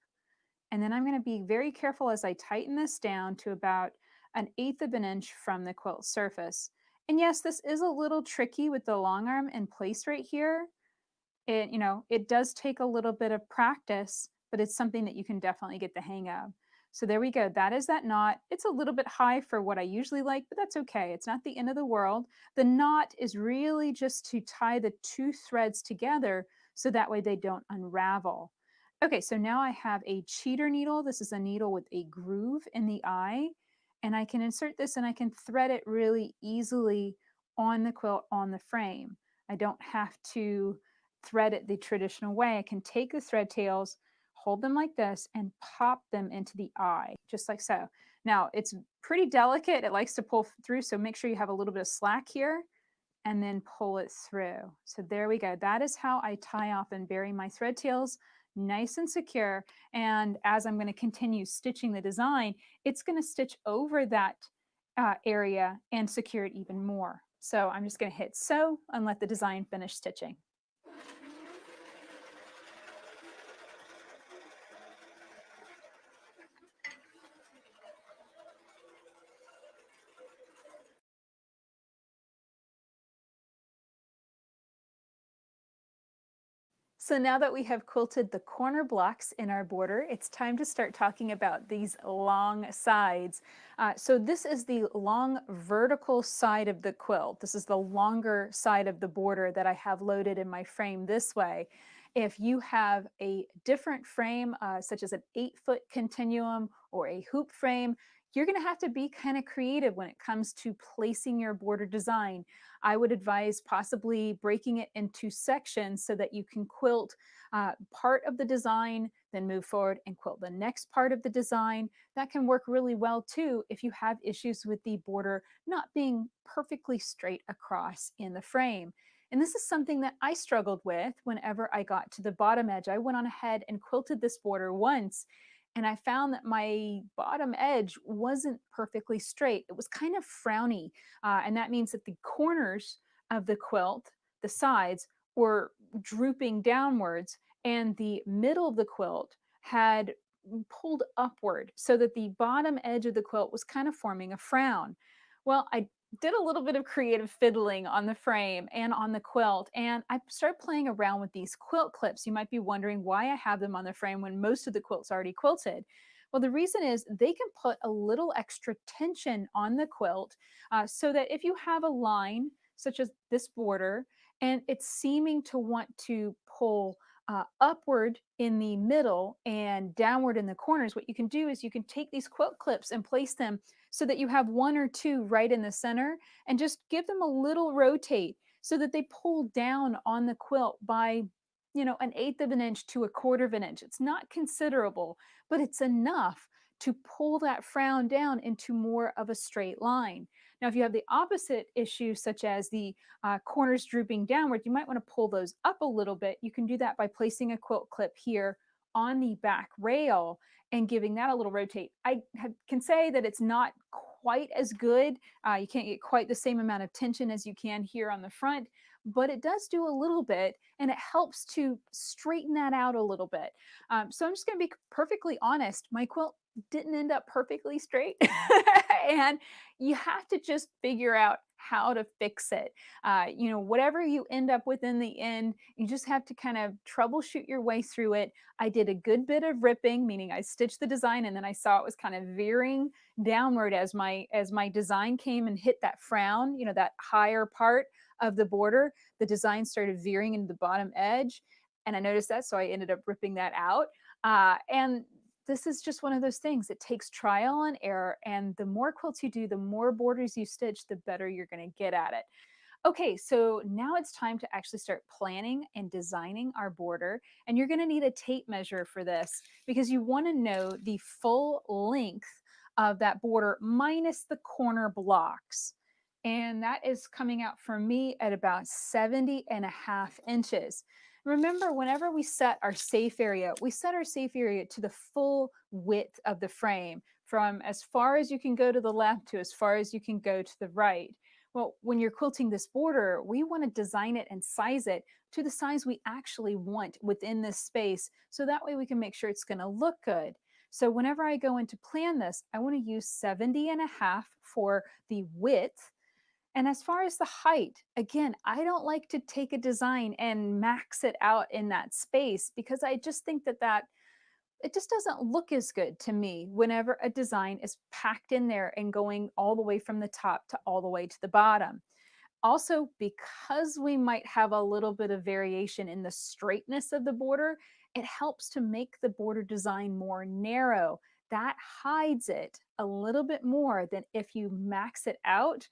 And then I'm going to be very careful as I tighten this down to about 1/8 of an inch from the quilt surface. And yes, this is a little tricky with the long arm in place right here. It does take a little bit of practice, but it's something that you can definitely get the hang of. So there we go. That is that knot. It's a little bit high for what I usually like, but that's okay. It's not the end of the world. The knot is really just to tie the two threads together so that way they don't unravel. Okay, so now I have a cheater needle. This is a needle with a groove in the eye, and I can insert this and I can thread it really easily on the quilt, on the frame. I don't have to thread it the traditional way. I can take the thread tails, hold them like this, and pop them into the eye, just like so. Now, it's pretty delicate. It likes to pull through, so make sure you have a little bit of slack here, and then pull it through. So there we go. That is how I tie off and bury my thread tails, nice and secure. And as I'm going to continue stitching the design, it's going to stitch over that area and secure it even more. So I'm just going to hit sew and let the design finish stitching. So now that we have quilted the corner blocks in our border, it's time to start talking about these long sides. So this is the long vertical side of the quilt. This is the longer side of the border that I have loaded in my frame this way. If you have a different frame, such as an 8-foot continuum or a hoop frame, you're going to have to be kind of creative when it comes to placing your border design. I would advise possibly breaking it into sections so that you can quilt part of the design, then move forward and quilt the next part of the design. That can work really well too if you have issues with the border not being perfectly straight across in the frame. And this is something that I struggled with whenever I got to the bottom edge. I went on ahead and quilted this border once, and I found that my bottom edge wasn't perfectly straight. It was kind of frowny. And that means that the corners of the quilt, the sides, were drooping downwards, and the middle of the quilt had pulled upward so that the bottom edge of the quilt was kind of forming a frown. Well, I did a little bit of creative fiddling on the frame and on the quilt, and I started playing around with these quilt clips. You might be wondering why I have them on the frame when most of the quilt's already quilted. Well, the reason is they can put a little extra tension on the quilt so that if you have a line such as this border and it's seeming to want to pull upward in the middle and downward in the corners, what you can do is you can take these quilt clips and place them so that you have 1 or 2 right in the center, and just give them a little rotate so that they pull down on the quilt by 1/8 of an inch to 1/4 of an inch. It's not considerable, but it's enough to pull that frown down into more of a straight line. Now, if you have the opposite issue, such as the corners drooping downward, you might want to pull those up a little bit. You can do that by placing a quilt clip here on the back rail and giving that a little rotate. Can say that it's not quite as good. You can't get quite the same amount of tension as you can here on the front, but it does do a little bit, and it helps to straighten that out a little bit. So I'm just going to be perfectly honest. My quilt didn't end up perfectly straight, and you have to just figure out how to fix it. Whatever you end up with in the end, you just have to kind of troubleshoot your way through it. I did a good bit of ripping, meaning I stitched the design and then I saw it was kind of veering downward as my design came and hit that frown, that higher part of the border. The design started veering into the bottom edge, and I noticed that, so I ended up ripping that out. And this is just one of those things. It takes trial and error, and the more quilts you do, the more borders you stitch, the better you're going to get at it. Okay, so now it's time to actually start planning and designing our border, and you're going to need a tape measure for this because you want to know the full length of that border minus the corner blocks. And that is coming out for me at about 70.5 inches. Remember, whenever we set our safe area, we set our safe area to the full width of the frame from as far as you can go to the left to as far as you can go to the right. Well, when you're quilting this border, we want to design it and size it to the size we actually want within this space. So that way we can make sure it's going to look good. So whenever I go in to plan this, I want to use 70.5 for the width. And as far as the height, again, I don't like to take a design and max it out in that space because I just think that it just doesn't look as good to me whenever a design is packed in there and going all the way from the top to all the way to the bottom. Also, because we might have a little bit of variation in the straightness of the border, it helps to make the border design more narrow. That hides it a little bit more than if you max it out,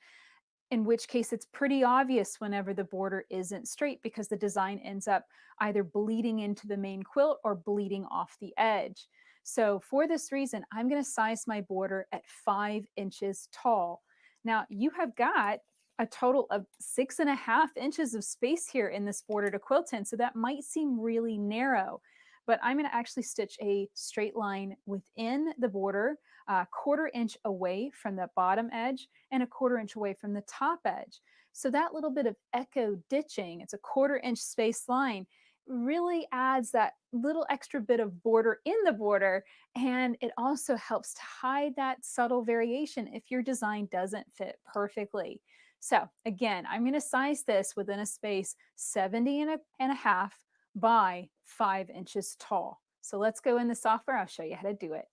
in which case it's pretty obvious whenever the border isn't straight because the design ends up either bleeding into the main quilt or bleeding off the edge. So for this reason, I'm going to size my border at 5 inches tall. Now you have got a total of 6.5 inches of space here in this border to quilt in. So that might seem really narrow, but I'm going to actually stitch a straight line within the border, a 1/4 inch away from the bottom edge and a 1/4 inch away from the top edge. So that little bit of echo ditching, it's a 1/4 inch space line, really adds that little extra bit of border in the border. And it also helps to hide that subtle variation if your design doesn't fit perfectly. So again, I'm going to size this within a space 70.5 by 5 inches tall. So let's go in the software. I'll show you how to do it.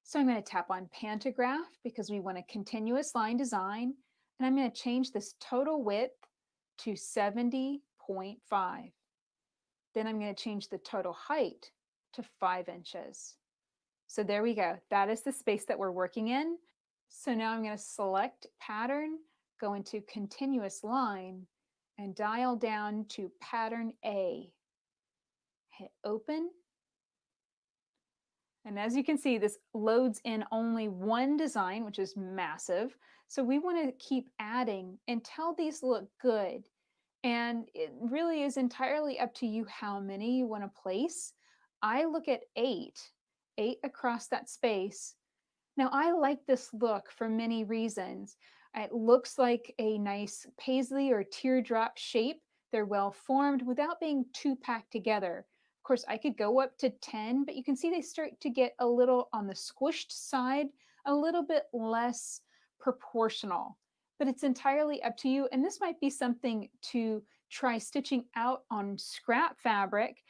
So I'm going to tap on Pantograph because we want a continuous line design. And I'm going to change this total width to 70.5. Then I'm going to change the total height to 5 inches. So there we go. That is the space that we're working in. So now I'm going to select pattern, go into continuous line, and dial down to pattern A. Hit open. And as you can see, this loads in only one design, which is massive. So we want to keep adding until these look good. And it really is entirely up to you how many you want to place. I look at 8 across that space. Now I like this look for many reasons. It looks like a nice paisley or teardrop shape. They're well formed without being too packed together. Of course, I could go up to 10, but you can see they start to get a little on the squished side, a little bit less proportional. But it's entirely up to you. And this might be something to try stitching out on scrap fabric,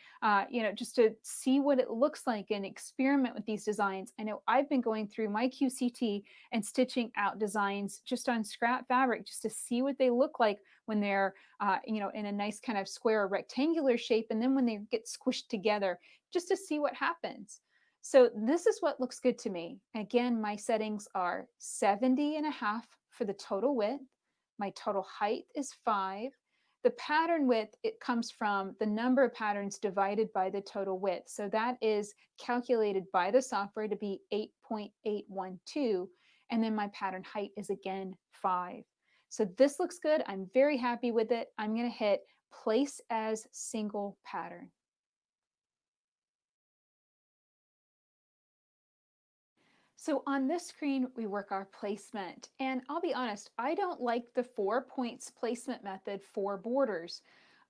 just to see what it looks like and experiment with these designs. I know I've been going through my QCT and stitching out designs just on scrap fabric just to see what they look like when they're, in a nice kind of square or rectangular shape. And then when they get squished together, just to see what happens. So this is what looks good to me. Again, my settings are 70.5 for the total width. My total height is 5. The pattern width, it comes from the number of patterns divided by the total width. So that is calculated by the software to be 8.812. And then my pattern height is again 5. So this looks good. I'm very happy with it. I'm going to hit place as single pattern. So on this screen, we work our placement. And I'll be honest, I don't like the 4 points placement method for borders.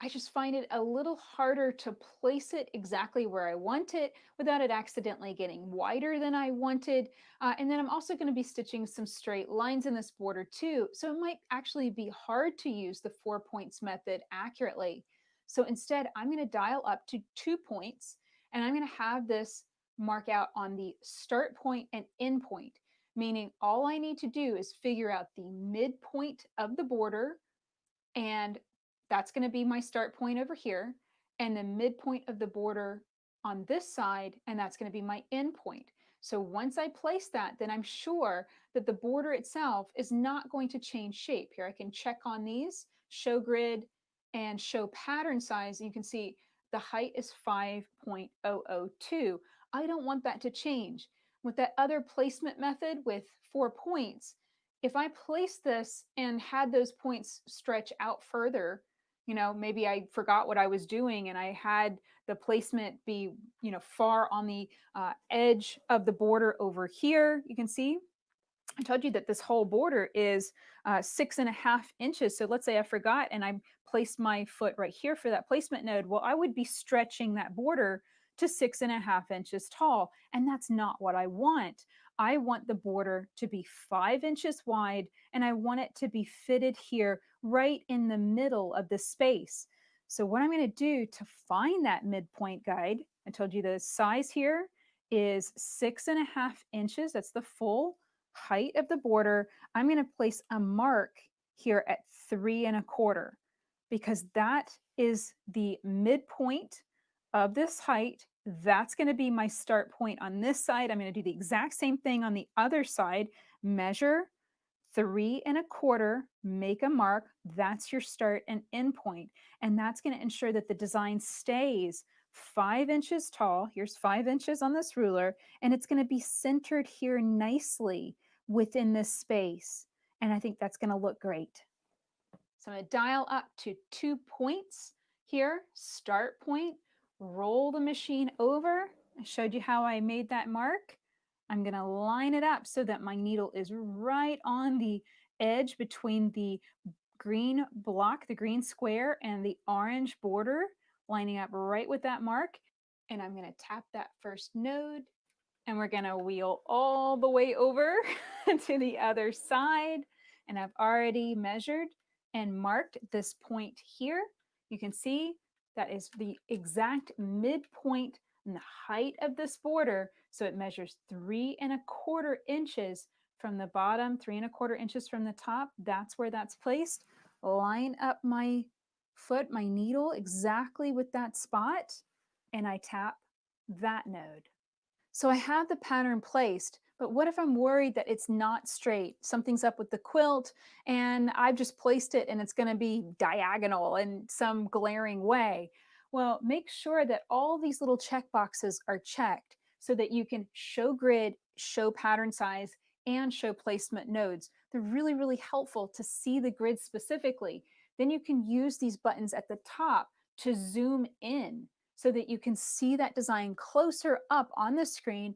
I just find it a little harder to place it exactly where I want it without it accidentally getting wider than I wanted. And then I'm also going to be stitching some straight lines in this border too. So it might actually be hard to use the 4 points method accurately. So instead, I'm going to dial up to 2 points, and I'm going to have this mark out on the start point and end point, meaning all I need to do is figure out the midpoint of the border, and that's going to be my start point over here, and the midpoint of the border on this side, and that's going to be my end point. So once I place that, then I'm sure that the border itself is not going to change shape. Here I can check on these, show grid and show pattern size. You can see the height is 5.002. I don't want that to change. With that other placement method with 4 points, if I place this and had those points stretch out further, you know, maybe I forgot what I was doing and I had the placement be, you know, far on the edge of the border over here. You can see I told you that this whole border is 6.5 inches. So let's say I forgot and I placed my foot right here for that placement node. Well, I would be stretching that border to 6.5 inches tall. And that's not what I want. I want the border to be 5 inches wide, and I want it to be fitted here right in the middle of the space. So what I'm going to do to find that midpoint, guide, I told you the size here is 6.5 inches. That's the full height of the border. I'm going to place a mark here at 3.25 because that is the midpoint of this height. That's going to be my start point on this side. I'm going to do the exact same thing on the other side. Measure 3.25, make a mark. That's your start and end point. And that's going to ensure that the design stays 5 inches tall. Here's 5 inches on this ruler, and it's going to be centered here nicely within this space. And I think that's going to look great. So I'm going to dial up to 2 points here, start point, roll the machine over. I showed you how I made that mark. I'm going to line it up so that my needle is right on the edge between the green block, the green square, and the orange border, lining up right with that mark. And I'm going to tap that first node, and we're going to wheel all the way over to the other side. And I've already measured and marked this point here. You can see that is the exact midpoint and the height of this border. So it measures 3.25 inches from the bottom, 3.25 inches from the top. That's where that's placed. Line up my foot, my needle exactly with that spot, and I tap that node. So I have the pattern placed, but what if I'm worried that it's not straight? Something's up with the quilt and I've just placed it and it's going to be diagonal in some glaring way. Well, make sure that all these little check boxes are checked so that you can show grid, show pattern size, and show placement nodes. They're really, really helpful to see the grid specifically. Then you can use these buttons at the top to zoom in so that you can see that design closer up on the screen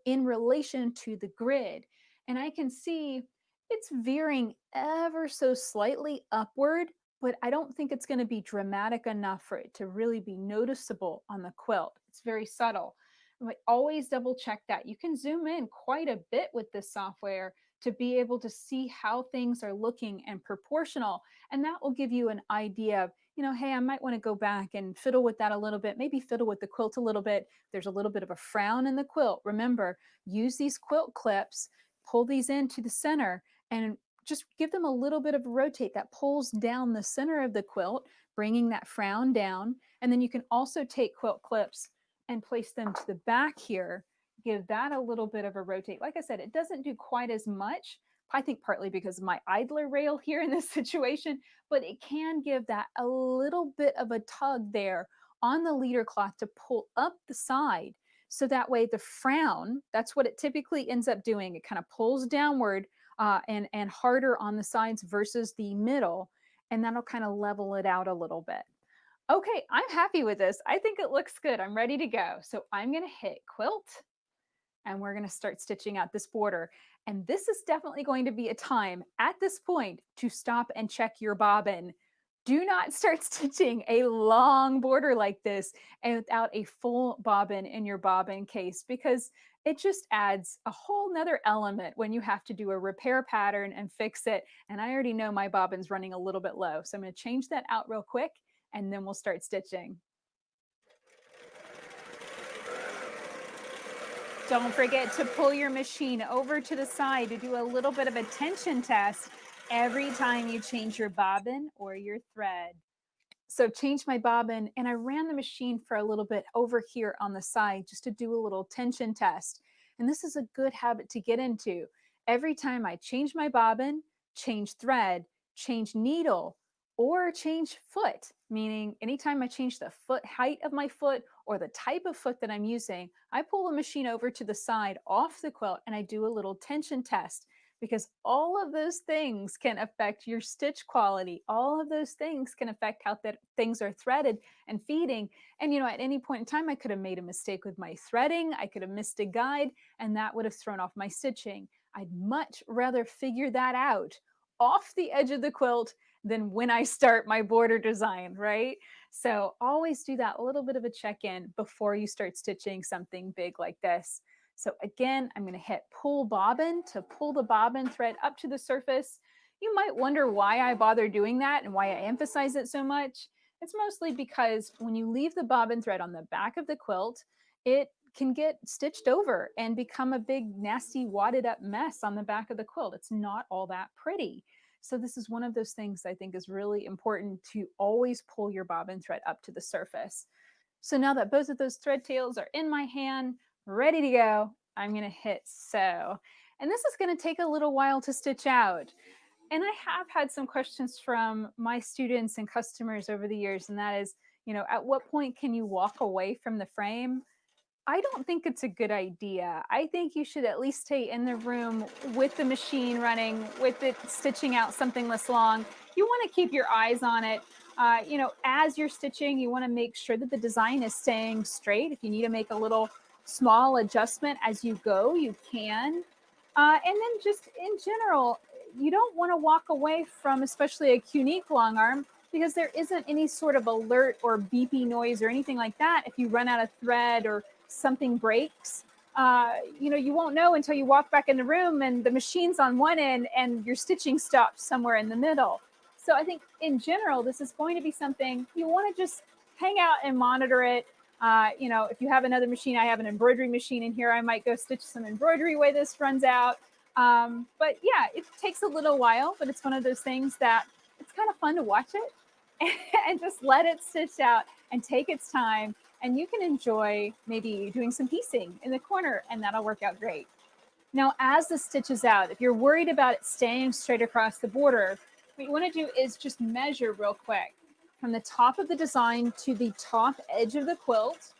in relation to the grid. And I can see it's veering ever so slightly upward, but I don't think it's going to be dramatic enough for it to really be noticeable on the quilt. It's very subtle. But always double check that. You can zoom in quite a bit with this software to be able to see how things are looking and proportional. And that will give you an idea of, you know, hey, I might want to go back and fiddle with that a little bit, maybe fiddle with the quilt a little bit. There's a little bit of a frown in the quilt. Remember, use these quilt clips, pull these into the center, and just give them a little bit of a rotate that pulls down the center of the quilt, bringing that frown down. And then you can also take quilt clips and place them to the back here, give that a little bit of a rotate. Like I said, it doesn't do quite as much, I think partly because of my idler rail here in this situation, but it can give that a little bit of a tug there on the leader cloth to pull up the side. So that way the frown, that's what it typically ends up doing. It kind of pulls downward and harder on the sides versus the middle, and that'll kind of level it out a little bit. Okay, I'm happy with this. I think it looks good. I'm ready to go. So I'm going to hit quilt and we're going to start stitching out this border. And this is definitely going to be a time at this point to stop and check your bobbin. Do not start stitching a long border like this and without a full bobbin in your bobbin case, because it just adds a whole nother element when you have to do a repair pattern and fix it. And I already know my bobbin's running a little bit low. So I'm going to change that out real quick, and then we'll start stitching. Don't forget to pull your machine over to the side to do a little bit of a tension test every time you change your bobbin or your thread. So change my bobbin, and I ran the machine for a little bit over here on the side just to do a little tension test. And this is a good habit to get into. Every time I change my bobbin, change thread, change needle, or change foot, meaning anytime I change the foot height of my foot or the type of foot that I'm using, I pull the machine over to the side off the quilt and I do a little tension test. because all of those things can affect your stitch quality. All of those things can affect how things are threaded and feeding. And, at any point in time, I could have made a mistake with my threading. I could have missed a guide, and that would have thrown off my stitching. I'd much rather figure that out off the edge of the quilt than when I start my border design, right? So always do that little bit of a check-in before you start stitching something big like this. So again, I'm going to hit pull bobbin to pull the bobbin thread up to the surface. You might wonder why I bother doing that and why I emphasize it so much. It's mostly because when you leave the bobbin thread on the back of the quilt, it can get stitched over and become a big, nasty, wadded up mess on the back of the quilt. It's not all that pretty. So this is one of those things I think is really important, to always pull your bobbin thread up to the surface. So now that both of those thread tails are in my hand, ready to go, I'm going to hit sew. And this is going to take a little while to stitch out. And I have had some questions from my students and customers over the years, and that is, at what point can you walk away from the frame? I don't think it's a good idea. I think you should at least stay in the room with the machine running, with it stitching out something this long. You want to keep your eyes on it. As you're stitching, you want to make sure that the design is staying straight. If you need to make a little small adjustment as you go, you can. And then just in general, you don't want to walk away from especially a Qnique long arm, because there isn't any sort of alert or beepy noise or anything like that if you run out of thread or something breaks. You won't know until you walk back in the room and the machine's on one end and your stitching stops somewhere in the middle. So I think in general, this is going to be something you want to just hang out and monitor it. If you have another machine, I have an embroidery machine in here, I might go stitch some embroidery while this runs out. But yeah, it takes a little while, but it's one of those things that it's kind of fun to watch it and just let it stitch out and take its time. And you can enjoy maybe doing some piecing in the corner, and that'll work out great. Now, as this stitches out, if you're worried about it staying straight across the border, what you want to do is just measure real quick from the top of the design to the top edge of the quilt.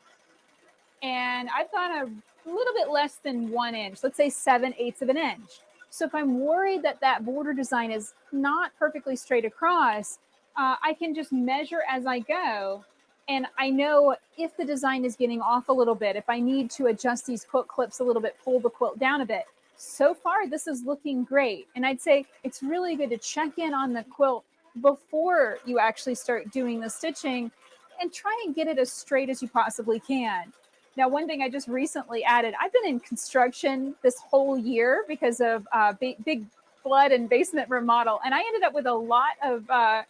And I've got a little bit less than 1 inch, let's say 7/8 of an inch. So if I'm worried that that border design is not perfectly straight across, I can just measure as I go. And I know if the design is getting off a little bit, if I need to adjust these quilt clips a little bit, pull the quilt down a bit. So far, this is looking great. And I'd say it's really good to check in on the quilt before you actually start doing the stitching and try and get it as straight as you possibly can. Now, one thing I just recently added, I've been in construction this whole year because of big flood and basement remodel. And I ended up with a lot of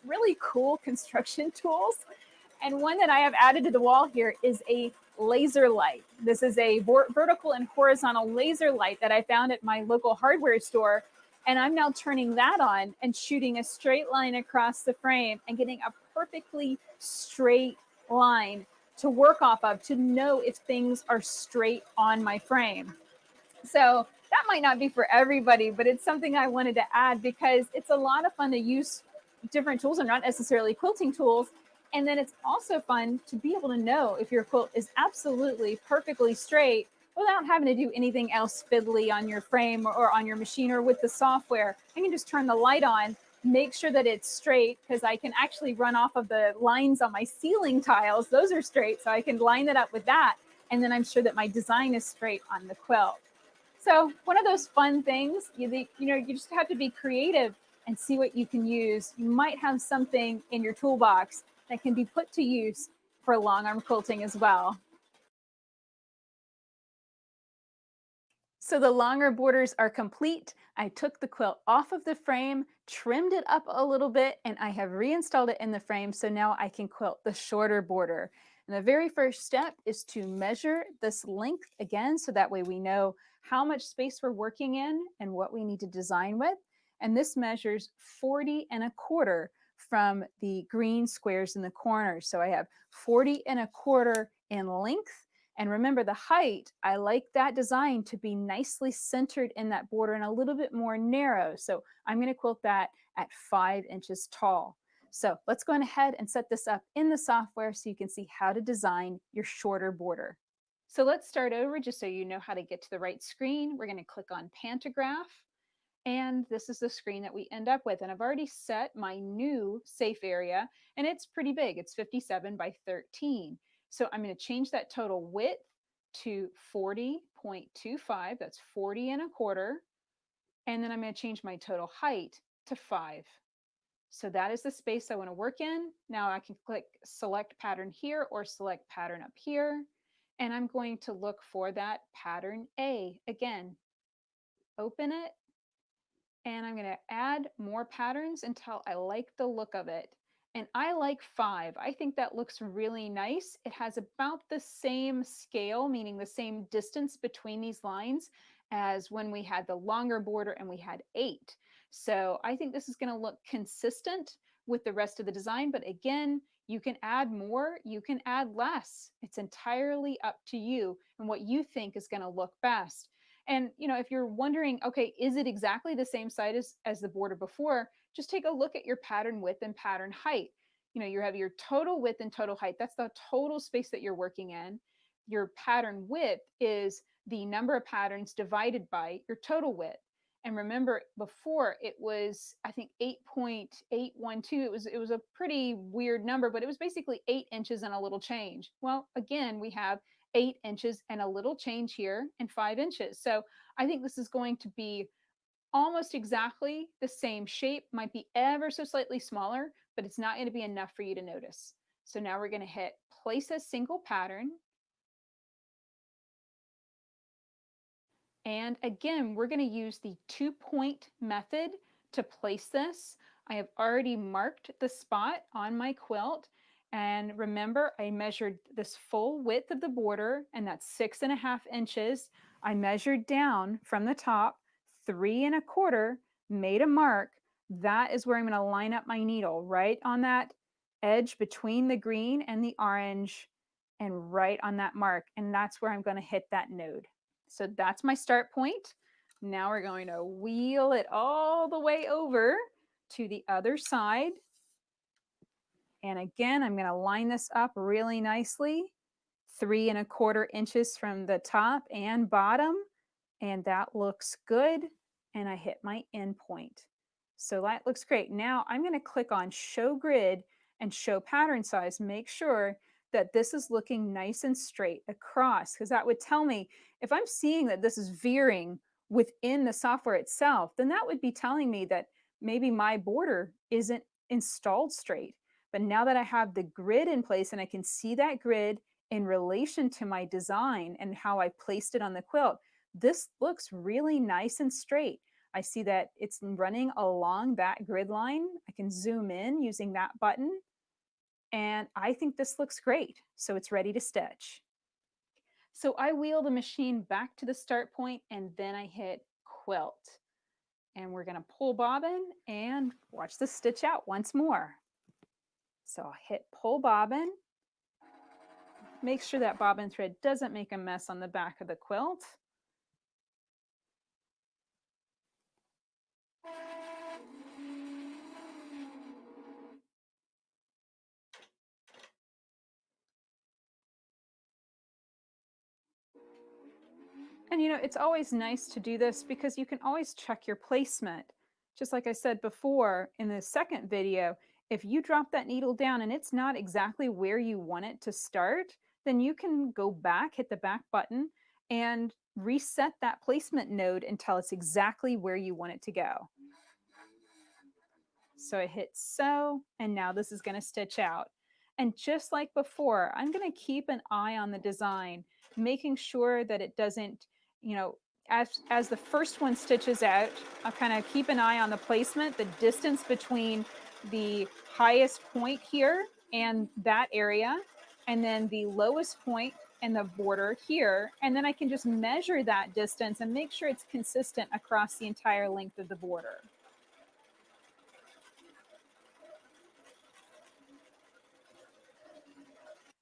really cool construction tools. And one that I have added to the wall here is a laser light. This is a vertical and horizontal laser light that I found at my local hardware store. And I'm now turning that on and shooting a straight line across the frame and getting a perfectly straight line to work off of, to know if things are straight on my frame. So that might not be for everybody, but it's something I wanted to add because it's a lot of fun to use different tools and not necessarily quilting tools. And then it's also fun to be able to know if your quilt is absolutely perfectly straight without having to do anything else fiddly on your frame or on your machine or with the software. I can just turn the light on, make sure that it's straight, because I can actually run off of the lines on my ceiling tiles. Those are straight, so I can line it up with that. And then I'm sure that my design is straight on the quilt. So one of those fun things, you just have to be creative and see what you can use. You might have something in your toolbox that can be put to use for long arm quilting as well. So the longer borders are complete. I took the quilt off of the frame, trimmed it up a little bit, and I have reinstalled it in the frame. So now I can quilt the shorter border. And the very first step is to measure this length again, so that way we know how much space we're working in and what we need to design with. And this measures 40 1/4 from the green squares in the corners. So I have 40 1/4 in length. And remember the height, I like that design to be nicely centered in that border and a little bit more narrow. So I'm going to quilt that at 5 inches tall. So let's go ahead and set this up in the software so you can see how to design your shorter border. So let's start over just so you know how to get to the right screen. We're going to click on Pantograph. And this is the screen that we end up with. And I've already set my new safe area, and it's pretty big. It's 57 by 13. So I'm going to change that total width to 40.25. That's 40 and a quarter. And then I'm going to change my total height to 5. So that is the space I want to work in. Now I can click select pattern here or select pattern up here. And I'm going to look for that pattern A. Again, open it. And I'm going to add more patterns until I like the look of it. And I like 5. I think that looks really nice. It has about the same scale, meaning the same distance between these lines as when we had the longer border and we had 8. So I think this is going to look consistent with the rest of the design. But again, you can add more, you can add less. It's entirely up to you and what you think is going to look best. And, you know, if you're wondering, okay, is it exactly the same size as the border before? Just take a look at your pattern width and pattern height. You know, you have your total width and total height. That's the total space that you're working in. Your pattern width is the number of patterns divided by your total width. And remember, before it was, I think 8.812. It was a pretty weird number, but it was basically 8 inches and a little change. Well, again, we have 8 inches and a little change here and 5 inches. So I think this is going to be almost exactly the same shape, might be ever so slightly smaller, but it's not going to be enough for you to notice. So now we're going to hit place a single pattern. And again, we're going to use the 2-point method to place this. I have already marked the spot on my quilt. And remember, I measured this full width of the border, and that's 6.5 inches. I measured down from the top 3 1/4, made a mark. That is where I'm going to line up my needle, right on that edge between the green and the orange, and right on that mark. And that's where I'm going to hit that node. So that's my start point. Now we're going to wheel it all the way over to the other side. And again, I'm going to line this up really nicely, 3 1/4 inches from the top and bottom. And that looks good. And I hit my end point. So that looks great. Now I'm going to click on show grid and show pattern size. Make sure that this is looking nice and straight across, because that would tell me if I'm seeing that this is veering within the software itself, then that would be telling me that maybe my border isn't installed straight. But now that I have the grid in place and I can see that grid in relation to my design and how I placed it on the quilt, this looks really nice and straight. I see that it's running along that grid line. I can zoom in using that button. And I think this looks great. So it's ready to stitch. So I wheel the machine back to the start point and then I hit quilt. And we're going to pull bobbin and watch the stitch out once more. So I'll hit pull bobbin. Make sure that bobbin thread doesn't make a mess on the back of the quilt. And you know, it's always nice to do this because you can always check your placement. Just like I said before in the second video, if you drop that needle down and it's not exactly where you want it to start, then you can go back, hit the back button, and reset that placement node until it's exactly where you want it to go. So I hit sew, and now this is going to stitch out. And just like before, I'm going to keep an eye on the design, making sure that it doesn't, you know, as the first one stitches out, I'll kind of keep an eye on the placement, the distance between the highest point here and that area, and then the lowest point and the border here. And then I can just measure that distance and make sure it's consistent across the entire length of the border.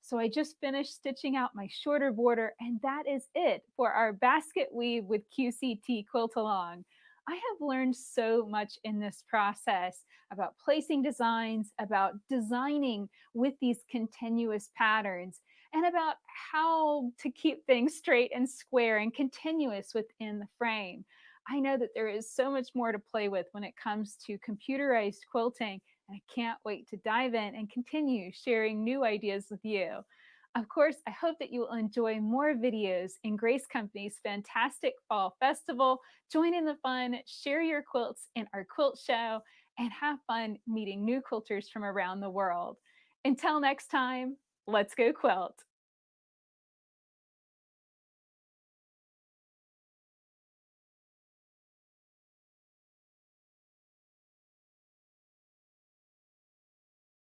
So I just finished stitching out my shorter border, and that is it for our basket weave with QCT Quilt Along. I have learned so much in this process about placing designs, about designing with these continuous patterns, and about how to keep things straight and square and continuous within the frame. I know that there is so much more to play with when it comes to computerized quilting, and I can't wait to dive in and continue sharing new ideas with you. Of course, I hope that you will enjoy more videos in Grace Company's fantastic fall festival. Join in the fun, share your quilts in our quilt show, and have fun meeting new quilters from around the world. Until next time, let's go quilt.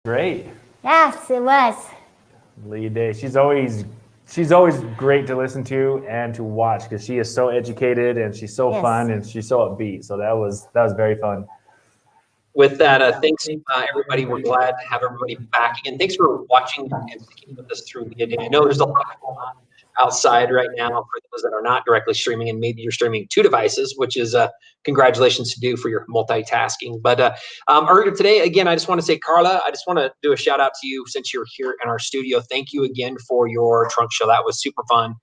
Great. Yes, it was. Lead Day. She's always great to listen to and to watch because she is so educated and she's so fun and she's so upbeat. So that was very fun. With that, thanks everybody. We're glad to have everybody back again. Thanks for watching and sticking with us through the day. I know there's a lot going on outside right now for those that are not directly streaming, and maybe you're streaming 2 devices, which is congratulations to do for your multitasking. But earlier today, again, I just want to say, Karla, I just want to do a shout out to you since you're here in our studio. Thank you again for your trunk show. That was super fun.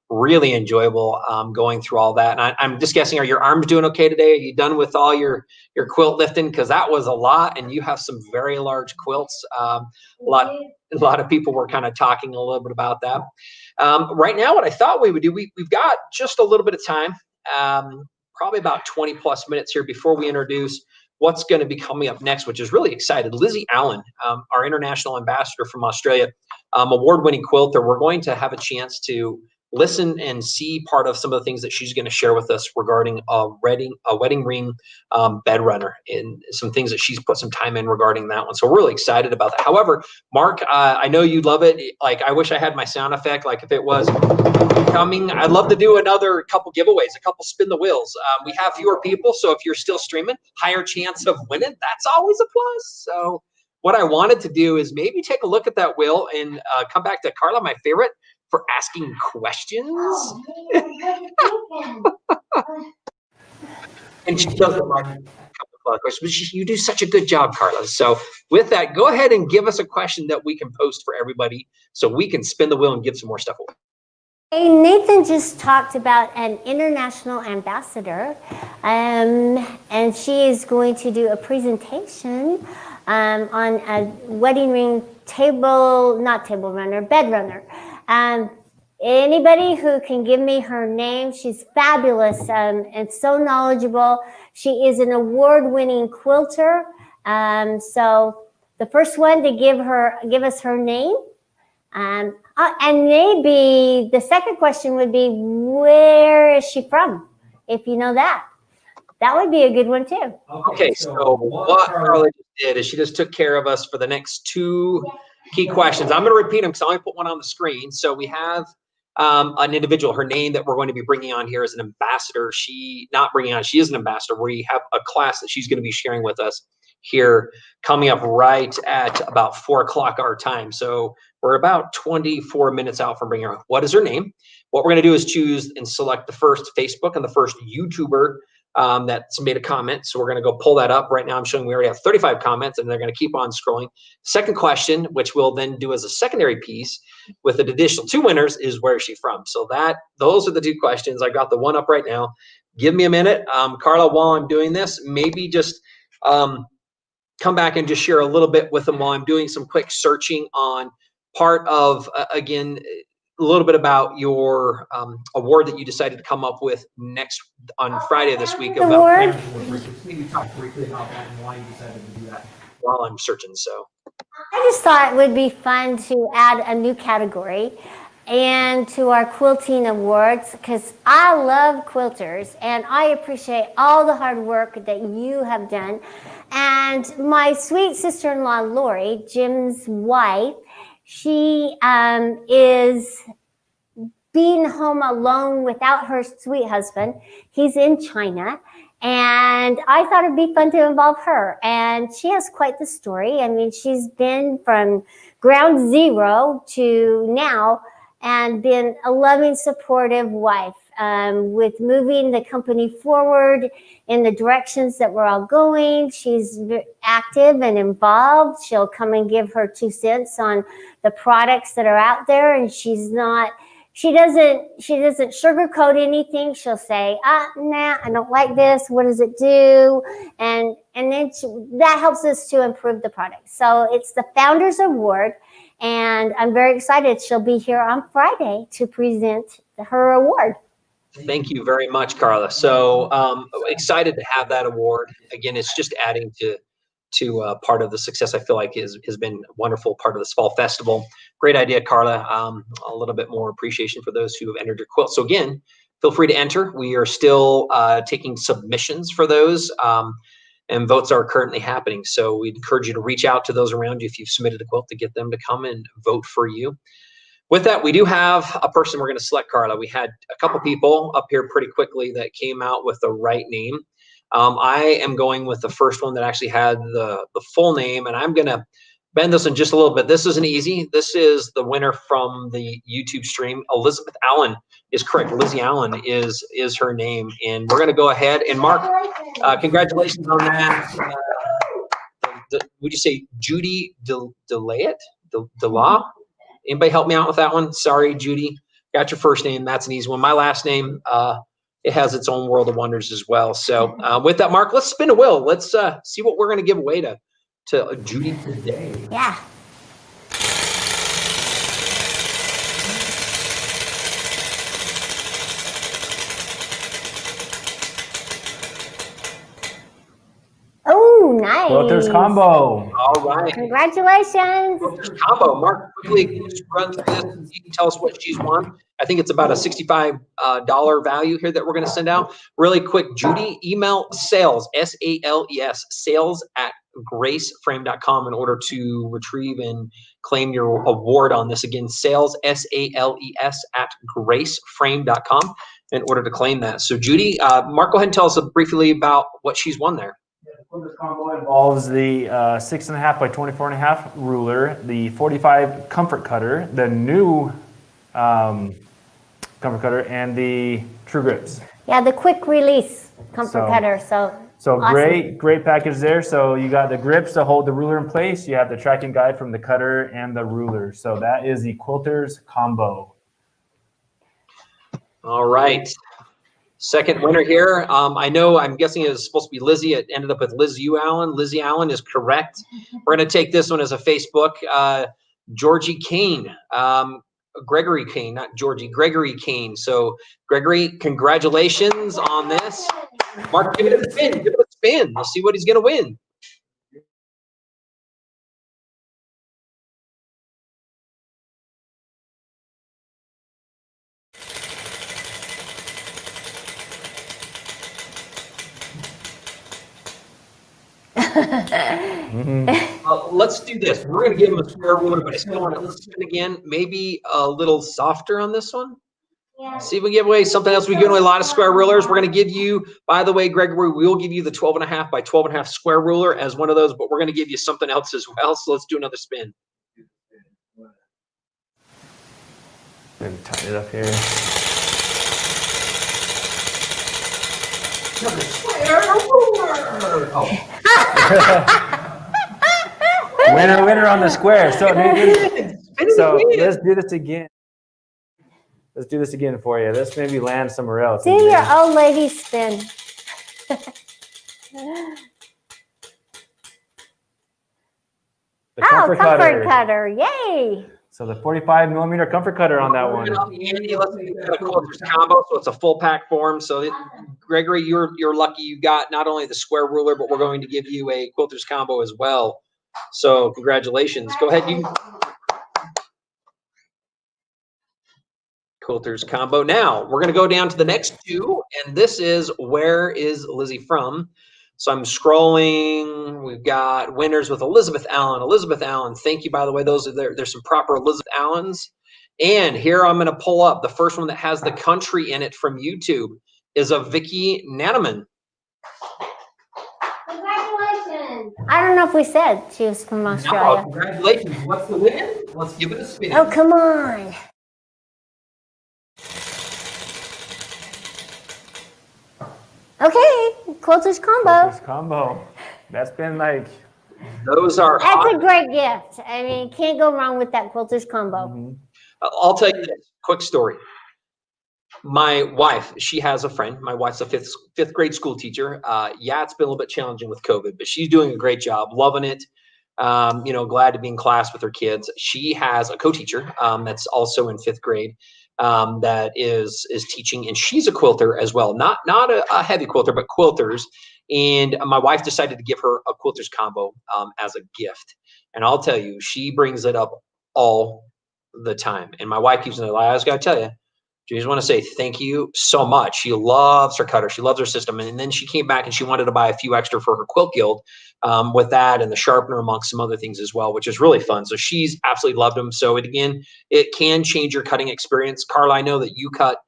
Really enjoyable going through all that. And I'm just guessing, are your arms doing okay today? Are you done with all your quilt lifting? Because that was a lot, and you have some very large quilts. A lot of people were kind of talking a little bit about that. Right now, what I thought we would do, we've got just a little bit of time, probably about 20 plus minutes here before we introduce what's going to be coming up next, which is really excited. Lizzie Allen, our international ambassador from Australia, award-winning quilter. We're going to have a chance to listen and see part of some of the things that she's going to share with us regarding a wedding ring bed runner, and some things that she's put some time in regarding that one. So we're really excited about that. However, Mark, I know you'd love it. Like, I wish I had my sound effect. Like, if it was coming, I'd love to do another couple giveaways, a couple spin the wheels. We have fewer people, so if you're still streaming, higher chance of winning. That's always a plus. So what I wanted to do is maybe take a look at that wheel and come back to Karla, my favorite, for asking questions. And she doesn't like a couple of questions, but you do such a good job, Karla. So with that, go ahead and give us a question that we can post for everybody so we can spin the wheel and give some more stuff away. Hey, Nathan just talked about an international ambassador, and she is going to do a presentation on a wedding ring bed runner. Anybody who can give me her name, she's fabulous and so knowledgeable. She is an award-winning quilter. So the first one to give us her name. And maybe the second question would be, where is she from? If you know that. That would be a good one too. Okay, so what Karla did is she just took care of us for the next 2 key questions. I'm going to repeat them because I only put one on the screen. So we have an individual, her name that we're going to be bringing on here is an ambassador. She is an ambassador. We have a class that she's going to be sharing with us here coming up right at about 4 o'clock our time. So we're about 24 minutes out from bringing her on. What is her name? What we're going to do is choose and select the first Facebook and the first YouTuber that's made a comment. So we're going to go pull that up. Right now I'm showing we already have 35 comments, and they're going to keep on scrolling. Second question, which we'll then do as a secondary piece with an additional 2 winners, is where is she from? So those are the 2 questions. I got the one up right now. Give me a minute. Karla, while I'm doing this, maybe just come back and just share a little bit with them while I'm doing some quick searching on part of, again, a little bit about your award that you decided to come up with on Friday this week. Award? Maybe talk briefly about that and why you decided to do that. While I'm searching, so. I just thought it would be fun to add a new category and to our quilting awards, because I love quilters and I appreciate all the hard work that you have done. And my sweet sister-in-law, Lori, Jim's wife, she is being home alone without her sweet husband. He's in China. And I thought it'd be fun to involve her. And she has quite the story. I mean, she's been from ground zero to now and been a loving, supportive wife with moving the company forward in the directions that we're all going. She's active and involved. She'll come and give her 2 cents on the products that are out there. And she's not she doesn't sugarcoat anything. She'll say, nah, I don't like this. What does it do? And then that helps us to improve the product. So it's the Founders Award, and I'm very excited. She'll be here on Friday to present her award. Thank you very much, Karla. So excited to have that award. Again, it's just adding to part of the success. I feel like has been a wonderful part of this fall festival. Great idea, Karla. A little bit more appreciation for those who have entered your quilt. So again, feel free to enter. We are still taking submissions for those, and votes are currently happening. So we'd encourage you to reach out to those around you if you've submitted a quilt to get them to come and vote for you. With that, we do have a person we're going to select, Karla. We had a couple people up here pretty quickly that came out with the right name. I am going with the first one that actually had the full name, and I'm going to bend this in just a little bit. This isn't easy. This is the winner from the YouTube stream. Elizabeth Allen is correct. Lizzie Allen is her name, and we're going to go ahead. And Mark, congratulations on that. Would you say Judy DeLayet? DeLaw? Anybody help me out with that one? Sorry, Judy. Got your first name. That's an easy one. My last name, it has its own world of wonders as well. So with that, Mark, let's spin a wheel. Let's see what we're going to give away to Judy today. Yeah. Oh, nice. Quilters combo. All right. Congratulations. Quilters combo. Mark, quickly just run through this and you can tell us what she's won. I think it's about a $65 value here that we're going to send out. Really quick, Judy, email sales, S-A-L-E-S, sales@graceframe.com in order to retrieve and claim your award on this. Again, sales, S-A-L-E-S, @graceframe.com in order to claim that. So Judy, Mark, go ahead and tell us briefly about what she's won there. This combo involves the 6.5 by 24.5 ruler, the 45 comfort cutter, the new comfort cutter, and the True Grips. Yeah, the quick release comfort cutter. So awesome. Great package there. So you got the grips to hold the ruler in place. You have the tracking guide from the cutter and the ruler. So that is the Quilters combo. All right. Second winner here. I'm guessing it was supposed to be Lizzie. It ended up with Lizzie Allen. Lizzie Allen is correct. We're going to take this one as a Facebook. Georgie Kane. Gregory Kane, not Georgie. Gregory Kane. So, Gregory, congratulations on this. Mark, give it a spin. Give it a spin. Let's see what he's going to win. Let's do this. We're going to give him a square ruler, but I still want to spin again. Maybe a little softer on this one. Yeah. See if we give away something else. We give away a lot of square rulers. We're going to give you, by the way, Gregory, we will give you the 12.5 by 12.5 square ruler as one of those, but we're going to give you something else as well. So let's do another spin. And tighten it up here. Winner on the square. So let's do this again. Let's do this again for you. Let's maybe land somewhere else. Do your old lady spin. The comfort cutter. Yay. So the 45 millimeter comfort cutter on that one. Andy, let's do a Quilters combo, so it's a full pack form. So Gregory, you're lucky you got not only the square ruler, but we're going to give you a Quilters combo as well. So congratulations. Go ahead, you. Quilters combo. Now we're going to go down to the next two, and this is Where is Lizzie From? So I'm scrolling. We've got winners with Elizabeth Allen. Elizabeth Allen, thank you, by the way. Those are there's some proper Elizabeth Allens. And here I'm going to pull up the first one that has the country in it from YouTube is a Vicky Nanaman. Congratulations. I don't know if we said she was from Australia. No, congratulations. What's the win? Let's give it a spin. Oh, come on. Okay, Quilters combo. Quilters combo. That's been like. Those are. That's a great gift. I mean, can't go wrong with that Quilters combo. Mm-hmm. I'll tell you this quick story. My wife, she has a friend. My wife's a fifth grade school teacher. Yeah, it's been a little bit challenging with COVID, but she's doing a great job, loving it. Glad to be in class with her kids. She has a co-teacher that's also in fifth grade that is teaching, and she's a quilter as well. Not a heavy quilter, but quilters. And my wife decided to give her a quilters combo as a gift. And I'll tell you, she brings it up all the time. And my wife keeps saying, I just got to tell you, I just want to say thank you so much. She loves her cutter. She loves her system. And then she came back and she wanted to buy a few extra for her quilt guild with that and the sharpener amongst some other things as well, which is really fun. So she's absolutely loved them. So it can change your cutting experience. Karla, I know that you cut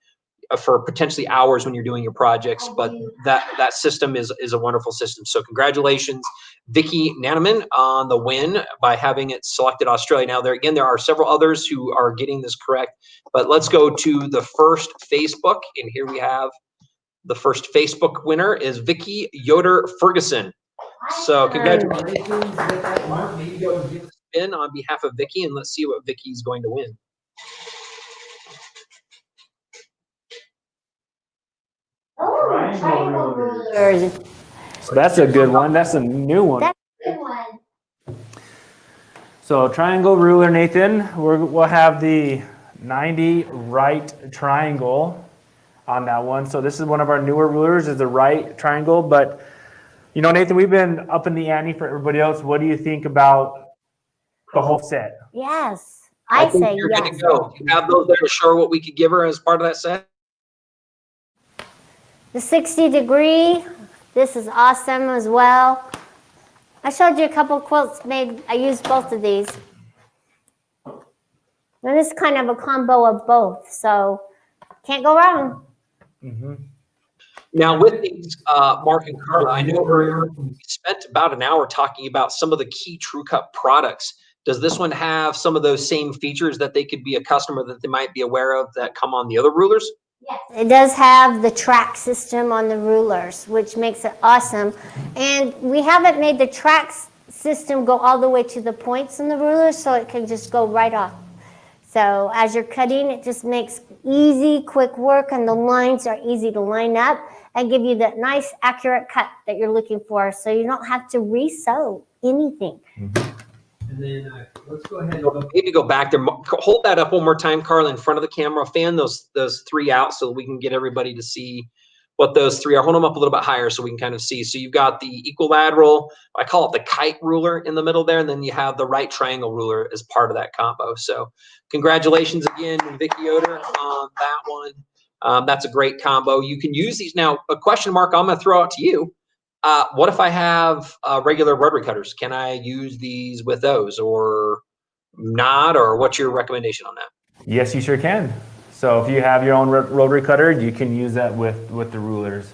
for potentially hours when you're doing your projects, but that system is a wonderful system. So congratulations, Vicky Nanaman, on the win by having it selected Australia. Now there are several others who are getting this correct, but let's go to the first Facebook, and here we have the first Facebook winner is Vicky Yoder Ferguson. So congratulations. Mark, maybe go give a spin on behalf of Vicky, and let's see what Vicky's going to win. Triangle rulers. So that's a good one. That's a new one. That's a good one. So triangle ruler, Nathan. We'll have the 90 right triangle on that one. So this is one of our newer rulers, is the right triangle. But Nathan, we've been up in the ante for everybody else. What do you think about the whole set? Yes, I think say you're yes. good to go. You have those there to show what we could give her as part of that set. The 60-degree, this is awesome as well. I showed you a couple quilts made. I used both of these. And this is kind of a combo of both, so can't go wrong. Mm-hmm. Now with these, Mark and Karla, I know earlier we spent about an hour talking about some of the key TrueCut products. Does this one have some of those same features that they could be a customer that they might be aware of that come on the other rulers? Yes. It does have the track system on the rulers, which makes it awesome. And we haven't made the track system go all the way to the points in the rulers, so it can just go right off. So as you're cutting, it just makes easy, quick work, and the lines are easy to line up and give you that nice, accurate cut that you're looking for, so you don't have to re-sew anything. Mm-hmm. And then let's go ahead and maybe go back there. Hold that up one more time, Karla, in front of the camera. Fan those three out so we can get everybody to see what those three are. Hold them up a little bit higher so we can kind of see. So you've got the equilateral, I call it the kite ruler in the middle there, and then you have the right triangle ruler as part of that combo. So congratulations again, Vicky Yoder, on that one. That's a great combo. You can use these. Now, a question mark I'm going to throw out to you. What if I have regular rotary cutters? Can I use these with those or not? Or what's your recommendation on that? Yes, you sure can. So if you have your own rotary cutter, you can use that with the rulers.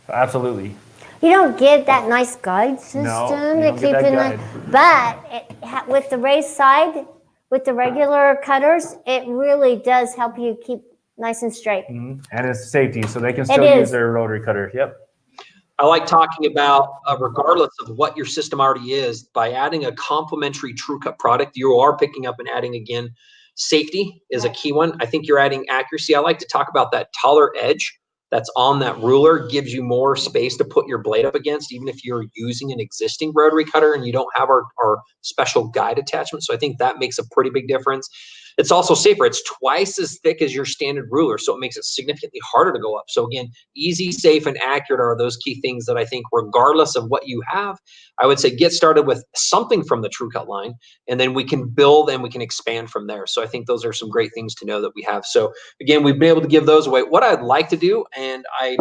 Absolutely. You don't get that nice guide system to keep in the, but with the raised side, with the regular cutters, it really does help you keep nice and straight. Mm-hmm. And it's safety, so they can still use their rotary cutter. Yep. I like talking about, regardless of what your system already is, by adding a complementary TrueCut product, you are picking up and adding, again, safety is a key one. I think you're adding accuracy. I like to talk about that taller edge that's on that ruler, gives you more space to put your blade up against, even if you're using an existing rotary cutter and you don't have our special guide attachment. So I think that makes a pretty big difference. It's also safer. It's twice as thick as your standard ruler, so it makes it significantly harder to go up. So again, easy, safe, and accurate are those key things that I think, regardless of what you have, I would say get started with something from the TrueCut line, and then we can build and we can expand from there. So I think those are some great things to know that we have. So again, we've been able to give those away. What I'd like to do, and I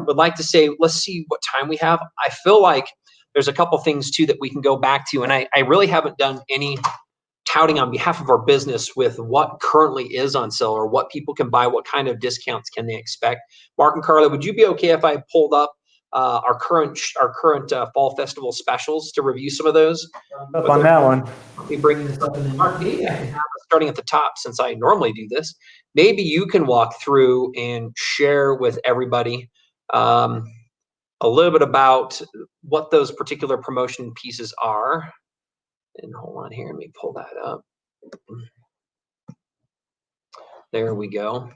would like to say, let's see what time we have. I feel like there's a couple things too that we can go back to, and I really haven't done any touting on behalf of our business with what currently is on sale or what people can buy, what kind of discounts can they expect. Mark and Karla, would you be okay if I pulled up our current fall festival specials to review some of those? Up on that one. Let me bring this up, and then Mark, maybe I can have us starting at the top, since I normally do this. Maybe you can walk through and share with everybody a little bit about what those particular promotion pieces are. And hold on here, let me pull that up. There we go.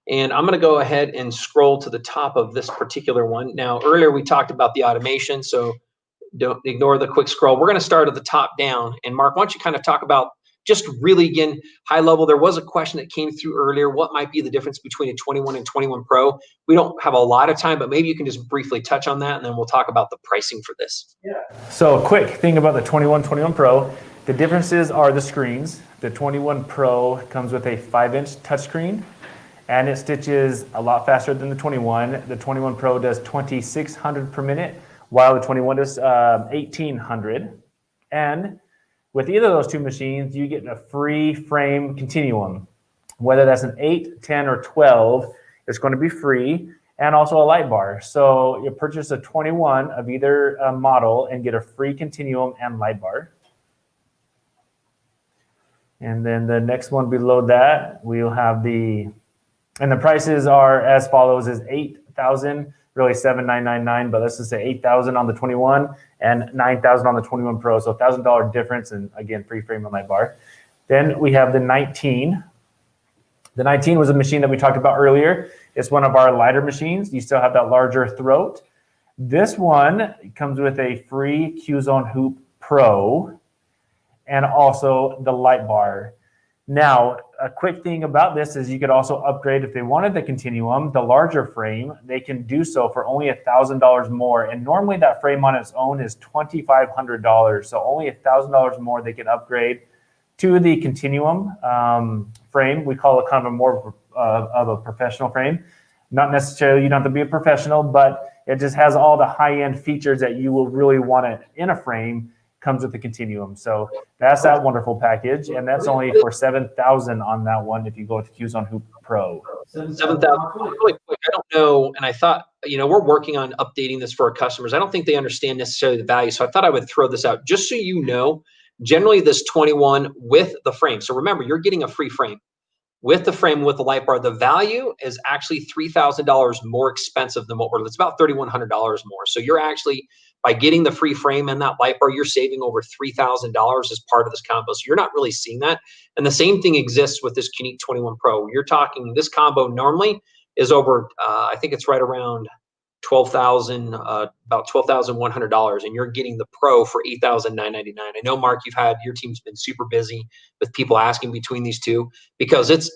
And I'm going to go ahead and scroll to the top of this particular one. Now, earlier we talked about the automation, so don't ignore the quick scroll. We're going to start at the top down. And Mark, why don't you kind of talk about just really, again, high level. There was a question that came through earlier. What might be the difference between a 21 and 21 Pro? We don't have a lot of time, but maybe you can just briefly touch on that, and then we'll talk about the pricing for this. Yeah. So a quick thing about the 21 Pro, the differences are the screens. The 21 Pro comes with a 5-inch touchscreen, and it stitches a lot faster than the 21. The 21 Pro does 2,600 per minute, while the 21 does 1,800. And with either of those two machines, you get a free frame continuum. Whether that's an 8, 10, or 12, it's going to be free, and also a light bar. So you purchase a 21 of either model and get a free continuum and light bar. And then the next one below that, we'll have the prices are as follows: is $8,000, really $7,999, but let's just say $8,000 on the 21 and $9,000 on the 21 Pro. So $1,000 difference, and again, free frame and light bar. Then we have the 19. The 19 was a machine that we talked about earlier. It's one of our lighter machines. You still have that larger throat. This one comes with a free Q-Zone Hoop Pro and also the light bar. Now, a quick thing about this is you could also upgrade if they wanted the continuum, the larger frame, they can do so for only $1,000 more. And normally that frame on its own is $2,500. So only $1,000 more they can upgrade to the continuum frame. We call it kind of a more of a professional frame. Not necessarily, you don't have to be a professional, but it just has all the high-end features that you will really want it in a frame. Comes with the continuum. So that's that wonderful package, and that's only for $7,000 on that one if you go to Q-Zone Hoop Pro. 7,000. Really quick, I don't know, and I thought, we're working on updating this for our customers. I don't think they understand necessarily the value, so I thought I would throw this out just so you know. Generally, this 21 with the frame. So remember, you're getting a free frame. With the frame, with the light bar, the value is actually $3,000 more expensive than it's about $3,100 more. So you're actually, by getting the free frame and that light bar, you're saving over $3,000 as part of this combo. So you're not really seeing that. And the same thing exists with this Unique 21 Pro. You're talking, this combo normally is over, I think it's right around $12,000, about $12,100, and you're getting the Pro for $8,999. I know, Mark, your team's been super busy with people asking between these two, because it's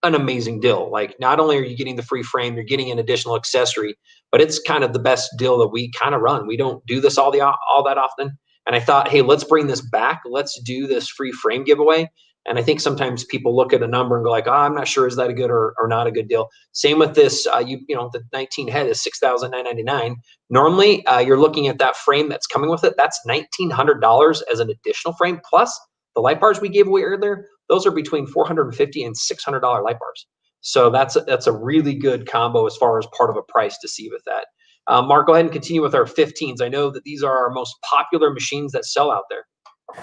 an amazing deal. Like, not only are you getting the free frame, you're getting an additional accessory, but it's kind of the best deal that we kind of run. We don't do this all that often. And I thought, hey, let's bring this back. Let's do this free frame giveaway. And I think sometimes people look at a number and go like, I'm not sure, is that a good or not a good deal? Same with this, the 19 head is $6,999. Normally, you're looking at that frame that's coming with it. That's $1,900 as an additional frame. Plus the light bars we gave away earlier, those are between $450 and $600 light bars. So that's a really good combo as far as part of a price to see with that. Mark, go ahead and continue with our 15s. I know that these are our most popular machines that sell out there.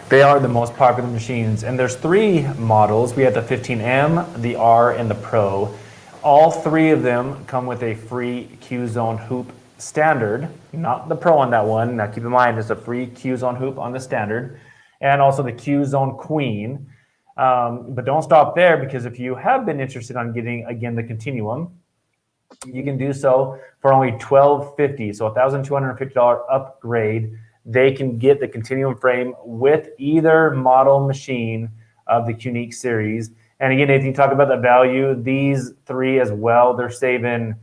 They are the most popular machines, and there's 3 models. We have the 15M, the R, and the Pro. All 3 of them come with a free Q-Zone Hoop standard, not the Pro on that one. Now keep in mind, it's a free Q-Zone Hoop on the standard, and also the Q-Zone Queen. But don't stop there, because if you have been interested on getting, again, the continuum, you can do so for only $1,250, so $1,250 upgrade. They can get the continuum frame with either model machine of the Unique series. And again, if you talk about the value, these 3 as well, they're saving,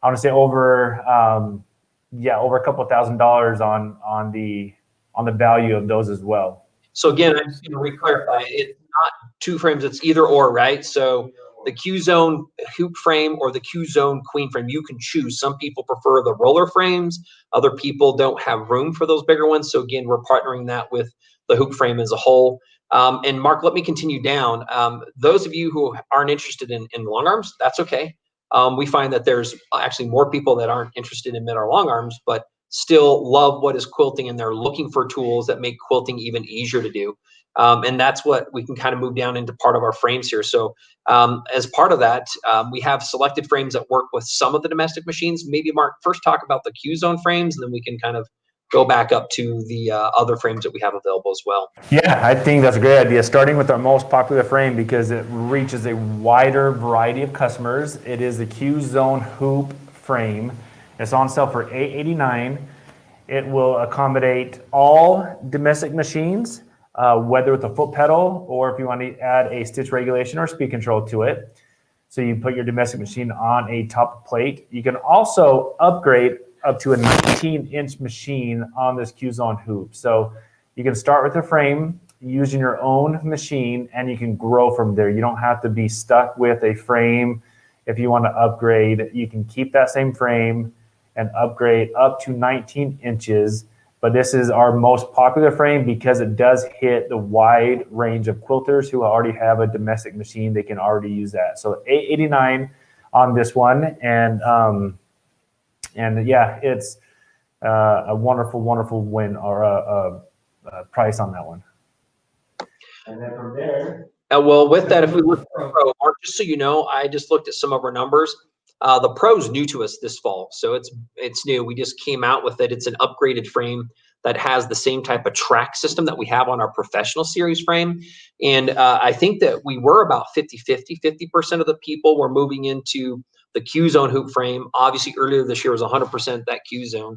I want to say over a couple $1,000s on the value of those as well. So again, I'm just going to re-clarify, it's not 2 frames, it's either or, right? So the Q-Zone Hoop frame or the Q-Zone Queen frame, you can choose. Some people prefer the roller frames. Other people don't have room for those bigger ones. So again, we're partnering that with the hoop frame as a whole. And Mark, let me continue down. Those of you who aren't interested in long arms, that's okay. We find that there's actually more people that aren't interested in mid or long arms, but still love what is quilting, and they're looking for tools that make quilting even easier to do. And that's what we can kind of move down into part of our frames here. So as part of that, we have selected frames that work with some of the domestic machines. Maybe, Mark, first talk about the Q-Zone frames, and then we can kind of go back up to the other frames that we have available as well. Yeah, I think that's a great idea. Starting with our most popular frame because it reaches a wider variety of customers. It is the Q-Zone Hoop frame. It's on sale for $889. It will accommodate all domestic machines, whether with a foot pedal or if you want to add a stitch regulation or speed control to it. So you put your domestic machine on a top plate. You can also upgrade up to a 19-inch machine on this Q-Zone Hoop. So you can start with a frame using your own machine and you can grow from there. You don't have to be stuck with a frame. If you want to upgrade, you can keep that same frame and upgrade up to 19 inches. But this is our most popular frame because it does hit the wide range of quilters who already have a domestic machine. They can already use that. So $889 on this one. And yeah, it's a wonderful, wonderful win or a price on that one. And then from there. Well, with that, if we look at the Pro, Mark, just so you know, I just looked at some of our numbers. The Pro's new to us this fall, so it's new. We just came out with it. It's an upgraded frame that has the same type of track system that we have on our professional series frame. And I think that we were about 50-50. 50% of the people were moving into the Q-Zone hoop frame. Obviously, earlier this year was 100% that Q-Zone.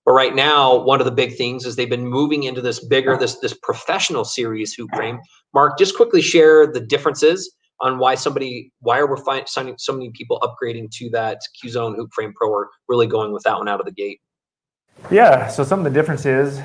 But right now, one of the big things is they've been moving into this bigger, this professional series hoop frame. Mark, just quickly share the differences on why are we finding so many people upgrading to that Q-Zone Hoop Frame Pro or really going with that one out of the gate? Yeah, so some of the differences,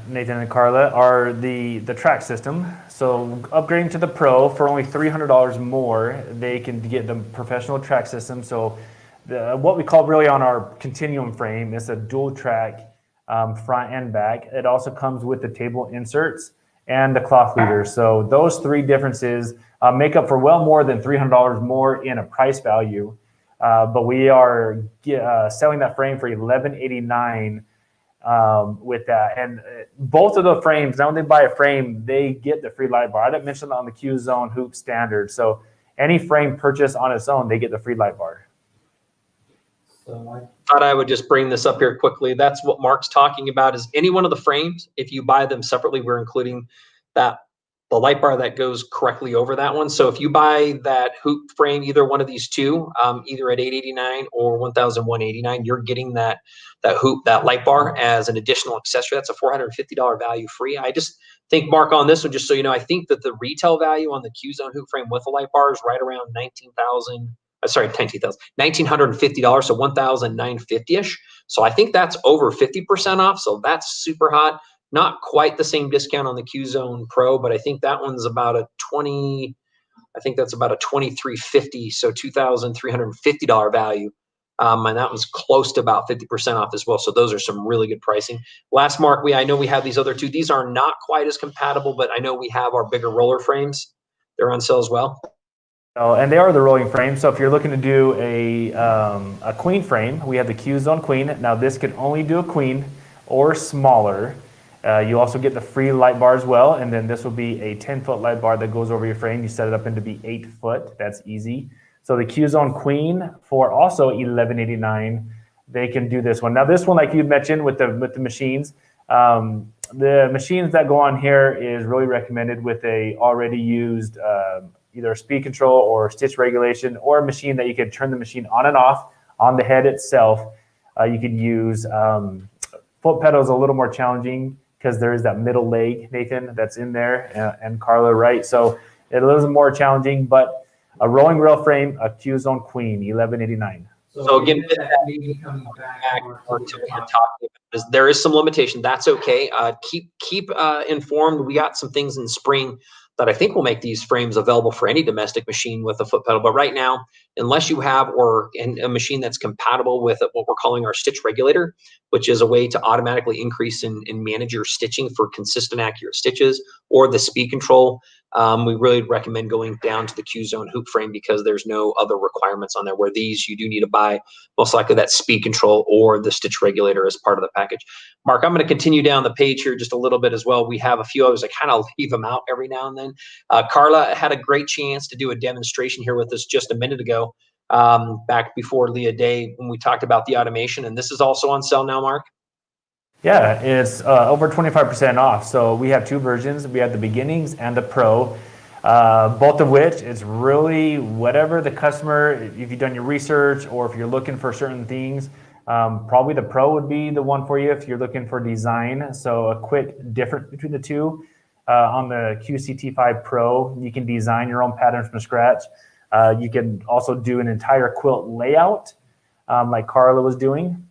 Nathan and Karla, are the track system. So upgrading to the Pro for only $300 more, they can get the professional track system. So what we call really on our continuum frame is a dual track front and back. It also comes with the table inserts and the cloth leader. So those three differences make up for well more than $300 more in a price value. But we are selling that frame for $1189 with that. And both of the frames, now when they buy a frame, they get the free light bar. I didn't mention that on the Q-Zone Hoop standard. So any frame purchased on its own, they get the free light bar. So I thought I would just bring this up here quickly. That's what Mark's talking about is any one of the frames, if you buy them separately, we're including the light bar that goes correctly over that one. So if you buy that hoop frame, either one of these two, either at $889 or $1,189, you're getting that light bar as an additional accessory. That's a $450 value free. I just think, Mark, on this one, just so you know, I think that the retail value on the Q-Zone hoop frame with a light bar is right around $19,950, so $1,950-ish. So I think that's over 50% off. So that's super hot. Not quite the same discount on the Q-Zone Pro, but I think that one's about a $2,350, so $2,350 value. And that was close to about 50% off as well. So those are some really good pricing. Last, Mark, I know we have these other two. These are not quite as compatible, but I know we have our bigger roller frames. They're on sale as well. Oh, and they are the rolling frame. So if you're looking to do a queen frame, we have the Q-Zone Queen. Now this can only do a queen or smaller. You also get the free light bar as well, and then this will be a 10-foot light bar that goes over your frame. You set it up into be 8 foot. That's easy. So the Q-Zone Queen for also $1189, they can do this one. Now this one, like you mentioned with the machines, the machines that go on here is really recommended with a already used either speed control or stitch regulation, or a machine that you can turn the machine on and off on the head itself. You could use foot pedal is a little more challenging because there is that middle leg, Nathan, that's in there, and Karla, right? So it is more challenging, but a rolling rail frame, a Q-Zone Queen, $1189. So again, there is some limitation. That's okay. Keep informed. We got some things in spring that I think will make these frames available for any domestic machine with a foot pedal. But right now, unless you have a machine that's compatible with what we're calling our stitch regulator, which is a way to automatically increase and manage your stitching for consistent, accurate stitches, or the speed control, we really recommend going down to the Q-Zone hoop frame because there's no other requirements on there, where these you do need to buy most likely that speed control or the stitch regulator as part of the package. Mark, I'm going to continue down the page here just a little bit as well. We have a few others. I kind of leave them out every now and then. Karla had a great chance to do a demonstration here with us just a minute ago, back before Leah Day, when we talked about the automation, and this is also on sale now, Mark. Yeah, it's over 25% off. So we have two versions. We have the beginnings and the pro, both of which it's really whatever the customer, if you've done your research or if you're looking for certain things, probably the pro would be the one for you if you're looking for design. So a quick difference between the two. On the QCT5 Pro, you can design your own pattern from scratch. You can also do an entire quilt layout like Karla was doing.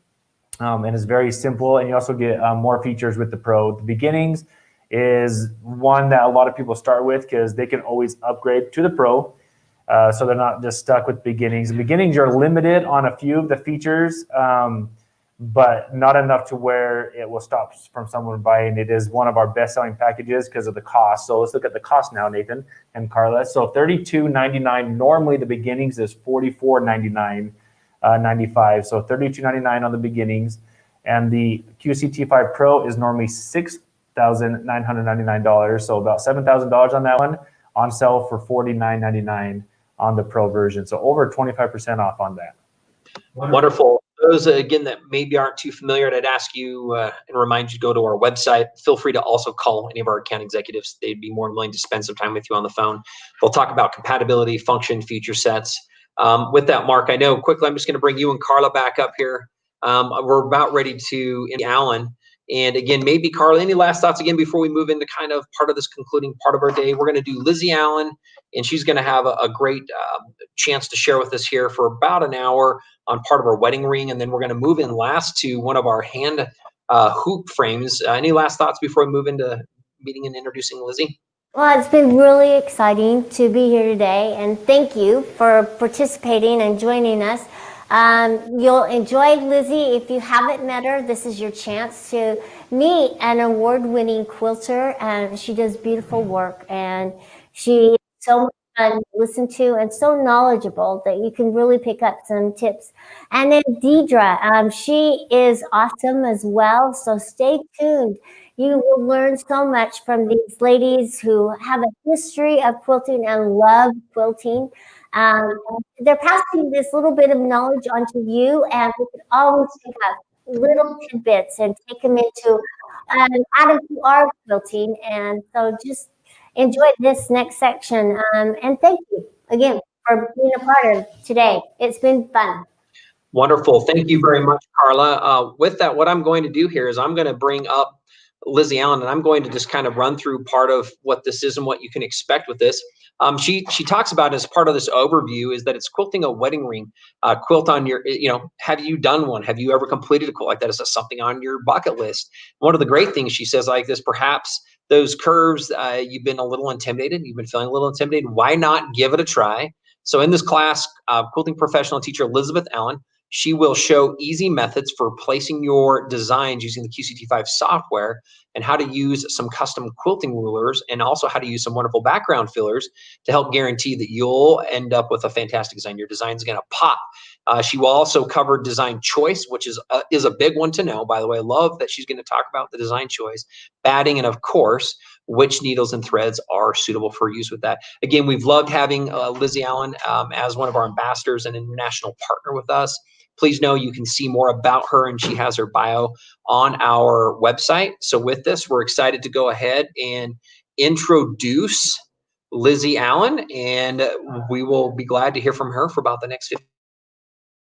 And it's very simple, and you also get more features with the Pro. The beginnings is one that a lot of people start with because they can always upgrade to the Pro, so they're not just stuck with beginnings. The beginnings, you're limited on a few of the features, but not enough to where it will stop from someone buying. It is one of our best-selling packages because of the cost. So let's look at the cost now, Nathan and Karla. So $32.99. Normally, the beginnings is $44.99. 95, so $32.99 on the beginnings, and the QCT5 Pro is normally $6,999, so about $7,000 on that one, on sale for $49.99 on the Pro version, so over 25% off on that. Wonderful. Those, again, that maybe aren't too familiar, I'd ask you and remind you to go to our website. Feel free to also call any of our account executives. They'd be more than willing to spend some time with you on the phone. They'll talk about compatibility, function, feature sets. With that, Mark, I know quickly I'm just going to bring you and Karla back up here. We're about ready to end Alan. And again, maybe Karla, any last thoughts again before we move into kind of part of this concluding part of our day? We're going to do Lizzie Allen, and she's going to have a great chance to share with us here for about an hour on part of our wedding ring. And then we're going to move in last to one of our hand hoop frames. Any last thoughts before we move into meeting and introducing Lizzie? Well, it's been really exciting to be here today, and thank you for participating and joining us. You'll enjoy Lizzie. If you haven't met her, this is your chance to meet an award-winning quilter, and she does beautiful work, and she is so much fun to listen to and so knowledgeable that you can really pick up some tips. And then Deidre, she is awesome as well, so stay tuned. You will learn so much from these ladies who have a history of quilting and love quilting. They're passing this little bit of knowledge onto you, and we can always pick up little tidbits and take them into add them to our quilting. And so just enjoy this next section. And thank you again for being a part of today. It's been fun. Wonderful. Thank you very much, Karla. With that, what I'm going to do here is I'm going to bring up Lizzie Allen, and I'm going to just kind of run through part of what this is and what you can expect with this. She talks about as part of this overview is that it's quilting a wedding ring, quilt on your, have you done one? Have you ever completed a quilt like that? Is that something on your bucket list? One of the great things she says like this, perhaps those curves, you've been a little intimidated, you've been feeling a little intimidated. Why not give it a try? So in this class, quilting professional teacher Elizabeth Allen, she will show easy methods for placing your designs using the QCT5 software and how to use some custom quilting rulers and also how to use some wonderful background fillers to help guarantee that you'll end up with a fantastic design. Your design's going to pop. She will also cover design choice, which is a big one to know. By the way, I love that she's going to talk about the design choice, batting, and of course, which needles and threads are suitable for use with that. Again, we've loved having Lizzie Allen as one of our ambassadors and international partner with us. Please know you can see more about her, and she has her bio on our website. So with this, we're excited to go ahead and introduce Lizzie Allen, and we will be glad to hear from her for about the next 15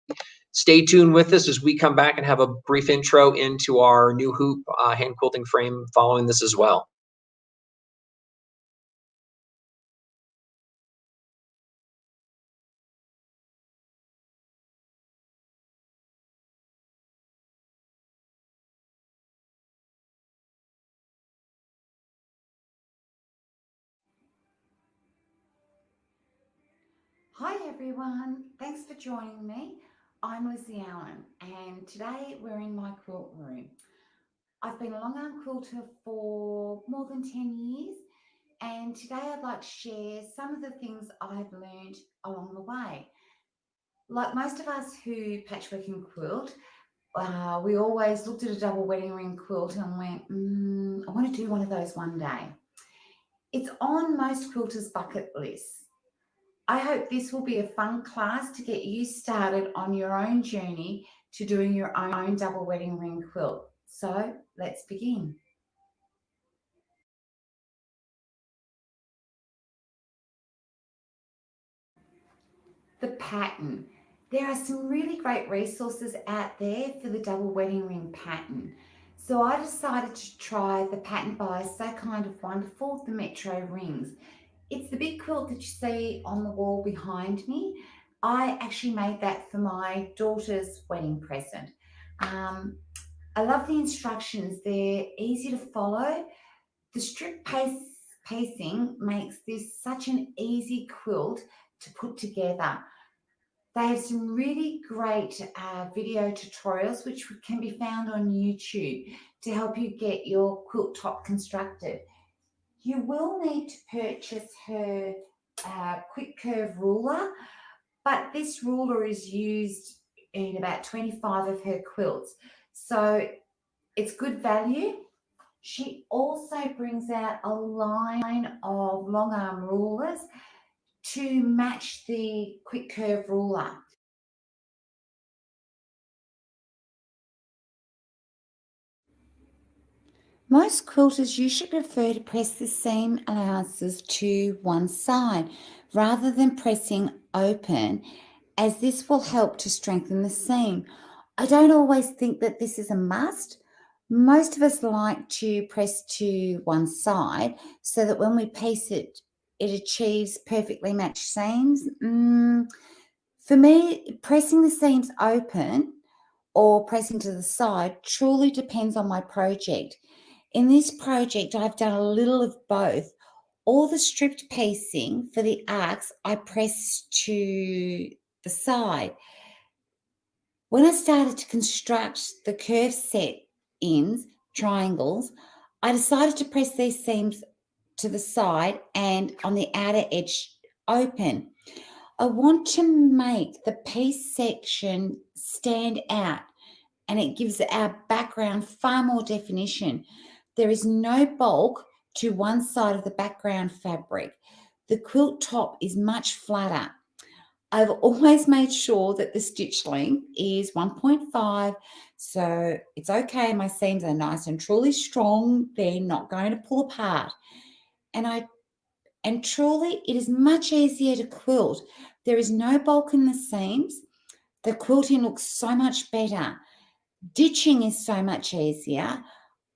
minutes. Stay tuned with us as we come back and have a brief intro into our new hoop hand quilting frame following this as well. Hi everyone, thanks for joining me. I'm Lizzie Allen, and today we're in my quilt room. I've been a long arm quilter for more than 10 years, and today I'd like to share some of the things I've learned along the way. Like most of us who patchwork and quilt, we always looked at a double wedding ring quilt and went, I want to do one of those one day. It's on most quilters' bucket lists. I hope this will be a fun class to get you started on your own journey to doing your own double wedding ring quilt. So let's begin. The pattern. There are some really great resources out there for the double wedding ring pattern. So I decided to try the pattern by So Kind of Wonderful, the Metro Rings. It's the big quilt that you see on the wall behind me. I actually made that for my daughter's wedding present. I love the instructions. They're easy to follow. The strict pacing makes this such an easy quilt to put together. They have some really great video tutorials which can be found on YouTube to help you get your quilt top constructed. You will need to purchase her quick curve ruler, but this ruler is used in about 25 of her quilts. So it's good value. She also brings out a line of long arm rulers to match the quick curve ruler. Most quilters usually prefer to press the seam allowances to one side rather than pressing open, as this will help to strengthen the seam. I don't always think that this is a must. Most of us like to press to one side so that when we piece it, it achieves perfectly matched seams. For me, pressing the seams open or pressing to the side truly depends on my project. In this project, I've done a little of both. All the stripped piecing for the arcs, I press to the side. When I started to construct the curve set ends, triangles, I decided to press these seams to the side and on the outer edge open. I want to make the piece section stand out, and it gives our background far more definition. There is no bulk to one side of the background fabric. The quilt top is much flatter. I've always made sure that the stitch length is 1.5, so it's okay. My seams are nice and truly strong. They're not going to pull apart. And truly, it is much easier to quilt. There is no bulk in the seams. The quilting looks so much better. Ditching is so much easier.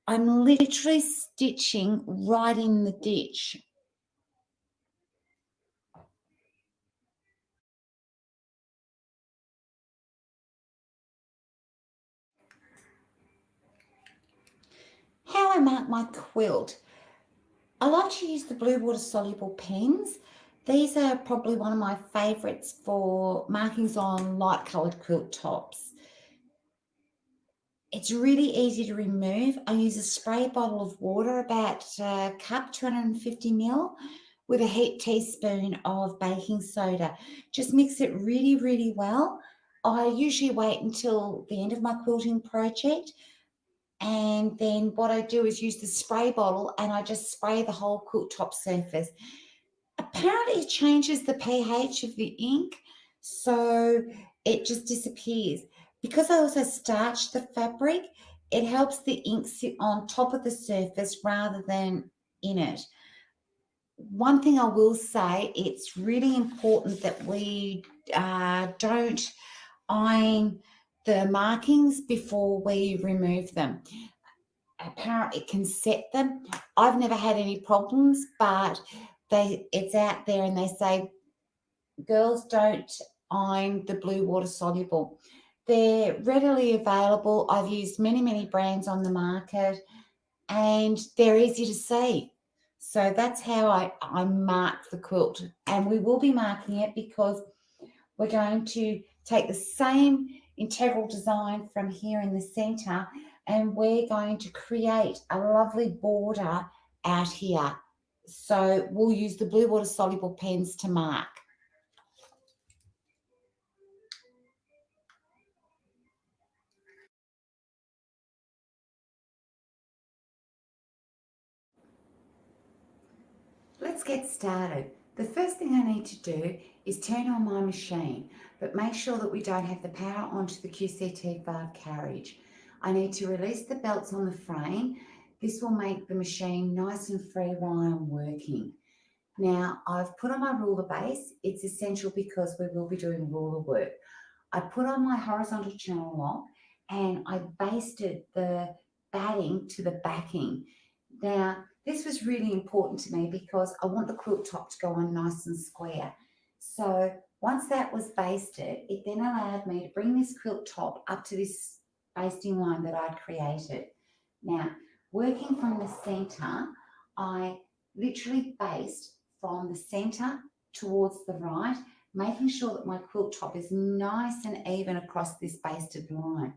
I'm literally stitching right in the ditch. How I mark my quilt. I like to use the blue water soluble pens. These are probably one of my favourites for markings on light coloured quilt tops. It's really easy to remove. I use a spray bottle of water, about a cup, 250 ml, with a heaped teaspoon of baking soda. Just mix it really, really well. I usually wait until the end of my quilting project, and then what I do is use the spray bottle and I just spray the whole quilt top surface. Apparently it changes the pH of the ink, so it just disappears. Because I also starch the fabric, it helps the ink sit on top of the surface rather than in it. One thing I will say, it's really important that we don't iron the markings before we remove them. Apparently it can set them. I've never had any problems, but it's out there and they say girls don't iron the blue water soluble. They're readily available. I've used many, many brands on the market and they're easy to see. So that's how I mark the quilt, and we will be marking it because we're going to take the same integral design from here in the center and we're going to create a lovely border out here. So we'll use the blue water soluble pens to mark. Let's get started. The first thing I need to do is turn on my machine, but make sure that we don't have the power onto the QCT5 carriage. I need to release the belts on the frame. This will make the machine nice and free while I'm working. Now, I've put on my ruler base. It's essential because we will be doing ruler work. I put on my horizontal channel lock and I basted the batting to the backing. Now, this was really important to me because I want the quilt top to go on nice and square. So once that was basted, it then allowed me to bring this quilt top up to this basting line that I'd created. Now, working from the center, I literally based from the center towards the right, making sure that my quilt top is nice and even across this basted line.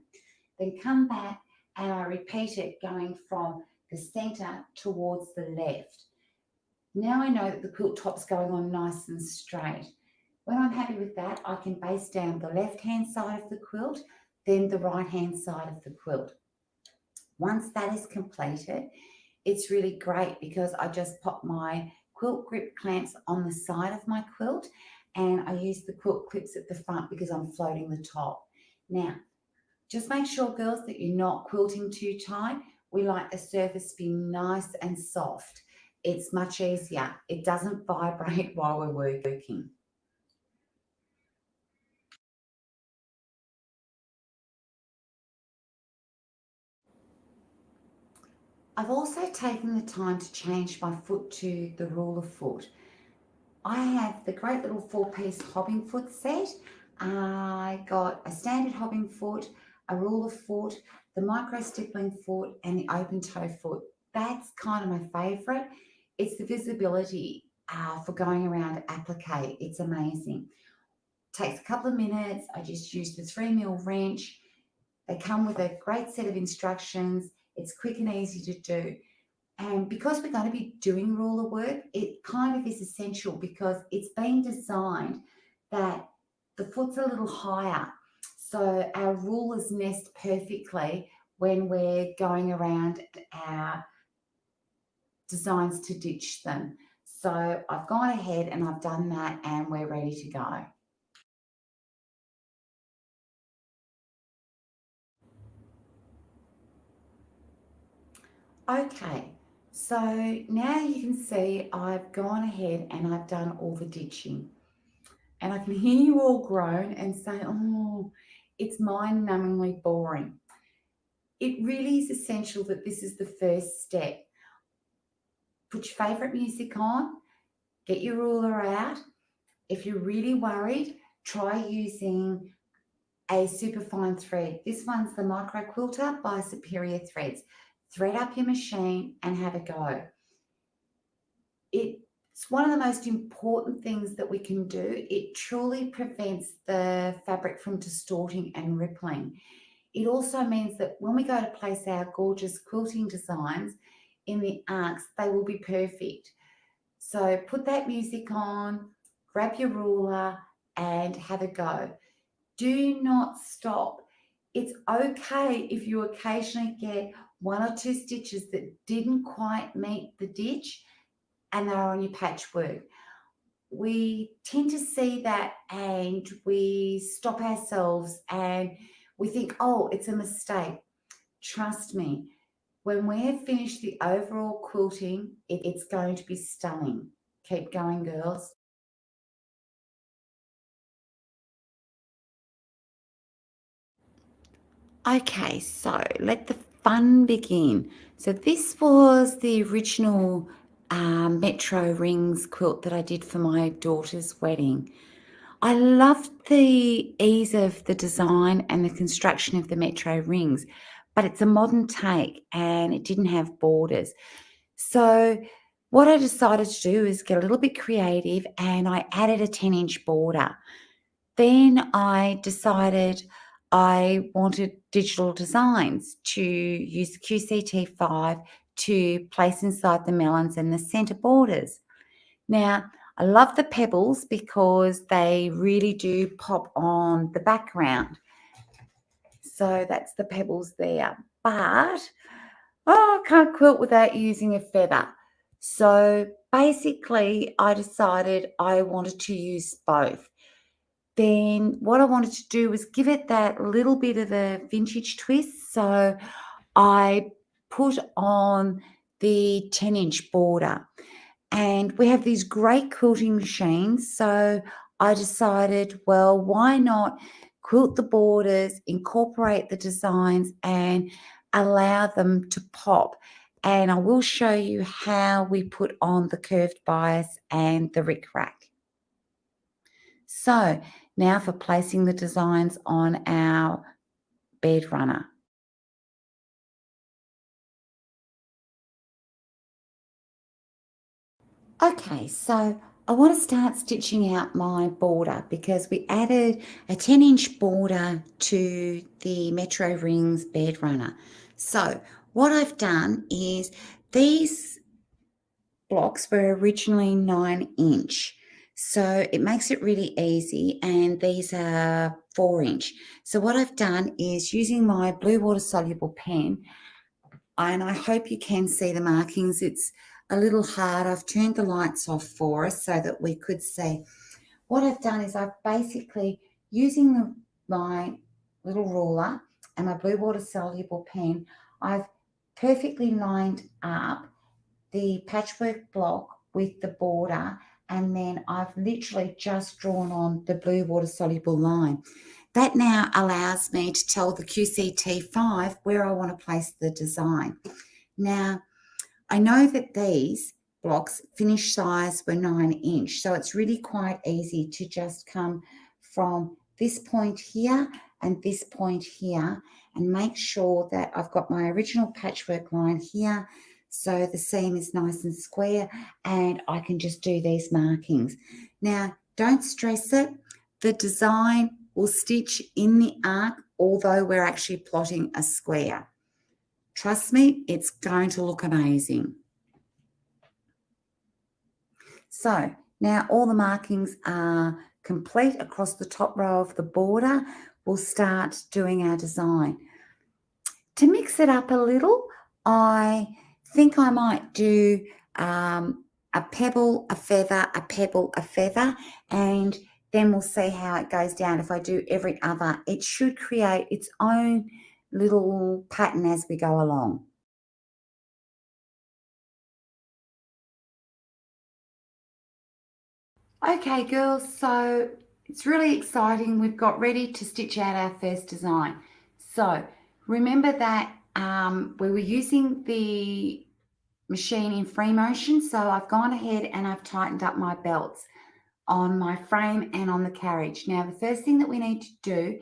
Then come back and I repeat it going from the center towards the left. Now I know that the quilt top's going on nice and straight. When I'm happy with that, I can base down the left-hand side of the quilt, then the right-hand side of the quilt. Once that is completed, it's really great because I just pop my quilt grip clamps on the side of my quilt and I use the quilt clips at the front because I'm floating the top. Now, just make sure, girls, that you're not quilting too tight. We like the surface to be nice and soft. It's much easier. It doesn't vibrate while we're working. I've also taken the time to change my foot to the ruler foot. I have the great little 4-piece hobbing foot set. I got a standard hobbing foot, a ruler foot, the micro stippling foot, and the open toe foot. That's kind of my favourite. It's the visibility for going around applique. It's amazing. Takes a couple of minutes. I just use the 3mm wrench. They come with a great set of instructions. It's quick and easy to do. And because we're going to be doing ruler work, it kind of is essential because it's been designed that the foot's a little higher. So our rulers nest perfectly when we're going around our designs to ditch them. So I've gone ahead and I've done that and we're ready to go. Okay, so now you can see I've gone ahead and I've done all the ditching. And I can hear you all groan and say, oh, it's mind-numbingly boring. It really is essential that this is the first step. Put your favourite music on, get your ruler out. If you're really worried, try using a superfine thread. This one's the Micro Quilter by Superior Threads. Thread up your machine and have a go. It's one of the most important things that we can do. It truly prevents the fabric from distorting and rippling. It also means that when we go to place our gorgeous quilting designs in the arcs, they will be perfect. So put that music on, grab your ruler and have a go. Do not stop. It's okay if you occasionally get 1 or 2 stitches that didn't quite meet the ditch and they're on your patchwork. We tend to see that and we stop ourselves and we think, oh, it's a mistake. Trust me, when we're finished the overall quilting, it's going to be stunning. Keep going, girls. Okay, so let the fun begin. So this was the original Metro Rings quilt that I did for my daughter's wedding. I loved the ease of the design and the construction of the Metro Rings, but it's a modern take and it didn't have borders. So what I decided to do is get a little bit creative and I added a 10-inch border. Then I decided I wanted digital designs to use the QCT5 to place inside the melons and the center borders. Now, I love the pebbles because they really do pop on the background. So that's the pebbles there. But, I can't quilt without using a feather. So basically, I decided I wanted to use both. then what I wanted to do was give it that little bit of a vintage twist. So I put on the 10-inch border, and we have these great quilting machines. So I decided, well, why not quilt the borders, incorporate the designs, and allow them to pop. And I will show you how we put on the curved bias and the rick rack. So now for placing the designs on our bed runner. Okay, so I want to start stitching out my border because we added a 10-inch border to the Metro Rings bed runner. So what I've done is these blocks were originally 9-inch. So it makes it really easy, and these are 4-inch. So what I've done is using my blue water soluble pen, and I hope you can see the markings. It's a little hard. I've turned the lights off for us so that we could see. What I've done is I've basically, using my little ruler and my blue water soluble pen, I've perfectly lined up the patchwork block with the border, and then I've literally just drawn on the blue water soluble line. That now allows me to tell the QCT5 where I want to place the design. Now, I know that these blocks finished size were 9-inch, so it's really quite easy to just come from this point here and this point here and make sure that I've got my original patchwork line here, so the seam is nice and square, and I can just do these markings. Now, don't stress it. The design will stitch in the arc, although we're actually plotting a square. Trust me, it's going to look amazing. So now all the markings are complete across the top row of the border. We'll start doing our design. To mix it up a little, I think I might do a pebble, a feather, a pebble, a feather, and then we'll see how it goes down. If I do every other, it should create its own little pattern as we go along. Okay, girls, so it's really exciting. We've got ready to stitch out our first design. So remember that we were using the machine in free motion, so I've gone ahead and I've tightened up my belts on my frame and on the carriage. Now, the first thing that we need to do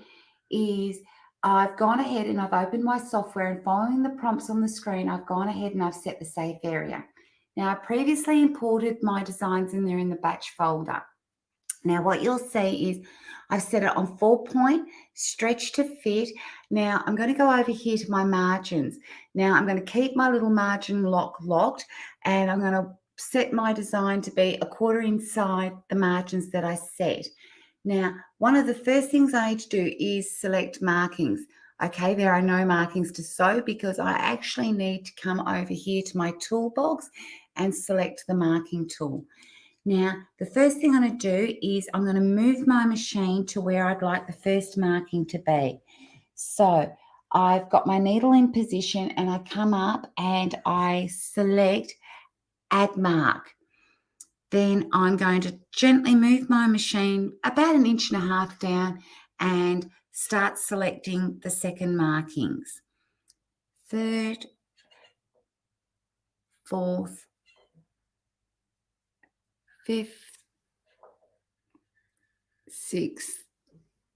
is I've gone ahead and I've opened my software, and following the prompts on the screen, I've gone ahead and I've set the save area. Now, I previously imported my designs in there in the batch folder. Now, what you'll see is I've set it on 4-point, stretch to fit. Now, I'm going to go over here to my margins. Now, I'm going to keep my little margin lock locked, and I'm going to set my design to be 1/4 inside the margins that I set. Now, one of the first things I need to do is select markings. Okay, there are no markings to sew because I actually need to come over here to my toolbox and select the marking tool. Now, the first thing I'm going to do is I'm going to move my machine to where I'd like the first marking to be. So I've got my needle in position, and I come up and I select Add Mark. Then I'm going to gently move my machine about 1.5 inches down and start selecting the second markings. 3rd, 4th, 5th, 6th,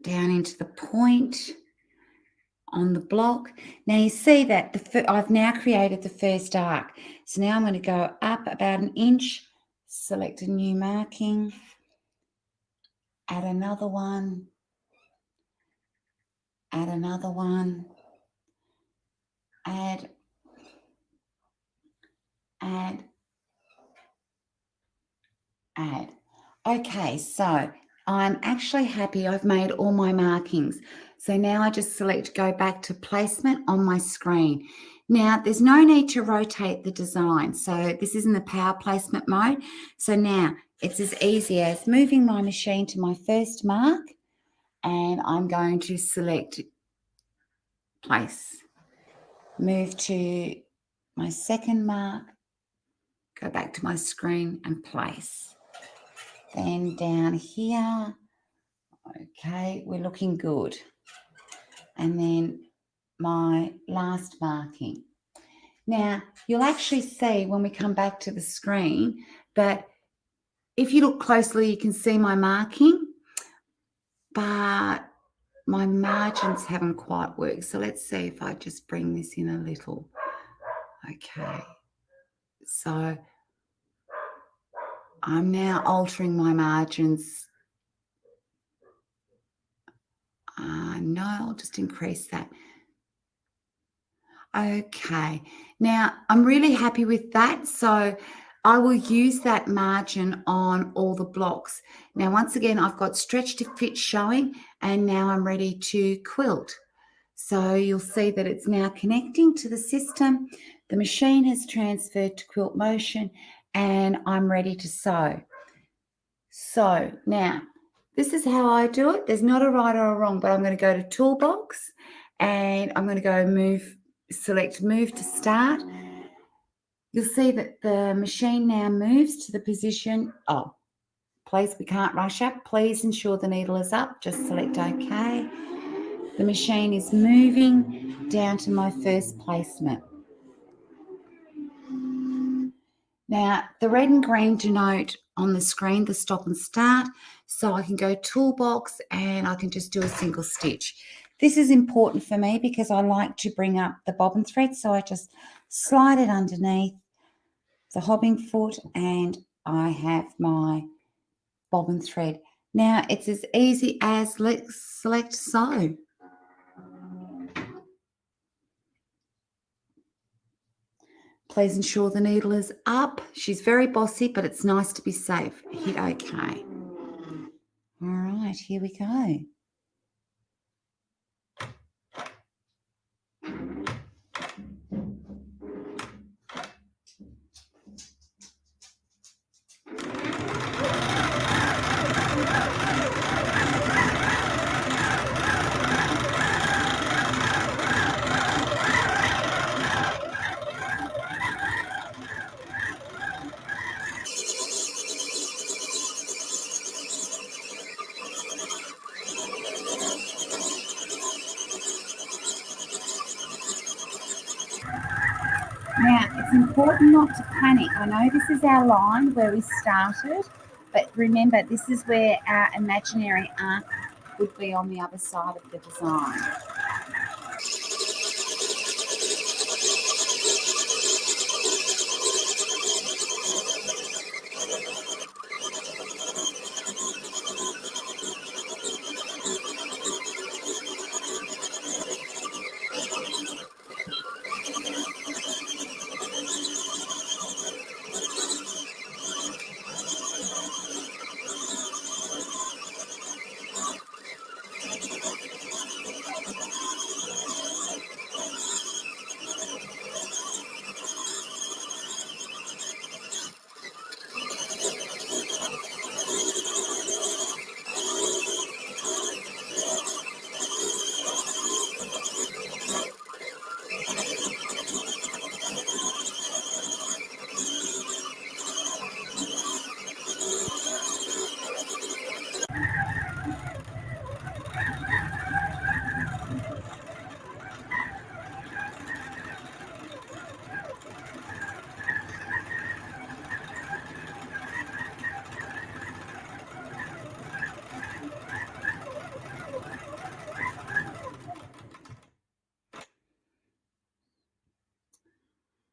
down into the point on the block. Now you see that I've now created the first arc. So now I'm going to go up about 1 inch, select a new marking, add another one, add another one, add, add, add. Okay, so I'm actually happy I've made all my markings. So now I just select go back to placement on my screen. Now there's no need to rotate the design. So this is in the power placement mode. So now it's as easy as moving my machine to my first mark, and I'm going to select place. Move to my second mark, go back to my screen and place. Then down here, okay, we're looking good. And then my last marking. Now, you'll actually see when we come back to the screen that if you look closely, you can see my marking, but my margins haven't quite worked. So let's see if I just bring this in a little. Okay. So I'm now altering my margins. No, I'll just increase that. Okay. Now, I'm really happy with that. So I will use that margin on all the blocks. Now, once again, I've got stretch to fit showing, and now I'm ready to quilt. So you'll see that it's now connecting to the system. The machine has transferred to quilt motion, and I'm ready to sew. So now, this is how I do it. There's not a right or a wrong, but I'm going to go to Toolbox, and I'm going to go select Move to Start. You'll see that the machine now moves to the position. Oh, please, we can't rush up. Please ensure the needle is up. Just select OK. The machine is moving down to my first placement. Now, the red and green denote on the screen the stop and start, so I can go Toolbox and I can just do a single stitch. This is important for me because I like to bring up the bobbin thread, so I just slide it underneath the hobbing foot and I have my bobbin thread. Now, it's as easy as let's select sew. Please ensure the needle is up. She's very bossy, but it's nice to be safe. Hit OK. All right, here we go. Now, it's important not to panic. I know this is our line where we started, but remember, this is where our imaginary arc would be on the other side of the design.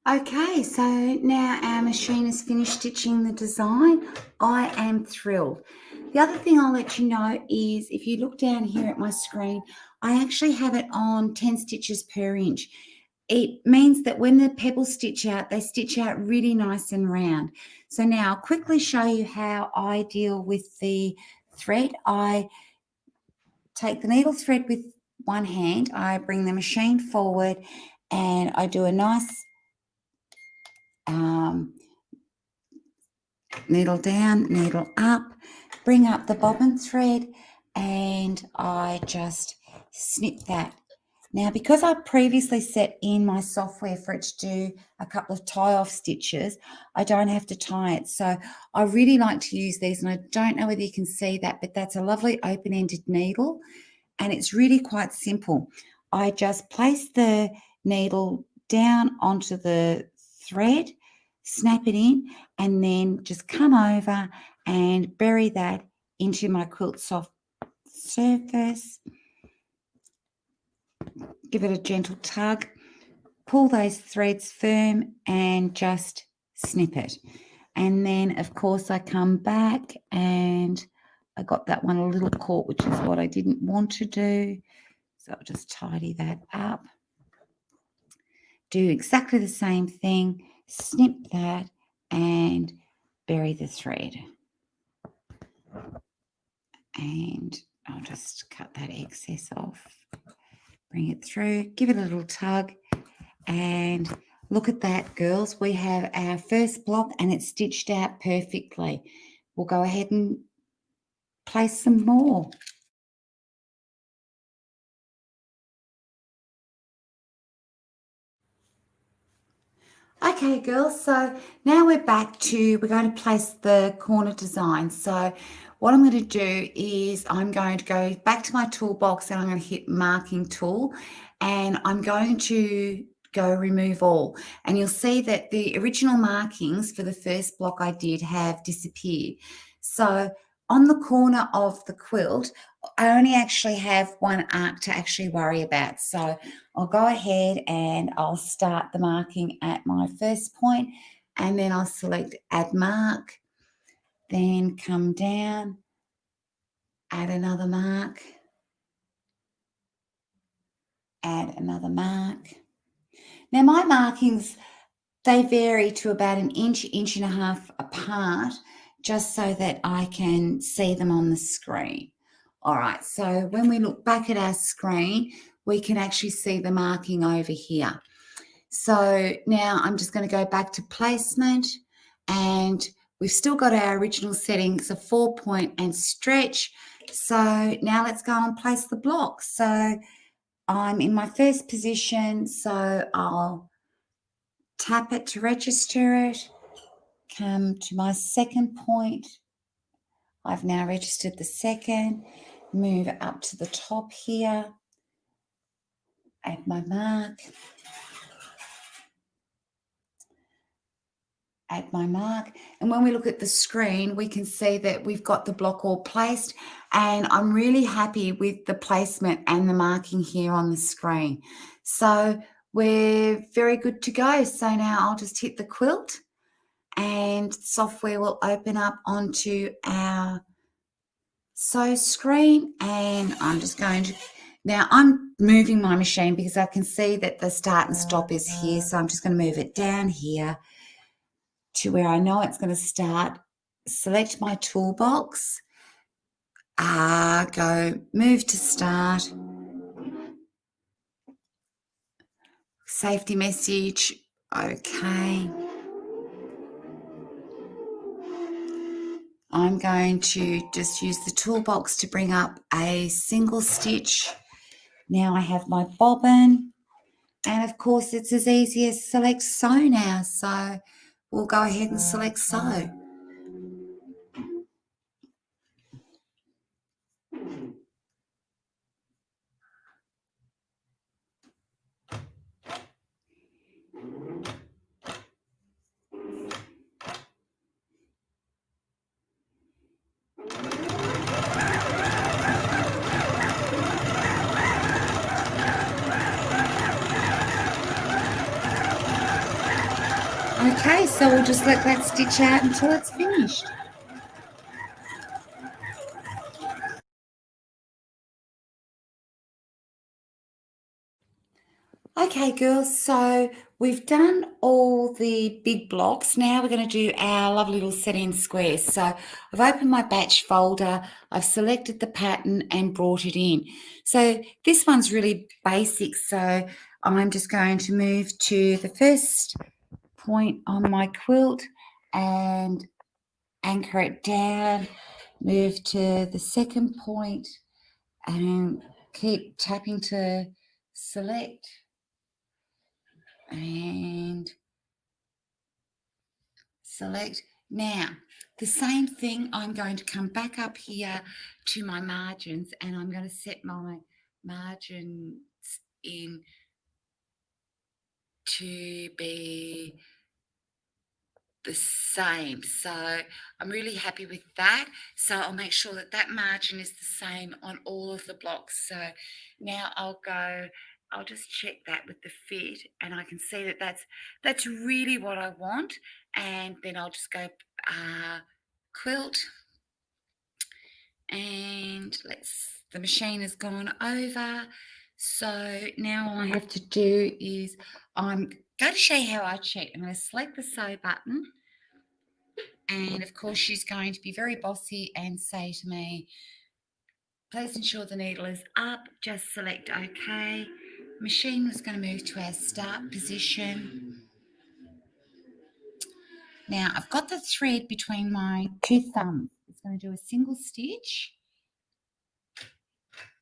Okay, so now our machine has finished stitching the design. I am thrilled. The other thing I'll let you know is if you look down here at my screen, I actually have it on 10 stitches per inch. It means that when the pebbles stitch out, they stitch out really nice and round. So now I'll quickly show you how I deal with the thread. I take the needle thread with one hand, I bring the machine forward and I do a nice needle down, needle up, bring up the bobbin thread, and I just snip that. Now, because I previously set in my software for it to do a couple of tie-off stitches, I don't have to tie it. So I really like to use these, and I don't know whether you can see that, but that's a lovely open-ended needle, and it's really quite simple. I just place the needle down onto the thread, snap it in, and then just come over and bury that into my quilt soft surface. Give it a gentle tug, pull those threads firm, and just snip it. And then, of course, I come back and I got that one a little caught, which is what I didn't want to do. So I'll just tidy that up. Do exactly the same thing, snip that and bury the thread. And I'll just cut that excess off. Bring it through, give it a little tug, and look at that, girls. We have our first block and it's stitched out perfectly. We'll go ahead and place some more. Okay, girls, so now we're going to place the corner design. So what I'm going to do is I'm going to go back to my toolbox and I'm going to hit marking tool, and I'm going to go remove all. And you'll see that the original markings for the first block I did have disappeared. So on the corner of the quilt, I only actually have one arc to actually worry about. So I'll go ahead and I'll start the marking at my first point, and then I'll select add mark, then come down, add another mark, add another mark. Now my markings, they vary to about an inch, inch and a half apart, just so that I can see them on the screen. All right, so when we look back at our screen, we can actually see the marking over here. So now I'm just going to go back to placement, and we've still got our original settings of 4-point and stretch. So now let's go and place the block. So I'm in my first position, so I'll tap it to register it, come to my second point. I've now registered the second, move up to the top here, add my mark, add my mark. And when we look at the screen, we can see that we've got the block all placed, and I'm really happy with the placement and the marking here on the screen. So we're very good to go. So now I'll just hit the quilt and software will open up onto our sew screen, and I'm just going to, now I'm moving my machine because I can see that the start and stop is here, so I'm just going to move it down here to where I know it's going to start. Select my toolbox, go move to start, safety message, okay. I'm going to just use the toolbox to bring up a single stitch. Now I have my bobbin, and of course it's as easy as select sew now. So we'll go ahead and select sew. Okay, so we'll just let that stitch out until it's finished. Okay, girls, so we've done all the big blocks. Now we're going to do our lovely little set-in squares. So I've opened my batch folder, I've selected the pattern and brought it in. So this one's really basic, so I'm just going to move to the first point on my quilt and anchor it down, move to the second point and keep tapping to select and select. Now, the same thing, I'm going to come back up here to my margins and I'm going to set my margins in to be the same. So I'm really happy with that. So I'll make sure that that margin is the same on all of the blocks. So now I'll just check that with the fit and I can see that that's really what I want. And then I'll just go quilt and the machine has gone over. So now all I have to do is I'm going to show you how I check. I'm going to select the sew button. And of course, she's going to be very bossy and say to me, please ensure the needle is up, just select OK. Machine was going to move to our start position. Now I've got the thread between my two thumbs. It's going to do a single stitch.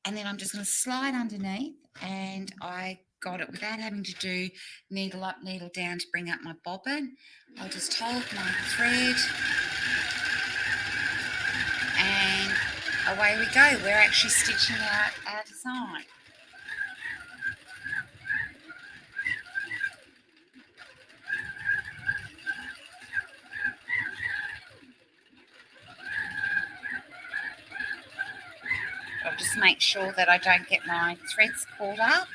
And then I'm just going to slide underneath and I got it without having to do needle up, needle down to bring up my bobbin. I'll just hold my thread and away we go. We're actually stitching out our design. I'll just make sure that I don't get my threads caught up.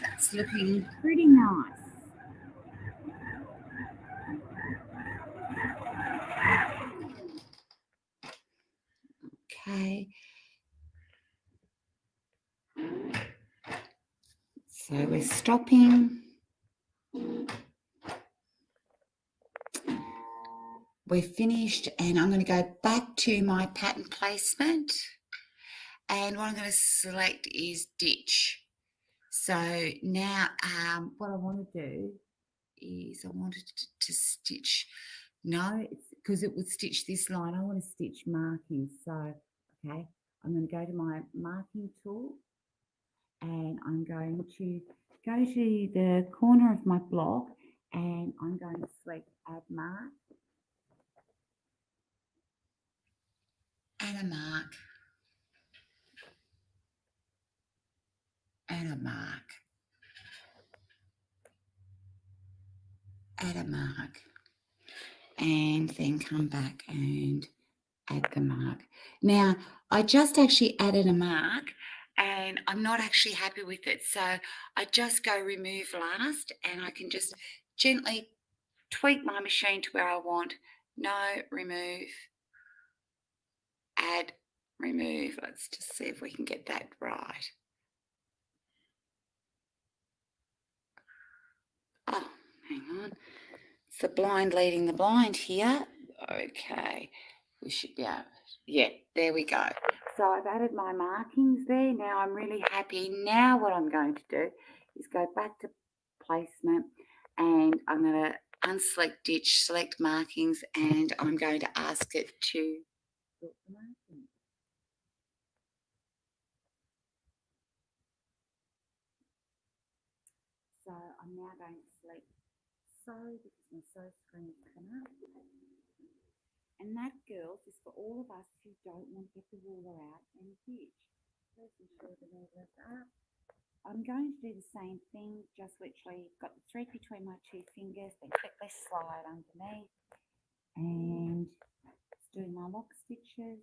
That's looking pretty nice. Okay. So we're stopping. We're finished and I'm going to go back to my pattern placement. And what I'm going to select is ditch. So now what I want to do is I wanted to stitch, no, it's because it would stitch this line. I want to stitch markings. So, okay, I'm going to go to my marking tool and I'm going to go to the corner of my block and I'm going to select add mark. Add a mark. Add a mark. Add a mark. And then come back and add the mark. Now, I just actually added a mark and I'm not actually happy with it. So I just go remove last and I can just gently tweak my machine to where I want. No, remove, add, remove. Let's just see if we can get that right. Oh, hang on. It's the blind leading the blind here. Okay, we should be able, yeah, there we go. So I've added my markings there. Now I'm really happy. Now what I'm going to do is go back to placement and I'm going to unselect ditch, select markings, and I'm going to ask it to put the markings. So I'm now going to select sew because my sew screen has come up. And that, girls, is for all of us who don't want to get the ruler out and ditch. First, ensure the needle is up. I'm going to do the same thing, just literally got the thread between my two fingers, then quickly slide underneath and just doing my lock stitches.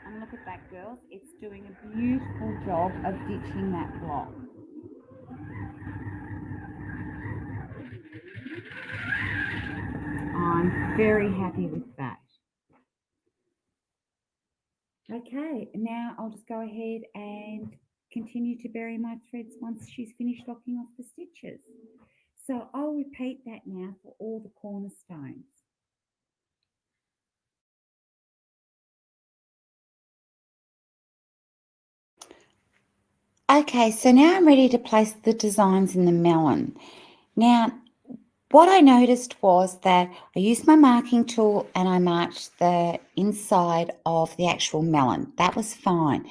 And look at that, girls, it's doing a beautiful job of ditching that block. I'm very happy with that. Okay, now I'll just go ahead and continue to bury my threads once she's finished locking off the stitches. So I'll repeat that now for all the cornerstones. Okay, so now I'm ready to place the designs in the melon. Now, what I noticed was that I used my marking tool and I marked the inside of the actual melon. That was fine.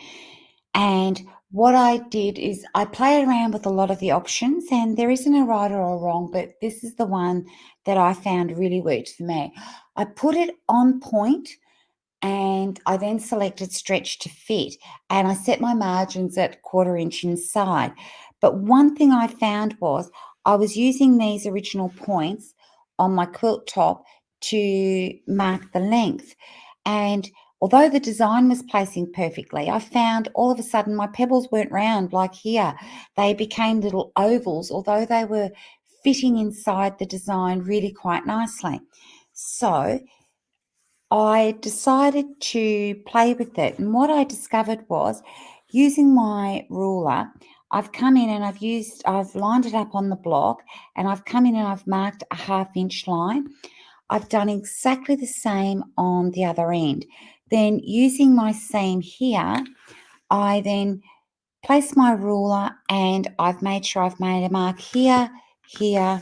And what I did is I played around with a lot of the options, and there isn't a right or a wrong, but this is the one that I found really worked for me. I put it on point, and I then selected stretch to fit, and I set my margins at 1/4 inch inside. But one thing I found was I was using these original points on my quilt top to mark the length. And although the design was placing perfectly, I found all of a sudden my pebbles weren't round like here. They became little ovals, although they were fitting inside the design really quite nicely. So I decided to play with it. And what I discovered was using my ruler, I've come in and I've lined it up on the block, and I've come in and I've marked a 1/2 inch line. I've done exactly the same on the other end. Then using my seam here, I then place my ruler and I've made sure I've made a mark here, here,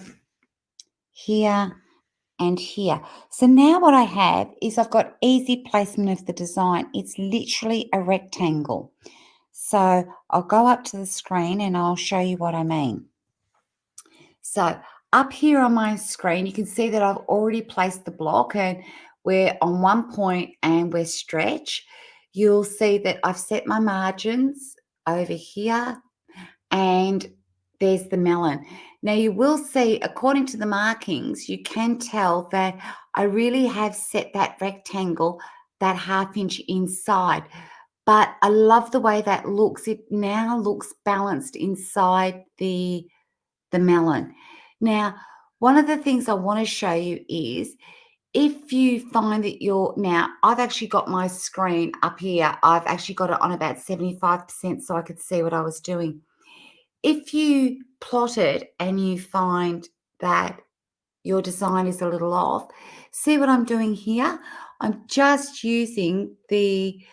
here, and here. So now what I have is I've got easy placement of the design. It's literally a rectangle. So I'll go up to the screen and I'll show you what I mean. So up here on my screen, you can see that I've already placed the block and we're on one point and we're stretch. You'll see that I've set my margins over here and there's the melon. Now you will see, according to the markings, you can tell that I really have set that rectangle, that 1/2 inch inside. But I love the way that looks. It now looks balanced inside the melon. Now, one of the things I want to show you is if you find that I've actually got my screen up here. I've actually got it on about 75% so I could see what I was doing. If you plot it and you find that your design is a little off, see what I'm doing here? I'm just using the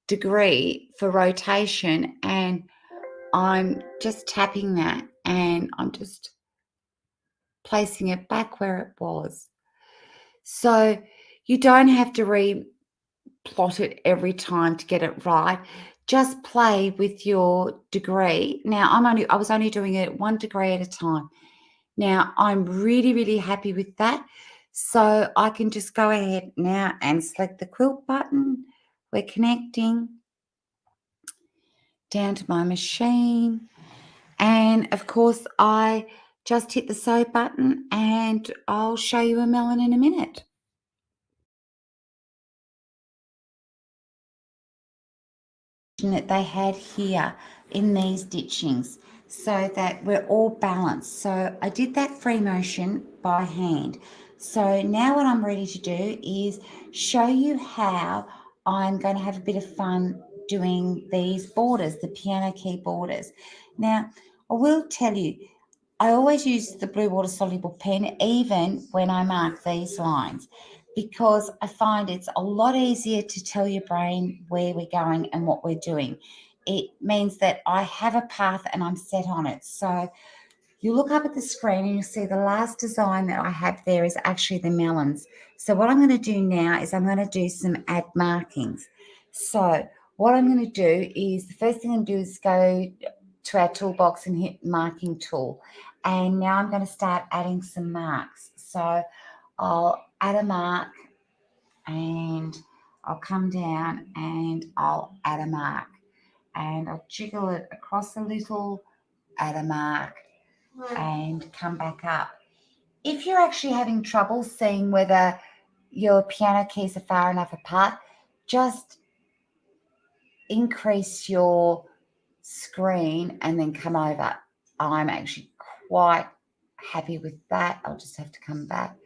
degree for rotation and I'm just tapping that and I'm just placing it back where it was. So you don't have to replot it every time to get it right. Just play with your degree. Now I was only doing it 1 degree at a time. Now I'm really, really happy with that. So I can just go ahead now and select the quilt button. We're connecting down to my machine. And of course, I just hit the sew button and I'll show you a melon in a minute. That they had here in these ditchings so that we're all balanced. So I did that free motion by hand. So now what I'm ready to do is show you how I'm going to have a bit of fun doing these borders, the piano key borders. Now, I will tell you, I always use the blue water soluble pen even when I mark these lines, because I find it's a lot easier to tell your brain where we're going and what we're doing. It means that I have a path and I'm set on it. So you look up at the screen and you'll see the last design that I have there is actually the melons. So what I'm going to do now is I'm going to do some add markings. So what I'm going to do is the first thing I'm going to do is go to our toolbox and hit marking tool. And now I'm going to start adding some marks. So I'll add a mark and I'll come down and I'll add a mark. And I'll jiggle it across a little, add a mark, and come back up. If you're actually having trouble seeing whether your piano keys are far enough apart, just increase your screen and then come over. I'm actually quite happy with that. I'll just have to come back.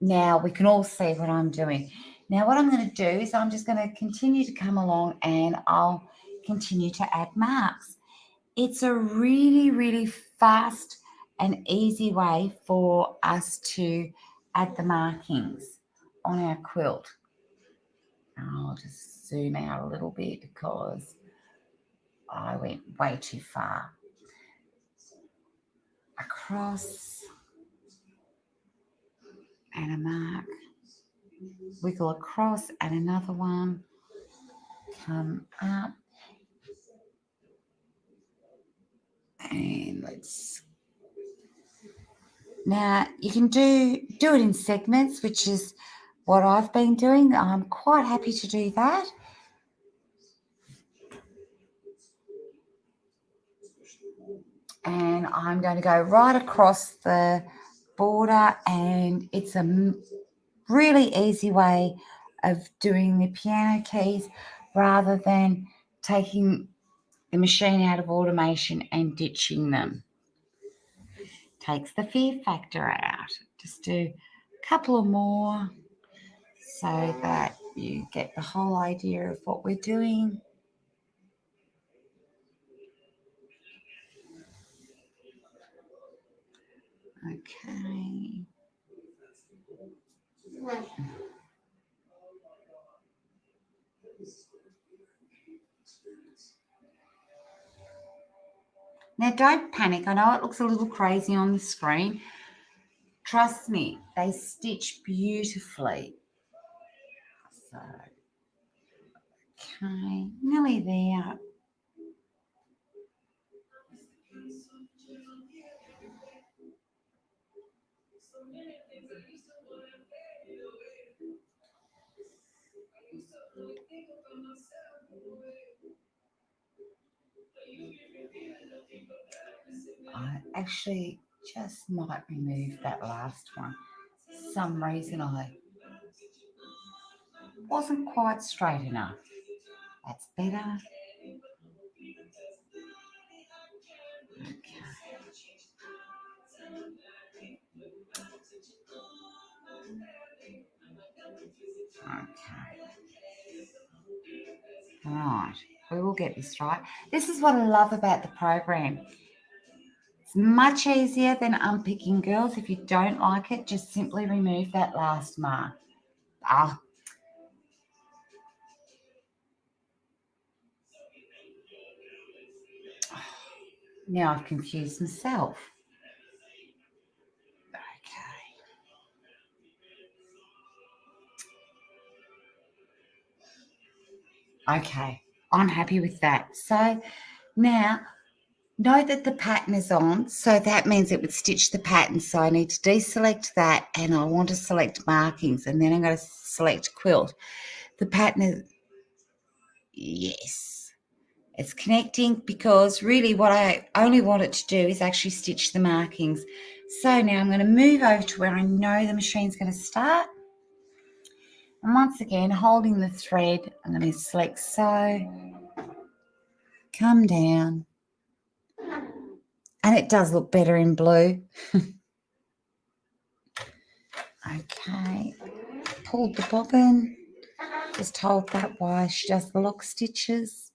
Now we can all see what I'm doing. Now what I'm going to do is I'm just going to continue to come along and I'll continue to add marks. It's a really, really fast and easy way for us to add the markings on our quilt. I'll just zoom out a little bit because I went way too far. Across and a mark, wiggle across and another one, come up, and now you can do it in segments, which is what I've been doing. I'm quite happy to do that. And I'm going to go right across the border, and it's a really easy way of doing the piano keys rather than taking the machine out of automation and ditching them. Takes the fear factor out. Just do a couple of more so that you get the whole idea of what we're doing. Okay. Now don't panic. I know it looks a little crazy on the screen. Trust me, they stitch beautifully. So, okay, nearly there. I actually just might remove that last one. For some reason I wasn't quite straight enough. That's better. Okay. Okay. All right, we will get this right. This is what I love about the program. It's much easier than unpicking girls. If you don't like it, just simply remove that last mark. Now I've confused myself. Okay, I'm happy with that. So now note that the pattern is on, so that means it would stitch the pattern. So I need to deselect that, and I want to select markings, and then I'm going to select quilt. The pattern is, yes, it's connecting, because really what I only want it to do is actually stitch the markings. So now I'm going to move over to where I know the machine's going to start. And once again, holding the thread, I'm going to select sew, come down, and it does look better in blue. Okay, pulled the bobbin, just hold that while she does the lock stitches.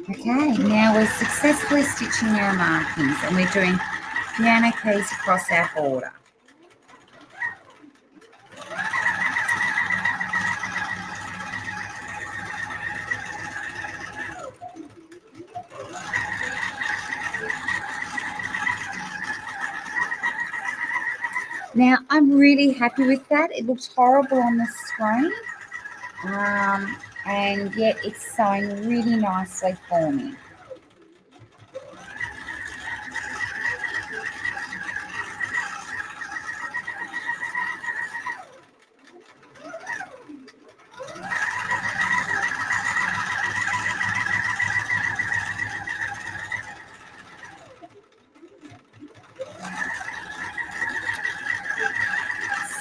Okay, now we're successfully stitching our markings, and we're doing piano keys across our border. Now, I'm really happy with that. It looks horrible on the screen, and yet it's sewing really nicely for me.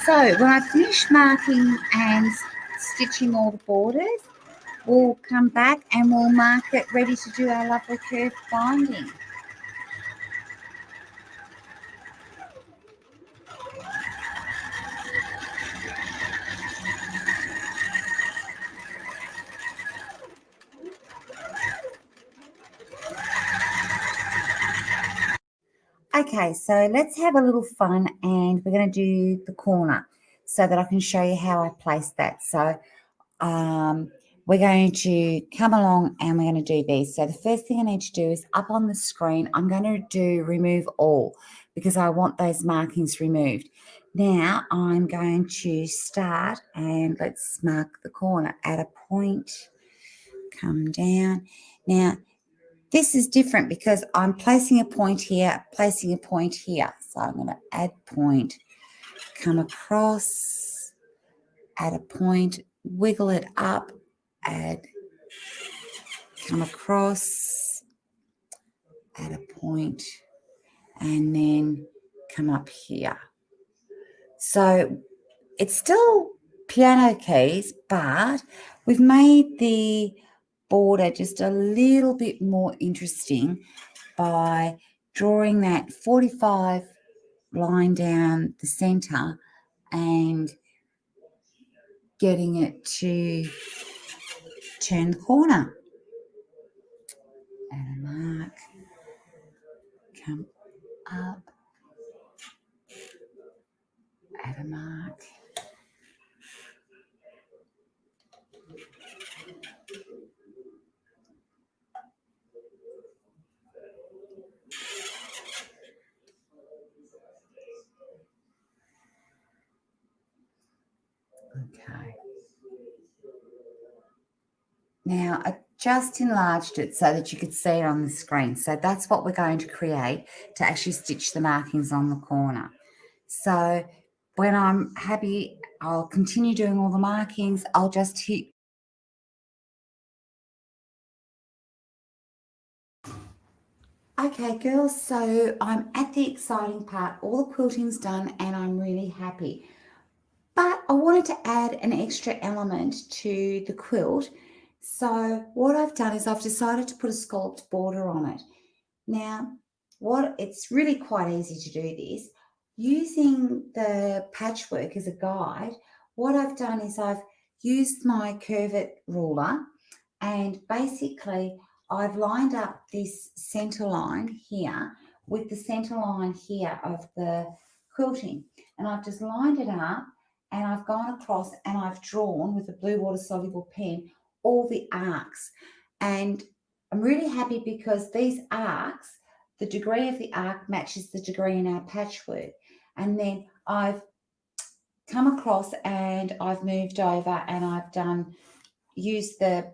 So when I finish marking and stitching all the borders, we'll come back and we'll mark it ready to do our lovely curved binding. Okay, so let's have a little fun, and we're going to do the corner so that I can show you how I place that. So we're going to come along and we're going to do these. So the first thing I need to do is up on the screen, I'm going to do remove all because I want those markings removed. Now I'm going to start, and let's mark the corner at a point, come down. Now this is different because I'm placing a point here, placing a point here. So I'm going to add point, come across, add a point, wiggle it up, add, come across, add a point, and then come up here. So it's still piano keys, but we've made the border just a little bit more interesting by drawing that 45 line down the center and getting it to turn the corner. Add a mark, come up, add a mark. Okay. Now I just enlarged it so that you could see it on the screen. So that's what we're going to create to actually stitch the markings on the corner. So when I'm happy, I'll continue doing all the markings. I'll just hit. Okay, girls, so I'm at the exciting part. All the quilting's done and I'm really happy. But I wanted to add an extra element to the quilt. So what I've done is I've decided to put a scalloped border on it. Now, it's really quite easy to do this. Using the patchwork as a guide, what I've done is I've used my curvet ruler, and basically I've lined up this center line here with the center line here of the quilting, and I've just lined it up, and I've gone across and I've drawn with a blue water soluble pen all the arcs. And I'm really happy because these arcs, the degree of the arc matches the degree in our patchwork. And then I've come across and I've moved over and I've used the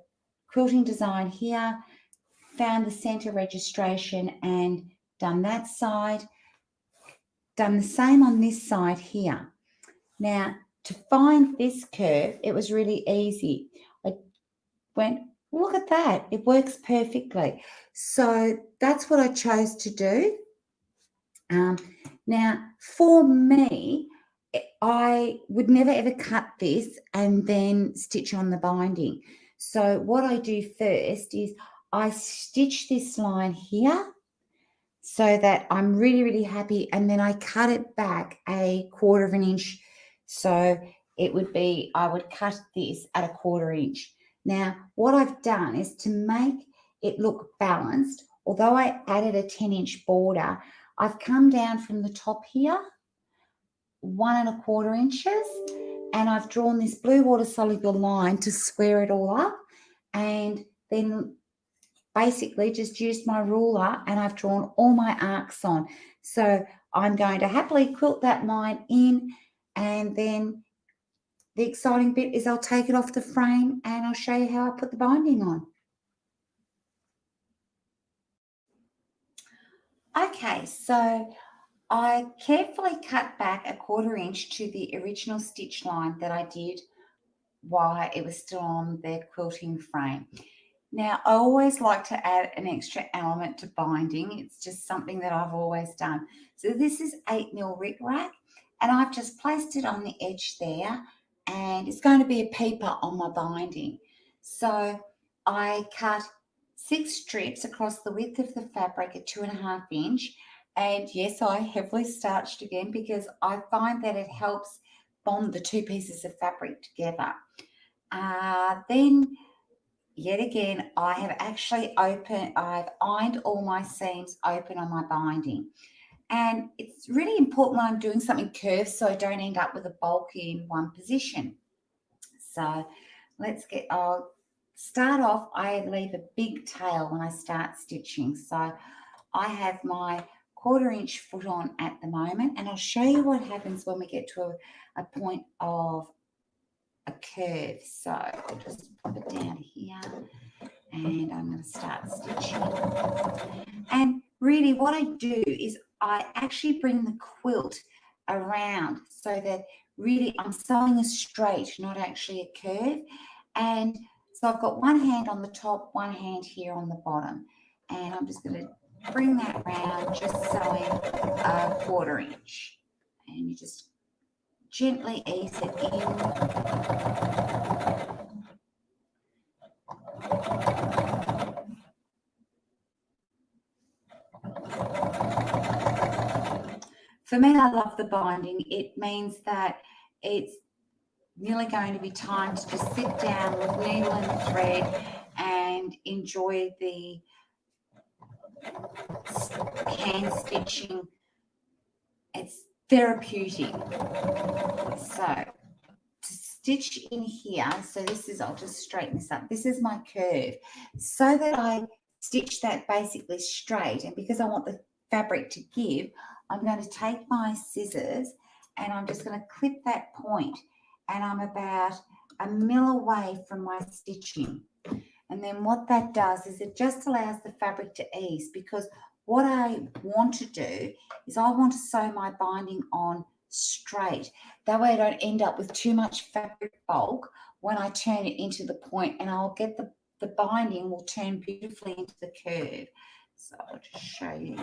quilting design here, found the center registration and done that side, done the same on this side here. Now, to find this curve, it was really easy. I went, look at that, it works perfectly. So that's what I chose to do. Now, for me, I would never ever cut this and then stitch on the binding. So what I do first is I stitch this line here so that I'm really, really happy, and then I cut it back a 1/4 inch. So it would be, I would cut this at a 1/4 inch. Now, what I've done is to make it look balanced, although I added a 10-inch border, I've come down from the top here 1 1/4 inches, and I've drawn this blue water soluble line to square it all up, and then basically just used my ruler and I've drawn all my arcs on. So I'm going to happily quilt that line in, and then the exciting bit is I'll take it off the frame and I'll show you how I put the binding on. Okay, so I carefully cut back a 1/4 inch to the original stitch line that I did while it was still on the quilting frame. Now, I always like to add an extra element to binding. It's just something that I've always done. So this is 8mm rickrack, and I've just placed it on the edge there, and it's going to be a peeper on my binding. So I cut 6 strips across the width of the fabric at 2.5 inch. And yes, I heavily starched again because I find that it helps bond the 2 pieces of fabric together. Then yet again, I've ironed all my seams open on my binding. And it's really important when I'm doing something curved so I don't end up with a bulk in one position. So I'll start off, I leave a big tail when I start stitching. So I have my 1/4 inch foot on at the moment, and I'll show you what happens when we get to a point of a curve. So I'll just pop it down here and I'm going to start stitching. And really what I do is I actually bring the quilt around so that really I'm sewing a straight, not actually a curve. And so I've got one hand on the top, one hand here on the bottom, and I'm just going to bring that around, just sewing a 1/4 inch, and you just gently ease it in. For me, I love the binding. It means that it's nearly going to be time to just sit down with needle and thread and enjoy the hand stitching. It's therapeutic. So to stitch in here, so this is, I'll just straighten this up. This is my curve, so that I stitch that basically straight. And because I want the fabric to give, I'm going to take my scissors and I'm just going to clip that point, and I'm about 1 mil away from my stitching. And then what that does is it just allows the fabric to ease, because what I want to do is I want to sew my binding on straight. That way I don't end up with too much fabric bulk when I turn it into the point, and I'll get the binding will turn beautifully into the curve. So I'll just show you.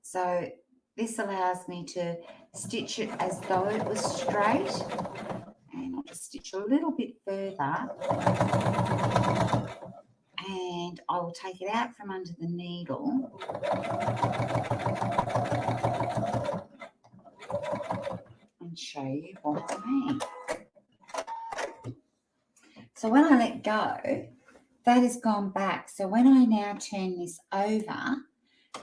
So this allows me to stitch it as though it was straight, and I'll just stitch a little bit further, and I will take it out from under the needle and show you what I mean. So when I let go, that has gone back. So when I now turn this over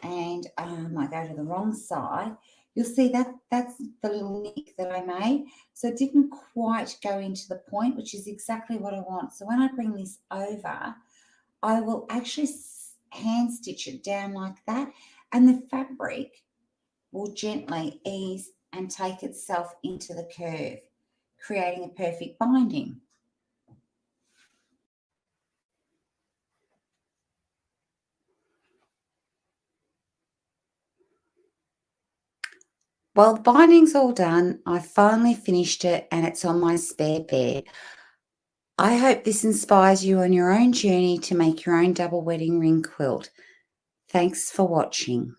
and I go to the wrong side, you'll see that that's the little nick that I made. So it didn't quite go into the point, which is exactly what I want. So when I bring this over, I will actually hand stitch it down like that, and the fabric will gently ease and take itself into the curve, creating a perfect binding. Well, the binding's all done. I finally finished it and it's on my spare bed. I hope this inspires you on your own journey to make your own double wedding ring quilt. Thanks for watching.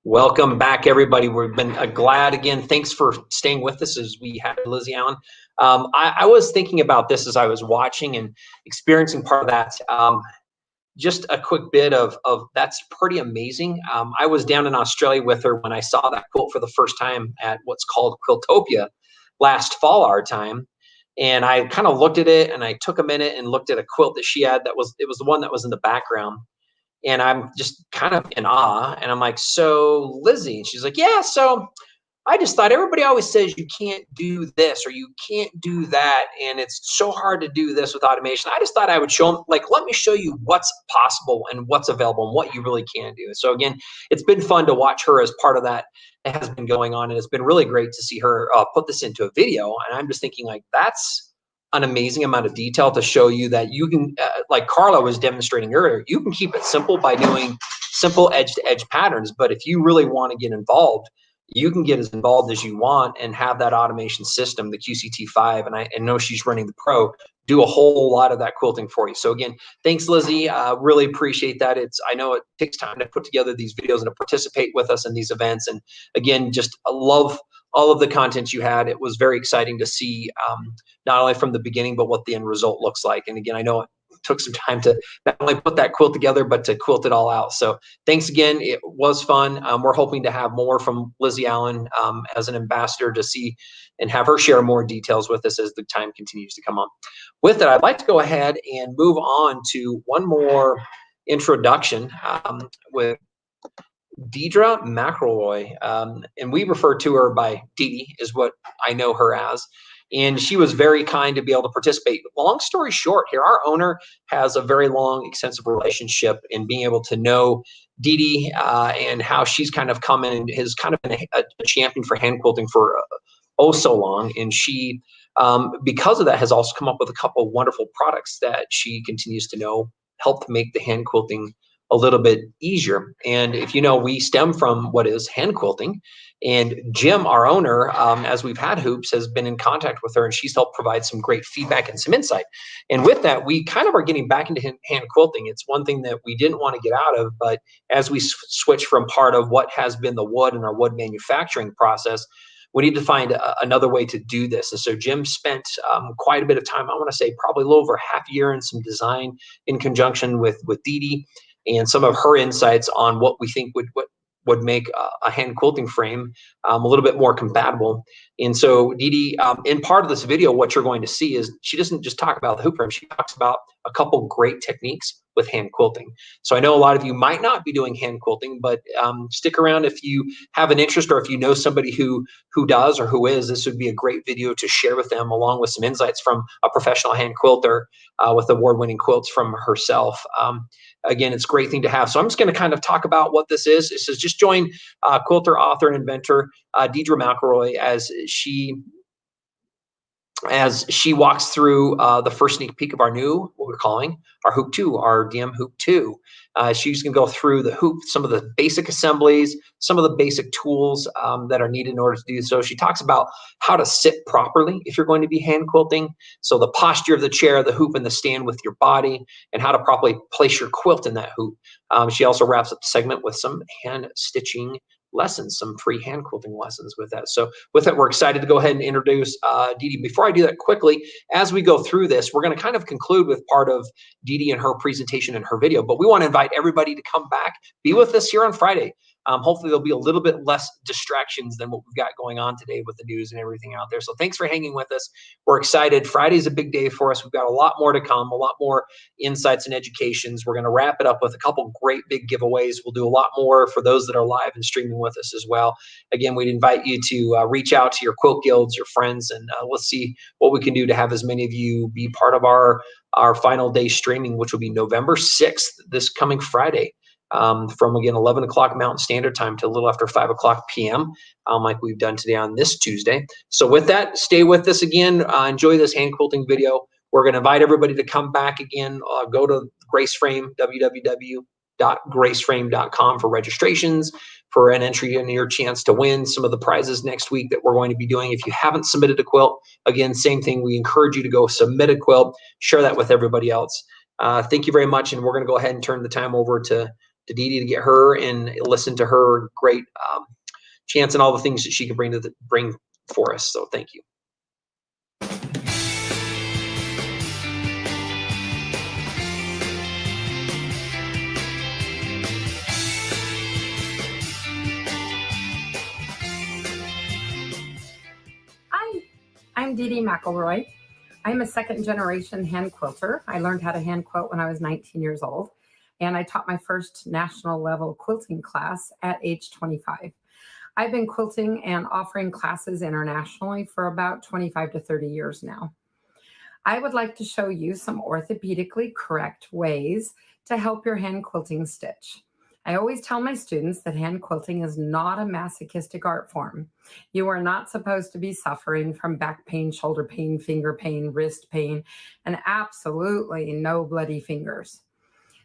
Welcome back, everybody. We've been glad again. Thanks for staying with us as we had Lizzie Allen. I was thinking about this as I was watching and experiencing part of that. Just a quick bit of that's pretty amazing. I was down in Australia with her when I saw that quilt for the first time at what's called Quiltopia last fall our time. And I kind of looked at it and I took a minute and looked at a quilt that she had it was the one that was in the background. And I'm just kind of in awe. And I'm like, so Lizzie, and she's like, yeah, so I just thought everybody always says you can't do this or you can't do that. And it's so hard to do this with automation. I just thought I would show them, like, let me show you what's possible and what's available and what you really can do. So again, it's been fun to watch her as part of that has been going on. And it's been really great to see her put this into a video. And I'm just thinking, like, that's an amazing amount of detail to show you that you can, like Karla was demonstrating earlier, you can keep it simple by doing simple edge-to-edge patterns. But if you really want to get involved, you can get as involved as you want and have that automation system, the QCT5, and I know she's running the Pro, do a whole lot of that quilting for you. So again, thanks, Lizzie. Really appreciate that. I know it takes time to put together these videos and to participate with us in these events. And again, just love all of the content you had. It was very exciting to see not only from the beginning, but what the end result looks like. And again, I know took some time to not only put that quilt together, but to quilt it all out. So thanks again. It was fun. We're hoping to have more from Lizzie Allen as an ambassador to see and have her share more details with us as the time continues to come on. With that, I'd like to go ahead and move on to one more introduction with Deidre McElroy, and we refer to her by Dee Dee, is what I know her as. And she was very kind to be able to participate. Long story short here, our owner has a very long, extensive relationship in being able to know Dee Dee and how she's kind of come in and has kind of been a champion for hand quilting for oh so long. And she, because of that, has also come up with a couple of wonderful products that she continues to know help make the hand quilting a little bit easier. And if you know, we stem from what is hand quilting, and Jim, our owner, as we've had hoops, has been in contact with her, and she's helped provide some great feedback and some insight. And with that, we kind of are getting back into hand quilting. It's one thing that we didn't want to get out of, but as we switch from part of what has been the wood and our wood manufacturing process, we need to find another way to do this. And so Jim spent quite a bit of time, I want to say probably a little over half a year in some design in conjunction with Dee Dee, and some of her insights on what we think would make a hand quilting frame a little bit more compatible. And so Dee Dee, in part of this video, what you're going to see is she doesn't just talk about the hoop frame, she talks about a couple great techniques with hand quilting. So I know a lot of you might not be doing hand quilting, but stick around if you have an interest, or if you know somebody who does or who is. This would be a great video to share with them, along with some insights from a professional hand quilter with award-winning quilts from herself. Again, it's a great thing to have. So I'm just going to kind of talk about what this is. It says, just join quilter, author, and inventor Deidre McElroy as she walks through the first sneak peek of our new, what we're calling our Hoop 2, our DM Hoop 2. She's going to go through the hoop, some of the basic assemblies, some of the basic tools that are needed in order to do so. She talks about how to sit properly if you're going to be hand quilting. So the posture of the chair, the hoop, and the stand with your body, and how to properly place your quilt in that hoop. She also wraps up the segment with some hand stitching lessons, some free hand quilting lessons with that. So with that, we're excited to go ahead and introduce Dee Dee. Before I do that, quickly, as we go through this, we're going to kind of conclude with part of Dee Dee and her presentation and her video, but we want to invite everybody to come back, be with us here on Friday. Hopefully there'll be a little bit less distractions than what we've got going on today with the news and everything out there. So thanks for hanging with us. We're excited. Friday's a big day for us. We've got a lot more to come, a lot more insights and educations. We're going to wrap it up with a couple great big giveaways. We'll do a lot more for those that are live and streaming with us as well. Again, we'd invite you to reach out to your quilt guilds, your friends, and let's see what we can do to have as many of you be part of our final day streaming, which will be November 6th, this coming Friday. From, again, 11 o'clock Mountain Standard Time to a little after 5 o'clock p.m., like we've done today on this Tuesday. So with that, stay with us again. Enjoy this hand quilting video. We're going to invite everybody to come back again. Go to GraceFrame, www.graceframe.com for registrations, for an entry and your chance to win some of the prizes next week that we're going to be doing. If you haven't submitted a quilt, again, same thing. We encourage you to go submit a quilt, share that with everybody else. Thank you very much, and we're going to go ahead and turn the time over to Dee Dee to get her and listen to her great chance and all the things that she can bring for us. So thank you. Hi, I'm Dee Dee McElroy. I'm a second-generation hand quilter. I learned how to hand quilt when I was 19 years old, and I taught my first national level quilting class at age 25. I've been quilting and offering classes internationally for about 25 to 30 years now. I would like to show you some orthopedically correct ways to help your hand quilting stitch. I always tell my students that hand quilting is not a masochistic art form. You are not supposed to be suffering from back pain, shoulder pain, finger pain, wrist pain, and absolutely no bloody fingers.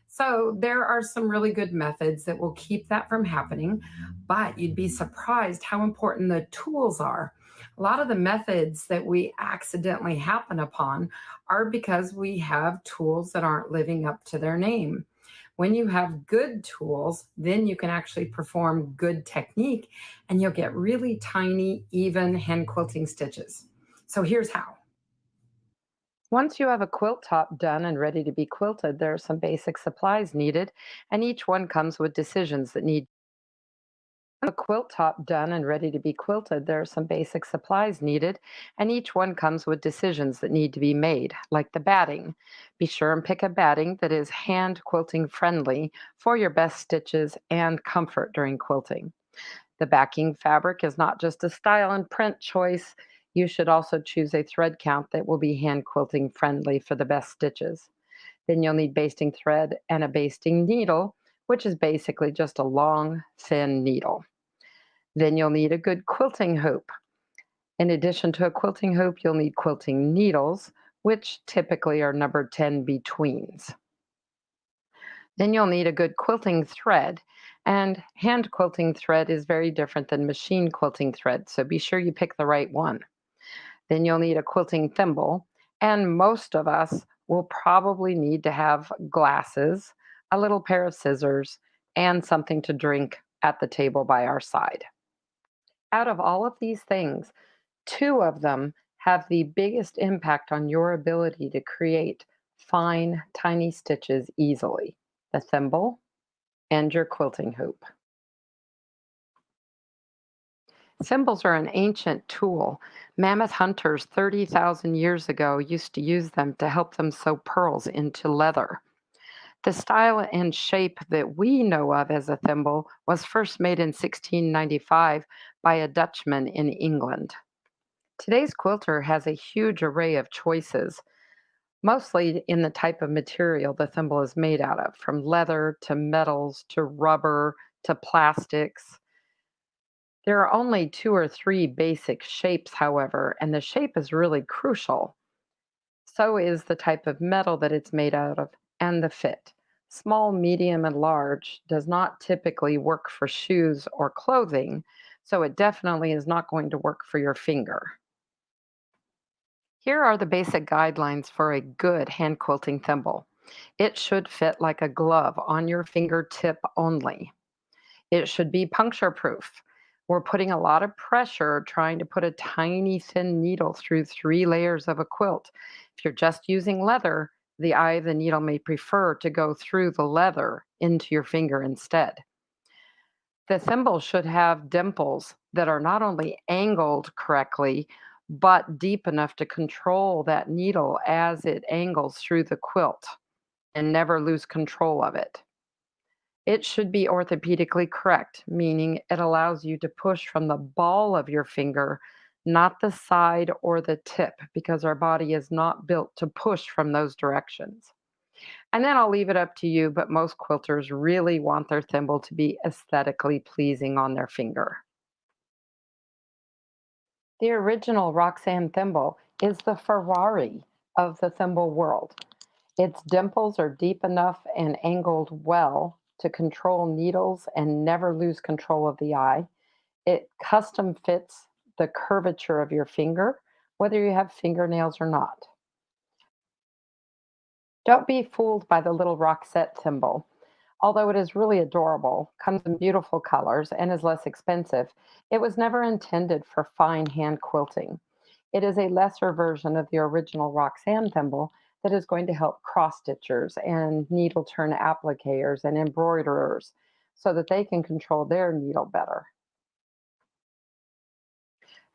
So there are some really good methods that will keep that from happening, but you'd be surprised how important the tools are. A lot of the methods that we accidentally happen upon are because we have tools that aren't living up to their name. When you have good tools, then you can actually perform good technique and you'll get really tiny, even hand quilting stitches. So here's how. Once you have a quilt top done and ready to be quilted, there are some basic supplies needed, and each one comes with decisions that need a quilt top done and ready to be quilted. There are some basic supplies needed, and each one comes with decisions that need to be made, like the batting. Be sure and pick a batting that is hand quilting friendly for your best stitches and comfort during quilting. The backing fabric is not just a style and print choice. You should also choose a thread count that will be hand quilting friendly for the best stitches. Then you'll need basting thread and a basting needle, which is basically just a long, thin needle. Then you'll need a good quilting hoop. In addition to a quilting hoop, you'll need quilting needles, which typically are numbered 10 betweens. Then you'll need a good quilting thread, and hand quilting thread is very different than machine quilting thread, so be sure you pick the right one. Then you'll need a quilting thimble, and most of us will probably need to have glasses, a little pair of scissors, and something to drink at the table by our side. Out of all of these things, two of them have the biggest impact on your ability to create fine, tiny stitches easily: the thimble and your quilting hoop. Thimbles are an ancient tool. Mammoth hunters 30,000 years ago used to use them to help them sew pearls into leather. The style and shape that we know of as a thimble was first made in 1695 by a Dutchman in England. Today's quilter has a huge array of choices, mostly in the type of material the thimble is made out of, from leather to metals to rubber to plastics. There are only 2 or 3 basic shapes, however, and the shape is really crucial. So is the type of metal that it's made out of and the fit. Small, medium, and large does not typically work for shoes or clothing, so it definitely is not going to work for your finger. Here are the basic guidelines for a good hand quilting thimble. It should fit like a glove on your fingertip only. It should be puncture proof. We're putting a lot of pressure trying to put a tiny thin needle through 3 layers of a quilt. If you're just using leather, the eye of the needle may prefer to go through the leather into your finger instead. The thimble should have dimples that are not only angled correctly, but deep enough to control that needle as it angles through the quilt and never lose control of it. It should be orthopedically correct, meaning it allows you to push from the ball of your finger, not the side or the tip, because our body is not built to push from those directions. And then I'll leave it up to you, but most quilters really want their thimble to be aesthetically pleasing on their finger. The original Roxanne thimble is the Ferrari of the thimble world. Its dimples are deep enough and angled well to control needles and never lose control of the eye. It custom fits the curvature of your finger, whether you have fingernails or not. Don't be fooled by the little Roxette thimble. Although it is really adorable, comes in beautiful colors, and is less expensive, it was never intended for fine hand quilting. It is a lesser version of the original Roxanne thimble that is going to help cross stitchers and needle turn applicators and embroiderers so that they can control their needle better.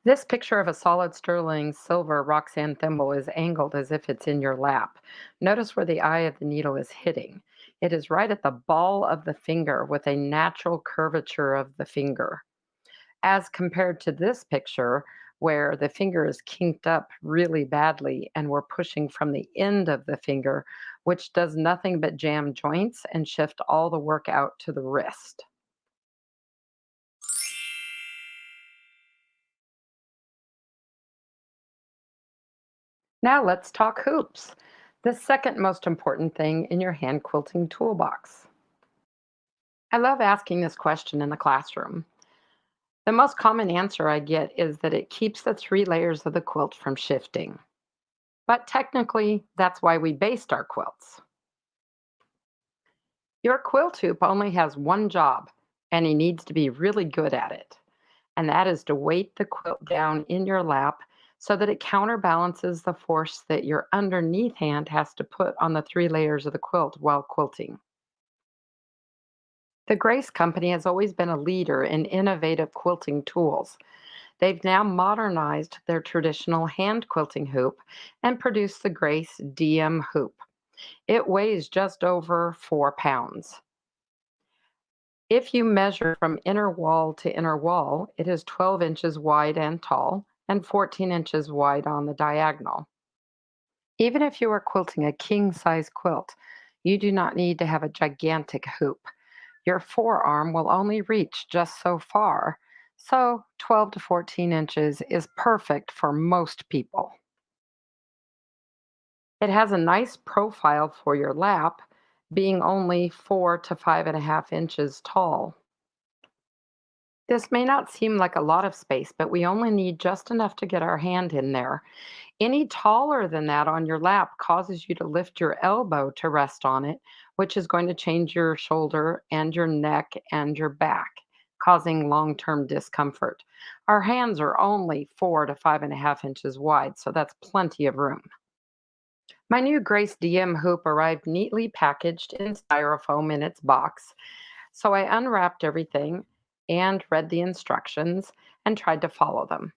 This picture of a solid sterling silver Roxanne thimble is angled as if it's in your lap. Notice where the eye of the needle is hitting. It is right at the ball of the finger with a natural curvature of the finger. As compared to this picture, where the finger is kinked up really badly and we're pushing from the end of the finger, which does nothing but jam joints and shift all the work out to the wrist. Now let's talk hoops, the second most important thing in your hand quilting toolbox. I love asking this question in the classroom. The most common answer I get is that it keeps the 3 layers of the quilt from shifting. But technically, that's why we based our quilts. Your quilt hoop only has one job, and he needs to be really good at it. And that is to weight the quilt down in your lap so that it counterbalances the force that your underneath hand has to put on the 3 layers of the quilt while quilting. The Grace Company has always been a leader in innovative quilting tools. They've now modernized their traditional hand quilting hoop and produced the Grace DM hoop. It weighs just over 4 pounds. If you measure from inner wall to inner wall, it is 12 inches wide and tall and 14 inches wide on the diagonal. Even if you are quilting a king-size quilt, you do not need to have a gigantic hoop. Your forearm will only reach just so far, so 12 to 14 inches is perfect for most people. It has a nice profile for your lap, being only 4 to 5.5 inches tall. This may not seem like a lot of space, but we only need just enough to get our hand in there. Any taller than that on your lap causes you to lift your elbow to rest on it, which is going to change your shoulder and your neck and your back, causing long-term discomfort. Our hands are only 4 to 5.5 inches wide, so that's plenty of room. My new Grace DM hoop arrived neatly packaged in styrofoam in its box, so I unwrapped everything and read the instructions and tried to follow them.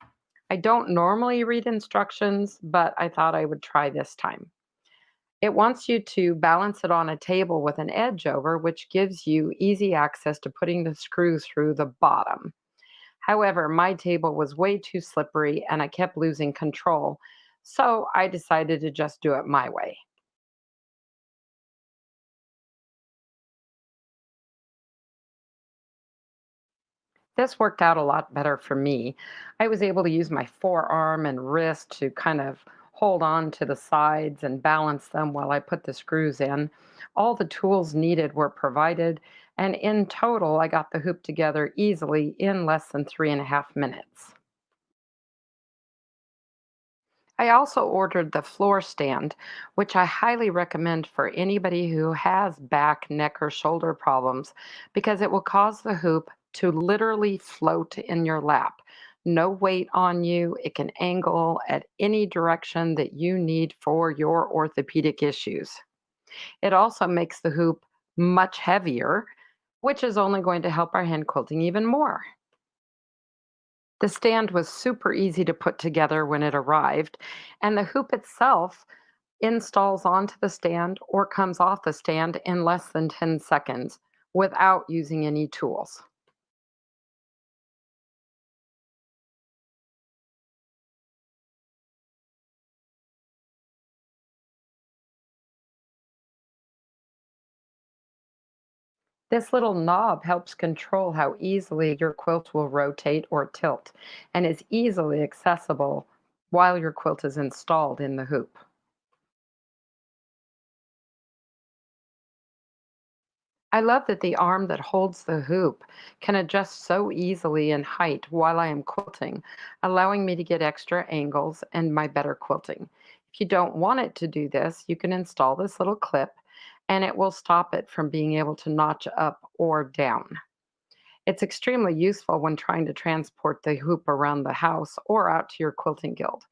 I don't normally read instructions, but I thought I would try this time. It wants you to balance it on a table with an edge over, which gives you easy access to putting the screw through the bottom. However, my table was way too slippery and I kept losing control, so I decided to just do it my way. This worked out a lot better for me. I was able to use my forearm and wrist to kind of hold on to the sides and balance them while I put the screws in. All the tools needed were provided, and in total, I got the hoop together easily in less than 3.5 minutes. I also ordered the floor stand, which I highly recommend for anybody who has back, neck, or shoulder problems because it will cause the hoop to literally float in your lap. No weight on you. It can angle at any direction that you need for your orthopedic issues. It also makes the hoop much heavier, which is only going to help our hand quilting even more. The stand was super easy to put together when it arrived, and the hoop itself installs onto the stand or comes off the stand in less than 10 seconds without using any tools. This little knob helps control how easily your quilt will rotate or tilt and is easily accessible while your quilt is installed in the hoop. I love that the arm that holds the hoop can adjust so easily in height while I am quilting, allowing me to get extra angles and my better quilting. If you don't want it to do this, you can install this little clip and it will stop it from being able to notch up or down. It's extremely useful when trying to transport the hoop around the house or out to your quilting guild.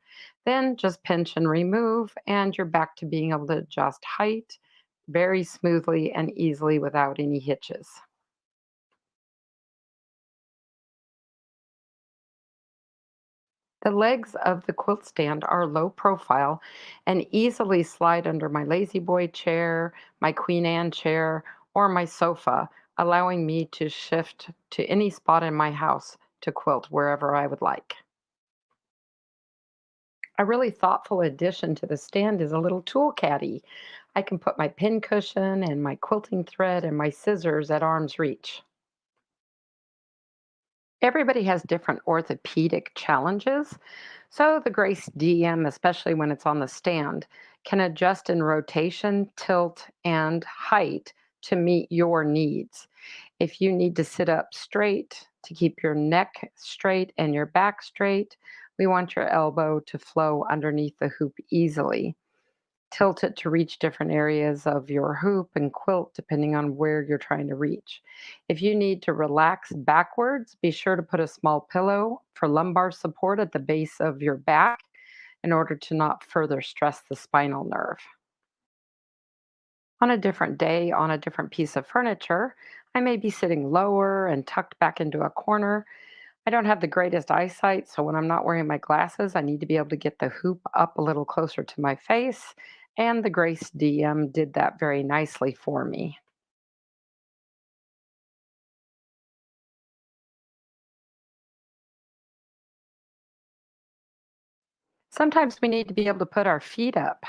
Then just pinch and remove, and you're back to being able to adjust height very smoothly and easily without any hitches. The legs of the quilt stand are low profile and easily slide under my lazy boy chair, my Queen Anne chair, or my sofa, allowing me to shift to any spot in my house to quilt wherever I would like. A really thoughtful addition to the stand is a little tool caddy. I can put my pin cushion and my quilting thread and my scissors at arm's reach. Everybody has different orthopedic challenges, so the Grace DM, especially when it's on the stand, can adjust in rotation, tilt, and height to meet your needs. If you need to sit up straight to keep your neck straight and your back straight, we want your elbow to flow underneath the hoop easily. Tilt it to reach different areas of your hoop and quilt depending on where you're trying to reach. If you need to relax backwards, be sure to put a small pillow for lumbar support at the base of your back in order to not further stress the spinal nerve. On a different day, on a different piece of furniture, I may be sitting lower and tucked back into a corner. I don't have the greatest eyesight, so when I'm not wearing my glasses, I need to be able to get the hoop up a little closer to my face, and the Grace DM did that very nicely for me. Sometimes we need to be able to put our feet up,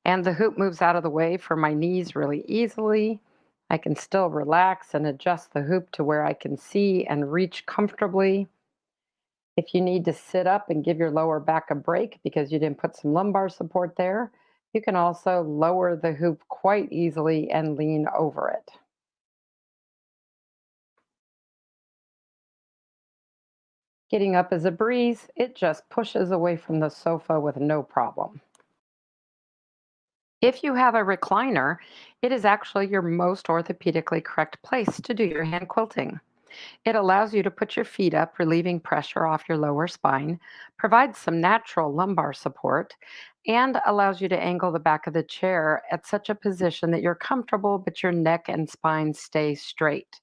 and the hoop moves out of the way for my knees really easily. I can still relax and adjust the hoop to where I can see and reach comfortably. If you need to sit up and give your lower back a break because you didn't put some lumbar support there, you can also lower the hoop quite easily and lean over it. Getting up is a breeze. It just pushes away from the sofa with no problem. If you have a recliner, it is actually your most orthopedically correct place to do your hand quilting. It allows you to put your feet up, relieving pressure off your lower spine, provides some natural lumbar support, and allows you to angle the back of the chair at such a position that you're comfortable but your neck and spine stay straight.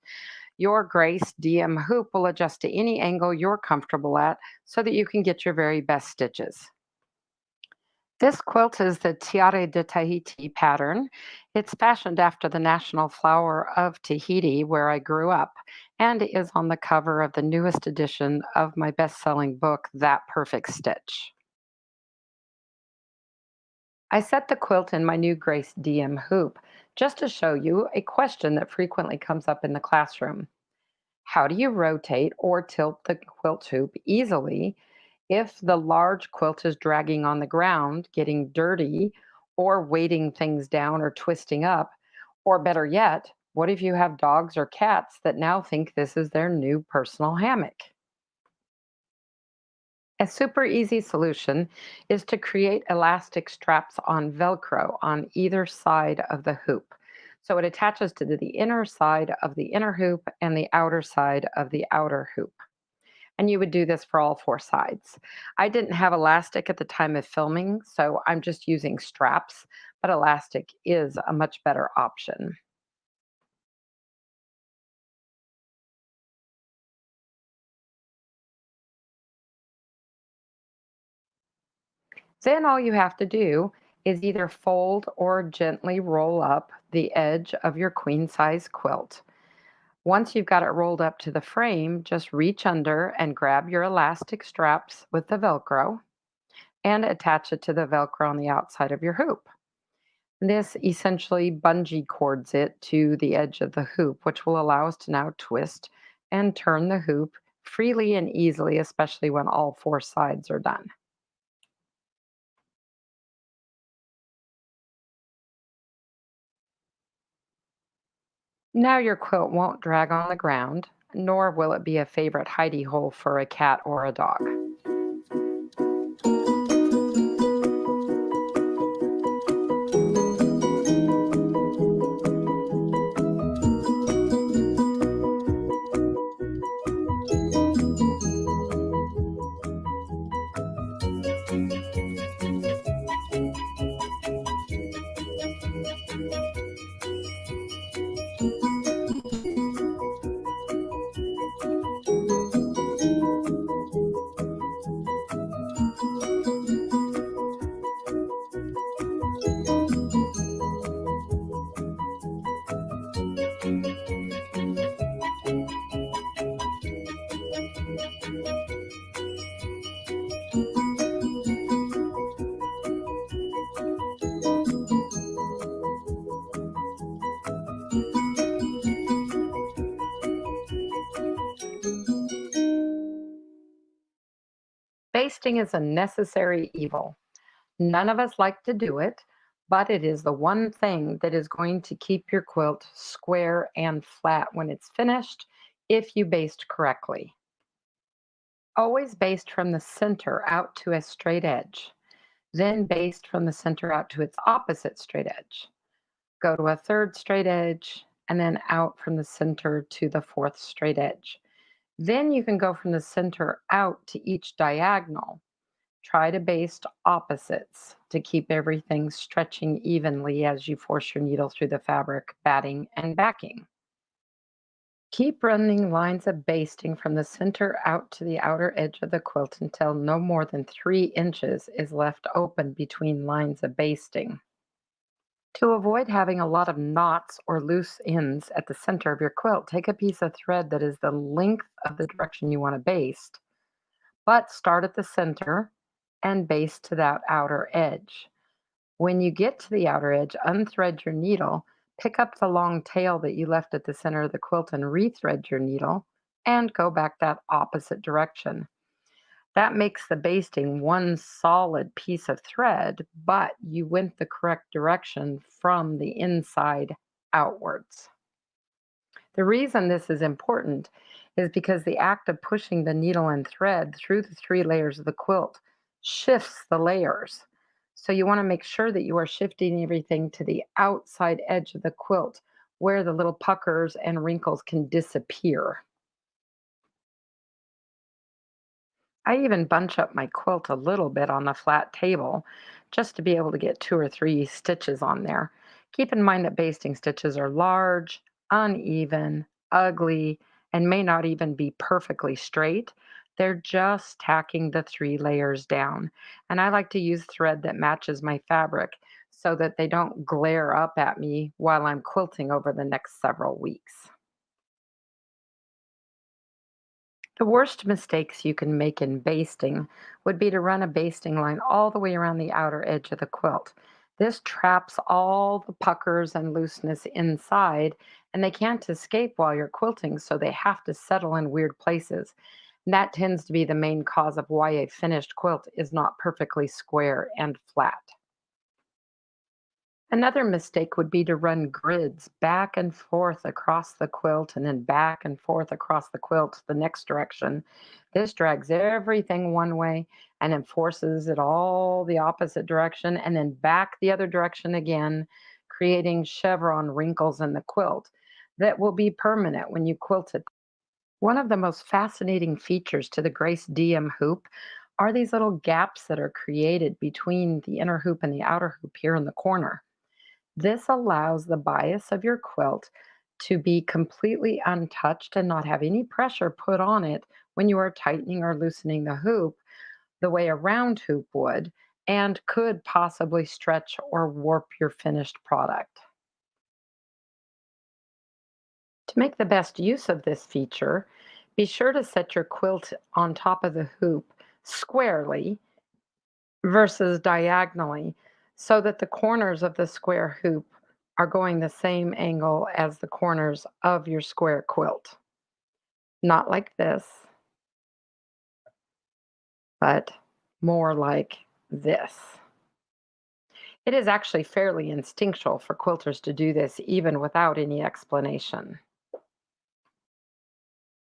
Your Grace DM hoop will adjust to any angle you're comfortable at so that you can get your very best stitches. This quilt is the Tiare de Tahiti pattern. It's fashioned after the national flower of Tahiti, where I grew up, and is on the cover of the newest edition of my best-selling book, That Perfect Stitch. I set the quilt in my new Grace DM hoop just to show you a question that frequently comes up in the classroom. How do you rotate or tilt the quilt hoop easily if the large quilt is dragging on the ground, getting dirty, or weighting things down or twisting up? Or better yet, what if you have dogs or cats that now think this is their new personal hammock? A super easy solution is to create elastic straps on Velcro on either side of the hoop. So it attaches to the inner side of the inner hoop and the outer side of the outer hoop. And you would do this for all four sides. I didn't have elastic at the time of filming, so I'm just using straps, but elastic is a much better option. Then all you have to do is either fold or gently roll up the edge of your queen size quilt. Once you've got it rolled up to the frame, just reach under and grab your elastic straps with the Velcro and attach it to the Velcro on the outside of your hoop. This essentially bungee cords it to the edge of the hoop, which will allow us to now twist and turn the hoop freely and easily, especially when all four sides are done. Now your quilt won't drag on the ground, nor will it be a favorite hidey hole for a cat or a dog. Basting is a necessary evil. None of us like to do it, but it is the one thing that is going to keep your quilt square and flat when it's finished if you baste correctly. Always baste from the center out to a straight edge. Then baste from the center out to its opposite straight edge. Go to a third straight edge and then out from the center to the fourth straight edge. Then you can go from the center out to each diagonal. Try to baste opposites to keep everything stretching evenly as you force your needle through the fabric, batting, and backing. Keep running lines of basting from the center out to the outer edge of the quilt until no more than 3 inches is left open between lines of basting. To avoid having a lot of knots or loose ends at the center of your quilt, take a piece of thread that is the length of the direction you want to baste, but start at the center and baste to that outer edge. When you get to the outer edge, unthread your needle, pick up the long tail that you left at the center of the quilt and rethread your needle, and go back that opposite direction. That makes the basting one solid piece of thread, but you went the correct direction from the inside outwards. The reason this is important is because the act of pushing the needle and thread through the 3 layers of the quilt shifts the layers. So you want to make sure that you are shifting everything to the outside edge of the quilt where the little puckers and wrinkles can disappear. I even bunch up my quilt a little bit on the flat table just to be able to get 2 or 3 stitches on there. Keep in mind that basting stitches are large, uneven, ugly, and may not even be perfectly straight. They're just tacking the 3 layers down. And I like to use thread that matches my fabric so that they don't glare up at me while I'm quilting over the next several weeks. The worst mistakes you can make in basting would be to run a basting line all the way around the outer edge of the quilt. This traps all the puckers and looseness inside, and they can't escape while you're quilting, so they have to settle in weird places. And that tends to be the main cause of why a finished quilt is not perfectly square and flat. Another mistake would be to run grids back and forth across the quilt and then back and forth across the quilt the next direction. This drags everything one way and then forces it all the opposite direction and then back the other direction again, creating chevron wrinkles in the quilt that will be permanent when you quilt it. One of the most fascinating features to the Grace DM hoop are these little gaps that are created between the inner hoop and the outer hoop here in the corner. This allows the bias of your quilt to be completely untouched and not have any pressure put on it when you are tightening or loosening the hoop the way a round hoop would, and could possibly stretch or warp your finished product. To make the best use of this feature, be sure to set your quilt on top of the hoop squarely versus diagonally so that the corners of the square hoop are going the same angle as the corners of your square quilt. Not like this, but more like this. It is actually fairly instinctual for quilters to do this even without any explanation.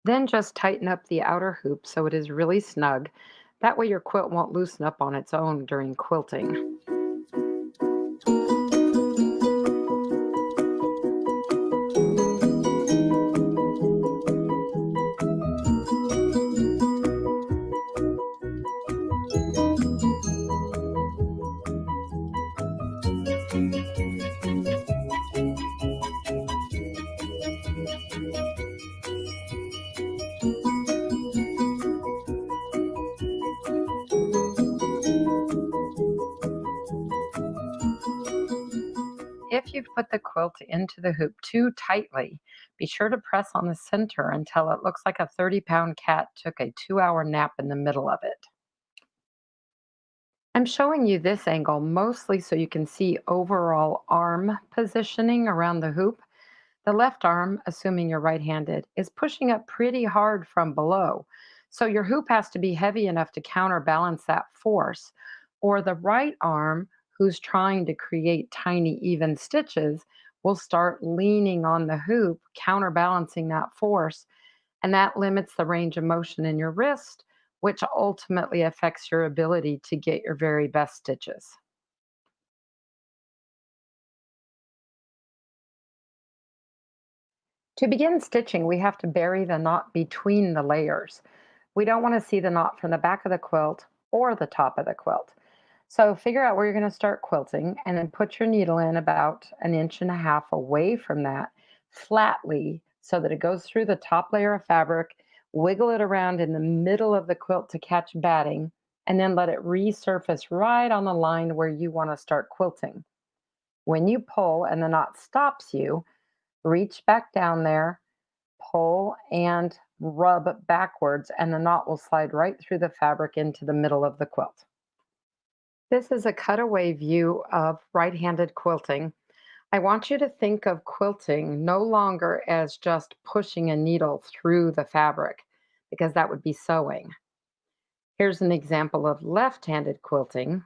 Then just tighten up the outer hoop so it is really snug. That way your quilt won't loosen up on its own during quilting. If you've put the quilt into the hoop too tightly, be sure to press on the center until it looks like a 30-pound cat took a 2-hour nap in the middle of it. I'm showing you this angle mostly so you can see overall arm positioning around the hoop. The left arm, assuming you're right-handed, is pushing up pretty hard from below. So your hoop has to be heavy enough to counterbalance that force. Or the right arm, who's trying to create tiny even stitches, will start leaning on the hoop, counterbalancing that force. And that limits the range of motion in your wrist, which ultimately affects your ability to get your very best stitches. To begin stitching, we have to bury the knot between the layers. We don't want to see the knot from the back of the quilt or the top of the quilt. So figure out where you're going to start quilting and then put your needle in about 1.5 inches away from that flatly so that it goes through the top layer of fabric. Wiggle it around in the middle of the quilt to catch batting, and then let it resurface right on the line where you want to start quilting. When you pull and the knot stops you, reach back down there, pull and rub backwards, and the knot will slide right through the fabric into the middle of the quilt. This is a cutaway view of right-handed quilting. I want you to think of quilting no longer as just pushing a needle through the fabric, because that would be sewing. Here's an example of left-handed quilting,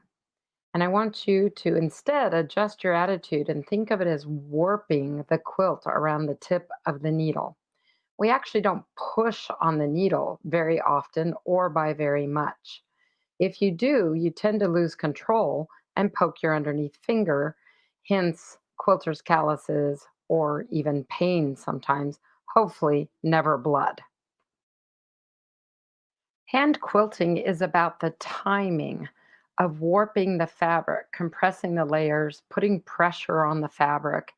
and I want you to instead adjust your attitude and think of it as warping the quilt around the tip of the needle. We actually don't push on the needle very often or by very much. If you do, you tend to lose control and poke your underneath finger, hence quilter's calluses or even pain sometimes, hopefully never blood. Hand quilting is about the timing of warping the fabric, compressing the layers, putting pressure on the fabric,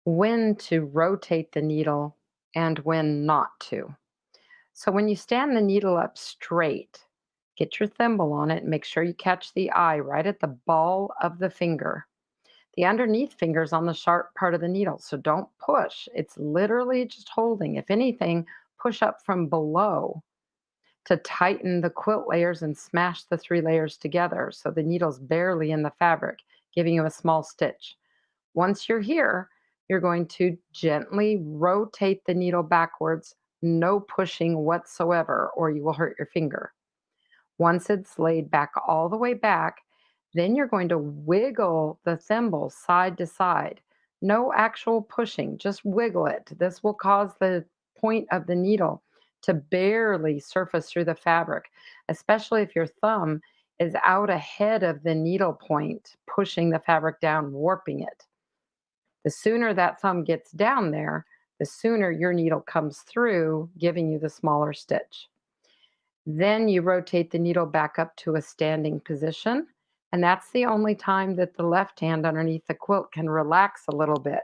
when to rotate the needle and when not to. So when you stand the needle up straight, get your thimble on it and make sure you catch the eye right at the ball of the finger. The underneath finger is on the sharp part of the needle, so don't push. It's literally just holding. If anything, push up from below to tighten the quilt layers and smash the 3 layers together so the needle's barely in the fabric, giving you a small stitch. Once you're here, you're going to gently rotate the needle backwards, no pushing whatsoever, or you will hurt your finger. Once it's laid back all the way back, then you're going to wiggle the thimble side to side. No actual pushing, just wiggle it. This will cause the point of the needle to barely surface through the fabric, especially if your thumb is out ahead of the needle point, pushing the fabric down, warping it. The sooner that thumb gets down there, the sooner your needle comes through, giving you the smaller stitch. Then you rotate the needle back up to a standing position, and that's the only time that the left hand underneath the quilt can relax a little bit.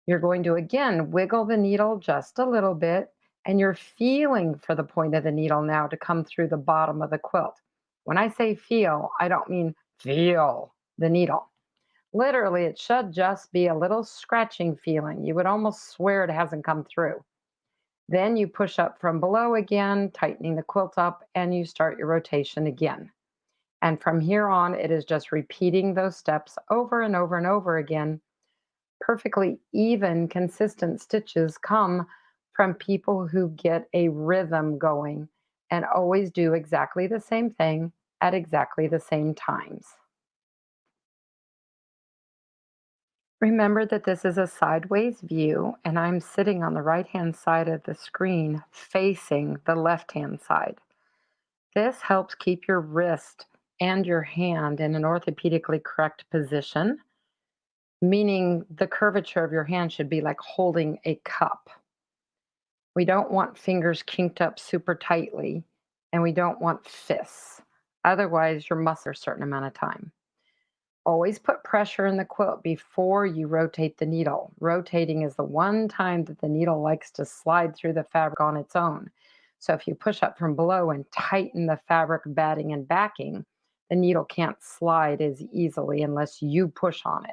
You're going to again wiggle the needle just a little bit, and you're feeling for the point of the needle now to come through the bottom of the quilt. When I say feel, I don't mean feel the needle. Literally, it should just be a little scratching feeling. You would almost swear it hasn't come through. Then you push up from below again, tightening the quilt up, and you start your rotation again. And from here on, it is just repeating those steps over and over and over again. Perfectly even, consistent stitches come from people who get a rhythm going and always do exactly the same thing at exactly the same times. Remember that this is a sideways view, and I'm sitting on the right-hand side of the screen facing the left-hand side. This helps keep your wrist and your hand in an orthopedically correct position, meaning the curvature of your hand should be like holding a cup. We don't want fingers kinked up super tightly, and we don't want fists. Otherwise, you're muscle a certain amount of time. Always put pressure in the quilt before you rotate the needle. Rotating is the one time that the needle likes to slide through the fabric on its own. So if you push up from below and tighten the fabric batting and backing, the needle can't slide as easily unless you push on it.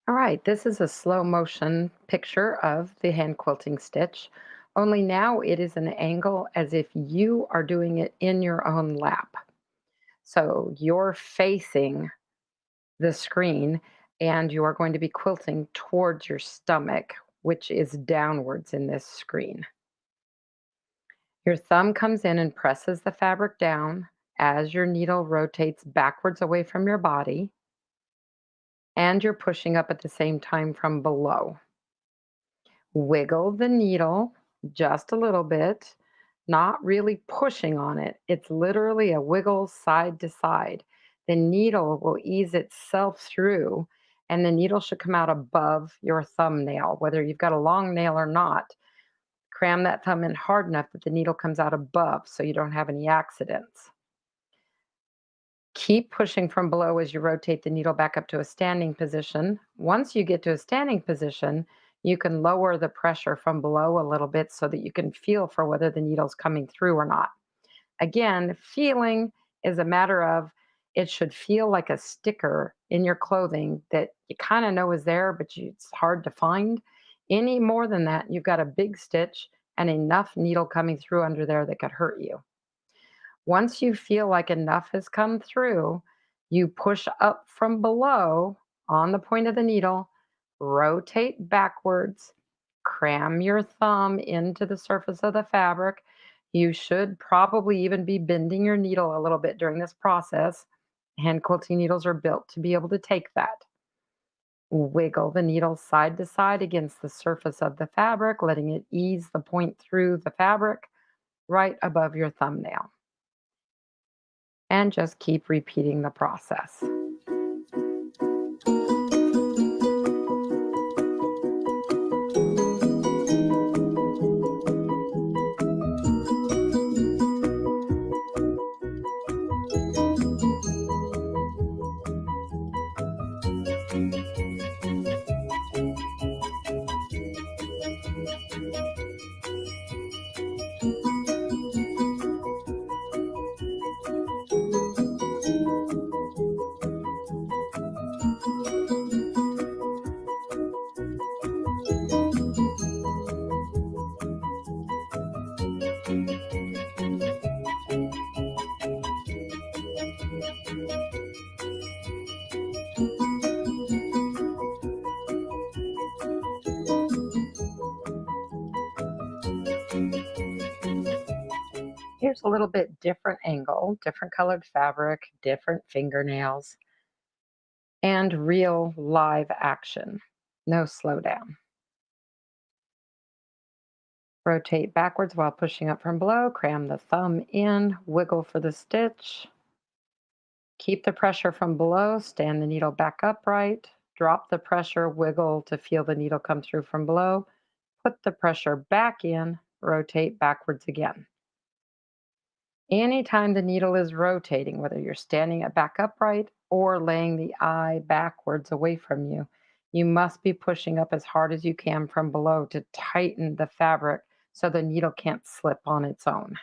All right, this is a slow motion picture of the hand quilting stitch, only now it is an angle as if you are doing it in your own lap. So you're facing the screen and you are going to be quilting towards your stomach, which is downwards in this screen. Your thumb comes in and presses the fabric down as your needle rotates backwards away from your body, and you're pushing up at the same time from below. Wiggle the needle just a little bit, not really pushing on it. It's literally a wiggle side to side. the needle will ease itself through, and the needle should come out above your thumbnail, whether you've got a long nail or not. Cram that thumb in hard enough that the needle comes out above so you don't have any accidents. Keep pushing from below as you rotate the needle back up to a standing position. Once you get to a standing position, you can lower the pressure from below a little bit so that you can feel for whether the needle's coming through or not. Again, feeling is a matter of, it should feel like a sticker in your clothing that you kind of know is there, but it's hard to find. Any more than that, you've got a big stitch and enough needle coming through under there that could hurt you. Once you feel like enough has come through, you push up from below on the point of the needle, rotate backwards, cram your thumb into the surface of the fabric. You should probably even be bending your needle a little bit during this process. Hand quilting needles are built to be able to take that. Wiggle the needle side to side against the surface of the fabric, letting it ease the point through the fabric right above your thumbnail. And just keep repeating the process. Here's a little bit different angle, different colored fabric, different fingernails, and real live action. No slowdown. Rotate backwards while pushing up from below, cram the thumb in, wiggle for the stitch. Keep the pressure from below, stand the needle back upright, drop the pressure, wiggle to feel the needle come through from below, put the pressure back in, rotate backwards again. Anytime the needle is rotating, whether you're standing it back upright or laying the eye backwards away from you, you must be pushing up as hard as you can from below to tighten the fabric so the needle can't slip on its own.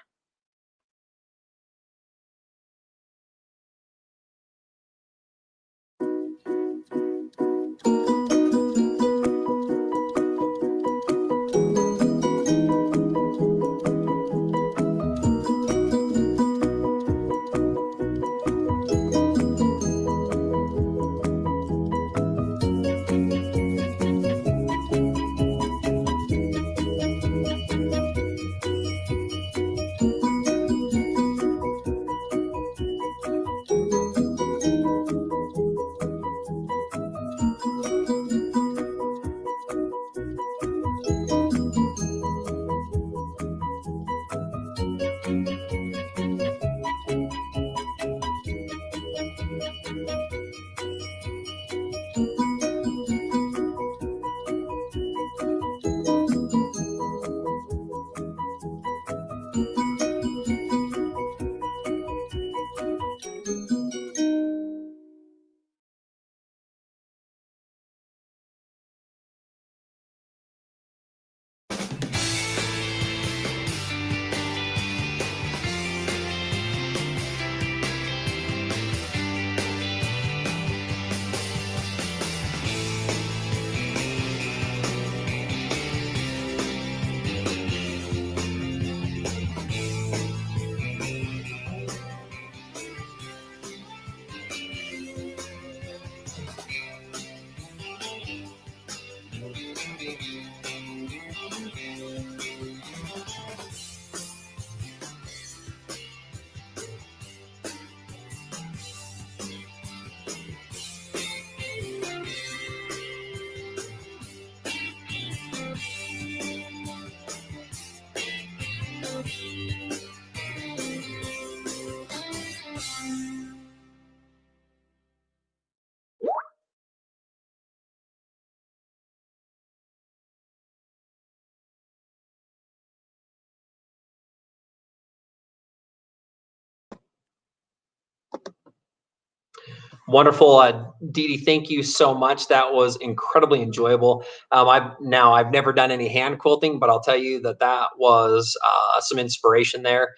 Wonderful. Dee Dee, thank you so much. That was incredibly enjoyable. I've never done any hand quilting, but I'll tell you that was some inspiration there.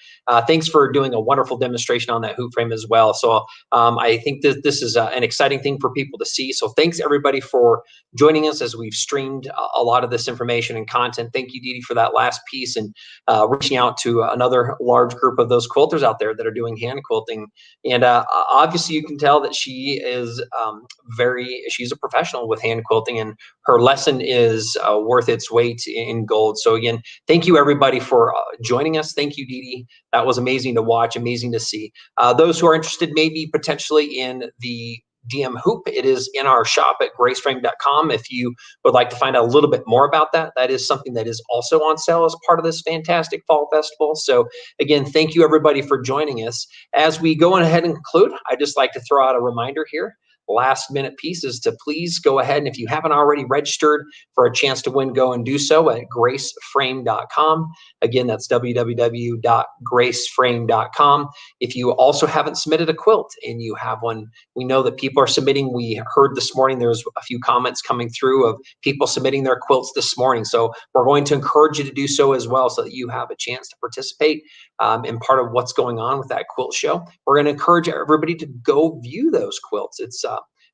Thanks for doing a wonderful demonstration on that hoop frame as well. So I think that this is an exciting thing for people to see. So thanks everybody for joining us as we've streamed a lot of this information and content. Thank you, Dee Dee, for that last piece and reaching out to another large group of those quilters out there that are doing hand quilting. And obviously you can tell that she's a professional with hand quilting, and her lesson is worth its weight in gold. So again, thank you everybody for joining us. Thank you, Dee Dee. That was amazing to watch, amazing to see. Those who are interested maybe potentially in the DM hoop, it is in our shop at graceframe.com. If you would like to find out a little bit more about that, that is something that is also on sale as part of this fantastic fall festival. So again, thank you everybody for joining us. As we go ahead and conclude, I'd just like to throw out a reminder here. Last minute pieces to please go ahead, and if you haven't already registered for a chance to win, go and do so at graceframe.com. Again, that's www.graceframe.com. If you also haven't submitted a quilt and you have one, we know that people are submitting. We heard this morning there's a few comments coming through of people submitting their quilts this morning. So we're going to encourage you to do so as well, so that you have a chance to participate in part of what's going on with that quilt show. We're going to encourage everybody to go view those quilts. It's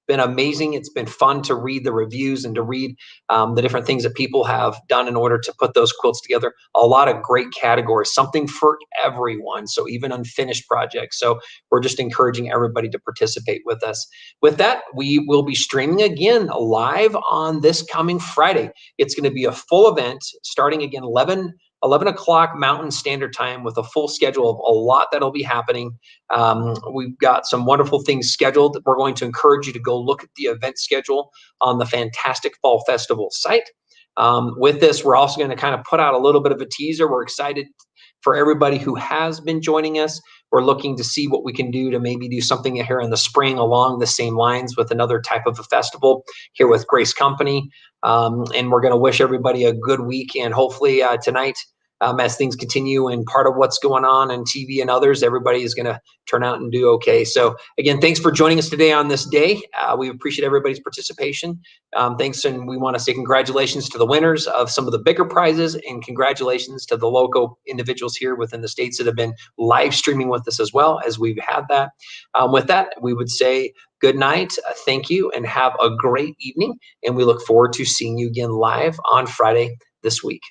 been amazing. It's been fun to read the reviews and to read the different things that people have done in order to put those quilts together. A lot of great categories, something for everyone. So even unfinished projects. So we're just encouraging everybody to participate with us. With that, we will be streaming again live on this coming Friday. It's going to be a full event starting again 11 o'clock Mountain Standard Time, with a full schedule of a lot that'll be happening. We've got some wonderful things scheduled. We're going to encourage you to go look at the event schedule on the fantastic Fall Festival site. With this, we're also going to kind of put out a little bit of a teaser. We're excited for everybody who has been joining us. We're looking to see what we can do to maybe do something here in the spring along the same lines with another type of a festival here with Grace Company. And we're going to wish everybody a good week, and hopefully tonight, as things continue and part of what's going on in TV and others, everybody is going to turn out and do okay. So again, thanks for joining us today on this day. We appreciate everybody's participation. Thanks, and we want to say congratulations to the winners of some of the bigger prizes, and congratulations to the local individuals here within the states that have been live streaming with us as well as we've had that. With that, we would say good night, thank you, and have a great evening. And we look forward to seeing you again live on Friday this week.